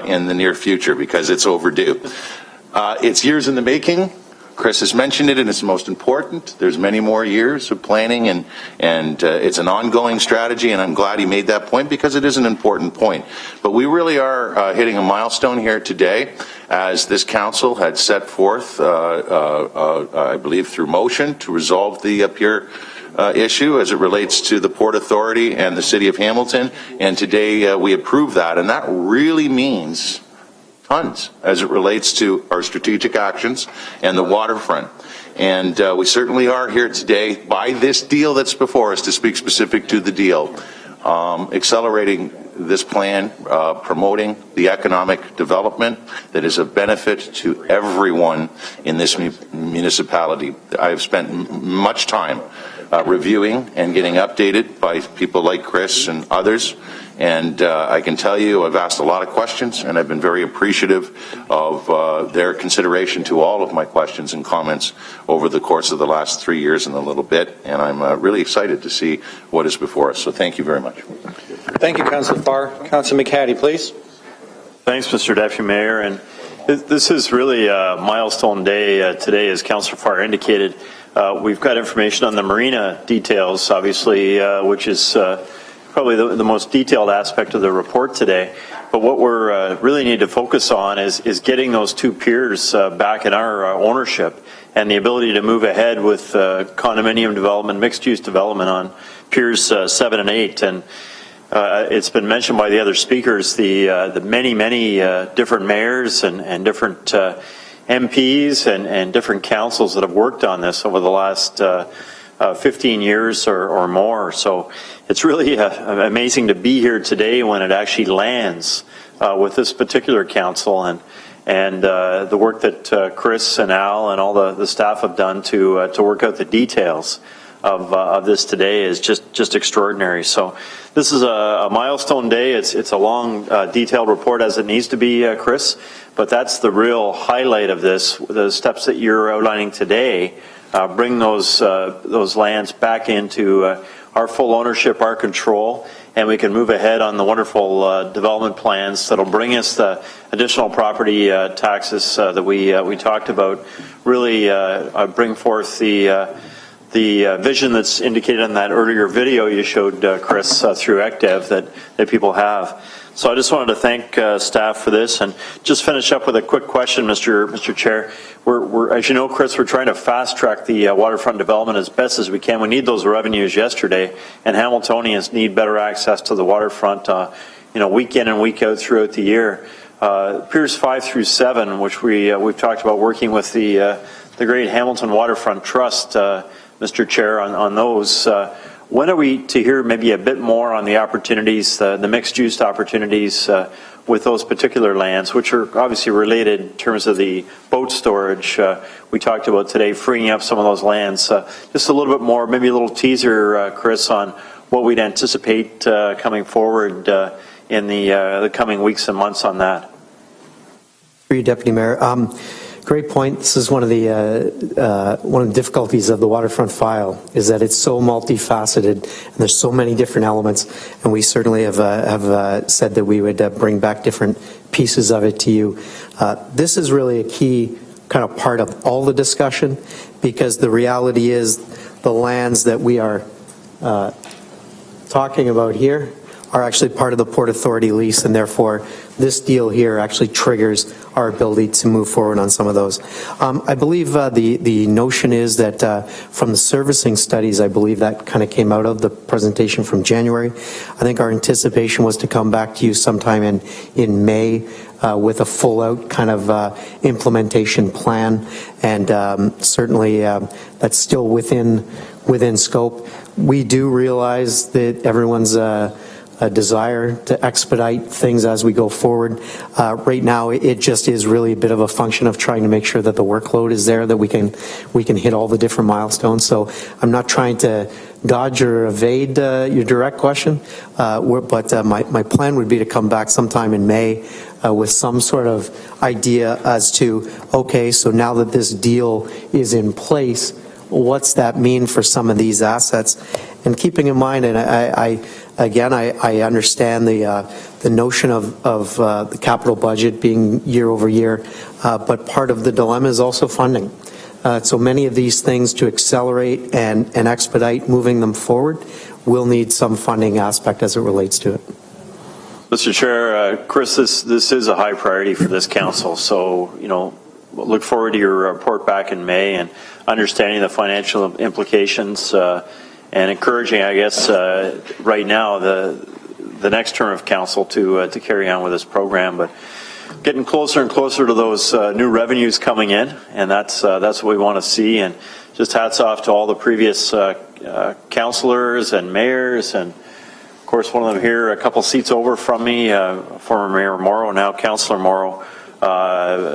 in the near future, because it's overdue. It's years in the making. Chris has mentioned it, and it's most important. There's many more years of planning, and it's an ongoing strategy, and I'm glad he made that point because it is an important point. But we really are hitting a milestone here today, as this council had set forth, I believe through motion, to resolve the pier issue as it relates to the Port Authority and the City of Hamilton, and today we approve that, and that really means tons as it relates to our strategic actions and the waterfront. And we certainly are here today by this deal that's before us, to speak specific to the deal, accelerating this plan, promoting the economic development that is of benefit to everyone in this municipality. I have spent much time reviewing and getting updated by people like Chris and others. And I can tell you I've asked a lot of questions, and I've been very appreciative of their consideration to all of my questions and comments over the course of the last 3 years and a little bit. And I'm really excited to see what is before us. So thank you very much. Thank you, Councillor Farr. Councillor McHattie, please. Thanks, Mr. Deputy Mayor. And this is really a milestone day today, as Councillor Farr indicated. We've got information on the marina details, obviously, which is probably the most detailed aspect of the report today. But what we're really need to focus on is getting those two piers back in our ownership, and the ability to move ahead with condominium development, mixed-use development on piers 7 and 8. And it's been mentioned by the other speakers, the many different mayors and different MPs and different councils that have worked on this over the last 15 years or more. So it's really amazing to be here today when it actually lands with this particular council, and the work that Chris and Al and all the staff have done to work out the details of this today is just extraordinary. So this is a milestone day. It's a long, detailed report, as it needs to be, Chris. But that's the real highlight of this. The steps that you're outlining today bring those lands back into our full ownership, our control, and we can move ahead on the wonderful development plans that'll bring us the additional property taxes that we talked about. Really bring forth the vision that's indicated in that earlier video you showed, Chris, through ECDEV that people have. So I just wanted to thank staff for this, and just finish up with a quick question, Mr. Chair. We're, as you know, Chris, we're trying to fast track the waterfront development as best as we can. We need those revenues yesterday, and Hamiltonians need better access to the waterfront, week in and week out throughout the year. Piers 5 through 7, which we've talked about working with the Great Hamilton Waterfront Trust, Mr. Chair, on those. When are we to hear maybe a bit more on the opportunities, the mixed-use opportunities with those particular lands, which are obviously related in terms of the boat storage we talked about today, freeing up some of those lands? Just a little bit more, maybe a little teaser, Chris, on what we'd anticipate coming forward in the coming weeks and months on that. For you, Deputy Mayor. Great point. This is one of the difficulties of the waterfront file, is that it's so multifaceted and there's so many different elements. And we certainly have said that we would bring back different pieces of it to you. This is really a key kind of part of all the discussion, because the reality is the lands that we are talking about here are actually part of the Port Authority lease, and therefore this deal here actually triggers our ability to move forward on some of those. I believe the notion is that from the servicing studies, I believe that kind of came out of the presentation from January. I think our anticipation was to come back to you sometime in May with a full-out kind of implementation plan, and certainly that's still within scope. We do realize that everyone's a desire to expedite things as we go forward. Right now, it just is really a bit of a function of trying to make sure that the workload is there, that we can hit all the different milestones. So I'm not trying to dodge or evade your direct question, but my plan would be to come back sometime in May with some sort of idea as to, okay, so now that this deal is in place, what's that mean for some of these assets? And keeping in mind, and I understand the notion of the capital budget being year over year, but part of the dilemma is also funding. So many of these things, to accelerate and expedite moving them forward, will need some funding aspect as it relates to it. Mr. Chair, Chris, this is a high priority for this council. So, look forward to your report back in May and understanding the financial implications and encouraging, I guess, right now the next term of council to carry on with this program. But getting closer and closer to those new revenues coming in, and that's what we want to see. And just hats off to all the previous councillors and mayors, and of course one of them here a couple seats over from me, former Mayor Morrow, now Councillor Morrow,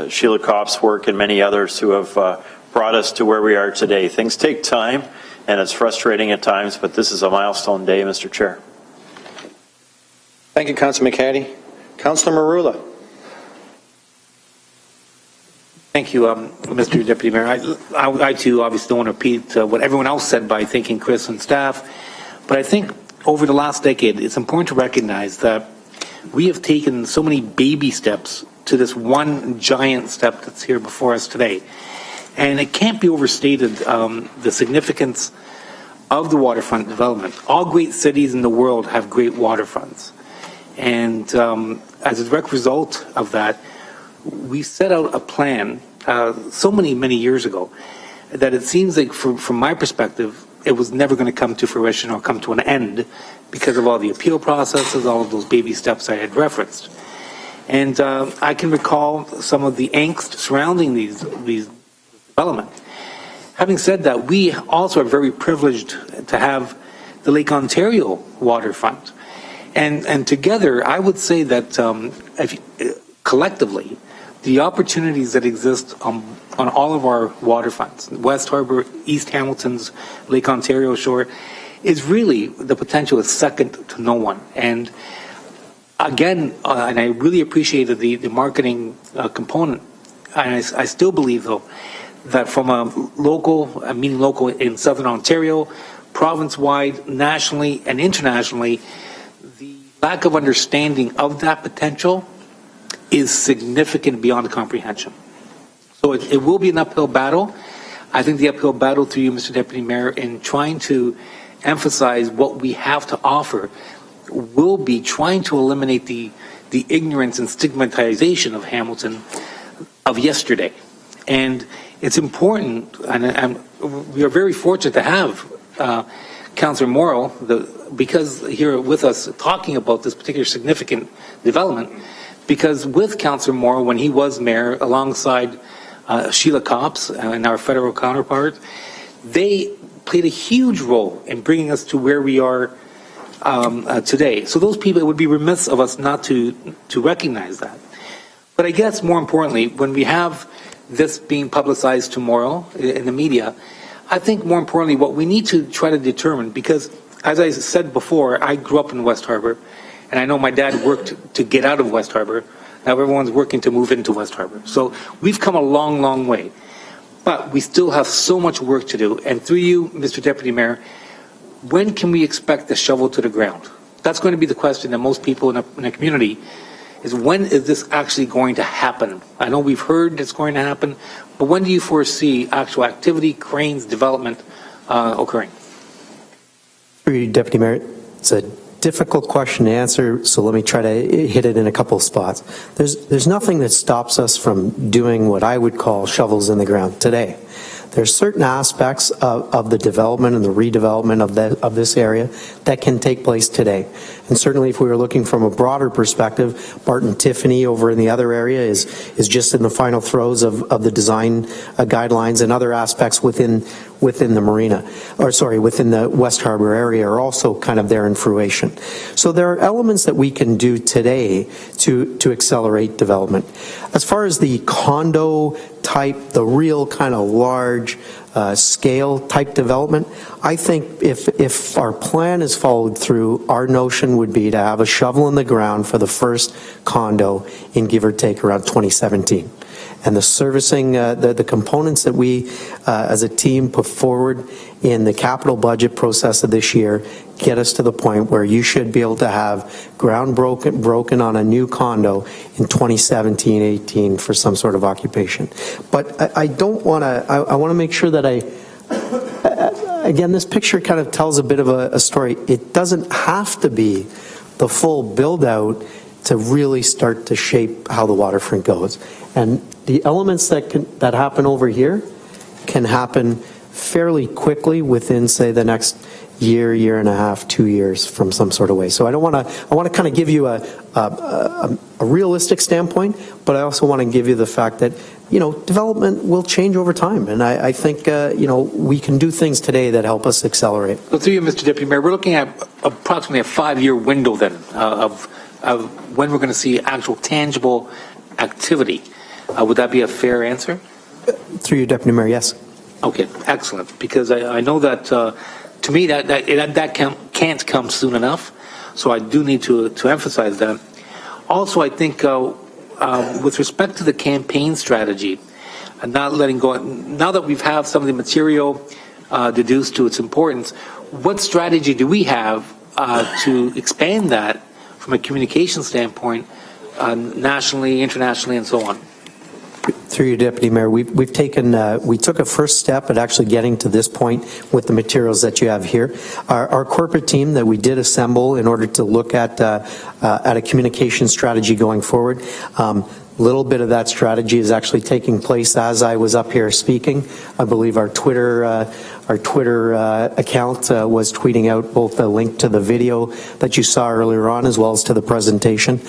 Sheila Kopp's work, and many others who have brought us to where we are today. Things take time, and it's frustrating at times, but this is a milestone day, Mr. Chair. Thank you, Councillor McCaddy. Councillor Marula. Thank you, Mr. Deputy Mayor. I too obviously don't want to repeat what everyone else said by thanking Chris and staff, but I think over the last decade, it's important to recognize that we have taken so many baby steps to this one giant step that's here before us today. And it can't be overstated the significance of the waterfront development. All great cities in the world have great waterfronts. And as a direct result of that, we set out a plan so many years ago that it seems like from my perspective, it was never going to come to fruition or come to an end because of all the appeal processes, all of those baby steps I had referenced. And I can recall some of the angst surrounding these development. Having said that, we also are very privileged to have the Lake Ontario waterfront. And together, I would say that collectively, the opportunities that exist on all of our waterfronts, West Harbour, East Hamilton's Lake Ontario shore, is really, the potential is second to no one. And again, and I really appreciated the marketing component, and I still believe, though, that from a meaning local in Southern Ontario, province-wide, nationally, and internationally, the lack of understanding of that potential is significant beyond comprehension. So it will be an uphill battle. I think the uphill battle through you, Mr. Deputy Mayor, in trying to emphasize what we have to offer will be trying to eliminate the ignorance and stigmatization of Hamilton of yesterday. And it's important, and we are very fortunate to have Councillor Morrow, because here with us talking about this particular significant development, because with Councillor Morrow, when he was mayor, alongside Sheila Kopp's and our federal counterpart, they played a huge role in bringing us to where we are today. So those people, it would be remiss of us not to recognize that. But I guess more importantly, when we have this being publicized tomorrow in the media, I think more importantly, what we need to try to determine, because as I said before, I grew up in West Harbour, and I know my dad worked to get out of West Harbour Now everyone's working to move into West Harbor. So we've come a long, long way. But we still have so much work to do. And through you, Mr. Deputy Mayor, when can we expect the shovel to the ground? That's going to be the question that most people in the community is, when is this actually going to happen? I know we've heard it's going to happen, but when do you foresee actual activity, cranes, development occurring? Through you, Deputy Mayor, it's a difficult question to answer, so let me try to hit it in a couple of spots. There's nothing that stops us from doing what I would call shovels in the ground today. There's certain aspects of the development and the redevelopment of this area that can take place today. And certainly if we were looking from a broader perspective, Barton Tiffany over in the other area is just in the final throes of the design guidelines, and other aspects within the marina, within the West Harbor area are also kind of there in fruition. So there are elements that we can do today to accelerate development. As far as the condo type, the real kind of large scale type development, I think if our plan is followed through, our notion would be to have a shovel in the ground for the first condo in give or take around 2017. And the servicing, the components that we as a team put forward in the capital budget process of this year get us to the point where you should be able to have ground broken on a new condo in 2017-18 for some sort of occupation. But I don't want to, I want to make sure that again, this picture kind of tells a bit of a story. It doesn't have to be the full build out to really start to shape how the waterfront goes. And the elements that happen over here can happen fairly quickly within, say, the next year and a half, 2 years from some sort of way. So I want to kind of give you a realistic standpoint, but I also want to give you the fact that, development will change over time. And I think, we can do things today that help us accelerate. So through you, Mr. Deputy Mayor, we're looking at approximately a 5-year window then of when we're going to see actual tangible activity. Would that be a fair answer? Through you, Deputy Mayor, yes. Okay, excellent. Because I know that to me that can't come soon enough. So I do need to emphasize that. Also, I think with respect to the campaign strategy and not letting go, now that we've had some of the material deduced to its importance, what strategy do we have to expand that from a communication standpoint, nationally, internationally, and so on? Through you, Deputy Mayor, we took a first step at actually getting to this point with the materials that you have here. Our corporate team that we did assemble in order to look at a communication strategy going forward. Little bit of that strategy is actually taking place as I was up here speaking. I believe our Twitter account was tweeting out both the link to the video that you saw earlier on as well as to the presentation.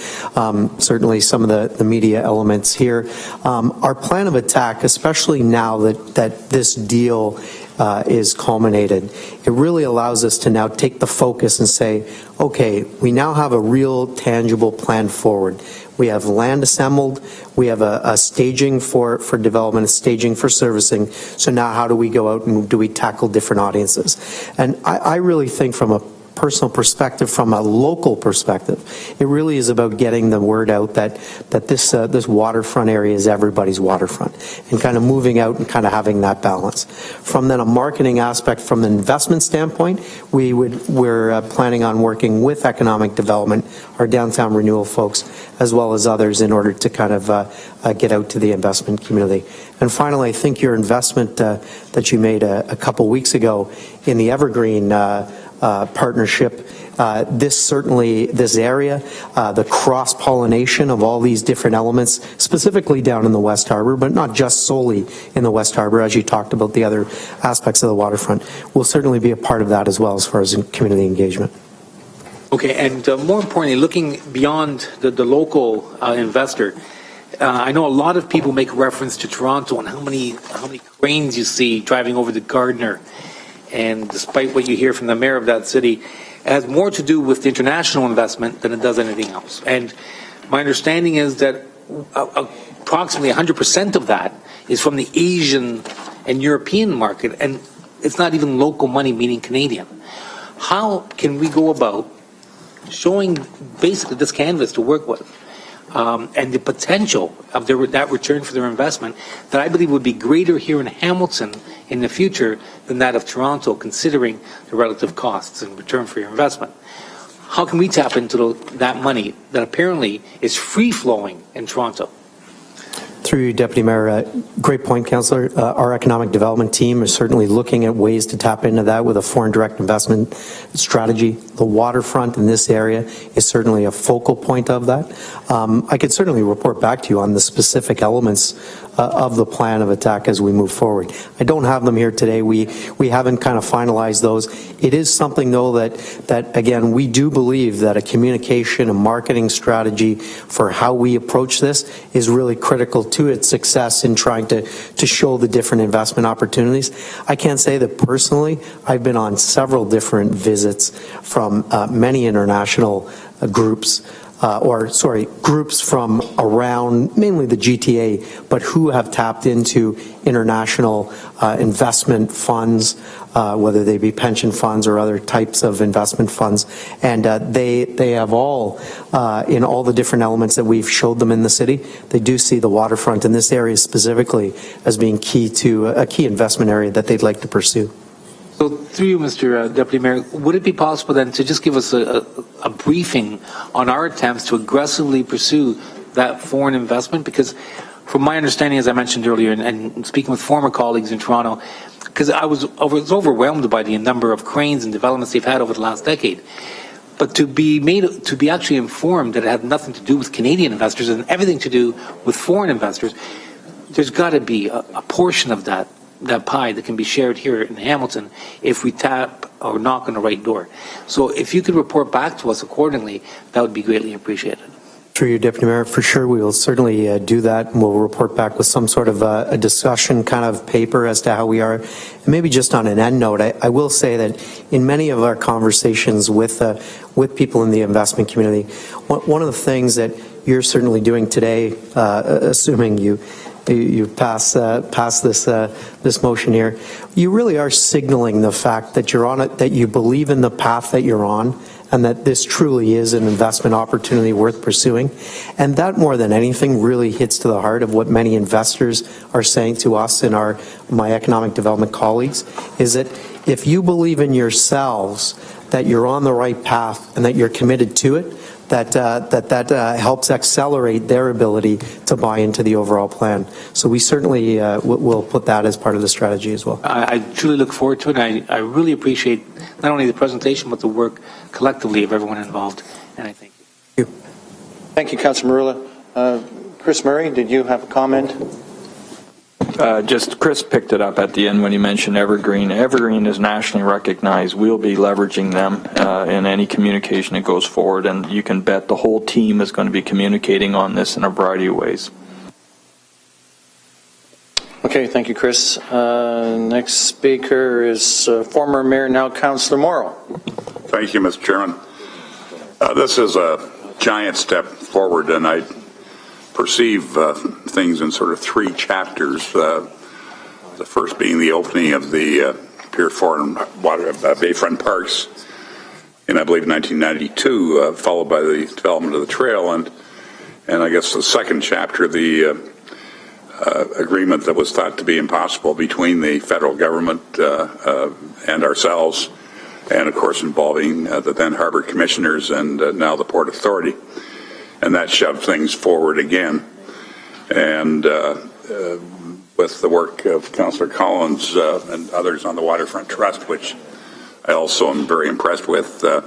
Certainly some of the media elements here. Our plan of attack, especially now that this deal is culminated, it really allows us to now take the focus and say, okay, we now have a real tangible plan forward. We have land assembled, we have a staging for development, a staging for servicing. So now how do we go out and do we tackle different audiences? And I really think from a personal perspective, from a local perspective, it really is about getting the word out that this waterfront area is everybody's waterfront, and kind of moving out and kind of having that balance. From then a marketing aspect, from an investment standpoint, we're planning on working with economic development, our downtown renewal folks, as well as others, in order to kind of get out to the investment community. And finally, I think your investment that you made a couple weeks ago in the Evergreen partnership, this area, the cross-pollination of all these different elements, specifically down in the West Harbor, but not just solely in the West Harbor, as you talked about the other aspects of the waterfront, will certainly be a part of that as well as far as community engagement. Okay, and more importantly, looking beyond the local investor, I know a lot of people make reference to Toronto and how many cranes you see driving over the Gardiner. And despite what you hear from the mayor of that city, it has more to do with the international investment than it does anything else. And my understanding is that approximately 100% of that is from the Asian and European market, and it's not even local money, meaning Canadian. How can we go about showing basically this canvas to work with and the potential of that return for their investment that I believe would be greater here in Hamilton in the future than that of Toronto, considering the relative costs and return for your investment. How can we tap into that money that apparently is free-flowing in Toronto? Through you, Deputy Mayor, great point, Councillor. Our economic development team is certainly looking at ways to tap into that with a foreign direct investment strategy. The waterfront in this area is certainly a focal point of that. I could certainly report back to you on the specific elements of the plan of attack as we move forward. I don't have them here today. We haven't kind of finalized those. It is something, though, that again, we do believe that a communication and marketing strategy for how we approach this is really critical to its success in trying to show the different investment opportunities. I can't say that personally. I've been on several different visits from many international groups, groups from around mainly the GTA, but who have tapped into international investment funds, whether they be pension funds or other types of investment funds. And they have all, in all the different elements that we've showed them in the city, they do see the waterfront in this area specifically as being key to a key investment area that they'd like to pursue. So through you, Mr. Deputy Mayor, would it be possible then to just give us a briefing on our attempts to aggressively pursue that foreign investment? Because from my understanding, as I mentioned earlier, and speaking with former colleagues in Toronto, because I was overwhelmed by the number of cranes and developments they've had over the last decade. But to be actually informed that it had nothing to do with Canadian investors and everything to do with foreign investors, there's got to be a portion of that pie that can be shared here in Hamilton if we tap or knock on the right door. So if you could report back to us accordingly, that would be greatly appreciated. Through you, Deputy Mayor, for sure we will certainly do that, and we'll report back with some sort of a discussion kind of paper as to how we are. And maybe just on an end note, I will say that in many of our conversations with people in the investment community, one of the things that you're certainly doing today, assuming you pass this motion here, you really are signaling the fact that you're on it, that you believe in the path that you're on, and that this truly is an investment opportunity worth pursuing. And that, more than anything, really hits to the heart of what many investors are saying to us and my economic development colleagues, is that if you believe in yourselves that you're on the right path and that you're committed to it, that helps accelerate their ability to buy into the overall plan. So we certainly will put that as part of the strategy as well. I truly look forward to it. I really appreciate not only the presentation, but the work collectively of everyone involved. And I thank you. Thank you, Councillor Marula. Chris Murray, did you have a comment? Just Chris picked it up at the end when he mentioned Evergreen. Evergreen is nationally recognized. We'll be leveraging them in any communication that goes forward, and you can bet the whole team is going to be communicating on this in a variety of ways. Okay, thank you, Chris. Next speaker is former Mayor, now Councillor Morrow. Thank you, Mr. Chairman. This is a giant step forward, and I perceive things in sort of three chapters. The first being the opening of the Pier 4 and Bayfront Parks in, I believe, 1992, followed by the development of the trail, and I guess the second chapter, the agreement that was thought to be impossible between the federal government and ourselves, and of course involving the then Harbor Commissioners and now the Port Authority. And that shoved things forward again. And with the work of Councillor Collins and others on the Waterfront Trust, which I also am very impressed with, the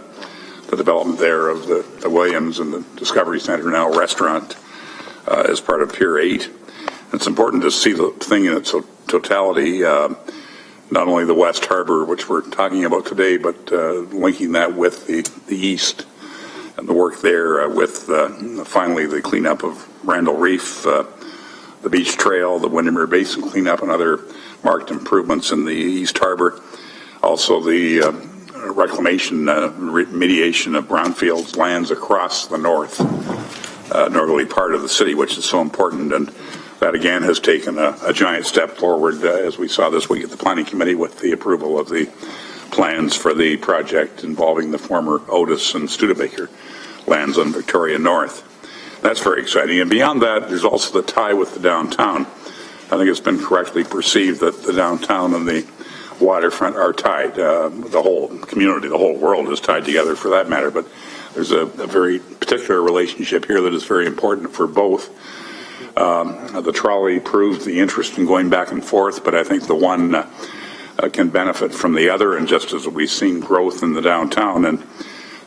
development there of the Williams and the Discovery Center, now restaurant, as part of Pier 8. It's important to see the thing in its totality, not only the West Harbor, which we're talking about today, but linking that with the East. And the work there with finally the cleanup of Randall Reef, the beach trail, the Windermere Basin cleanup, and other marked improvements in the East Harbor. Also the reclamation, remediation of brownfields lands across the northerly part of the city, which is so important. And that again has taken a giant step forward, as we saw this week at the Planning Committee with the approval of the plans for the project involving the former Otis and Studebaker lands on Victoria North. That's very exciting. And beyond that, there's also the tie with the downtown. I think it's been correctly perceived that the downtown and the waterfront are tied. The whole community, the whole world is tied together for that matter. But there's a very particular relationship here that is very important for both. The trolley proved the interest in going back and forth, but I think the one can benefit from the other. And just as we've seen growth in the downtown, and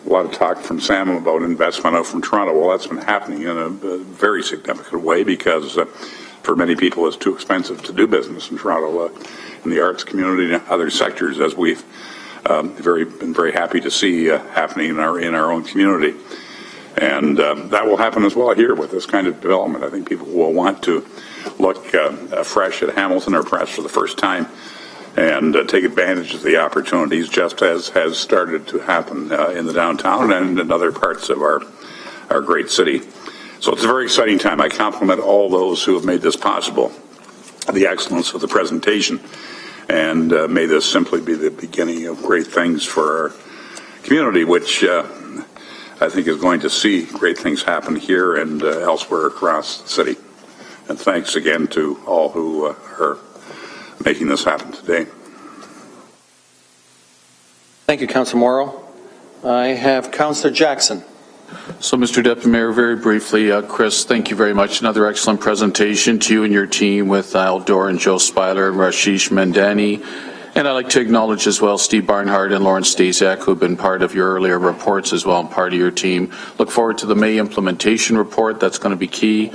a lot of talk from Sam about investment out from Toronto, well, that's been happening in a very significant way because for many people it's too expensive to do business in Toronto in the arts community and other sectors, as we've been very happy to see happening in our own community. And that will happen as well here with this kind of development. I think people will want to look fresh at Hamilton, or perhaps for the first time, and take advantage of the opportunities, just as has started to happen in the downtown and in other parts of our great city. So it's a very exciting time. I compliment all those who have made this possible, the excellence of the presentation, and may this simply be the beginning of great things for our community, which I think is going to see great things happen here and elsewhere across the city. And thanks again to all who are making this happen today. Thank you, Councillor Morrow. I have Councillor Jackson. So, Mr. Deputy Mayor, very briefly, Chris, thank you very much. Another excellent presentation to you and your team with Al Dorr and Joe Speiler and Rashish Mandani. And I'd like to acknowledge as well Steve Barnhart and Lawrence Stasiak, who have been part of your earlier reports as well and part of your team. Look forward to the May implementation report. That's going to be key.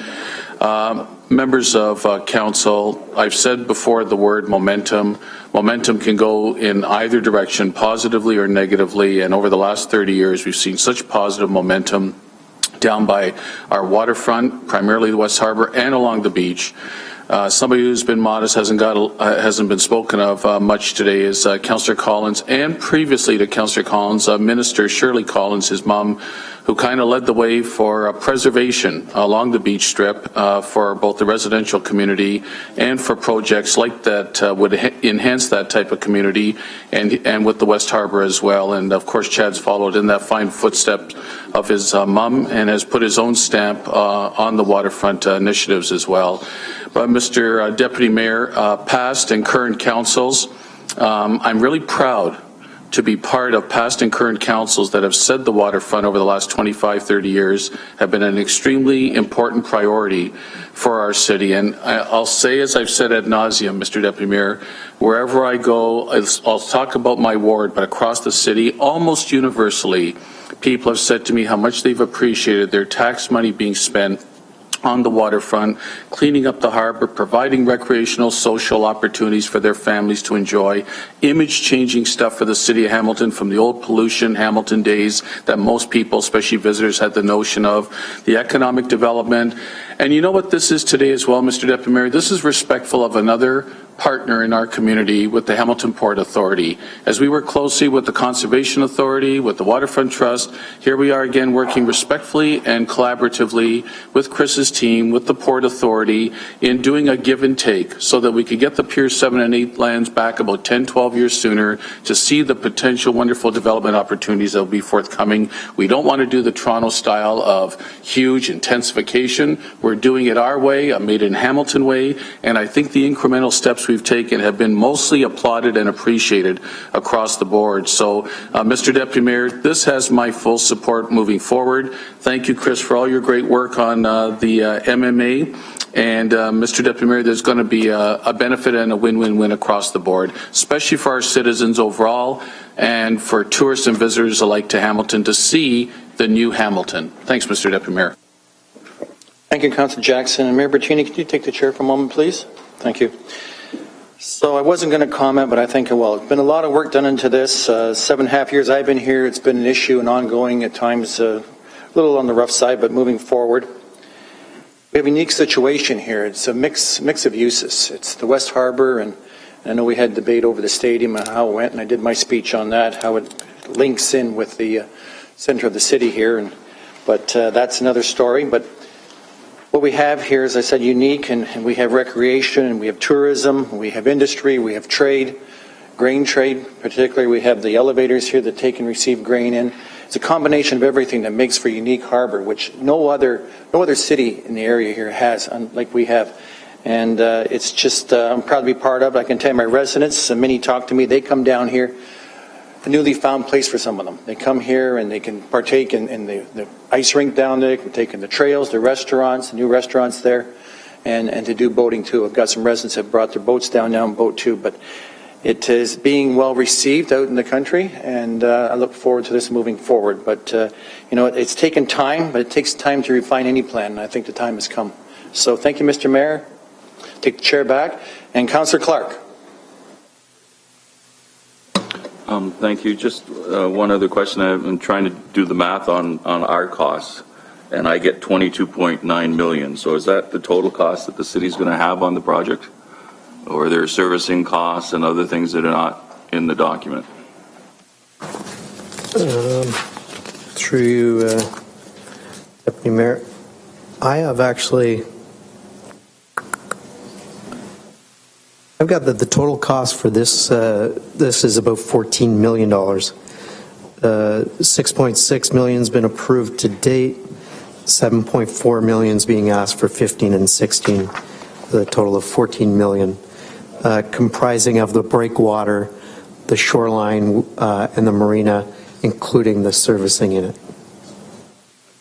Members of council, I've said before the word momentum. Momentum can go in either direction, positively or negatively, and over the last 30 years we've seen such positive momentum down by our waterfront, primarily the West Harbour, and along the beach. Somebody who's been modest, hasn't been spoken of much today is Councillor Collins, and previously to Councillor Collins, Minister Shirley Collins, his mom, who kind of led the way for preservation along the beach strip for both the residential community and for projects like that would enhance that type of community, and with the West Harbour as well. And of course, Chad's followed in that fine footsteps of his mom and has put his own stamp on the waterfront initiatives as well. But Mr. Deputy Mayor, past and current councils, I'm really proud to be part of past and current councils that have said the waterfront over the last 25, 30 years have been an extremely important priority for our city. And I'll say, as I've said ad nauseum, Mr. Deputy Mayor, wherever I go, I'll talk about my ward, but across the city, almost universally, people have said to me how much they've appreciated their tax money being spent on the waterfront, cleaning up the harbor, providing recreational, social opportunities for their families to enjoy, image-changing stuff for the city of Hamilton from the old pollution Hamilton days that most people, especially visitors, had the notion of, the economic development. And you know what this is today as well, Mr. Deputy Mayor? This is respectful of another partner in our community with the Hamilton Port Authority. As we work closely with the Conservation Authority, with the Waterfront Trust, here we are again working respectfully and collaboratively with Chris's team, with the Port Authority, in doing a give and take so that we could get the Pier 7 and 8 lands back about 10, 12 years sooner to see the potential wonderful development opportunities that will be forthcoming. We don't want to do the Toronto style of huge intensification. We're doing it our way, a made in Hamilton way, and I think the incremental steps we've taken have been mostly applauded and appreciated across the board. So, Mr. Deputy Mayor, this has my full support moving forward. Thank you, Chris, for all your great work on the MMA. And Mr. Deputy Mayor, there's going to be a benefit and a win-win-win across the board, especially for our citizens overall and for tourists and visitors alike to Hamilton to see the new Hamilton. Thanks, Mr. Deputy Mayor. Thank you, Councillor Jackson. And Mayor Bertini, could you take the chair for a moment, please? Thank you. So I wasn't going to comment, but I think, well, it's been a lot of work done into this. 7.5 years I've been here, it's been an issue and ongoing at times, a little on the rough side, but moving forward. We have a unique situation here. It's a mix of uses. It's the West Harbour, and I know we had debate over the stadium and how it went, and I did my speech on that, how it links in with the center of the city here. But that's another story. But what we have here, as I said, unique, and we have recreation, and we have tourism, we have industry, we have trade, grain trade particularly. We have the elevators here that take and receive grain in. It's a combination of everything that makes for a unique harbor, which no other city in the area here has, like we have. And it's just, I'm proud to be part of it. I can tell you my residents, many talk to me, they come down here, a newly found place for some of them. They come here and they can partake in the ice rink down there, they can take in the trails, the restaurants, the new restaurants there, and to do boating too. I've got some residents that brought their boats down now and boat too, but it is being well received out in the country, and I look forward to this moving forward. But, it's taken time, but it takes time to refine any plan, and I think the time has come. So thank you, Mr. Mayor. Take the chair back. And Councillor Clark. Thank you. Just one other question. I'm trying to do the math on our costs, and I get $22.9 million. So is that the total cost that the city's going to have on the project? Or are there servicing costs and other things that are not in the document? Through you, Deputy Mayor, I have actually... I've got the total cost for this. This is about $14 million. 6.6 million has been approved to date. 7.4 million is being asked for 15 and 16. The total of 14 million, comprising of the breakwater, the shoreline, and the marina, including the servicing in it.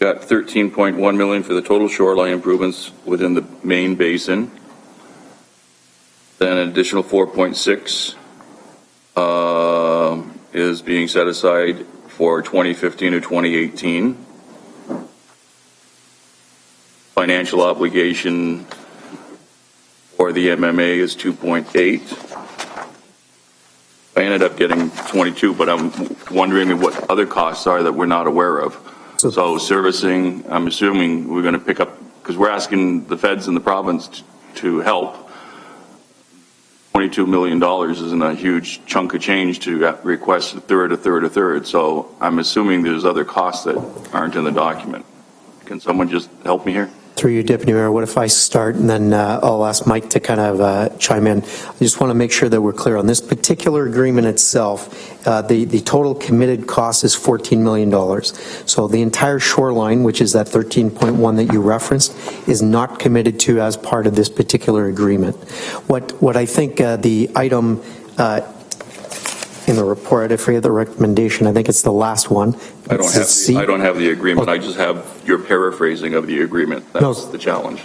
Got 13.1 million for the total shoreline improvements within the main basin. Then an additional 4.6 is being set aside for 2015 to 2018. Financial obligation for the MMA is 2.8. I ended up getting 22, but I'm wondering what other costs are that we're not aware of. So servicing, I'm assuming we're going to pick up, because we're asking the feds in the province to help. $22 million isn't a huge chunk of change to request a third. So I'm assuming there's other costs that aren't in the document. Can someone just help me here? Through you, Deputy Mayor, what if I start and then I'll ask Mike to kind of chime in. I just want to make sure that we're clear on this particular agreement itself. The total committed cost is $14 million. So the entire shoreline, which is that 13.1 that you referenced, is not committed to as part of this particular agreement. What I think the item in the report, I forget the recommendation, I think it's the last one. I don't have the agreement. I just have your paraphrasing of the agreement. That's the challenge.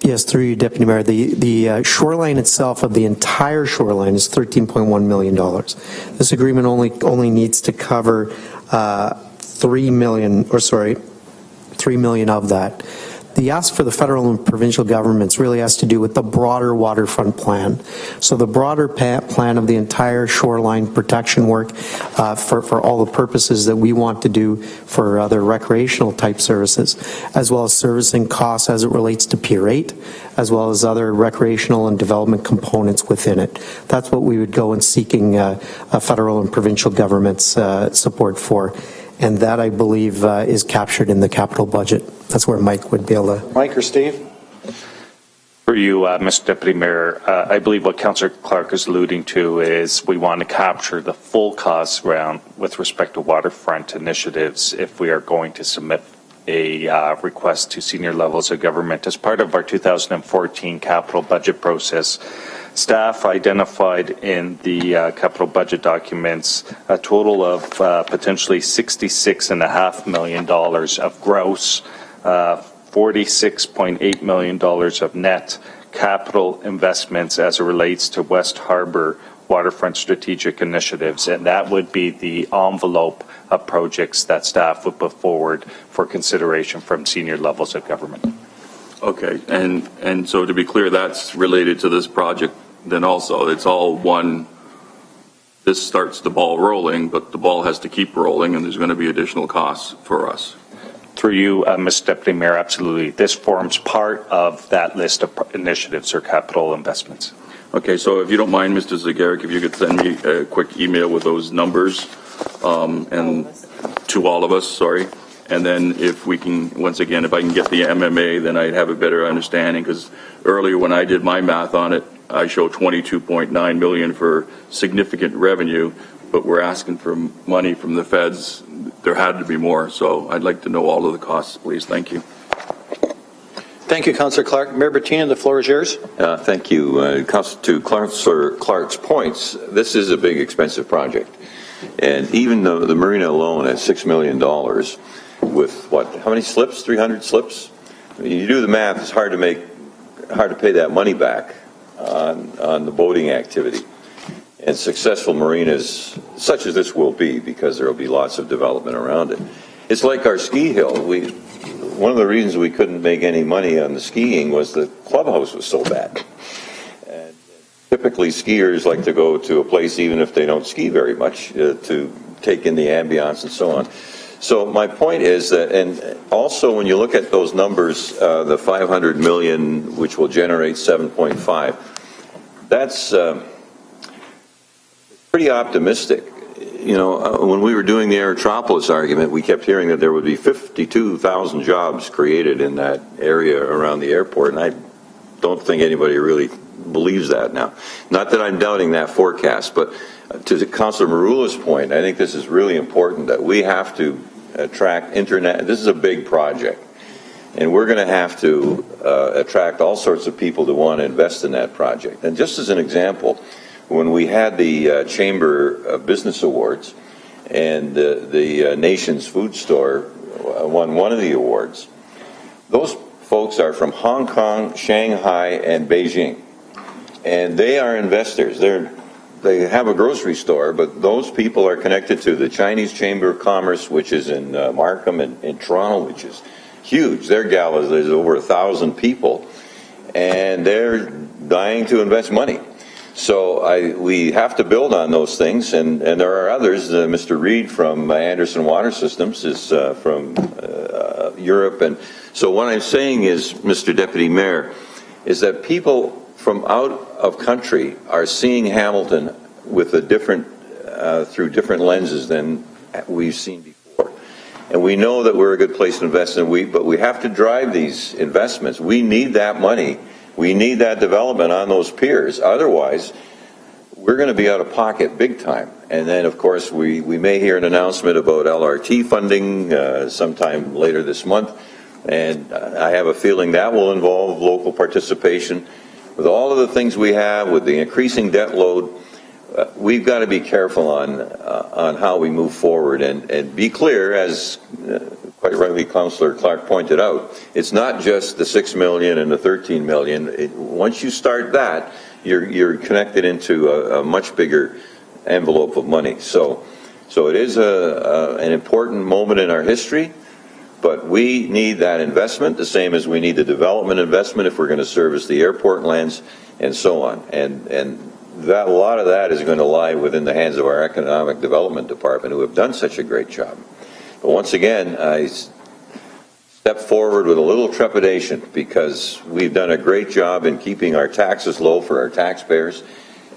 Yes, through you, Deputy Mayor. The shoreline itself of the entire shoreline is $13.1 million. This agreement only needs to cover 3 million of that. The ask for the federal and provincial governments really has to do with the broader waterfront plan. So the broader plan of the entire shoreline protection work for all the purposes that we want to do for other recreational type services, as well as servicing costs as it relates to Pier 8, as well as other recreational and development components within it. That's what we would go in seeking federal and provincial governments support for. And that, I believe, is captured in the capital budget. That's where Mike would be able to... Mike or Steve? For you, Mr. Deputy Mayor, I believe what Councillor Clark is alluding to is we want to capture the full costs around with respect to waterfront initiatives if we are going to submit a request to senior levels of government. As part of our 2014 capital budget process, staff identified in the capital budget documents a total of potentially $66.5 million of gross, $46.8 million of net capital investments as it relates to West Harbour waterfront strategic initiatives, and that would be the envelope of projects that staff would put forward for consideration from senior levels of government. Okay, and so to be clear, that's related to this project then also. It's all one, this starts the ball rolling, but the ball has to keep rolling, and there's going to be additional costs for us. Through you, Mr. Deputy Mayor, absolutely. This forms part of that list of initiatives or capital investments. Okay, so if you don't mind, Mr. Zagaric, if you could send me a quick email with those numbers and to all of us, sorry. And then if we can, once again, if I can get the MMA, then I'd have a better understanding, because earlier when I did my math on it, I show 22.9 million for significant revenue, but we're asking for money from the feds there had to be more. So I'd like to know all of the costs, please. Thank you. Thank you, Councillor Clark. Mayor Bettina, the floor is yours. Thank you. To Councillor Clark's points, this is a big, expensive project. And even though the marina alone at $6 million with how many slips? 300 slips? I mean, you do the math, it's hard to pay that money back on the boating activity. And successful marinas, such as this will be, because there will be lots of development around it. It's like our ski hill. One of the reasons we couldn't make any money on the skiing was the clubhouse was so bad. And typically skiers like to go to a place even if they don't ski very much to take in the ambiance and so on. So my point is that, and also when you look at those numbers, the 500 million, which will generate 7.5, that's pretty optimistic. You know, when we were doing the Aerotropolis argument, we kept hearing that there would be 52,000 jobs created in that area around the airport, and I don't think anybody really believes that now. Not that I'm doubting that forecast, but to Councillor Marula's point, I think this is really important that we have to attract internet. This is a big project, and we're going to have to attract all sorts of people to want to invest in that project. And just as an example, when we had the Chamber Business Awards and the nation's food store won one of the awards, those folks are from Hong Kong, Shanghai, and Beijing. And they are investors. They have a grocery store, but those people are connected to the Chinese Chamber of Commerce, which is in Markham and in Toronto, which is huge. Their gala, there's over 1,000 people, and they're dying to invest money. So we have to build on those things, and there are others. Mr. Reed from Anderson Water Systems is from Europe. And so what I'm saying is, Mr. Deputy Mayor, is that people from out of country are seeing Hamilton with a different, through different lenses than we've seen before. And we know that we're a good place to invest in, but we have to drive these investments. We need that money. We need that development on those piers. Otherwise, we're going to be out of pocket big time. And then, of course, we may hear an announcement about LRT funding sometime later this month. And I have a feeling that will involve local participation. With all of the things we have, with the increasing debt load, we've got to be careful on how we move forward and be clear, as quite rightly Councillor Clark pointed out, it's not just the 6 million and the 13 million. Once you start that, you're connected into a much bigger envelope of money. So it is an important moment in our history, but we need that investment the same as we need the development investment if we're going to service the airport lands and so on. And that a lot of that is going to lie within the hands of our Economic Development Department, who have done such a great job. But once again, I step forward with a little trepidation because we've done a great job in keeping our taxes low for our taxpayers,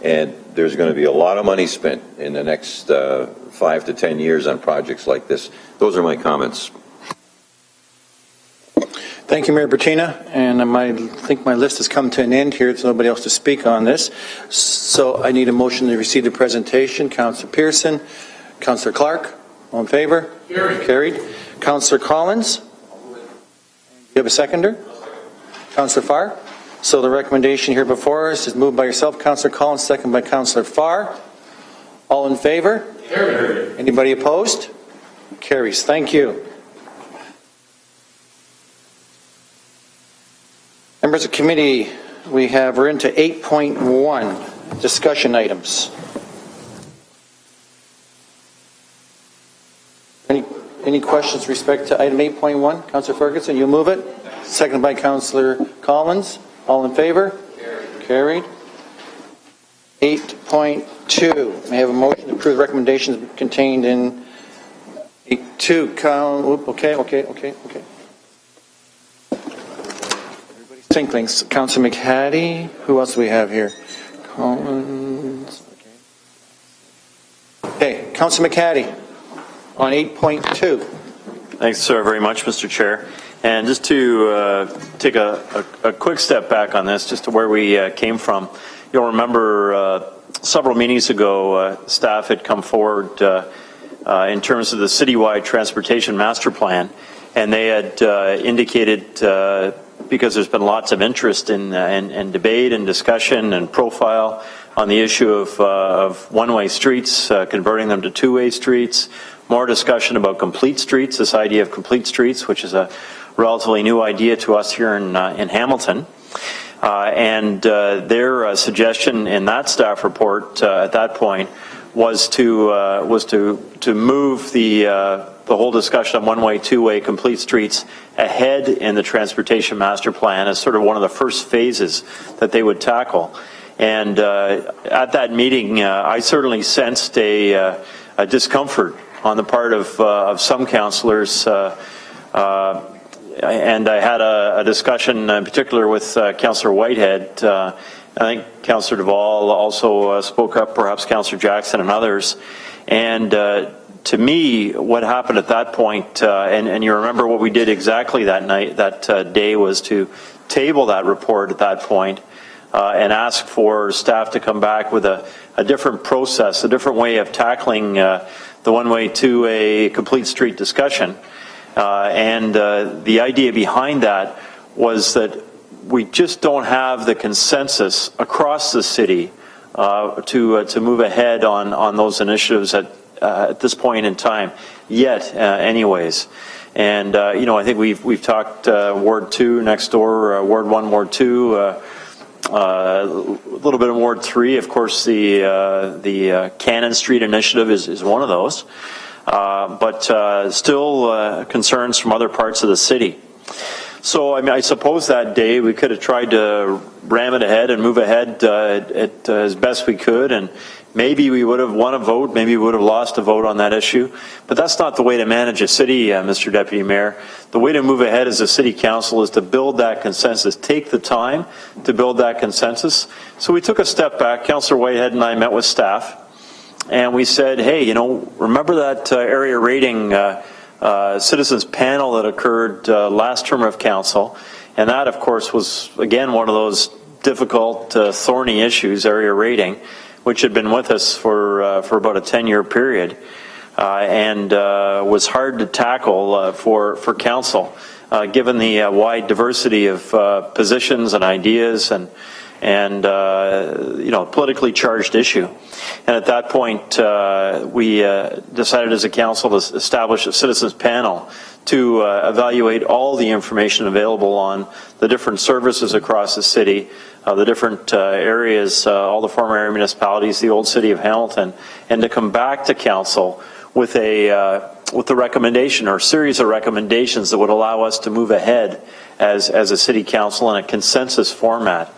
and there's going to be a lot of money spent in the next 5 to 10 years on projects like this. Those are my comments. Thank you, Mayor Bettina. And I think my list has come to an end here. There's nobody else to speak on this. So I need a motion to receive the presentation. Councillor Pearson, Councillor Clark, all in favor? Carried. Councillor Collins? You have a seconder? Councillor Farr? So the recommendation here before us is moved by yourself, Councillor Collins, second by Councillor Farr. All in favor? Carried. Anybody opposed? Carries. Thank you. Members of committee, we're into 8.1, discussion items. Any questions with respect to item 8.1? Councillor Ferguson, you move it. Seconded by Councillor Collins. All in favor? Carried. 8.2, may I have a motion to approve the recommendations contained in 8.2. Okay. Everybody's thinking. Councillor McHattie. Who else do we have here? Collins. Okay, Councillor McHattie on 8.2. Thanks very much, Mr. Chair. And just to take a quick step back on this, just to where we came from, you'll remember several meetings ago, staff had come forward in terms of the citywide transportation master plan. And they had indicated, because there's been lots of interest in debate and discussion and profile on the issue of one-way streets, converting them to two-way streets, more discussion about complete streets, this idea of complete streets, which is a relatively new idea to us here in Hamilton. And their suggestion in that staff report at that point was to move the whole discussion on one-way, two-way, complete streets ahead in the transportation master plan as sort of one of the first phases that they would tackle. And at that meeting, I certainly sensed a discomfort on the part of some councillors. And I had a discussion in particular with Councillor Whitehead. I think Councillor Duvall also spoke up, perhaps Councillor Jackson and others. And to me, what happened at that point, and you remember what we did exactly that night, that day, was to table that report at that point and ask for staff to come back with a different process, a different way of tackling the one-way, two-way, complete street discussion. And the idea behind that was that we just don't have the consensus across the city to move ahead on those initiatives at this point in time yet, anyways. And I think we've talked Ward 2 next door, Ward 1, Ward 2, a little bit of Ward 3. Of course, the Cannon Street initiative is one of those. But still concerns from other parts of the city. So, I mean, I suppose that day we could have tried to ram it ahead and move ahead as best we could, and maybe we would have won a vote, maybe we would have lost a vote on that issue. But that's not the way to manage a city, Mr. Deputy Mayor. The way to move ahead as a city council is to build that consensus, take the time to build that consensus. So we took a step back. Councillor Whitehead and I met with staff. And we said, hey, remember that area rating citizens panel that occurred last term of council? And that, of course, was, again, one of those difficult, thorny issues, area rating, which had been with us for about a 10-year period and was hard to tackle for council, given the wide diversity of positions and ideas and politically charged issue. And at that point, we decided as a council to establish a citizens panel to evaluate all the information available on the different services across the city, the different areas, all the former area municipalities, the old city of Hamilton, and to come back to council with the recommendation or series of recommendations that would allow us to move ahead as a city council in a consensus format.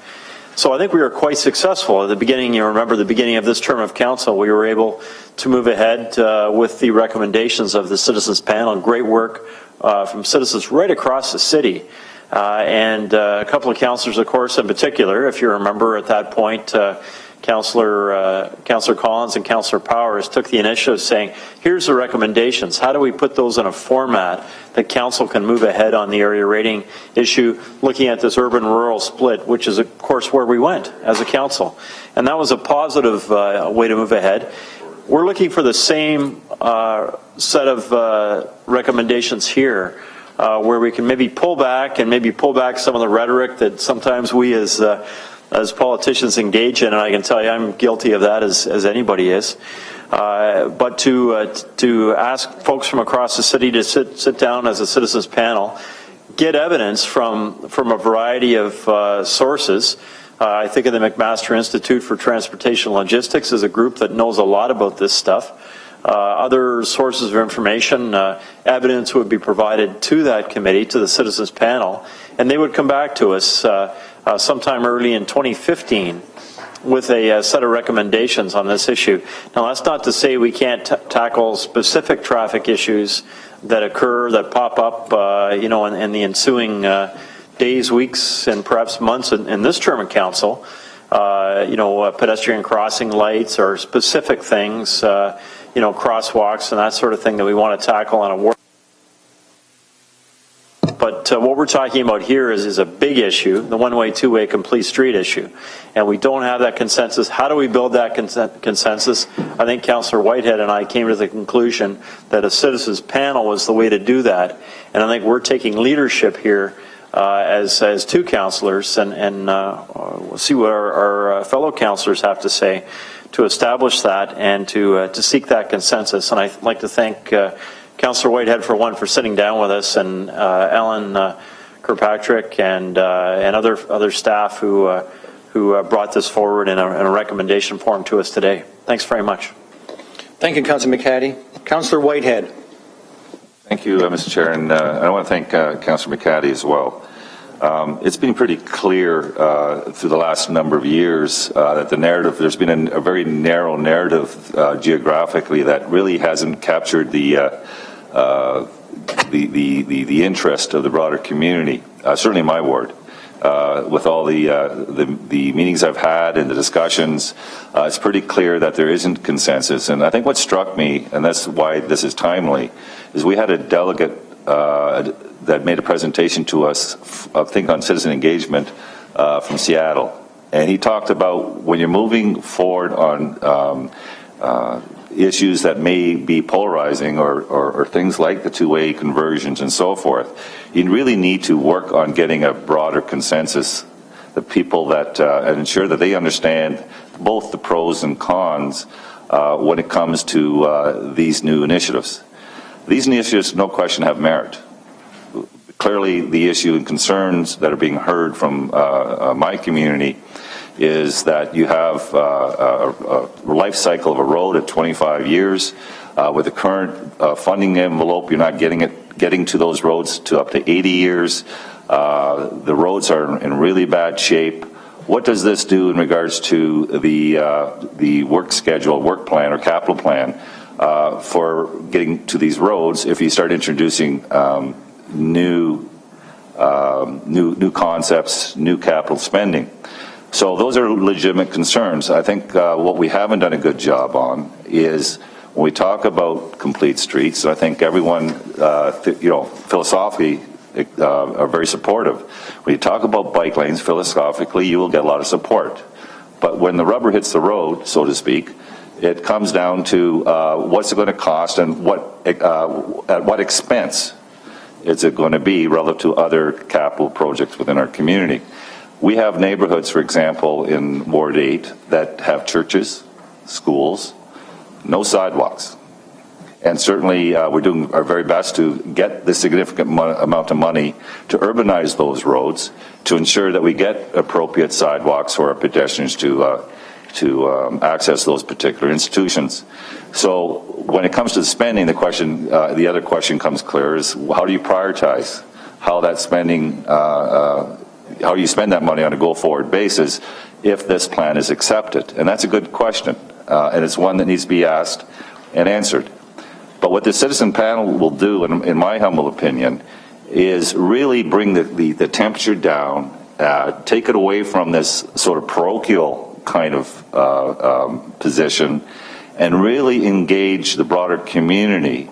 So I think we were quite successful at the beginning. You remember the beginning of this term of council, we were able to move ahead with the recommendations of the citizens panel. Great work from citizens right across the city. And a couple of councillors, of course, in particular, if you remember at that point, Councillor Collins and Councillor Powers took the initiative saying, here's the recommendations. How do we put those in a format that council can move ahead on the area rating issue, looking at this urban-rural split, which is, of course, where we went as a council. And that was a positive way to move ahead. We're looking for the same set of recommendations here, where we can maybe pull back some of the rhetoric that sometimes we as politicians engage in, and I can tell you I'm guilty of that as anybody is. But to ask folks from across the city to sit down as a citizens panel, get evidence from a variety of sources. I think of the McMaster Institute for Transportation Logistics as a group that knows a lot about this stuff. Other sources of information, evidence would be provided to that committee, to the citizens panel, and they would come back to us sometime early in 2015 with a set of recommendations on this issue. Now, that's not to say we can't tackle specific traffic issues that occur, that pop up, in the ensuing days, weeks, and perhaps months in this term of council. Pedestrian crossing lights or specific things, crosswalks and that sort of thing that we want to tackle on a work. But But what we're talking about here is a big issue, the one-way, two-way complete street issue. And we don't have that consensus. How do we build that consensus? I think Councillor Whitehead and I came to the conclusion that a citizens panel was the way to do that. And I think we're taking leadership here as two councillors, and we'll see what our fellow councillors have to say to establish that and to seek that consensus. And I'd like to thank Councillor Whitehead for sitting down with us, and Alan Kirkpatrick and other staff who brought this forward in a recommendation form to us today. Thanks very much. Thank you, Councillor McCaddy. Councillor Whitehead. Thank you, Mr. Chair, and I want to thank Councillor McCaddy as well. It's been pretty clear through the last number of years that the narrative, there's been a very narrow narrative geographically that really hasn't captured the interest of the broader community, certainly my ward. With all the meetings I've had and the discussions, it's pretty clear that there isn't consensus. And I think what struck me, and that's why this is timely, is we had a delegate that made a presentation to us, I think on citizen engagement from Seattle. And he talked about when you're moving forward on issues that may be polarizing or things like the two-way conversions and so forth, you really need to work on getting a broader consensus, the people that and ensure that they understand both the pros and cons when it comes to these new initiatives. These initiatives, no question, have merit. Clearly, the issue and concerns that are being heard from my community is that you have a life cycle of a road at 25 years. With the current funding envelope, you're not getting to those roads to up to 80 years. The roads are in really bad shape. What does this do in regards to the work schedule, work plan, or capital plan for getting to these roads if you start introducing new concepts, new capital spending? So those are legitimate concerns. I think what we haven't done a good job on is when we talk about complete streets, I think everyone, philosophically, are very supportive. When you talk about bike lanes, philosophically, you will get a lot of support. But when the rubber hits the road, so to speak, it comes down to what's it going to cost and at what expense is it going to be relative to other capital projects within our community. We have neighborhoods, for example, in Ward 8 that have churches, schools, no sidewalks. And certainly we're doing our very best to get the significant amount of money to urbanize those roads to ensure that we get appropriate sidewalks for our pedestrians to access those particular institutions. So when it comes to the spending, the other question comes clear is how do you prioritize how that spending, how do you spend that money on a go-forward basis if this plan is accepted? And that's a good question, and it's one that needs to be asked and answered. But what the citizen panel will do, in my humble opinion, is really bring the temperature down, take it away from this sort of parochial kind of position, and really engage the broader community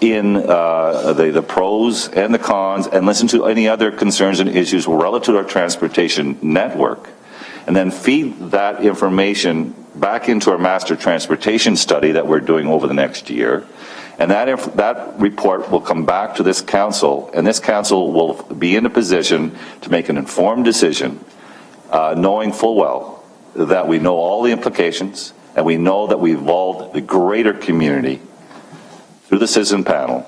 in the pros and the cons, and listen to any other concerns and issues relative to our transportation network, and then feed that information back into our master transportation study that we're doing over the next year. And that report will come back to this council, and this council will be in a position to make an informed decision, knowing full well that we know all the implications, and we know that we involved the greater community through the citizen panel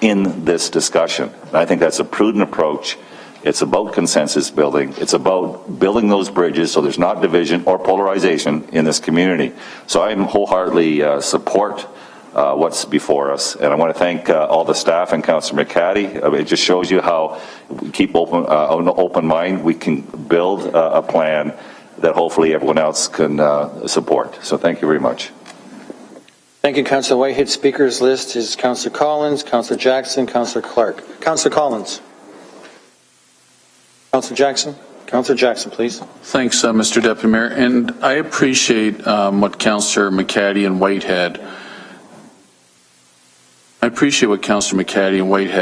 in this discussion. And I think that's a prudent approach. It's about consensus building. It's about building those bridges so there's not division or polarization in this community. So I wholeheartedly support what's before us. And I want to thank all the staff and Councillor McCaddy. It just shows you how we keep an open mind. We can build a plan that hopefully everyone else can support. So thank you very much. Thank you, Councillor Whitehead. Speakers list is Councillor Collins, Councillor Jackson, Councillor Clark. Councillor Collins. Councillor Jackson. Councillor Jackson, please. Thanks, Mr. Deputy Mayor. And I appreciate what Councillor McCaddy and Whitehead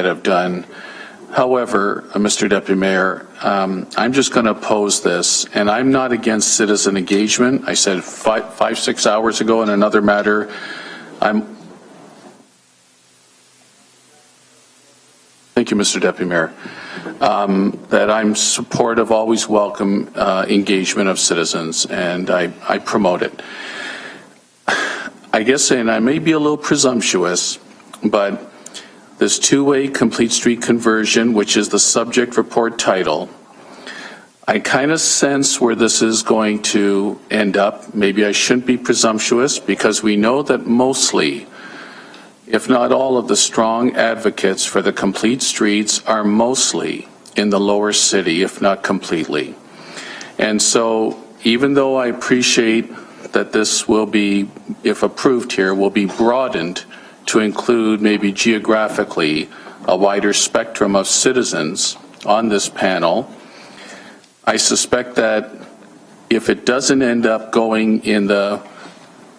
have done. However, Mr. Deputy Mayor, I'm just going to oppose this, and I'm not against citizen engagement. I said 6 hours ago in another matter, thank you, Mr. Deputy Mayor, that I'm supportive, always welcome engagement of citizens, and I promote it. I guess, and I may be a little presumptuous, but this two-way complete street conversion, which is the subject report title, I kind of sense where this is going to end up. Maybe I shouldn't be presumptuous, because we know that mostly, if not all, of the strong advocates for the complete streets are mostly in the lower city, if not completely. And so even though I appreciate that this will be, if approved here, will be broadened to include maybe geographically a wider spectrum of citizens on this panel, I suspect that if it doesn't end up going in the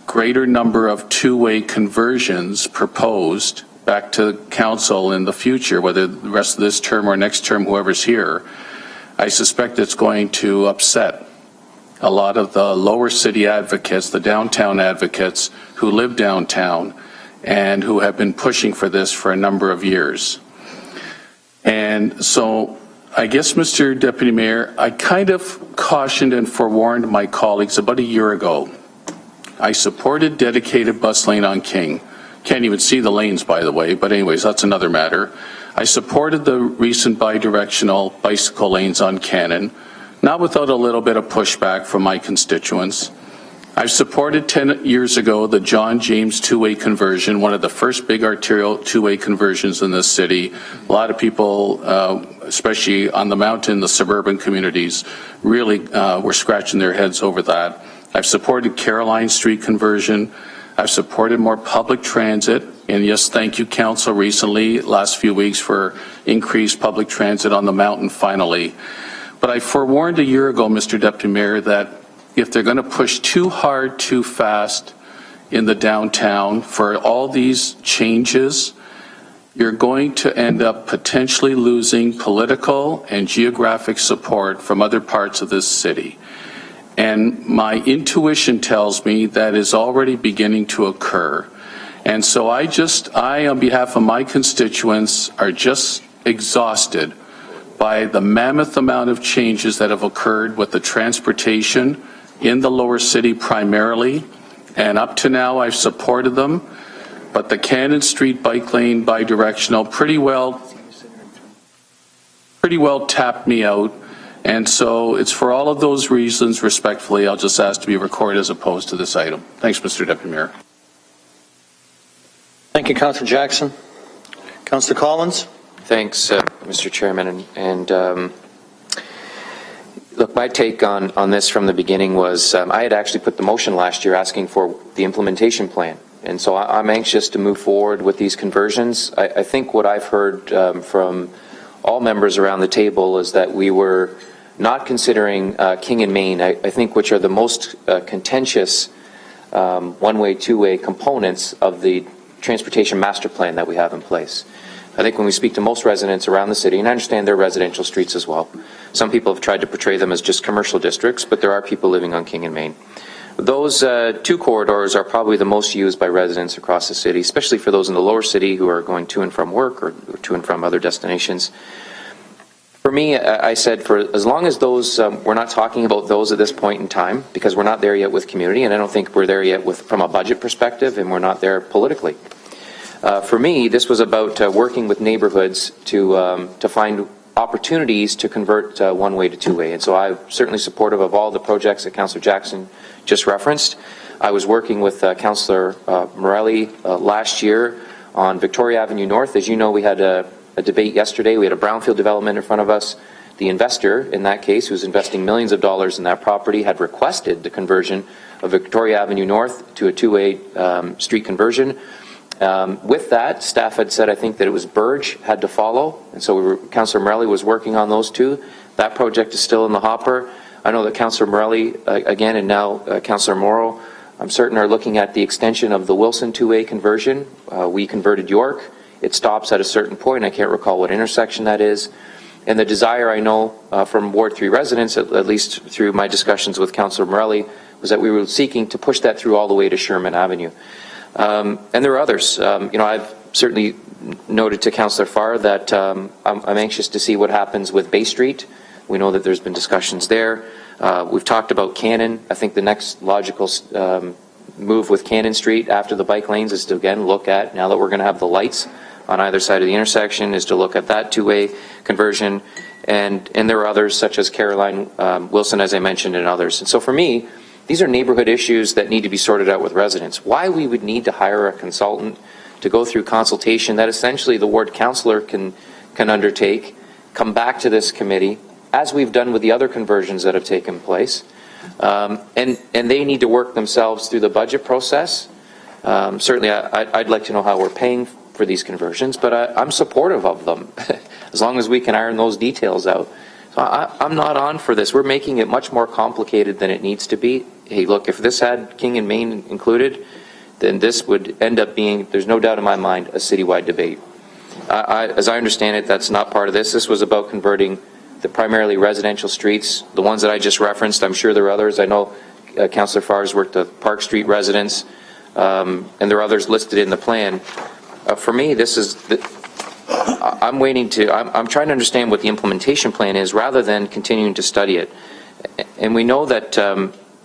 greater number of two-way conversions proposed back to council in the future, whether the rest of this term or next term, whoever's here, I suspect it's going to upset a lot of the lower city advocates, the downtown advocates who live downtown and who have been pushing for this for a number of years. And so I guess, Mr. Deputy Mayor, I kind of cautioned and forewarned my colleagues about a year ago. I supported dedicated bus lane on King. Can't even see the lanes, by the way, but anyways, that's another matter. I supported the recent bidirectional bicycle lanes on Cannon, not without a little bit of pushback from my constituents. I've supported 10 years ago the John James two-way conversion, one of the first big arterial two-way conversions in this city. A lot of people, especially on the mountain, the suburban communities, really were scratching their heads over that. I've supported Caroline Street conversion. I've supported more public transit. And yes, thank you, Council, recently, last few weeks, for increased public transit on the mountain finally. But I forewarned a year ago, Mr. Deputy Mayor, that if they're going to push too hard, too fast in the downtown for all these changes, you're going to end up potentially losing political and geographic support from other parts of this city. And my intuition tells me that is already beginning to occur. And so I, on behalf of my constituents, are just exhausted by the mammoth amount of changes that have occurred with the transportation in the lower city primarily, and up to now I've supported them, but the Cannon Street bike lane bidirectional pretty well tapped me out, and so it's for all of those reasons, respectfully, I'll just ask to be recorded as opposed to this item. Thanks, Mr. Deputy Mayor. Thank you, Councillor Jackson. Councillor Collins? Thanks, Mr. Chairman. Look, my take on this from the beginning was I had actually put the motion last year asking for the implementation plan. And so I'm anxious to move forward with these conversions. I think what I've heard from all members around the table is that we were not considering King and Main, I think, which are the most contentious one-way, two-way components of the transportation master plan that we have in place. I think when we speak to most residents around the city, and I understand they're residential streets as well, some people have tried to portray them as just commercial districts, but there are people living on King and Main. Those two corridors are probably the most used by residents across the city, especially for those in the lower city who are going to and from work or to and from other destinations. For me, I said for as long as those, we're not talking about those at this point in time, because we're not there yet with community, and I don't think we're there yet from a budget perspective, and we're not there politically. For me, this was about working with neighborhoods to find opportunities to convert one-way to two-way. And so I'm certainly supportive of all the projects that Councillor Jackson just referenced. I was working with Councillor Morelli last year on Victoria Avenue North. As you know, we had a debate yesterday. We had a brownfield development in front of us. The investor, in that case, who's investing millions of dollars in that property, had requested the conversion of Victoria Avenue North to a two-way street conversion. With that, staff had said, I think, that it was Burge had to follow, and so Councillor Morelli was working on those two. That project is still in the hopper. I know that Councillor Morelli, again, and now Councillor Morrow, I'm certain, are looking at the extension of the Wilson two-way conversion. We converted York. it stops at a certain point. I can't recall what intersection that is. And the desire, I know, from Ward 3 residents, at least through my discussions with Councillor Morelli, was that we were seeking to push that through all the way to Sherman Avenue. And there are others. I've certainly noted to Councillor Farr that I'm anxious to see what happens with Bay Street. We know that there's been discussions there. We've talked about Cannon. I think the next logical move with Cannon Street after the bike lanes is to, again, look at, now that we're going to have the lights on either side of the intersection, is to look at that two-way conversion. And there are others, such as Caroline Wilson, as I mentioned, and others. And so for me, these are neighborhood issues that need to be sorted out with residents. Why we would need to hire a consultant to go through consultation that essentially the ward councillor can undertake, come back to this committee, as we've done with the other conversions that have taken place, and they need to work themselves through the budget process. Certainly, I'd like to know how we're paying for these conversions, but I'm supportive of them, as long as we can iron those details out. So I'm not on for this. We're making it much more complicated than it needs to be. Hey, look, if this had King and Main included, then this would end up being, there's no doubt in my mind, a citywide debate. As I understand it, that's not part of this. This was about converting the primarily residential streets, the ones that I just referenced. I'm sure there are others. I know Councillor Farr's worked with Park Street residents, and there are others listed in the plan. For me, this is, I'm trying to understand what the implementation plan is rather than continuing to study it. And we know that,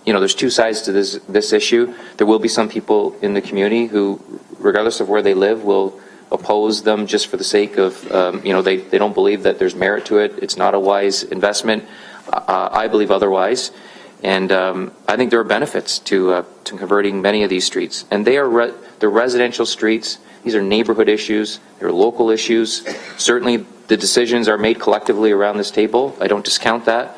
there's two sides to this issue. There will be some people in the community who, regardless of where they live, will oppose them just for the sake of, they don't believe that there's merit to it. It's not a wise investment. I believe otherwise. And I think there are benefits to converting many of these streets. And they're residential streets. These are neighborhood issues. They're local issues. Certainly the decisions are made collectively around this table. I don't discount that.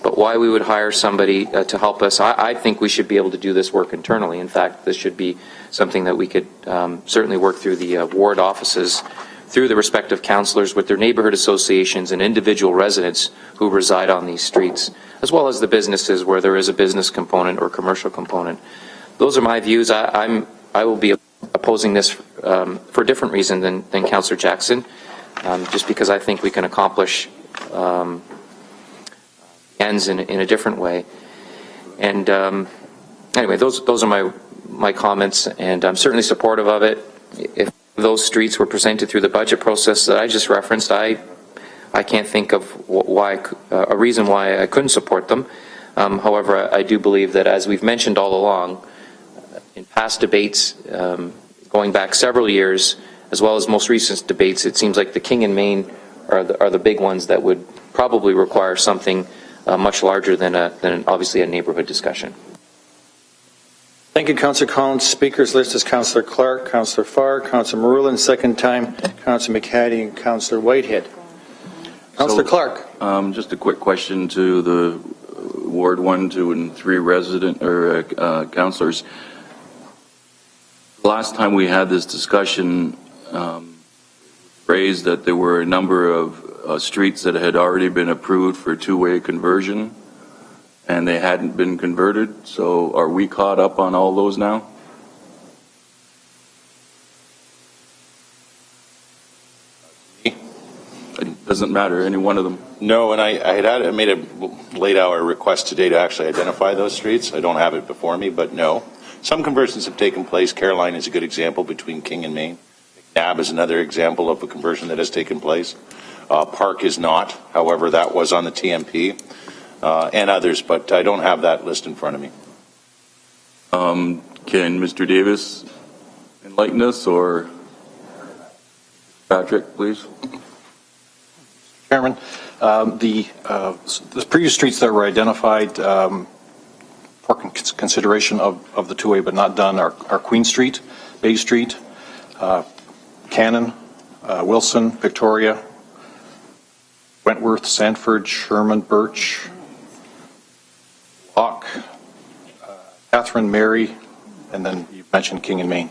But why we would hire somebody to help us, I think we should be able to do this work internally. In fact, this should be something that we could certainly work through the ward offices, through the respective councillors with their neighborhood associations and individual residents who reside on these streets, as well as the businesses where there is a business component or commercial component. Those are my views. I will be opposing this for a different reason than Councillor Jackson, just because I think we can accomplish ends in a different way. And anyway, those are my comments, and I'm certainly supportive of it. If those streets were presented through the budget process that I just referenced, I can't think of a reason why I couldn't support them. However, I do believe that, as we've mentioned all along, in past debates, going back several years, as well as most recent debates, it seems like the King and Main are the big ones that would probably require something much larger than obviously a neighborhood discussion. Thank you, Councillor Collins. Speakers list is Councillor Clark, Councillor Farr, Councillor Marulin, second time, Councillor McCaddy, and Councillor Whitehead. Councillor Clark. Just a quick question to the Ward 1, 2, and 3 resident or councillors. Last time we had this discussion, raised that there were a number of streets that had already been approved for two-way conversion, and they hadn't been converted. So are we caught up on all those now? It doesn't matter, any one of them. No, and I made a late hour request today to actually identify those streets. I don't have it before me, but no. Some conversions have taken place. Caroline is a good example between King and Main. McNabb is another example of a conversion that has taken place. Park is not. However, that was on the TMP. And others, but I don't have that list in front of me. Can Mr. Davis enlighten us, or Patrick, please? Chairman, the previous streets that were identified for consideration of the two-way but not done are Queen Street, Bay Street, Cannon, Wilson, Victoria, Wentworth, Sanford, Sherman, Birch, Locke, Catherine, Mary, and then you mentioned King and Main.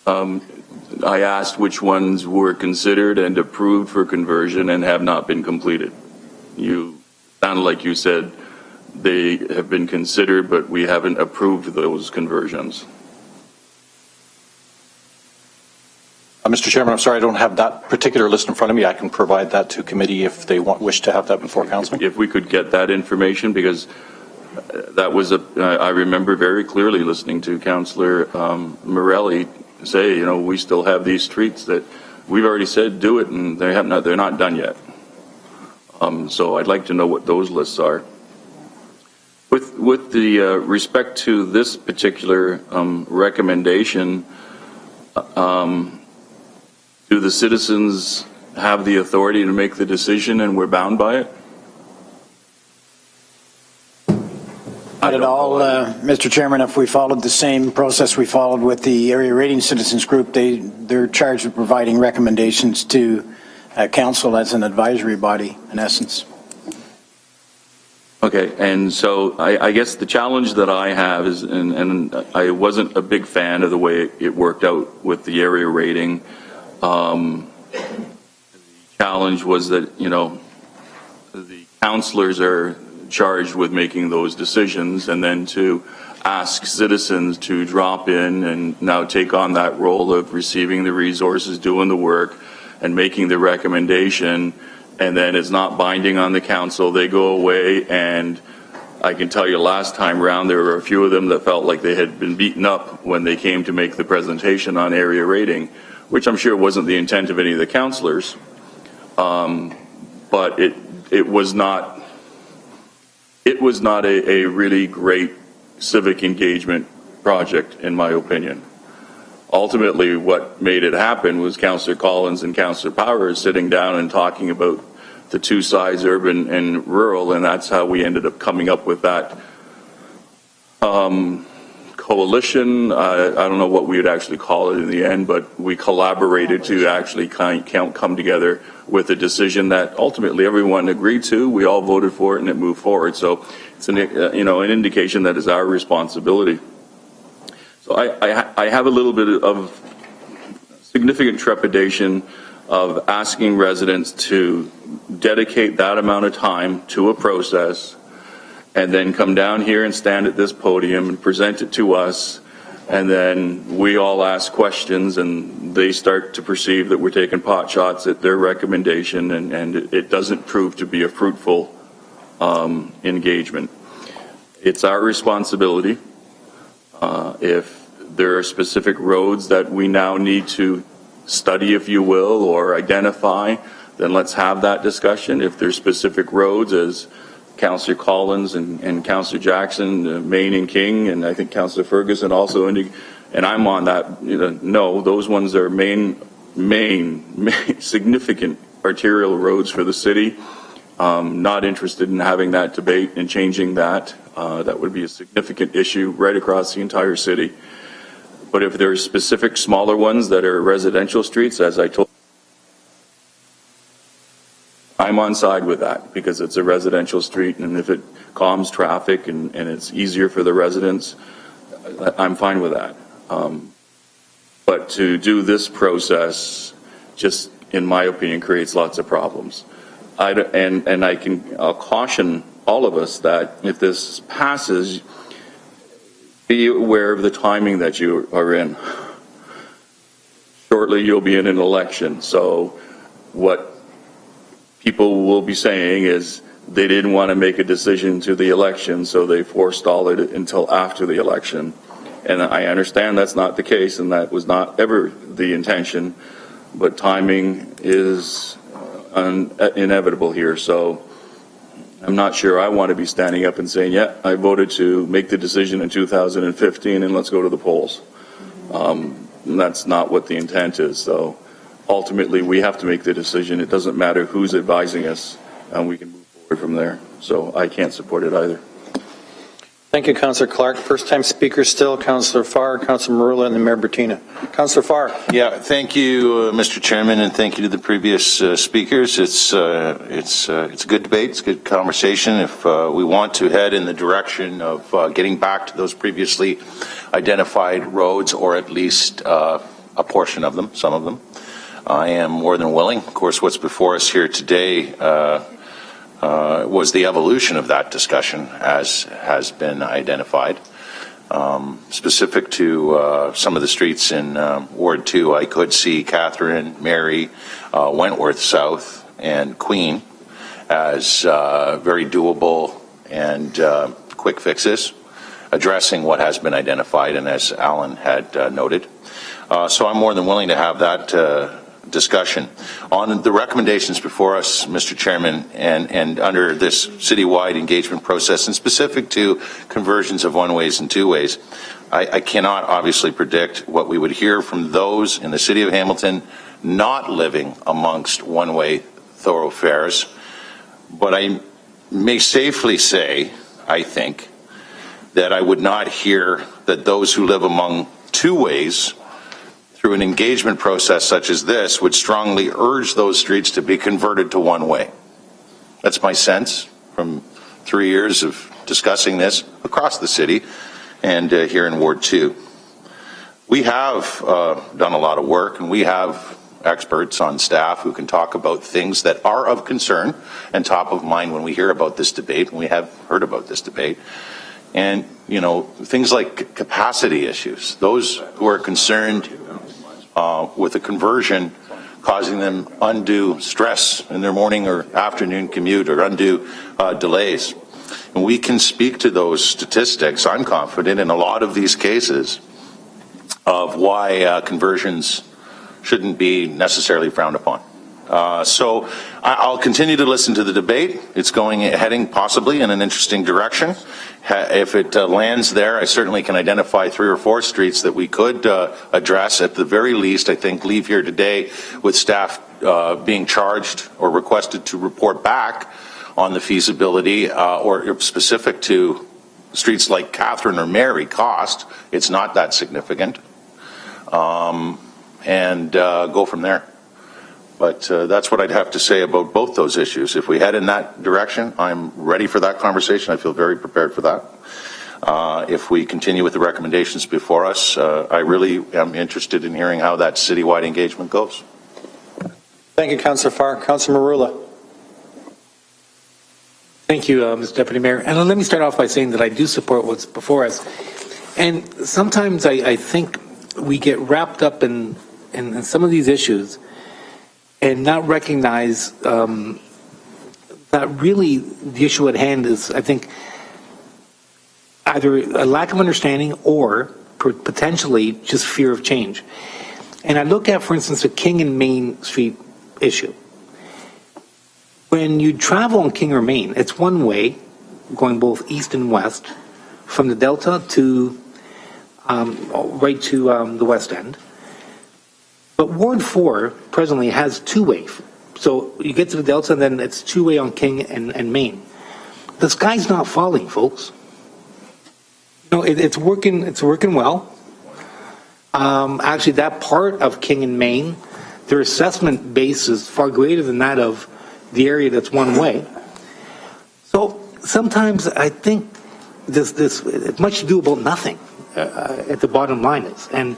I asked which ones were considered and approved for conversion and have not been completed. You sounded like you said they have been considered, but we haven't approved those conversions. Mr. Chairman, I'm sorry, I don't have that particular list in front of me. I can provide that to committee if they wish to have that before council. If we could get that information, because that was I remember very clearly listening to Councillor Morelli say, you know, we still have these streets that we've already said do it, and they're not done yet. So I'd like to know what those lists are. With the respect to this particular recommendation, do the citizens have the authority to make the decision and we're bound by it? Not at all, Mr. Chairman. If we followed the same process we followed with the Area Rating Citizens Group, they're charged with providing recommendations to council as an advisory body, in essence. Okay, and so I guess the challenge that I have is, and I wasn't a big fan of the way it worked out with the area rating. The challenge was that, you know, the councillors are charged with making those decisions, and then to ask citizens to drop in and now take on that role of receiving the resources, doing the work, and making the recommendation, and then it's not binding on the council. They go away, and I can tell you last time round there were a few of them that felt like they had been beaten up when they came to make the presentation on area rating, which I'm sure wasn't the intent of any of the councillors, but it was not a really great civic engagement project, in my opinion. Ultimately, what made it happen was Councillor Collins and Councillor Powers sitting down and talking about the two sides, urban and rural, and that's how we ended up coming up with that coalition. I don't know what we would actually call it in the end, but we collaborated to actually come together with a decision that ultimately everyone agreed to. We all voted for it, and it moved forward. So it's an indication that it's our responsibility. So I have a little bit of significant trepidation of asking residents to dedicate that amount of time to a process and then come down here and stand at this podium and present it to us, and then we all ask questions and they start to perceive that we're taking pot shots at their recommendation, and it doesn't prove to be a fruitful engagement. It's our responsibility. If there are specific roads that we now need to study, if you will, or identify, then let's have that discussion. If there's specific roads, as Councillor Collins and Councillor Jackson, Main and King, and I think Councillor Ferguson also, and I'm on that, no, those ones are main significant arterial roads for the city. Not interested in having that debate and changing that. That would be a significant issue right across the entire city. But if there are specific smaller ones that are residential streets, as I told, I'm on side with that because it's a residential street, and if it calms traffic and it's easier for the residents, I'm fine with that. But to do this process, just in my opinion, creates lots of problems. I'll caution all of us that if this passes, be aware of the timing that you are in. Shortly, you'll be in an election. So what people will be saying is they didn't want to make a decision to the election, so they forestalled it until after the election. And I understand that's not the case, and that was not ever the intention, but timing is inevitable here. So I'm not sure I want to be standing up and saying, yeah, I voted to make the decision in 2015 and let's go to the polls. That's not what the intent is. So ultimately we have to make the decision. It doesn't matter who's advising us, and we can move forward from there. So I can't support it either. Thank you, Councillor Clark. First time speaker still, Councillor Farr, Councillor Marula, and then Mayor Bertina. Councillor Farr. Yeah, thank you, Mr. Chairman, and thank you to the previous speakers. It's a good debate. It's a good conversation. If we want to head in the direction of getting back to those previously identified roads, or at least a portion of them, some of them, I am more than willing. Of course, what's before us here today was the evolution of that discussion, as has been identified. Specific to some of the streets in Ward 2, I could see Catherine, Mary, Wentworth South, and Queen as very doable and quick fixes, addressing what has been identified and as Alan had noted. So I'm more than willing to have that discussion. On the recommendations before us, Mr. Chairman, and under this citywide engagement process and specific to conversions of one-ways and two-ways, I cannot obviously predict what we would hear from those in the city of Hamilton not living amongst one-way thoroughfares, but I may safely say, I think, that I would not hear that those who live among two ways through an engagement process such as this would strongly urge those streets to be converted to one way. That's my sense from 3 years of discussing this across the city and here in Ward 2. We have done a lot of work, and we have experts on staff who can talk about things that are of concern and top of mind when we hear about this debate, and we have heard about this debate. And, you know, things like capacity issues, those who are concerned with a conversion causing them undue stress in their morning or afternoon commute or undue delays. And we can speak to those statistics, I'm confident, in a lot of these cases of why conversions shouldn't be necessarily frowned upon. So I'll continue to listen to the debate. It's heading possibly in an interesting direction. If it lands there, I certainly can identify 3 or 4 streets that we could address. At the very least, I think leave here today with staff being charged or requested to report back on the feasibility or specific to streets like Catherine or Mary cost. It's not that significant. And go from there. But that's what I'd have to say about both those issues. If we head in that direction, I'm ready for that conversation. I feel very prepared for that. If we continue with the recommendations before us, I really am interested in hearing how that citywide engagement goes. Thank you, Councillor Farr. Councillor Marula. Thank you, Mr. Deputy Mayor. And let me start off by saying that I do support what's before us. And sometimes I think we get wrapped up in some of these issues and not recognize that really the issue at hand is, I think, either a lack of understanding or potentially just fear of change. And I look at, for instance, the King and Main Street issue. When you travel on King or Main, it's one way, going both east and west, from the Delta to right to the West End. But Ward 4 presently has two-way. So you get to the Delta, and then it's two-way on King and Main. The sky's not falling, folks. You know, it's working well. Actually, that part of King and Main, their assessment base is far greater than that of the area that's one way. So sometimes I think this it's much ado about nothing at the bottom line is. And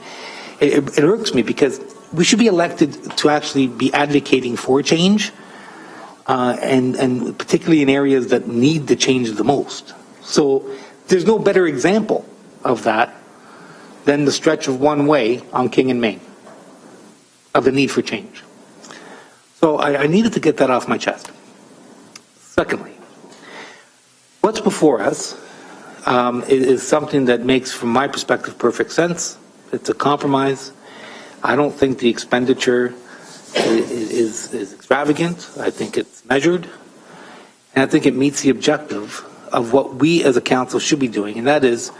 it irks me because we should be elected to actually be advocating for change, and particularly in areas that need the change the most. So there's no better example of that than the stretch of one way on King and Main, of the need for change. So I needed to get that off my chest. Secondly, what's before us is something that makes, from my perspective, perfect sense. It's a compromise. I don't think the expenditure is extravagant. I think it's measured. And I think it meets the objective of what we as a council should be doing, and that is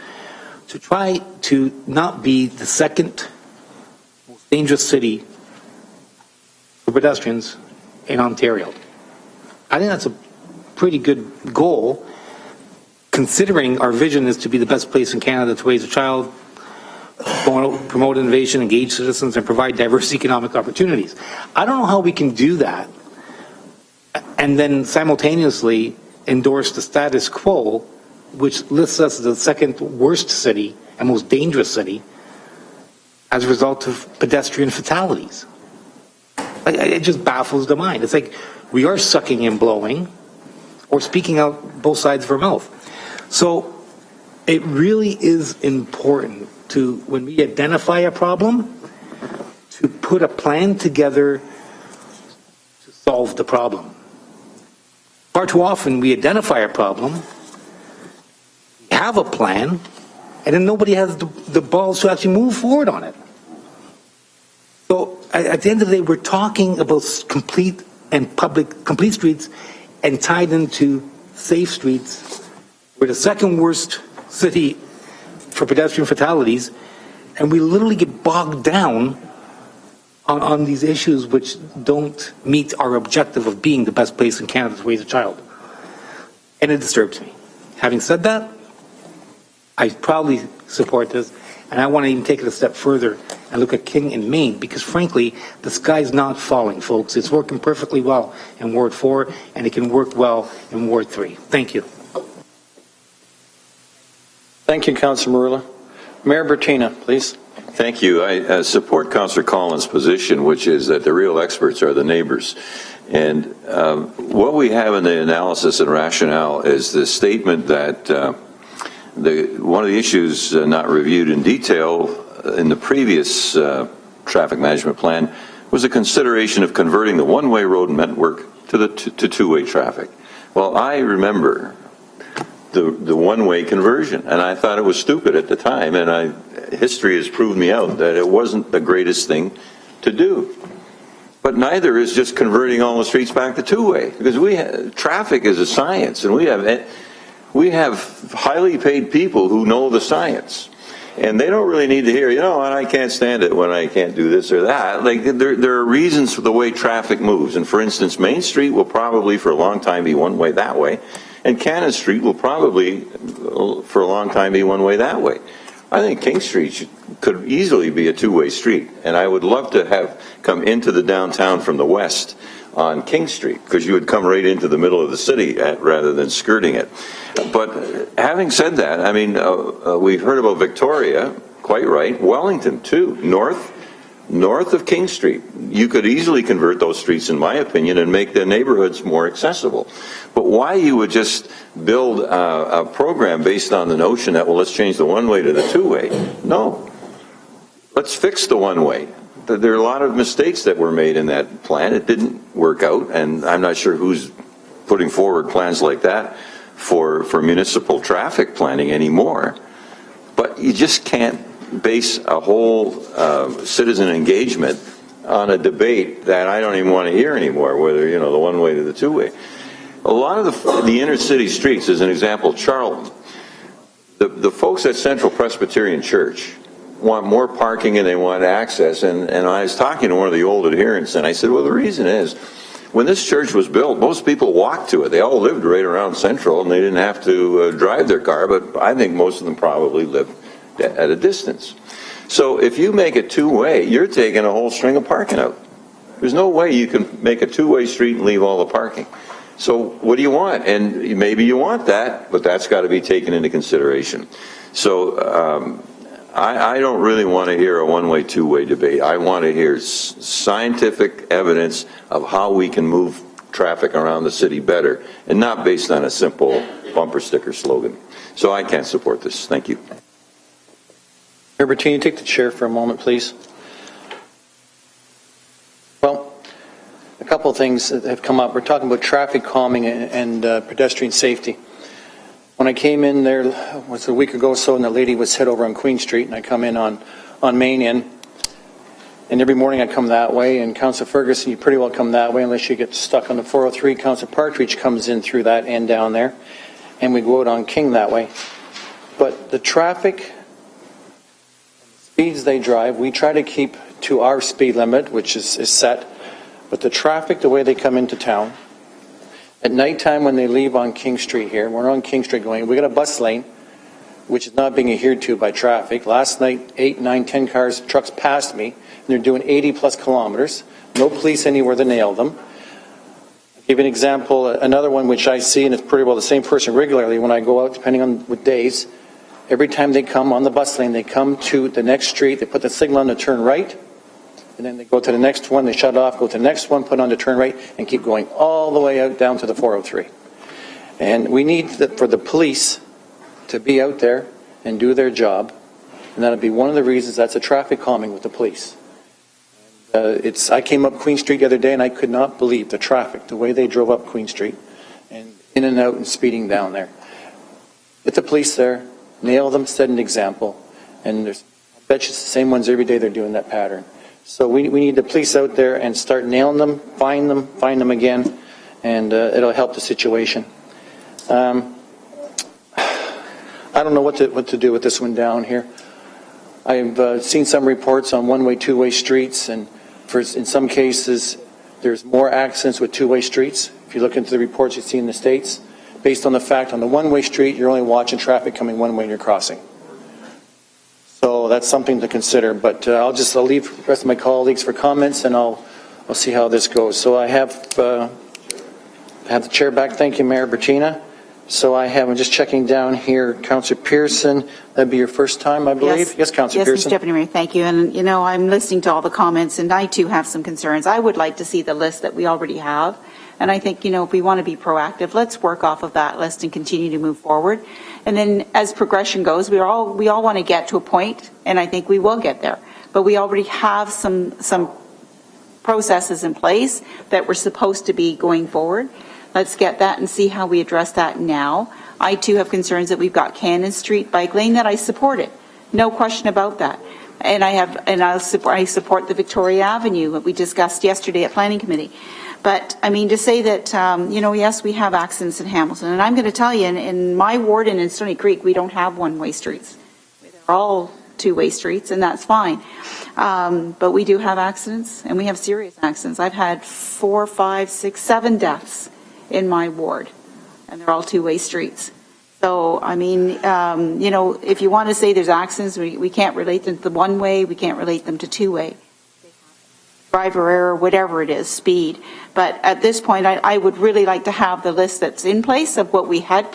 to try to not be the second most dangerous city for pedestrians in Ontario. I think that's a pretty good goal, considering our vision is to be the best place in Canada to raise a child, promote innovation, engage citizens, and provide diverse economic opportunities. I don't know how we can do that and then simultaneously endorse the status quo, which lists us as the second worst city and most dangerous city as a result of pedestrian fatalities. It just baffles the mind. It's like we are sucking and blowing or speaking out both sides of our mouth. So it really is important to, when we identify a problem, to put a plan together to solve the problem. Far too often, we identify a problem, have a plan, and then nobody has the balls to actually move forward on it. So at the end of the day, we're talking about complete streets and tied into safe streets. We're the second worst city for pedestrian fatalities, and we literally get bogged down on these issues which don't meet our objective of being the best place in Canada to raise a child. And it disturbs me. Having said that, I proudly support this, and I want to even take it a step further and look at King and Main, because frankly, the sky's not falling, folks. It's working perfectly well in Ward 4, and it can work well in Ward 3. Thank you. Thank you, Councilor Marula. Mayor Bertina, please. Thank you. I support Councillor Collins' position, which is that the real experts are the neighbors. And what we have in the analysis and rationale is the statement that one of the issues not reviewed in detail in the previous traffic management plan was a consideration of converting the one-way road network to two-way traffic. Well, I remember the one-way conversion, and I thought it was stupid at the time, and history has proved me out that it wasn't the greatest thing to do. But neither is just converting all the streets back to two-way, because traffic is a science, and we have highly paid people who know the science, and they don't really need to hear, and I can't stand it when I can't do this or that. Like there are reasons for the way traffic moves, and for instance, Main Street will probably for a long time be one way that way, and Cannon Street will probably for a long time be one way that way. I think King Street could easily be a two-way street, and I would love to have come into the downtown from the west on King Street, because you would come right into the middle of the city rather than skirting it. But having said that, I mean, we've heard about Victoria, quite right, Wellington too, north of King Street. You could easily convert those streets, in my opinion, and make the neighborhoods more accessible. But why you would just build a program based on the notion that, well, let's change the one-way to the two-way? No. Let's fix the one-way. There are a lot of mistakes that were made in that plan. It didn't work out, and I'm not sure who's putting forward plans like that for municipal traffic planning anymore. But you just can't base a whole citizen engagement on a debate that I don't even want to hear anymore, whether, the one-way to the two-way. A lot of the inner city streets, as an example, Charlton, the folks at Central Presbyterian Church want more parking and they want access. And I was talking to one of the old adherents, and I said, well, the reason is, when this church was built, most people walked to it. They all lived right around Central, and they didn't have to drive their car, but I think most of them probably lived at a distance. So if you make it two-way, you're taking a whole string of parking out. There's no way you can make a two-way street and leave all the parking. So what do you want? And maybe you want that, but that's got to be taken into consideration. So I don't really want to hear a one-way, two-way debate. I want to hear scientific evidence of how we can move traffic around the city better, and not based on a simple bumper sticker slogan. So I can't support this. Thank you. Mayor Bertini, take the chair for a moment, please. Well, a couple of things that have come up. We're talking about traffic calming and pedestrian safety. When I came in there, it was a week ago or so, and the lady was hit over on Queen Street, and I come in on Main Inn, and every morning I come that way, and Councillor Ferguson, you pretty well come that way unless you get stuck on the 403. Councillor Partridge comes in through that end down there, and we go out on King that way. But the traffic, speeds they drive, we try to keep to our speed limit, which is set, but the traffic, the way they come into town, at nighttime when they leave on King Street here, we're on King Street going, we got a bus lane, which is not being adhered to by traffic. Last night, 8, 9, 10 cars, trucks passed me, and they're doing 80 plus kilometers. No police anywhere to nail them. I'll give you an example, another one which I see, and it's pretty well the same person regularly when I go out, depending on what days. Every time they come on the bus lane, they come to the next street, they put the signal on to turn right, and then they go to the next one, they shut off, go to the next one, put on to turn right, and keep going all the way out down to the 403. And we need for the police to be out there and do their job. And that'll be one of the reasons that's a traffic calming with the police. I came up Queen Street the other day and I could not believe the traffic, the way they drove up Queen Street and in and out and speeding down there. Get the police there, nail them, set an example, and I bet you it's the same ones every day they're doing that pattern. So we need the police out there and start nailing them, find them again, and it'll help the situation. I don't know what to do with this one down here. I've seen some reports on one-way, two-way streets, and in some cases, there's more accidents with two-way streets. If you look into the reports you see in the States, based on the fact on the one-way street, you're only watching traffic coming one way and you're crossing. So that's something to consider, but I'll leave the rest of my colleagues for comments, and I'll see how this goes. So I have the chair back. Thank you, Mayor Bertina. So I'm just checking down here, Councillor Pearson. That'd be your first time, I believe? Yes, Councillor Pearson. Yes, Mr. Deputy Mayor, thank you. And, I'm listening to all the comments, and I, too, have some concerns. I would like to see the list that we already have. And I think, if we want to be proactive, let's work off of that list and continue to move forward. And then as progression goes, we all want to get to a point, and I think we will get there. But we already have some processes in place that we're supposed to be going forward. Let's get that and see how we address that now. I, too, have concerns that we've got Cannon Street bike lane that I supported. No question about that. And I support the Victoria Avenue that we discussed yesterday at Planning Committee. But, to say that, yes, we have accidents in Hamilton. And I'm going to tell you, in my ward and in Stony Creek, we don't have one-way streets. They're all two-way streets, and that's fine. But we do have accidents, and we have serious accidents. I've had 4, 5, 6, 7 deaths in my ward, and they're all two-way streets. So, if you want to say there's accidents, we can't relate them to one-way, we can't relate them to two-way. Driver error, whatever it is, speed. But at this point, I would really like to have the list that's in place of what we had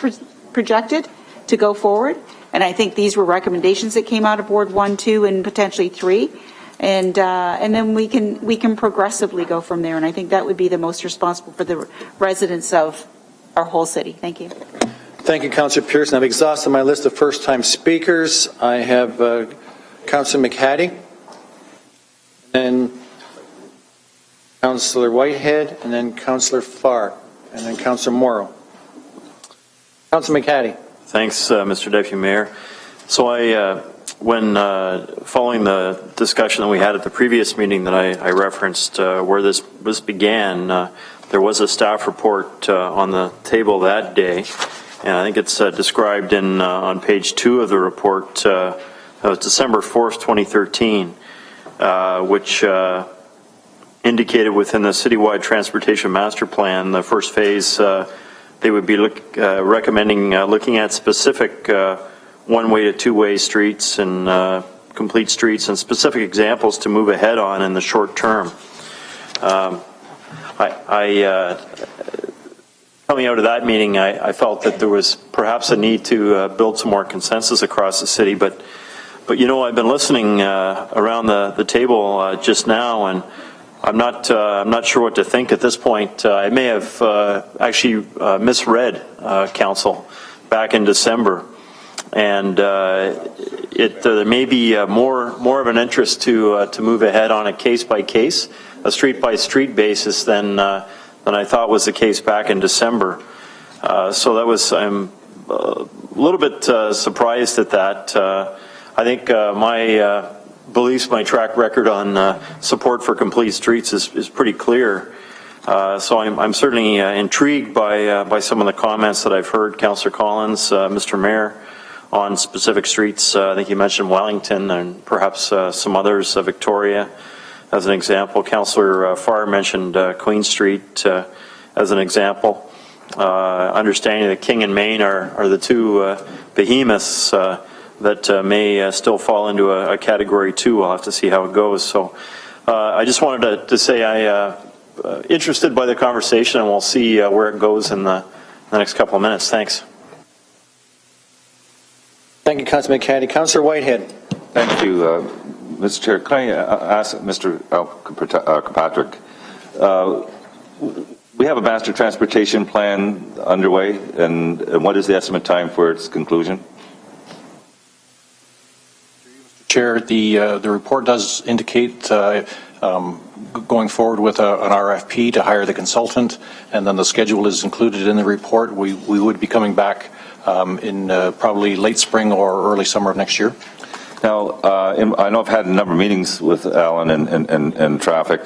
projected to go forward. And I think these were recommendations that came out of Board 1, 2, and potentially 3. And then we can progressively go from there. And I think that would be the most responsible for the residents of our whole city. Thank you. Thank you, Councillor Pearson. I've exhausted my list of first-time speakers. I have Councillor McHattie, and Councillor Whitehead, and then Councillor Farr, and then Councillor Morrow. Councillor McHattie. Thanks, Mr. Deputy Mayor. So when following the discussion that we had at the previous meeting that I referenced, where this began, there was a staff report on the table that day, and I think it's described on page 2 of the report. That was December 4th, 2013, which indicated within the citywide transportation master plan, the first phase, they would be recommending looking at specific one-way to two-way streets and complete streets and specific examples to move ahead on in the short term. Coming out of that meeting, I felt that there was perhaps a need to build some more consensus across the city, but I've been listening around the table just now, and I'm not sure what to think at this point. I may have actually misread council back in December, and there may be more of an interest to move ahead on a case by case, a street by street basis than I thought was the case back in December. So I'm a little bit surprised at that. I think my beliefs, my track record on support for complete streets is pretty clear. So I'm certainly intrigued by some of the comments that I've heard, Councillor Collins, Mr. Mayor, on specific streets. I think you mentioned Wellington and perhaps some others, Victoria as an example. Councillor Farr mentioned Queen Street as an example. Understanding that King and Main are the two behemoths that may still fall into a category 2. We'll have to see how it goes. So I just wanted to say I'm interested by the conversation, and we'll see where it goes in the next couple of minutes. Thanks. Thank you, Councillor McHattie. Councillor Whitehead. Thank you, Mr. Chair. Can I ask Mr. Kirkpatrick? We have a master transportation plan underway, and what is the estimate time for its conclusion? Chair, the report does indicate going forward with an RFP to hire the consultant, and then the schedule is included in the report. We would be coming back in probably late spring or early summer of next year. Now, I know I've had a number of meetings with Alan and traffic.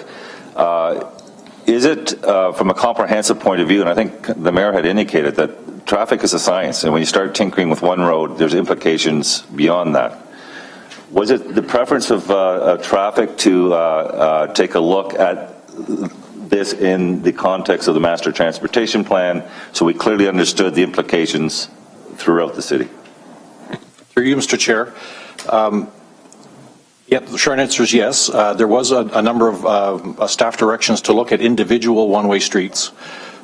Is it, from a comprehensive point of view, and I think the mayor had indicated that traffic is a science, and when you start tinkering with one road, there's implications beyond that. Was it the preference of traffic to take a look at this in the context of the master transportation plan, so we clearly understood the implications throughout the city? Through you, Mr. Chair. The short answer is yes. There was a number of staff directions to look at individual one-way streets.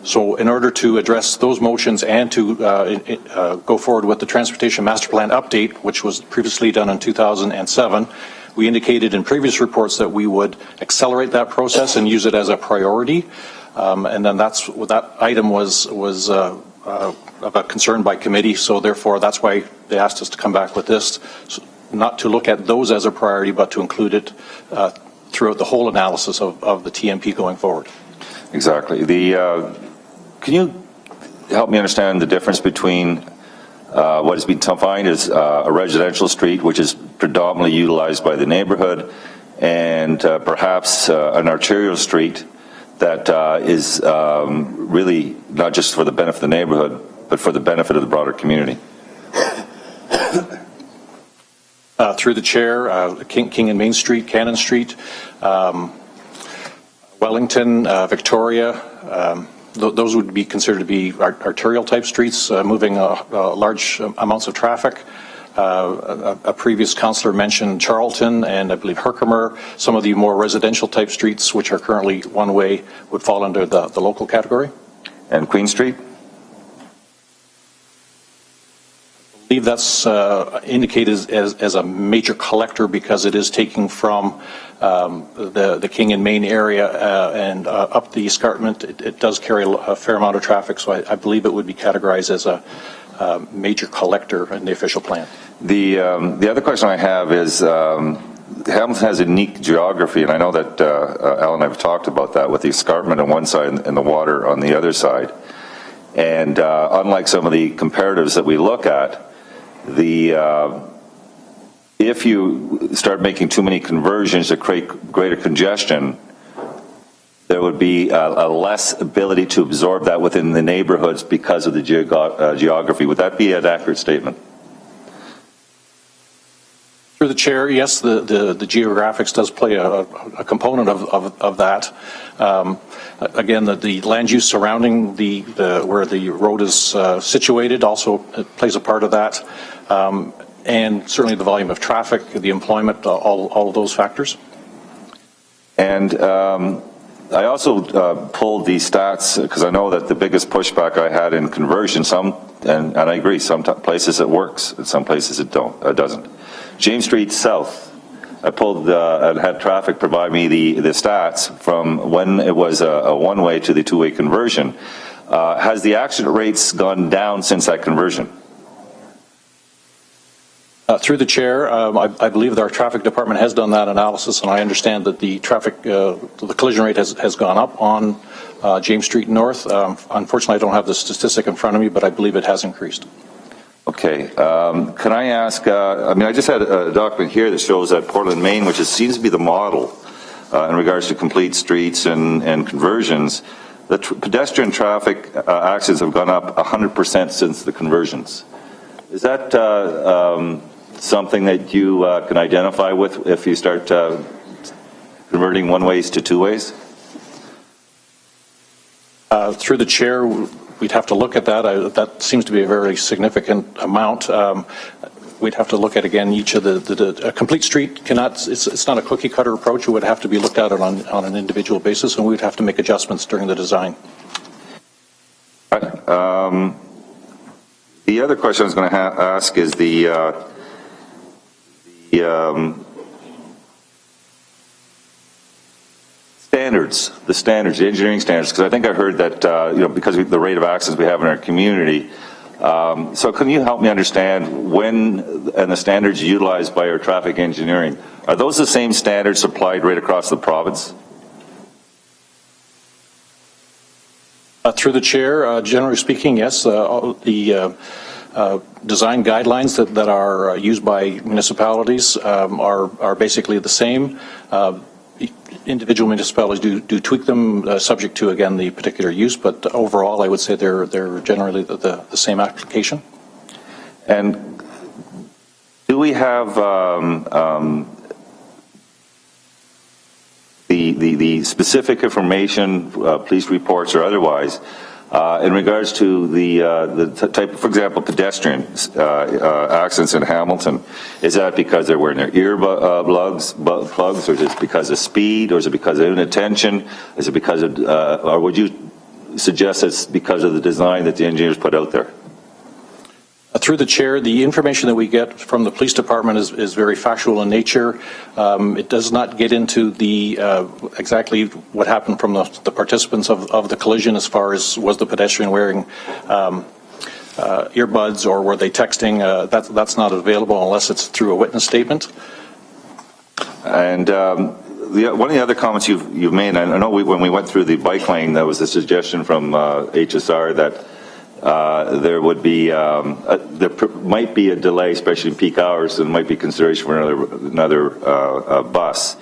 So in order to address those motions and to go forward with the Transportation Master Plan update, which was previously done in 2007, we indicated in previous reports that we would accelerate that process and use it as a priority. And then that item was of a concern by committee, so therefore that's why they asked us to come back with this, not to look at those as a priority, but to include it throughout the whole analysis of the TMP going forward. Exactly. Can you help me understand the difference between what has been defined as a residential street, which is predominantly utilized by the neighborhood, and perhaps an arterial street that is really not just for the benefit of the neighborhood, but for the benefit of the broader community? Through the chair, King and Main Street, Cannon Street, Wellington, Victoria, those would be considered to be arterial type streets, moving large amounts of traffic. A previous councillor mentioned Charlton and I believe Herkimer. Some of the more residential type streets, which are currently one way, would fall under the local category. And Queen Street? I believe that's indicated as a major collector because it is taking from the King and Main area and up the escarpment. It does carry a fair amount of traffic, so I believe it would be categorized as a major collector in the official plan. The other question I have is Hamilton has a unique geography, and I know that Alan and I have talked about that with the escarpment on one side and the water on the other side. And unlike some of the comparatives that we look at, if you start making too many conversions to create greater congestion, there would be a less ability to absorb that within the neighborhoods because of the geography. Would that be an accurate statement? Through the chair, yes, the geographics does play a component of that. Again, the land use surrounding where the road is situated also plays a part of that. And certainly the volume of traffic, the employment, all of those factors. And I also pulled these stats because I know that the biggest pushback I had in conversion, and I agree, some places it works, and some places it doesn't. James Street South, I pulled and had traffic provide me the stats from when it was a one-way to the two-way conversion. Has the accident rates gone down since that conversion? Through the chair, I believe that our traffic department has done that analysis, and I understand that the collision rate has gone up on James Street North. Unfortunately, I don't have the statistic in front of me, but I believe it has increased. Okay. Can I ask, I just had a document here that shows that Portland, Maine, which seems to be the model in regards to complete streets and conversions, the pedestrian traffic accidents have gone up 100% since the conversions. Is that something that you can identify with if you start converting one-ways to two-ways? Through the chair, we'd have to look at that. That seems to be a very significant amount. We'd have to look at, again, each of a complete street it's not a cookie cutter approach. It would have to be looked at on an individual basis, and we'd have to make adjustments during the design. The other question I was going to ask is the engineering standards, because I think I heard that because of the rate of accidents we have in our community, So can you help me understand when and the standards utilized by our traffic engineering, are those the same standards applied right across the province? Through the chair, generally speaking, yes, the design guidelines that are used by municipalities are basically the same. Individual municipalities do tweak them, subject to, again, the particular use, but overall, I would say they're generally the same application. And do we have the specific information, police reports or otherwise, in regards to the type, for example, pedestrian accidents in Hamilton? Is that because they're wearing their plugs, or is it because of speed, or is it because of inattention? Is it because of, or would you suggest it's because of the design that the engineers put out there? Through the chair, the information that we get from the police department is very factual in nature. It does not get into the exactly what happened from the participants of the collision, as far as was the pedestrian wearing earbuds or were they texting. That's not available unless it's through a witness statement. And one of the other comments you've made, I know when we went through the bike lane, there was a suggestion from HSR that there would be there might be a delay, especially in peak hours, and might be consideration for another bus.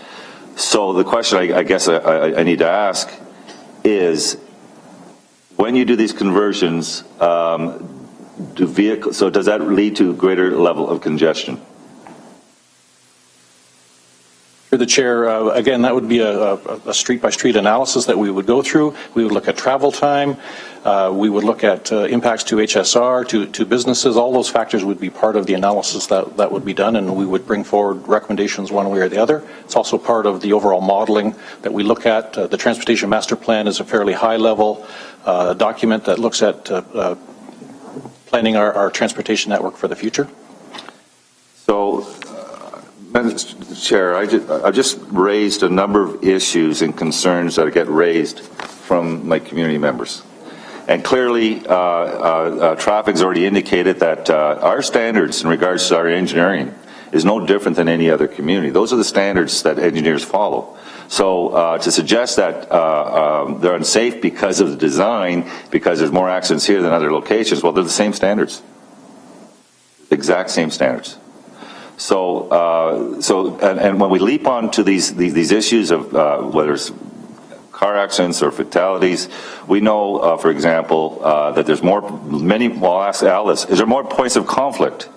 So the question I guess I need to ask is, when you do these conversions, does that lead to greater level of congestion? Through the chair, again, that would be a street-by-street analysis that we would go through. We would look at travel time. We would look at impacts to HSR, to businesses. All those factors would be part of the analysis that would be done, and we would bring forward recommendations one way or the other. It's also part of the overall modeling that we look at. The Transportation Master Plan is a fairly high-level document that looks at planning our transportation network for the future. So, Mr. Chair, I just raised a number of issues and concerns that get raised from my community members. And clearly, traffic's already indicated that our standards in regards to our engineering is no different than any other community. Those are the standards that engineers follow. So to suggest that they're unsafe because of the design, because there's more accidents here than other locations, well, they're the same standards. The exact same standards. So, and when we leap on to these issues of whether it's car accidents or fatalities, we know, for example, that there's well, I'll ask Alice, is there more points of conflict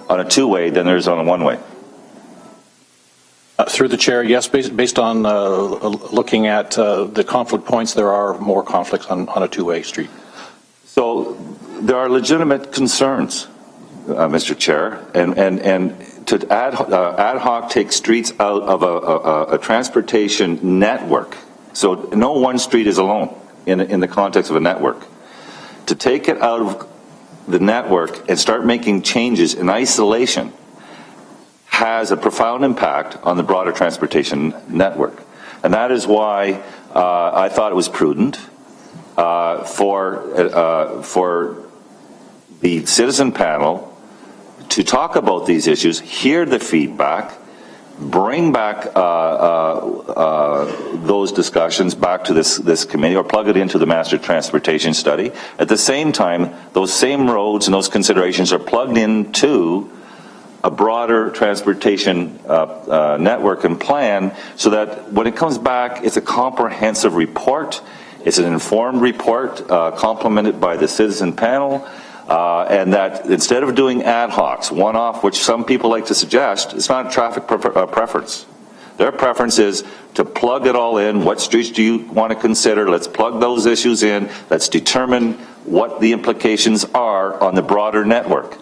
on a two-way than there is on a one-way? Through the chair, yes, based on looking at the conflict points, there are more conflicts on a two-way street. So there are legitimate concerns, Mr. Chair, and to ad hoc take streets out of a transportation network. So no one street is alone in the context of a network. To take it out of the network and start making changes in isolation has a profound impact on the broader transportation network. And that is why I thought it was prudent for the citizen panel to talk about these issues, hear the feedback, bring back those discussions back to this committee, or plug it into the Master Transportation Study. At the same time, those same roads and those considerations are plugged into a broader transportation network and plan, so that when it comes back, it's a comprehensive report. It's an informed report complemented by the citizen panel. And that instead of doing ad hocs, one-off, which some people like to suggest, it's not a traffic preference. Their preference is to plug it all in. What streets do you want to consider? Let's plug those issues in. Let's determine what the implications are on the broader network.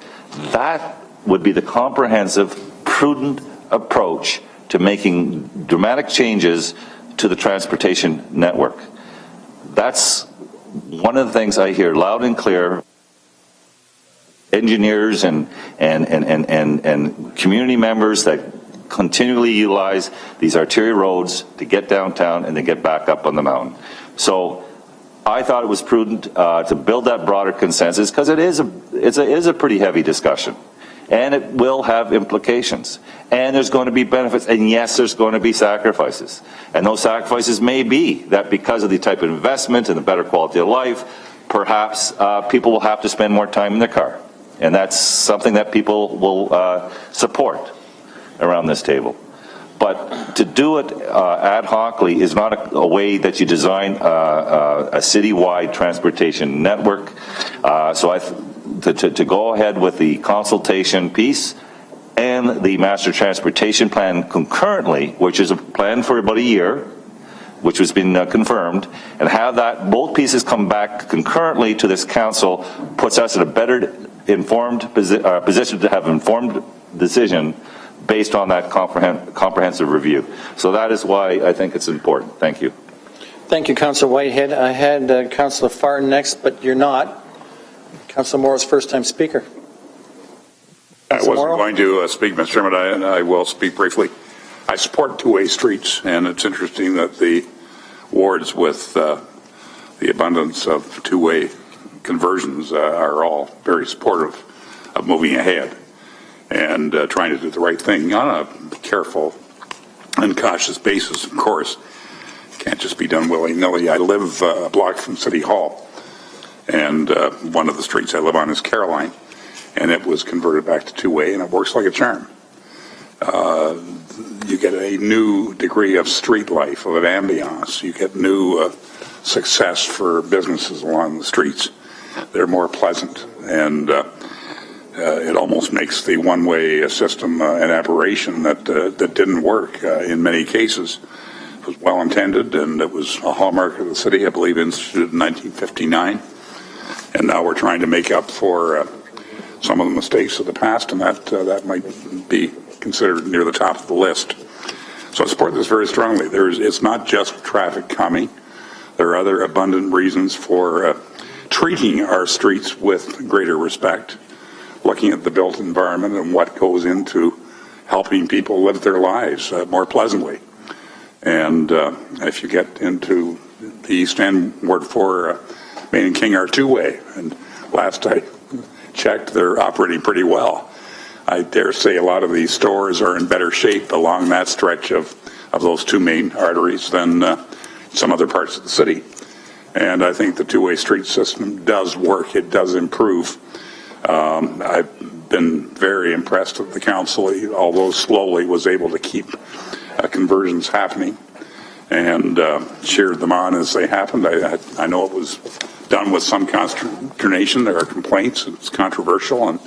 That would be the comprehensive, prudent approach to making dramatic changes to the transportation network. That's one of the things I hear loud and clear. Engineers and community members that continually utilize these arterial roads to get downtown and to get back up on the mountain. So I thought it was prudent to build that broader consensus because it is a pretty heavy discussion, and it will have implications, and there's going to be benefits, and yes, there's going to be sacrifices, and those sacrifices may be that because of the type of investment and the better quality of life, perhaps people will have to spend more time in their car, and that's something that people will support around this table. But to do it ad hocly is not a way that you design a citywide transportation network. So to go ahead with the consultation piece and the master transportation plan concurrently, which is a plan for about a year, which has been confirmed, and have that both pieces come back concurrently to this council puts us in a better informed position to have informed decision based on that comprehensive review. So that is why I think it's important. Thank you. Thank you, Councillor Whitehead. I had Councillor Farr next, but you're not. Councillor Morrow's first-time speaker. I wasn't going to speak, Mr. Chairman. I will speak briefly. I support two-way streets, and it's interesting that the wards with the abundance of two-way conversions are all very supportive of moving ahead and trying to do the right thing on a careful and cautious basis, of course. Can't just be done willy-nilly. I live a block from City Hall, and one of the streets I live on is Caroline, and it was converted back to two-way, and it works like a charm. You get a new degree of street life, of ambiance. You get new success for businesses along the streets. They're more pleasant, and it almost makes the one-way system an aberration that didn't work in many cases. It was well intended, and it was a hallmark of the city, I believe, instituted in 1959. And now we're trying to make up for some of the mistakes of the past, and that might be considered near the top of the list. So I support this very strongly. It's not just traffic calming. There are other abundant reasons for treating our streets with greater respect, looking at the built environment and what goes into helping people live their lives more pleasantly. And if you get into the East End, Ward 4, Main and King are two-way, and last I checked, they're operating pretty well. I dare say a lot of these stores are in better shape along that stretch of those two main arteries than some other parts of the city. And I think the two-way street system does work. It does improve. I've been very impressed with the council, although slowly was able to keep conversions happening and cheered them on as they happened. I know it was done with some consternation. There are complaints. It's controversial,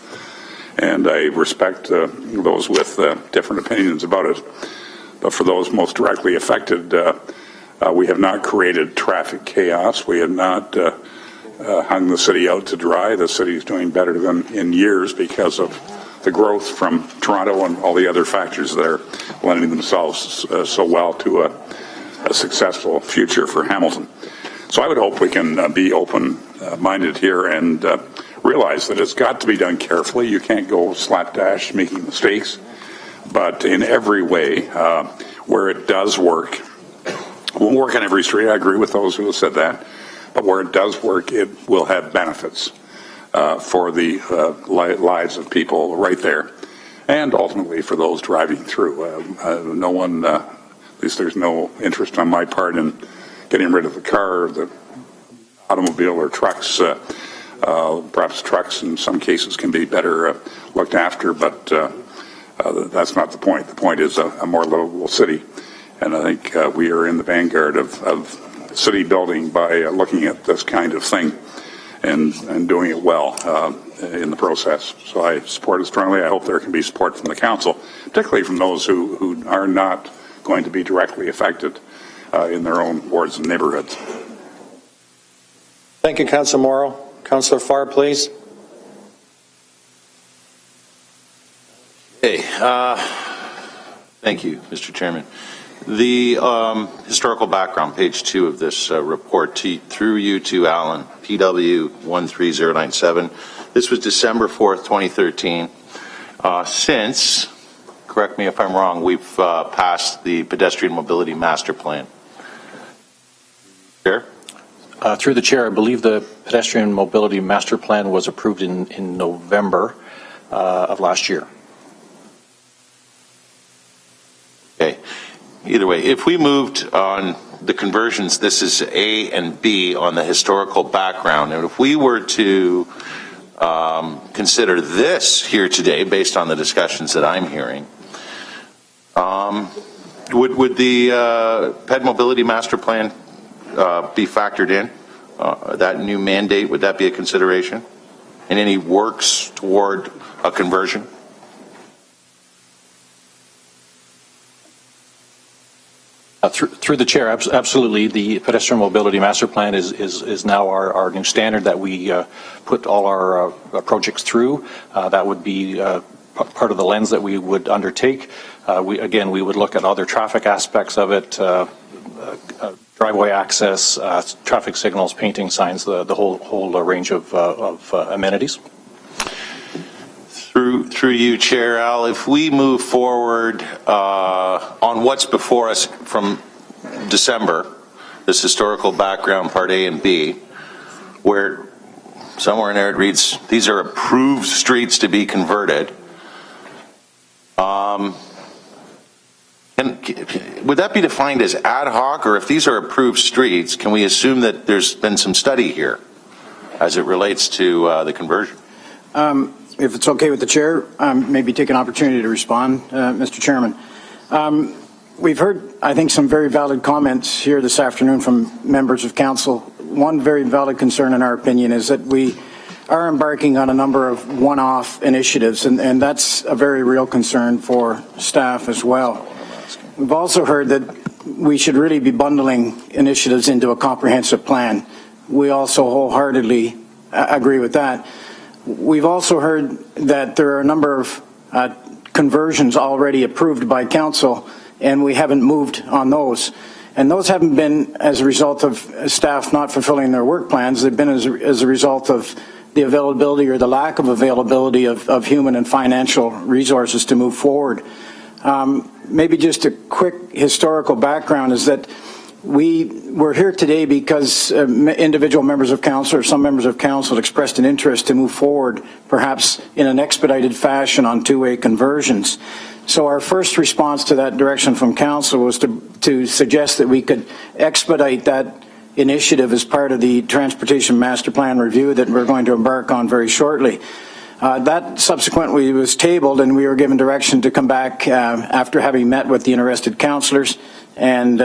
and I respect those with different opinions about it. But for those most directly affected, we have not created traffic chaos. We have not hung the city out to dry. The city is doing better than in years because of the growth from Toronto and all the other factors that are lending themselves so well to a successful future for Hamilton. So I would hope we can be open-minded here and realize that it's got to be done carefully. You can't go slapdash making mistakes, but in every way where it does work, it won't work on every street. I agree with those who have said that, but where it does work, it will have benefits for the lives of people right there, and ultimately for those driving through. No one, at least there's no interest on my part in getting rid of the car, or the automobile, or trucks. Perhaps trucks in some cases can be better looked after, but that's not the point. The point is a more livable city, and I think we are in the vanguard of city building by looking at this kind of thing and doing it well in the process. So I support it strongly. I hope there can be support from the council, particularly from those who are not going to be directly affected in their own wards and neighborhoods. Thank you, Councillor Morrow. Councillor Farr, please. Hey, thank you, Mr. Chairman. The historical background, page 2 of this report, through you to Alan, PW 13097. This was December 4th, 2013. Since, correct me if I'm wrong, we've passed the pedestrian mobility master plan. Chair? Through the chair, I believe the pedestrian mobility master plan was approved in November of last year. Okay. Either way, if we moved on the conversions, this is A and B on the historical background, and if we were to consider this here today, based on the discussions that I'm hearing, would the Ped Mobility Master Plan be factored in? That new mandate, would that be a consideration? And any works toward a conversion? Through the chair, absolutely. The pedestrian mobility master plan is now our new standard that we put all our projects through. That would be part of the lens that we would undertake. We would look at other traffic aspects of it, driveway access, traffic signals, painting signs, the whole range of amenities. Through you, Chair Al, if we move forward on what's before us from December, this historical background, Part A and B, where somewhere in there it reads, these are approved streets to be converted. Would that be defined as ad hoc, or if these are approved streets, can we assume that there's been some study here as it relates to the conversion? If it's okay with the chair, maybe take an opportunity to respond, Mr. Chairman. We've heard, I think, some very valid comments here this afternoon from members of council. One very valid concern, in our opinion, is that we are embarking on a number of one-off initiatives, and that's a very real concern for staff as well. We've also heard that we should really be bundling initiatives into a comprehensive plan. We also wholeheartedly agree with that. We've also heard that there are a number of conversions already approved by council, and we haven't moved on those. And those haven't been as a result of staff not fulfilling their work plans. They've been as a result of the availability or the lack of availability of human and financial resources to move forward. Maybe just a quick historical background is that we're here today because individual members of council or some members of council expressed an interest to move forward, perhaps in an expedited fashion, on two-way conversions. So our first response to that direction from council was to suggest that we could expedite that initiative as part of the Transportation Master Plan review that we're going to embark on very shortly. That subsequently was tabled, and we were given direction to come back after having met with the interested councillors and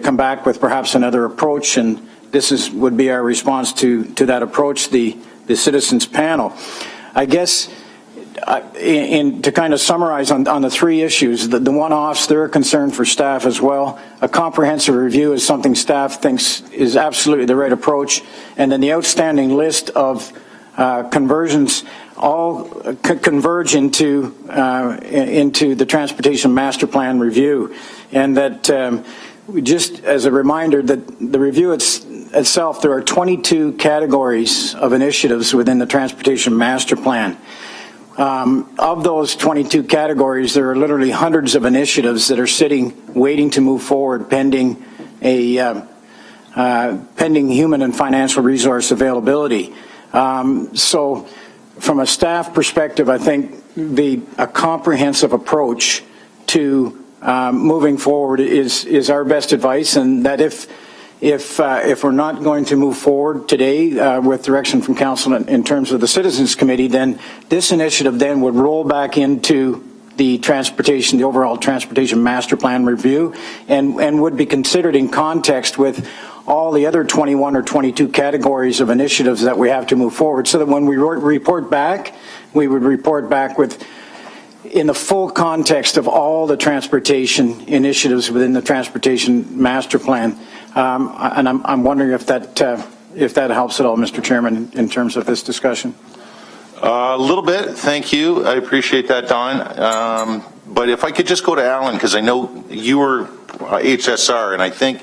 come back with perhaps another approach. And this would be our response to that approach, the citizens panel. I guess to kind of summarize on the three issues, the one-offs, they're a concern for staff as well. A comprehensive review is something staff thinks is absolutely the right approach. And then the outstanding list of conversions all converge into the Transportation Master Plan review. And that just as a reminder that the review itself, there are 22 categories of initiatives within the Transportation Master Plan. Of those 22 categories, there are literally hundreds of initiatives that are sitting, waiting to move forward, pending human and financial resource availability. So from a staff perspective, I think a comprehensive approach to moving forward is our best advice, and that if we're not going to move forward today with direction from council in terms of the Citizens Committee, then this initiative then would roll back into the overall Transportation Master Plan review, and would be considered in context with all the other 21 or 22 categories of initiatives that we have to move forward, so that when we report back, we would report back in the full context of all the transportation initiatives within the Transportation Master Plan. And I'm wondering if that helps at all, Mr. Chairman, in terms of this discussion. A little bit, thank you. I appreciate that, Don. But if I could just go to Alan, because I know you were HSR, and I think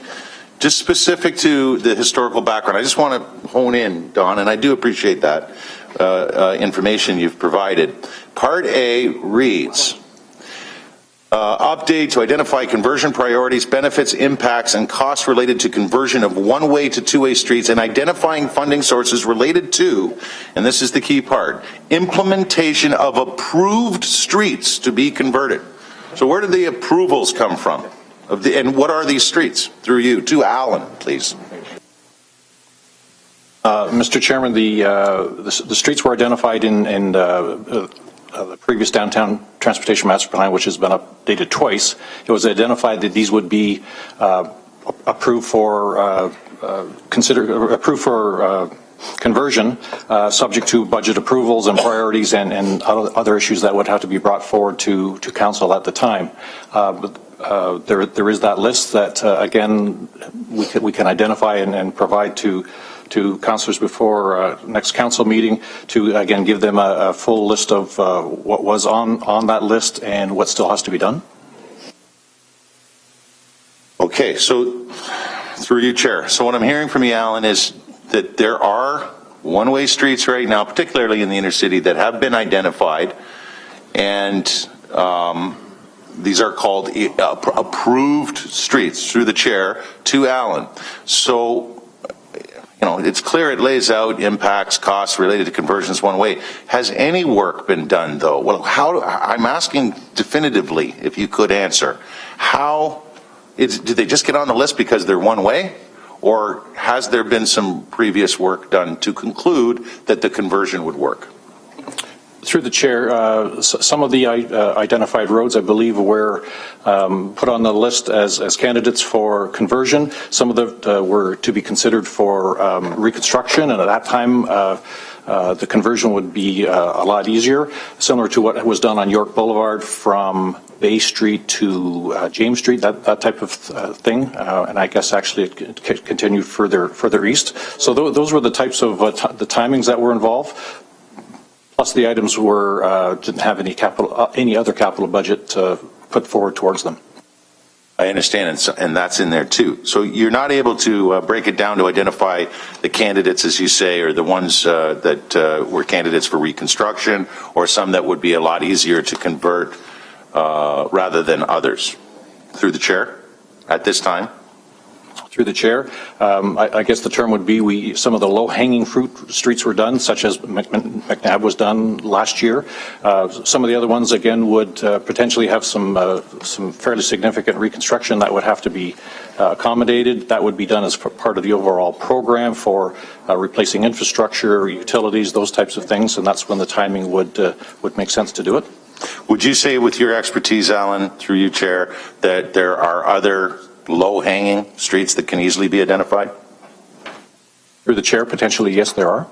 just specific to the historical background, I just want to hone in, Don, and I do appreciate that information you've provided. Part A reads, Update to identify conversion priorities, benefits, impacts, and costs related to conversion of one-way to two-way streets and identifying funding sources related to, and this is the key part, implementation of approved streets to be converted. So where did the approvals come from? And what are these streets? Through you. To Alan, please. Mr. Chairman, the streets were identified in the previous downtown transportation master plan, which has been updated twice. It was identified that these would be approved for conversion, subject to budget approvals and priorities and other issues that would have to be brought forward to council at the time. There is that list that again we can identify and provide to councillors before next council meeting to again give them a full list of what was on that list and what still has to be done. Okay, so through you, Chair. So what I'm hearing from you, Alan, is that there are one-way streets right now, particularly in the inner city, that have been identified, and these are called approved streets through the Chair to Alan. So, you know, it's clear it lays out impacts, costs related to conversions one way. Has any work been done, though? Well, I'm asking definitively, if you could answer, did they just get on the list because they're one way? Or has there been some previous work done to conclude that the conversion would work? Through the Chair, some of the identified roads, I believe, were put on the list as candidates for conversion. Some of them were to be considered for reconstruction, and at that time, the conversion would be a lot easier, similar to what was done on York Boulevard from Bay Street to James Street, that type of thing. And I guess actually it continued further east. So those were the types of the timings that were involved. Plus, the items didn't have any other capital budget put forward towards them. I understand, and that's in there too. So you're not able to break it down to identify the candidates, as you say, or the ones that were candidates for reconstruction, or some that would be a lot easier to convert rather than others. Through the Chair, at this time. Through the Chair, I guess the term would be some of the low-hanging fruit streets were done, such as McNabb was done last year. Some of the other ones, again, would potentially have some fairly significant reconstruction that would have to be accommodated. That would be done as part of the overall program for replacing infrastructure, utilities, those types of things, and that's when the timing would make sense to do it. Would you say, with your expertise, Alan, through you, Chair, that there are other low-hanging streets that can easily be identified? Through the Chair, potentially, yes, there are.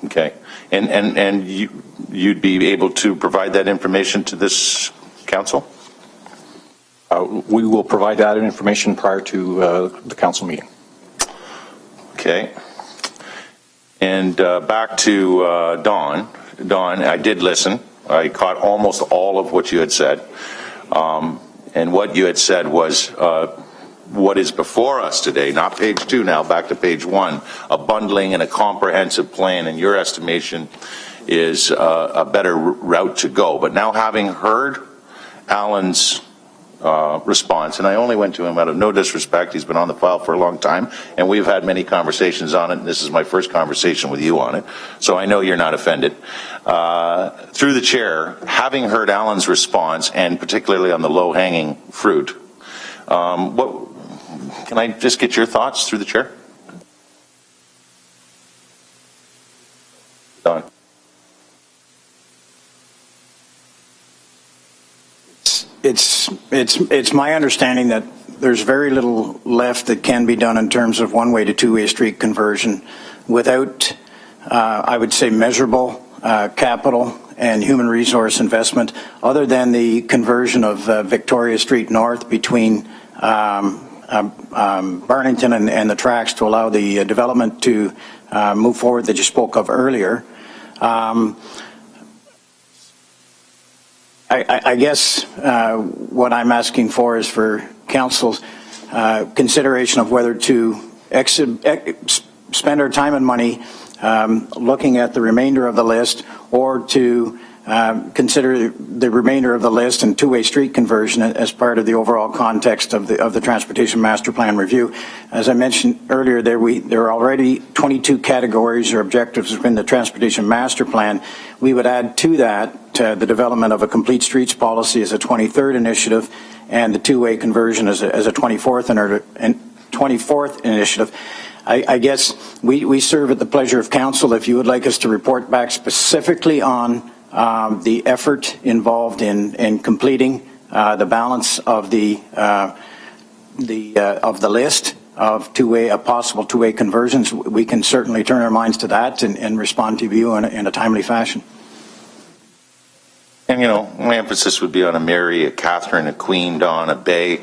Okay. And you'd be able to provide that information to this council? We will provide that information prior to the council meeting. Okay. And back to Dawn. Dawn, I did listen. I caught almost all of what you had said. And what you had said was what is before us today, not page 2 now, back to page 1, a bundling and a comprehensive plan, in your estimation, is a better route to go. But now, having heard Alan's response, and I only went to him out of no disrespect, he's been on the file for a long time, and we've had many conversations on it, and this is my first conversation with you on it, so I know you're not offended. Through the Chair, having heard Alan's response, and particularly on the low-hanging fruit, can I just get your thoughts through the Chair? Don. It's my understanding that there's very little left that can be done in terms of one-way to two-way street conversion without, I would say, measurable capital and human resource investment, other than the conversion of Victoria Street North between Barnington and the tracks to allow the development to move forward that you spoke of earlier. I guess what I'm asking for is for council's consideration of whether to spend our time and money looking at the remainder of the list, or to consider the remainder of the list and two-way street conversion as part of the overall context of the Transportation Master Plan review. As I mentioned earlier, there are already 22 categories or objectives within the Transportation Master Plan. We would add to that the development of a complete streets policy as a 23rd initiative, and the two-way conversion as a 24th initiative. I guess we serve at the pleasure of council. If you would like us to report back specifically on the effort involved in completing the balance of the list of possible two-way conversions, we can certainly turn our minds to that and respond to you in a timely fashion. And, you know, my emphasis would be on a Mary, a Catherine, a Queen, Dawn, a Bay.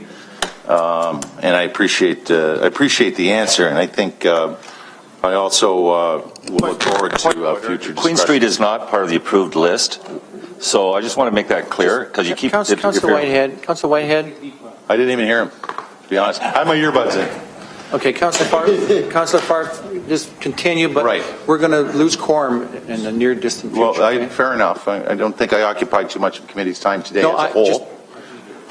And I appreciate the answer. And I think I also will look forward to future discussion. Queen Street is not part of the approved list, so I just want to make that clear because you keep. Councillor Whitehead. I didn't even hear him, to be honest. I have my earbuds in. Okay, Councillor Farf, just continue, but we're going to lose quorum in the near distant future. Well, fair enough. I don't think I occupied too much of the committee's time today as a whole.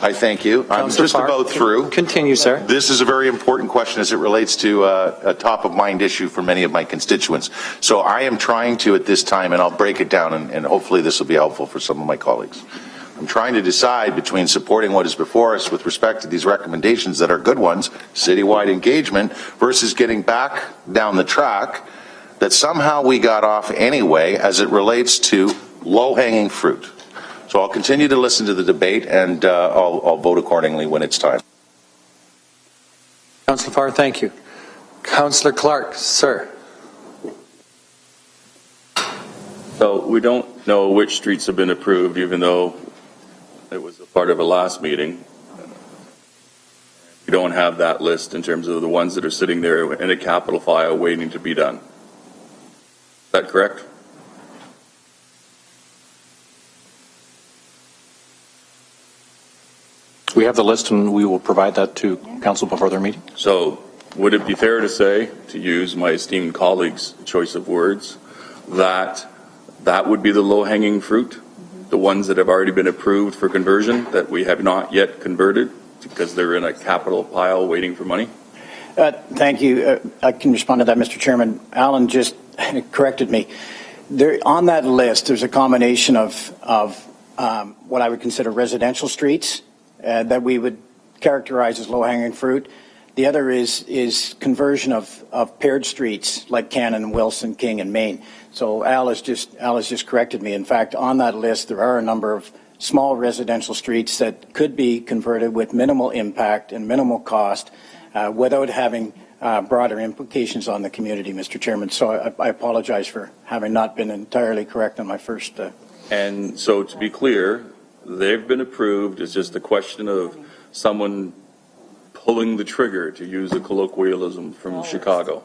I thank you. I'm just about through. Continue, sir. This is a very important question as it relates to a top-of-mind issue for many of my constituents. So I am trying to, at this time, and I'll break it down, and hopefully this will be helpful for some of my colleagues. I'm trying to decide between supporting what is before us with respect to these recommendations that are good ones, citywide engagement, versus getting back down the track that somehow we got off anyway as it relates to low-hanging fruit. So I'll continue to listen to the debate, and I'll vote accordingly when it's time. Councillor Farr, thank you. Councillor Clark, sir. So we don't know which streets have been approved, even though it was a part of a last meeting. We don't have that list in terms of the ones that are sitting there in a capital file waiting to be done. Is that correct? We have the list, and we will provide that to council before their meeting. So would it be fair to say, to use my esteemed colleague's choice of words, that that would be the low-hanging fruit, the ones that have already been approved for conversion that we have not yet converted because they're in a capital pile waiting for money? Thank you. I can respond to that, Mr. Chairman. Alan just corrected me. There, on that list, there's a combination of what I would consider residential streets that we would characterize as low-hanging fruit. The other is conversion of paired streets like Cannon, Wilson, King, and Main. So Al has just corrected me. In fact, on that list, there are a number of small residential streets that could be converted with minimal impact and minimal cost without having broader implications on the community, Mr. Chairman. So I apologize for having not been entirely correct on my first. And so to be clear, they've been approved. It's just a question of someone pulling the trigger, to use a colloquialism from Chicago.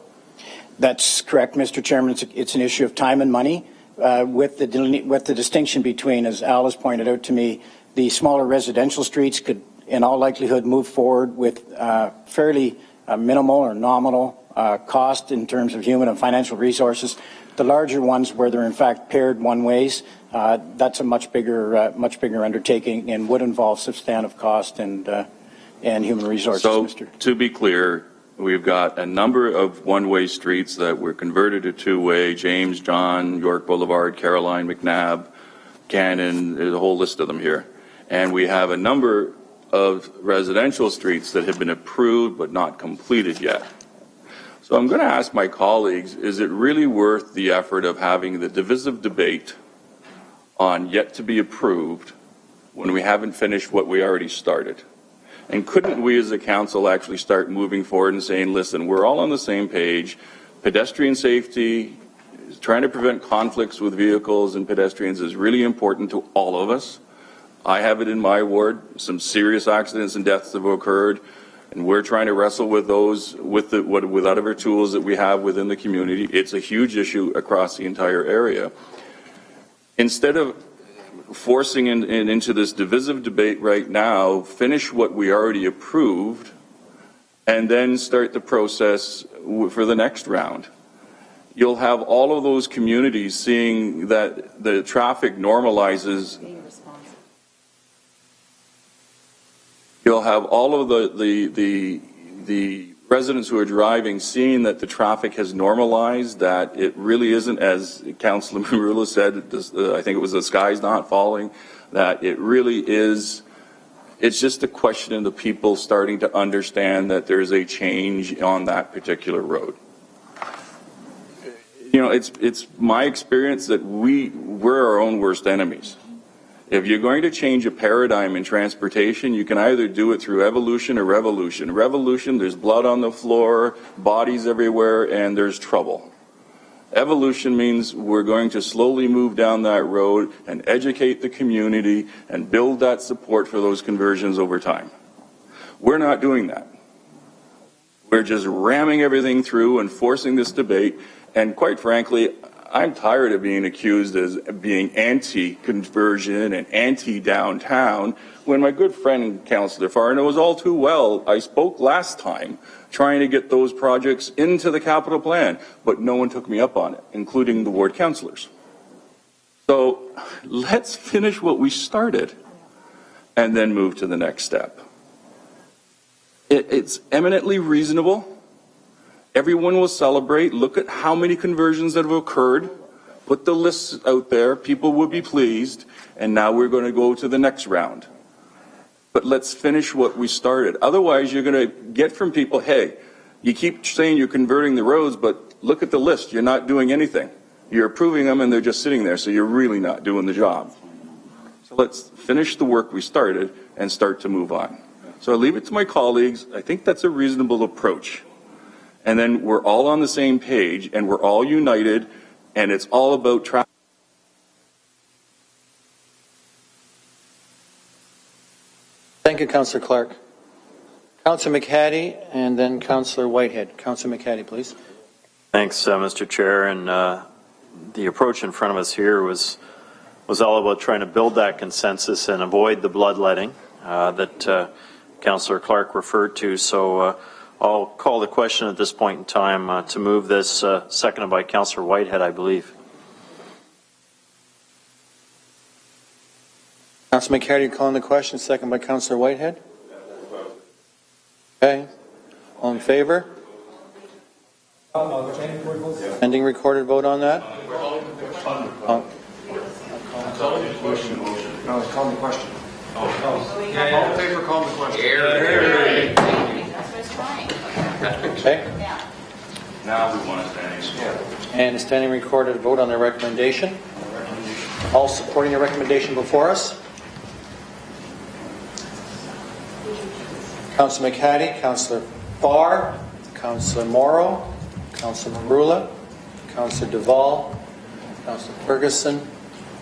That's correct, Mr. Chairman. It's an issue of time and money, with the distinction between, as Al has pointed out to me, the smaller residential streets could, in all likelihood, move forward with fairly minimal or nominal cost in terms of human and financial resources. The larger ones, where they're in fact paired one-ways, that's a much bigger undertaking and would involve substantive cost and human resources. So, to be clear, we've got a number of one-way streets that were converted to two-way: James, John, York Boulevard, Caroline, McNabb, Cannon. There's a whole list of them here. And we have a number of residential streets that have been approved but not completed yet. So I'm going to ask my colleagues, is it really worth the effort of having the divisive debate on yet to be approved when we haven't finished what we already started? And couldn't we as a council actually start moving forward and saying, listen, we're all on the same page. Pedestrian safety, trying to prevent conflicts with vehicles and pedestrians is really important to all of us. I have it in my ward. Some serious accidents and deaths have occurred, and we're trying to wrestle with those with whatever tools that we have within the community. It's a huge issue across the entire area. Instead of forcing into this divisive debate right now, finish what we already approved, and then start the process for the next round. you'll have all of those communities seeing that the traffic normalizes. You'll have all of the residents who are driving seeing that the traffic has normalized, that it really isn't, as Councilor Marula said, I think it was the sky's not falling, that it really is. It's just a question of the people starting to understand that there's a change on that particular road. You know, it's my experience that we're our own worst enemies. If you're going to change a paradigm in transportation, you can either do it through evolution or revolution. Revolution, there's blood on the floor, bodies everywhere, and there's trouble. Evolution means we're going to slowly move down that road and educate the community and build that support for those conversions over time. We're not doing that. We're just ramming everything through and forcing this debate. And quite frankly, I'm tired of being accused as being anti-conversion and anti-downtown when my good friend, Councillor Farr, knows all too well, I spoke last time trying to get those projects into the capital plan, but no one took me up on it, including the ward councillors. So let's finish what we started and then move to the next step. It's eminently reasonable. Everyone will celebrate. Look at how many conversions that have occurred. Put the lists out there. People will be pleased. And now we're going to go to the next round. But let's finish what we started. Otherwise, you're going to get from people, hey, you keep saying you're converting the roads, but look at the list. You're not doing anything. You're approving them and they're just sitting there, so you're really not doing the job. So let's finish the work we started and start to move on. So I leave it to my colleagues. I think that's a reasonable approach. And then we're all on the same page and we're all united and it's all about traffic. Thank you, Councillor Clark. Councillor McHattie and then Councillor Whitehead. Councillor McHattie, please. Thanks, Mr. Chair. And the approach in front of us here was all about trying to build that consensus and avoid the bloodletting that Councillor Clark referred to. So I'll call the question at this point in time to move this, seconded by Councillor Whitehead, I believe. Councillor McHattie calling the question, second by Councillor Whitehead. Okay. All in favor? Pending recorded vote on that? No, it's calling the question. All in favor, call the question. Okay. Now we want a standing. And a standing recorded vote on the recommendation. All supporting the recommendation before us. Councillor McHattie, Councillor Farr, Councillor Morrow, Councillor Marula, Councillor Duvall, Councillor Ferguson,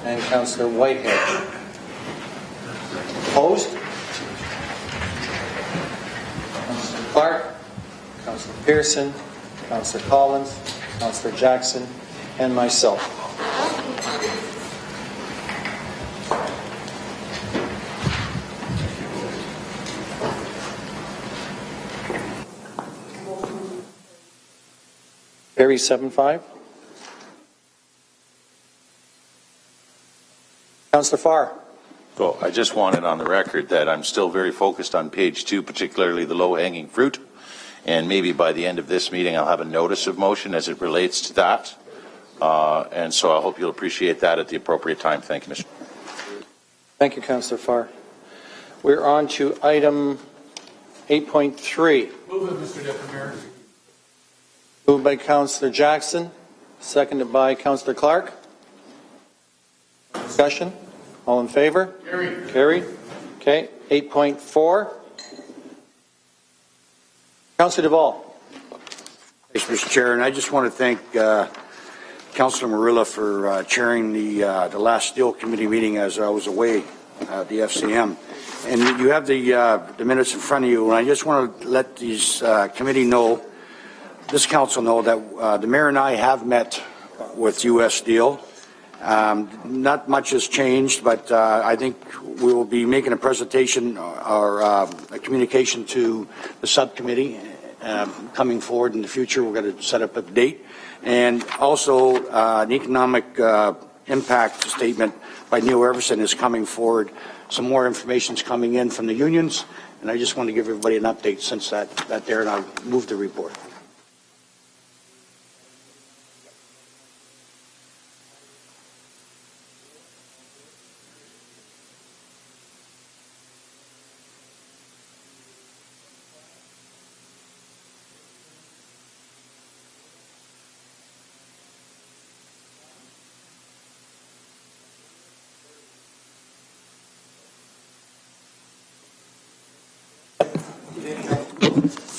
and Councillor Whitehead. Opposed? Councillor Clark, Councillor Pearson, Councillor Collins, Councillor Jackson, and myself. Carry 7-5. Councillor Farr. So I just wanted on the record that I'm still very focused on page 2, particularly the low-hanging fruit. And maybe by the end of this meeting, I'll have a notice of motion as it relates to that. And so I hope you'll appreciate that at the appropriate time. Thank you, Mr. Thank you, Councillor Farr. We're on to item 8.3. Move it, Mr. Deputy Mayor. Moved by Councillor Jackson, seconded by Councillor Clark. Discussion? All in favor? Carried. Carried. Okay. 8.4. Councillor Duvall. Thanks, Mr. Chair, and I just want to thank Councillor Marilla for chairing the last Steel Committee meeting as I was away at the FCM. And you have the minutes in front of you, and I just want to let these committee know, this council know that the mayor and I have met with U.S. Steel. Not much has changed, but I think we will be making a presentation or a communication to the subcommittee coming forward in the future. We're going to set up a date. And also, an economic impact statement by Neil Everson is coming forward. Some more information is coming in from the unions, and I just want to give everybody an update since that there, and I'll move the report.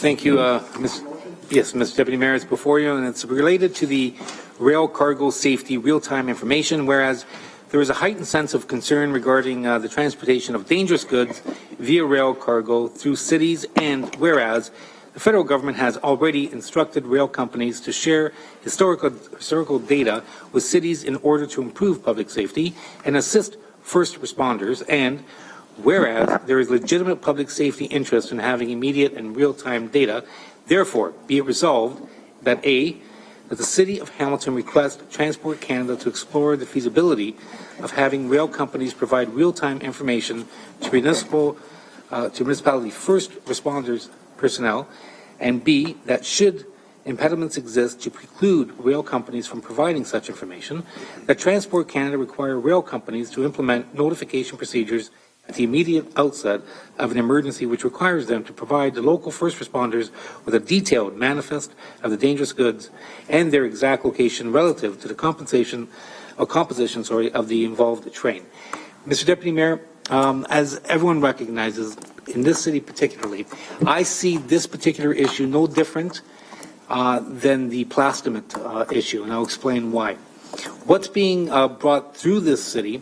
Thank you, Mr. Deputy Mayor. It's before you, and it's related to the rail cargo safety real-time information, whereas there is a heightened sense of concern regarding the transportation of dangerous goods via rail cargo through cities, and whereas the federal government has already instructed rail companies to share historical data with cities in order to improve public safety and assist first responders, and whereas there is legitimate public safety interest in having immediate and real-time data, therefore, be it resolved that A, that the City of Hamilton request Transport Canada to explore the feasibility of having rail companies provide real-time information to municipality first responders personnel, and B, that should impediments exist to preclude rail companies from providing such information, that Transport Canada require rail companies to implement notification procedures at the immediate outset of an emergency, which requires them to provide the local first responders with a detailed manifest of the dangerous goods and their exact location relative to the composition of the involved train. Mr. Deputy Mayor, as everyone recognizes, in this city particularly, I see this particular issue no different than the Plastimate issue, and I'll explain why. What's being brought through this city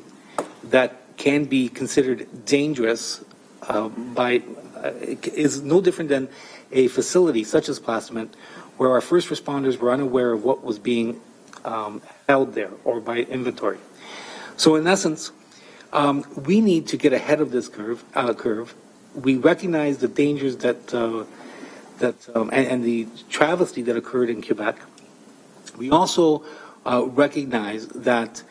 that can be considered dangerous is no different than a facility such as Plastimate, where our first responders were unaware of what was being held there or by inventory. So in essence, we need to get ahead of this curve. We recognize the dangers and the travesty that occurred in Quebec. We also recognize that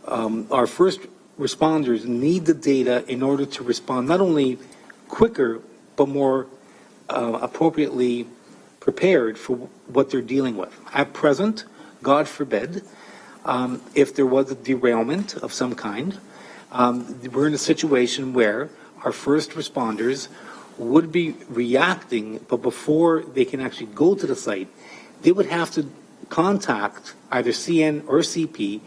our first responders need the data in order to respond not only quicker, but more appropriately prepared for what they're dealing with. At present, God forbid, if there was a derailment of some kind, we're in a situation where our first responders would be reacting, but before they can actually go to the site, they would have to contact either CN or CP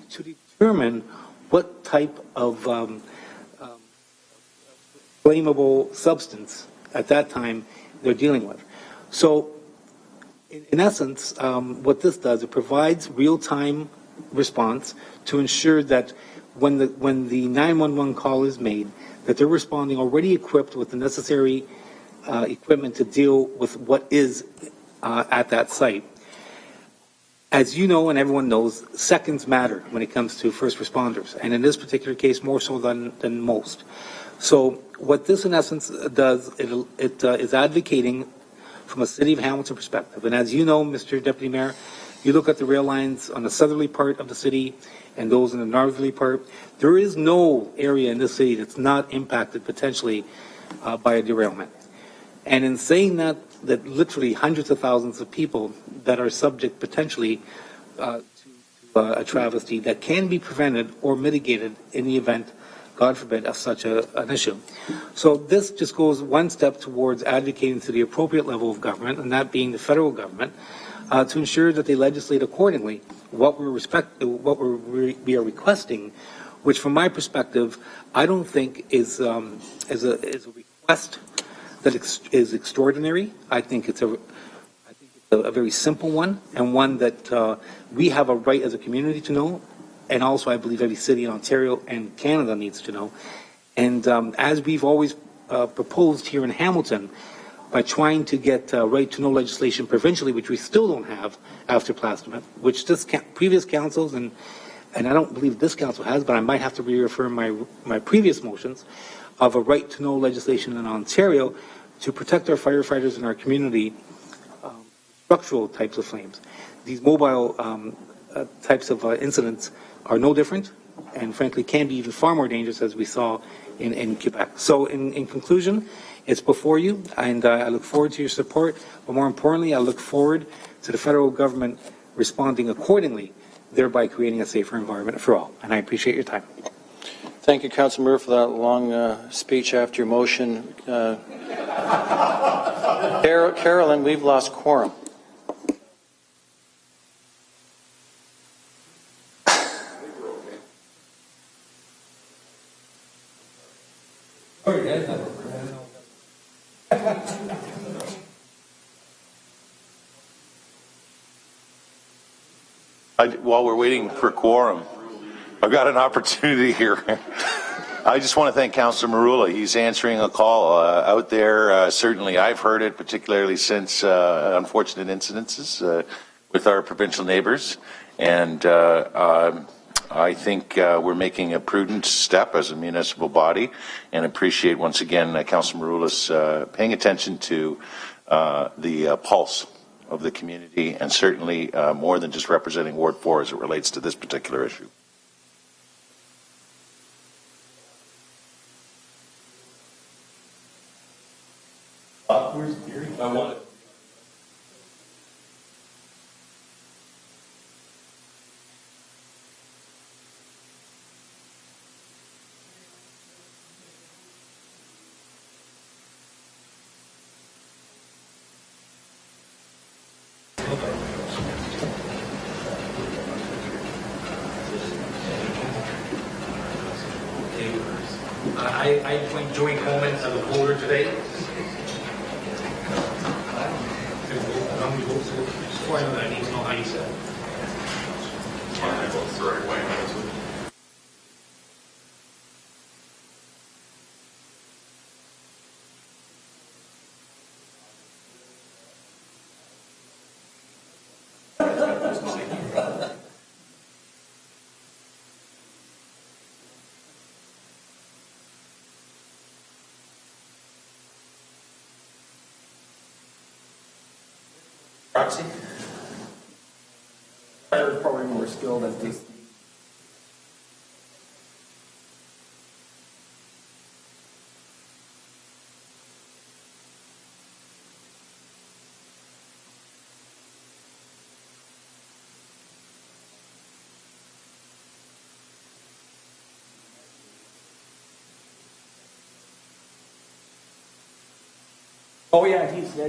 to determine what type of flammable substance at that time they're dealing with. So, in essence, what this does, it provides real-time response to ensure that when the 911 call is made, that they're responding already equipped with the necessary equipment to deal with what is at that site. As you know, and everyone knows, seconds matter when it comes to first responders, and in this particular case, more so than most. So what this, in essence, does, it is advocating from a City of Hamilton perspective. And as you know, Mr. Deputy Mayor, you look at the rail lines on the southerly part of the city and those in the northerly part, there is no area in this city that's not impacted potentially by a derailment. And in saying that literally hundreds of thousands of people that are subject potentially to a travesty that can be prevented or mitigated in the event, God forbid, of such an issue. So this just goes one step towards advocating to the appropriate level of government, and that being the federal government, to ensure that they legislate accordingly what we are requesting, which from my perspective, I don't think is a request that is extraordinary. I think it's a very simple one, and one that we have a right as a community to know, and also I believe every city in Ontario and Canada needs to know. And as we've always proposed here in Hamilton, by trying to get right-to-know legislation provincially, which we still don't have after Plastimate, which this previous councils, and I don't believe this council has, but I might have to reaffirm my previous motions, of a right-to-know legislation in Ontario to protect our firefighters in our community structural types of flames. These mobile types of incidents are no different, and frankly can be even far more dangerous, as we saw in Quebec. So in conclusion, it's before you, and I look forward to your support, but more importantly, I look forward to the federal government responding accordingly, thereby creating a safer environment for all. And I appreciate your time. Thank you, Councilor Murr, for that long speech after your motion. Carolyn, we've lost quorum. While we're waiting for quorum, I've got an opportunity here. I just want to thank Councilor Marula. He's answering a call out there. Certainly, I've heard it, particularly since unfortunate incidences with our provincial neighbors. And I think we're making a prudent step as a municipal body, and appreciate once again Councilor Marula's paying attention to the pulse of the community, and certainly more than just representing Ward 4 as it relates to this particular issue. Where's Gary? I want it. I appoint Joey Coleman as a voter today. Before I need to know how you said. The right way. Proxy? I'm probably more skilled at this. Oh yeah, he's yeah.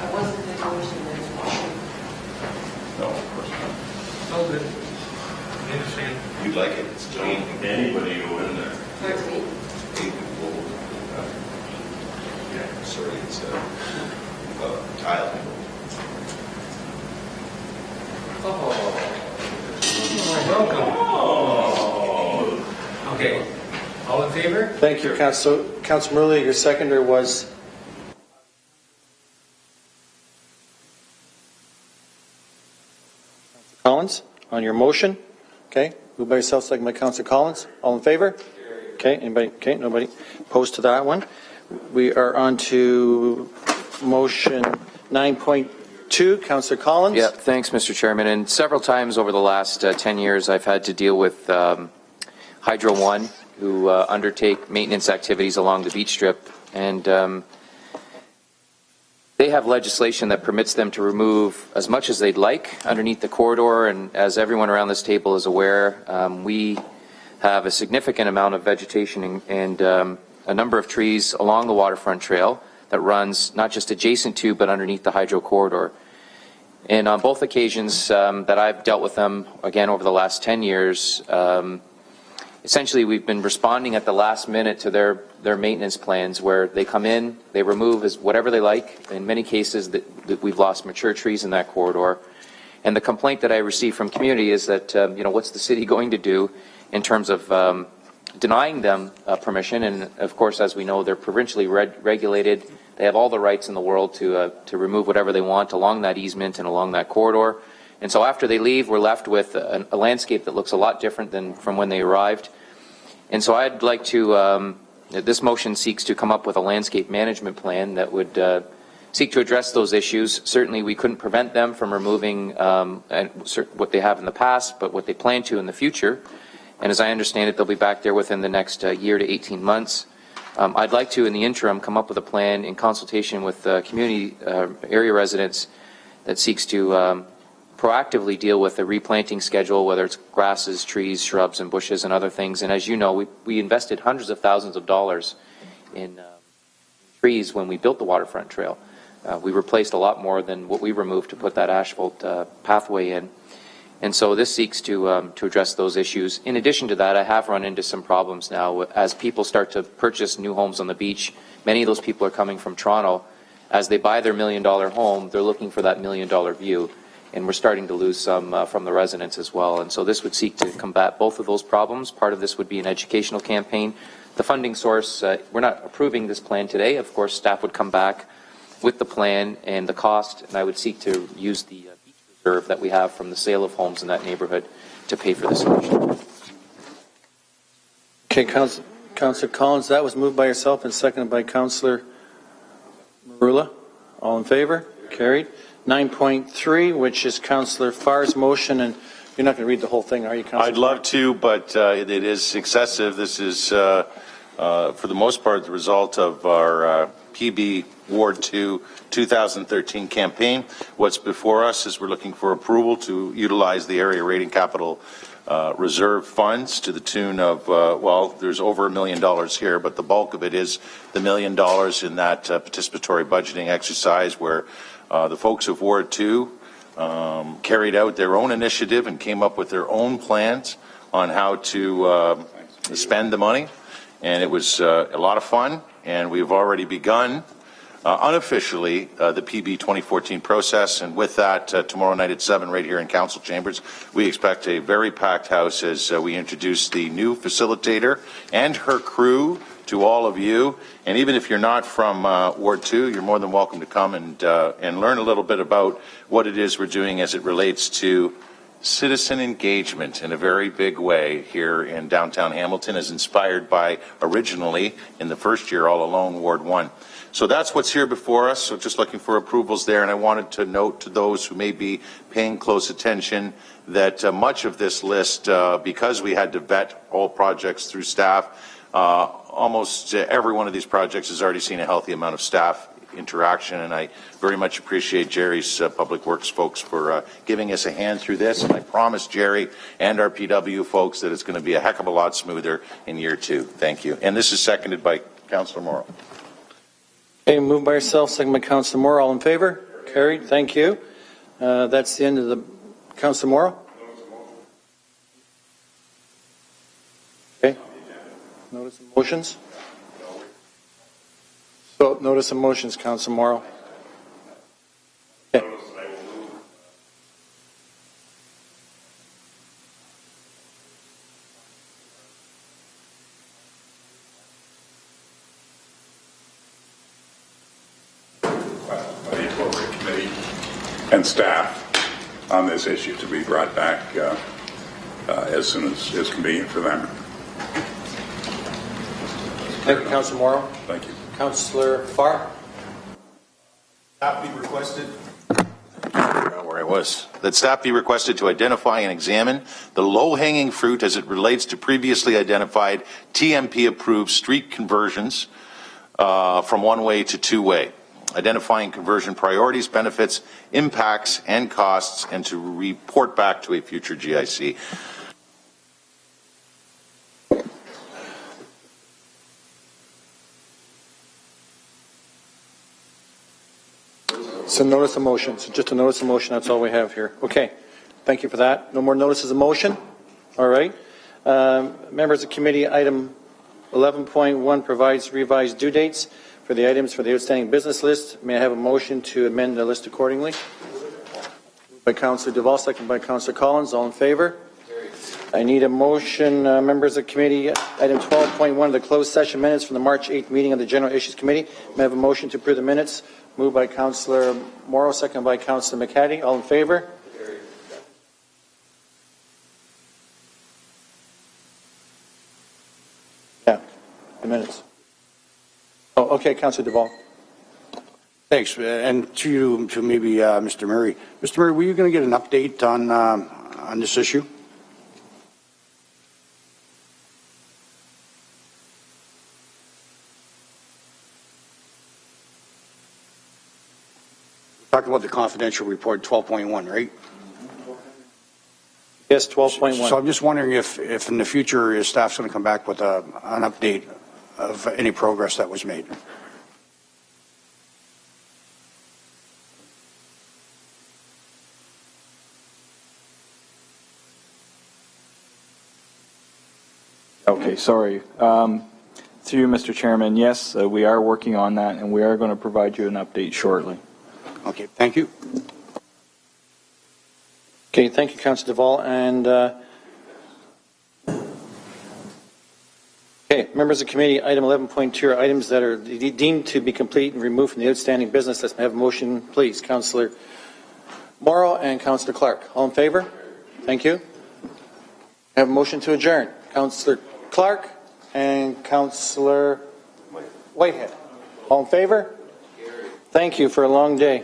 I wasn't the motion that's No, of course not. So good. I understand. You'd like it. It's Jane. Anybody go in there? Towards me. Yeah, sorry, it's a tile. Welcome. Okay. All in favor? Thank you, Councilor Marula. Your seconder was Collins on your motion. Okay. Moved by yourself, second by Councilor Collins. All in favor? Okay. Anybody? Okay. Nobody opposed to that one. We are on to motion 9.2. Councilor Collins. Yeah. Thanks, Mr. Chairman. And several times over the last 10 years, I've had to deal with Hydro One, who undertake maintenance activities along the beach strip, and they have legislation that permits them to remove as much as they'd like underneath the corridor. And as everyone around this table is aware, we have a significant amount of vegetation and a number of trees along the waterfront trail that runs not just adjacent to but underneath the hydro corridor. And on both occasions that I've dealt with them, again over the last 10 years, essentially we've been responding at the last minute to their maintenance plans, where they come in, they remove whatever they like. In many cases that we've lost mature trees in that corridor. And the complaint that I receive from community is that, what's the city going to do in terms of denying them permission? And of course, as we know, they're provincially regulated. They have all the rights in the world to remove whatever they want along that easement and along that corridor. And so after they leave, we're left with a landscape that looks a lot different than from when they arrived. And so I'd like to This motion seeks to come up with a landscape management plan that would seek to address those issues. Certainly, we couldn't prevent them from removing what they have in the past, but what they plan to in the future. And as I understand it, they'll be back there within the next year to 18 months. I'd like to, in the interim, come up with a plan in consultation with community area residents that seeks to proactively deal with the replanting schedule, whether it's grasses, trees, shrubs, and bushes, and other things. And as you know, we invested hundreds of thousands of dollars in trees when we built the waterfront trail. We replaced a lot more than what we removed to put that asphalt pathway in. And so this seeks to address those issues. In addition to that, I have run into some problems now as people start to purchase new homes on the beach. Many of those people are coming from Toronto. As they buy their $1 million home, they're looking for that $1 million view. And we're starting to lose some from the residents as well. And so this would seek to combat both of those problems. Part of this would be an educational campaign. The funding source, we're not approving this plan today. Of course, staff would come back with the plan and the cost, and I would seek to use the beach reserve that we have from the sale of homes in that neighborhood to pay for the solution. Okay, Councillor Collins, that was moved by yourself and seconded by Councillor Marula. All in favor? Carried. 9.3, which is Councillor Farr's motion, and you're not going to read the whole thing, are you, Councillor? I'd love to, but it is excessive. This is, for the most part, the result of our PB Ward 2 2013 campaign. What's before us is we're looking for approval to utilize the area rating capital reserve funds to the tune of, well, there's over $1 million here, but the bulk of it is the $1 million in that participatory budgeting exercise where the folks of Ward 2 carried out their own initiative and came up with their own plans on how to spend the money. And it was a lot of fun, and we've already begun unofficially the PB 2014 process. And with that, tomorrow night at 7 right here in Council Chambers, we expect a very packed house as we introduce the new facilitator and her crew to all of you. And even if you're not from Ward 2, you're more than welcome to come and learn a little bit about what it is we're doing as it relates to citizen engagement in a very big way here in downtown Hamilton, as inspired by originally in the first year all alone Ward 1. So that's what's here before us. So just looking for approvals there. And I wanted to note to those who may be paying close attention that much of this list, because we had to vet all projects through staff, almost every one of these projects has already seen a healthy amount of staff interaction, and I very much appreciate Jerry's Public Works folks for giving us a hand through this, and I promise Jerry and our PW folks that it's going to be a heck of a lot smoother in year 2. Thank you. And this is seconded by Councillor Morrow. Okay, moved by yourself, seconded by Councillor Morrow. All in favor? Carried. Thank you. That's the end of the... Councillor Morrow? Okay. Notice of motions? So, notice of motions, Councillor Morrow. Okay. By the appropriate committee and staff on this issue to be brought back as soon as is convenient for them. Thank you, Councillor Morrow. Thank you. Councillor Farr. Staff be requested. Where I was. That staff be requested to identify and examine the low-hanging fruit as it relates to previously identified TMP-approved street conversions from one-way to two-way, identifying conversion priorities, benefits, impacts, and costs, and to report back to a future GIC. So notice of motion. So just a notice of motion. That's all we have here. Okay. Thank you for that. No more notices of motion. All right. Members of committee, item 11.1 provides revised due dates for the items for the outstanding business list. May I have a motion to amend the list accordingly? Moved by Councillor Duval, second by Councillor Collins. All in favor? I need a motion, members of committee, item 12.1, the closed session minutes from the March 8th meeting of the General Issues Committee. May I have a motion to approve the minutes? Moved by Councillor Morrow, second by Councillor McCaddy. All in favor? Yeah, the minutes. Okay, Councillor Duval. Thanks. And to maybe Mr. Murray. Mr. Murray, were you going to get an update on this issue? Talking about the confidential report 12.1, right? Yes, 12.1. So I'm just wondering if in the future, your staff's going to come back with an update of any progress that was made. Okay, sorry. Through you, Mr. Chairman, yes, we are working on that, and we are going to provide you an update shortly. Okay, thank you. Okay, thank you, Councillor Duval. And okay, members of the committee, item 11.2 are items that are deemed to be complete and removed from the outstanding business. Let's have a motion, please. Councillor Morrow and Councillor Clark. All in favor? Thank you. I have a motion to adjourn. Councillor Clark and Councillor Whitehead. All in favor? Thank you for a long day.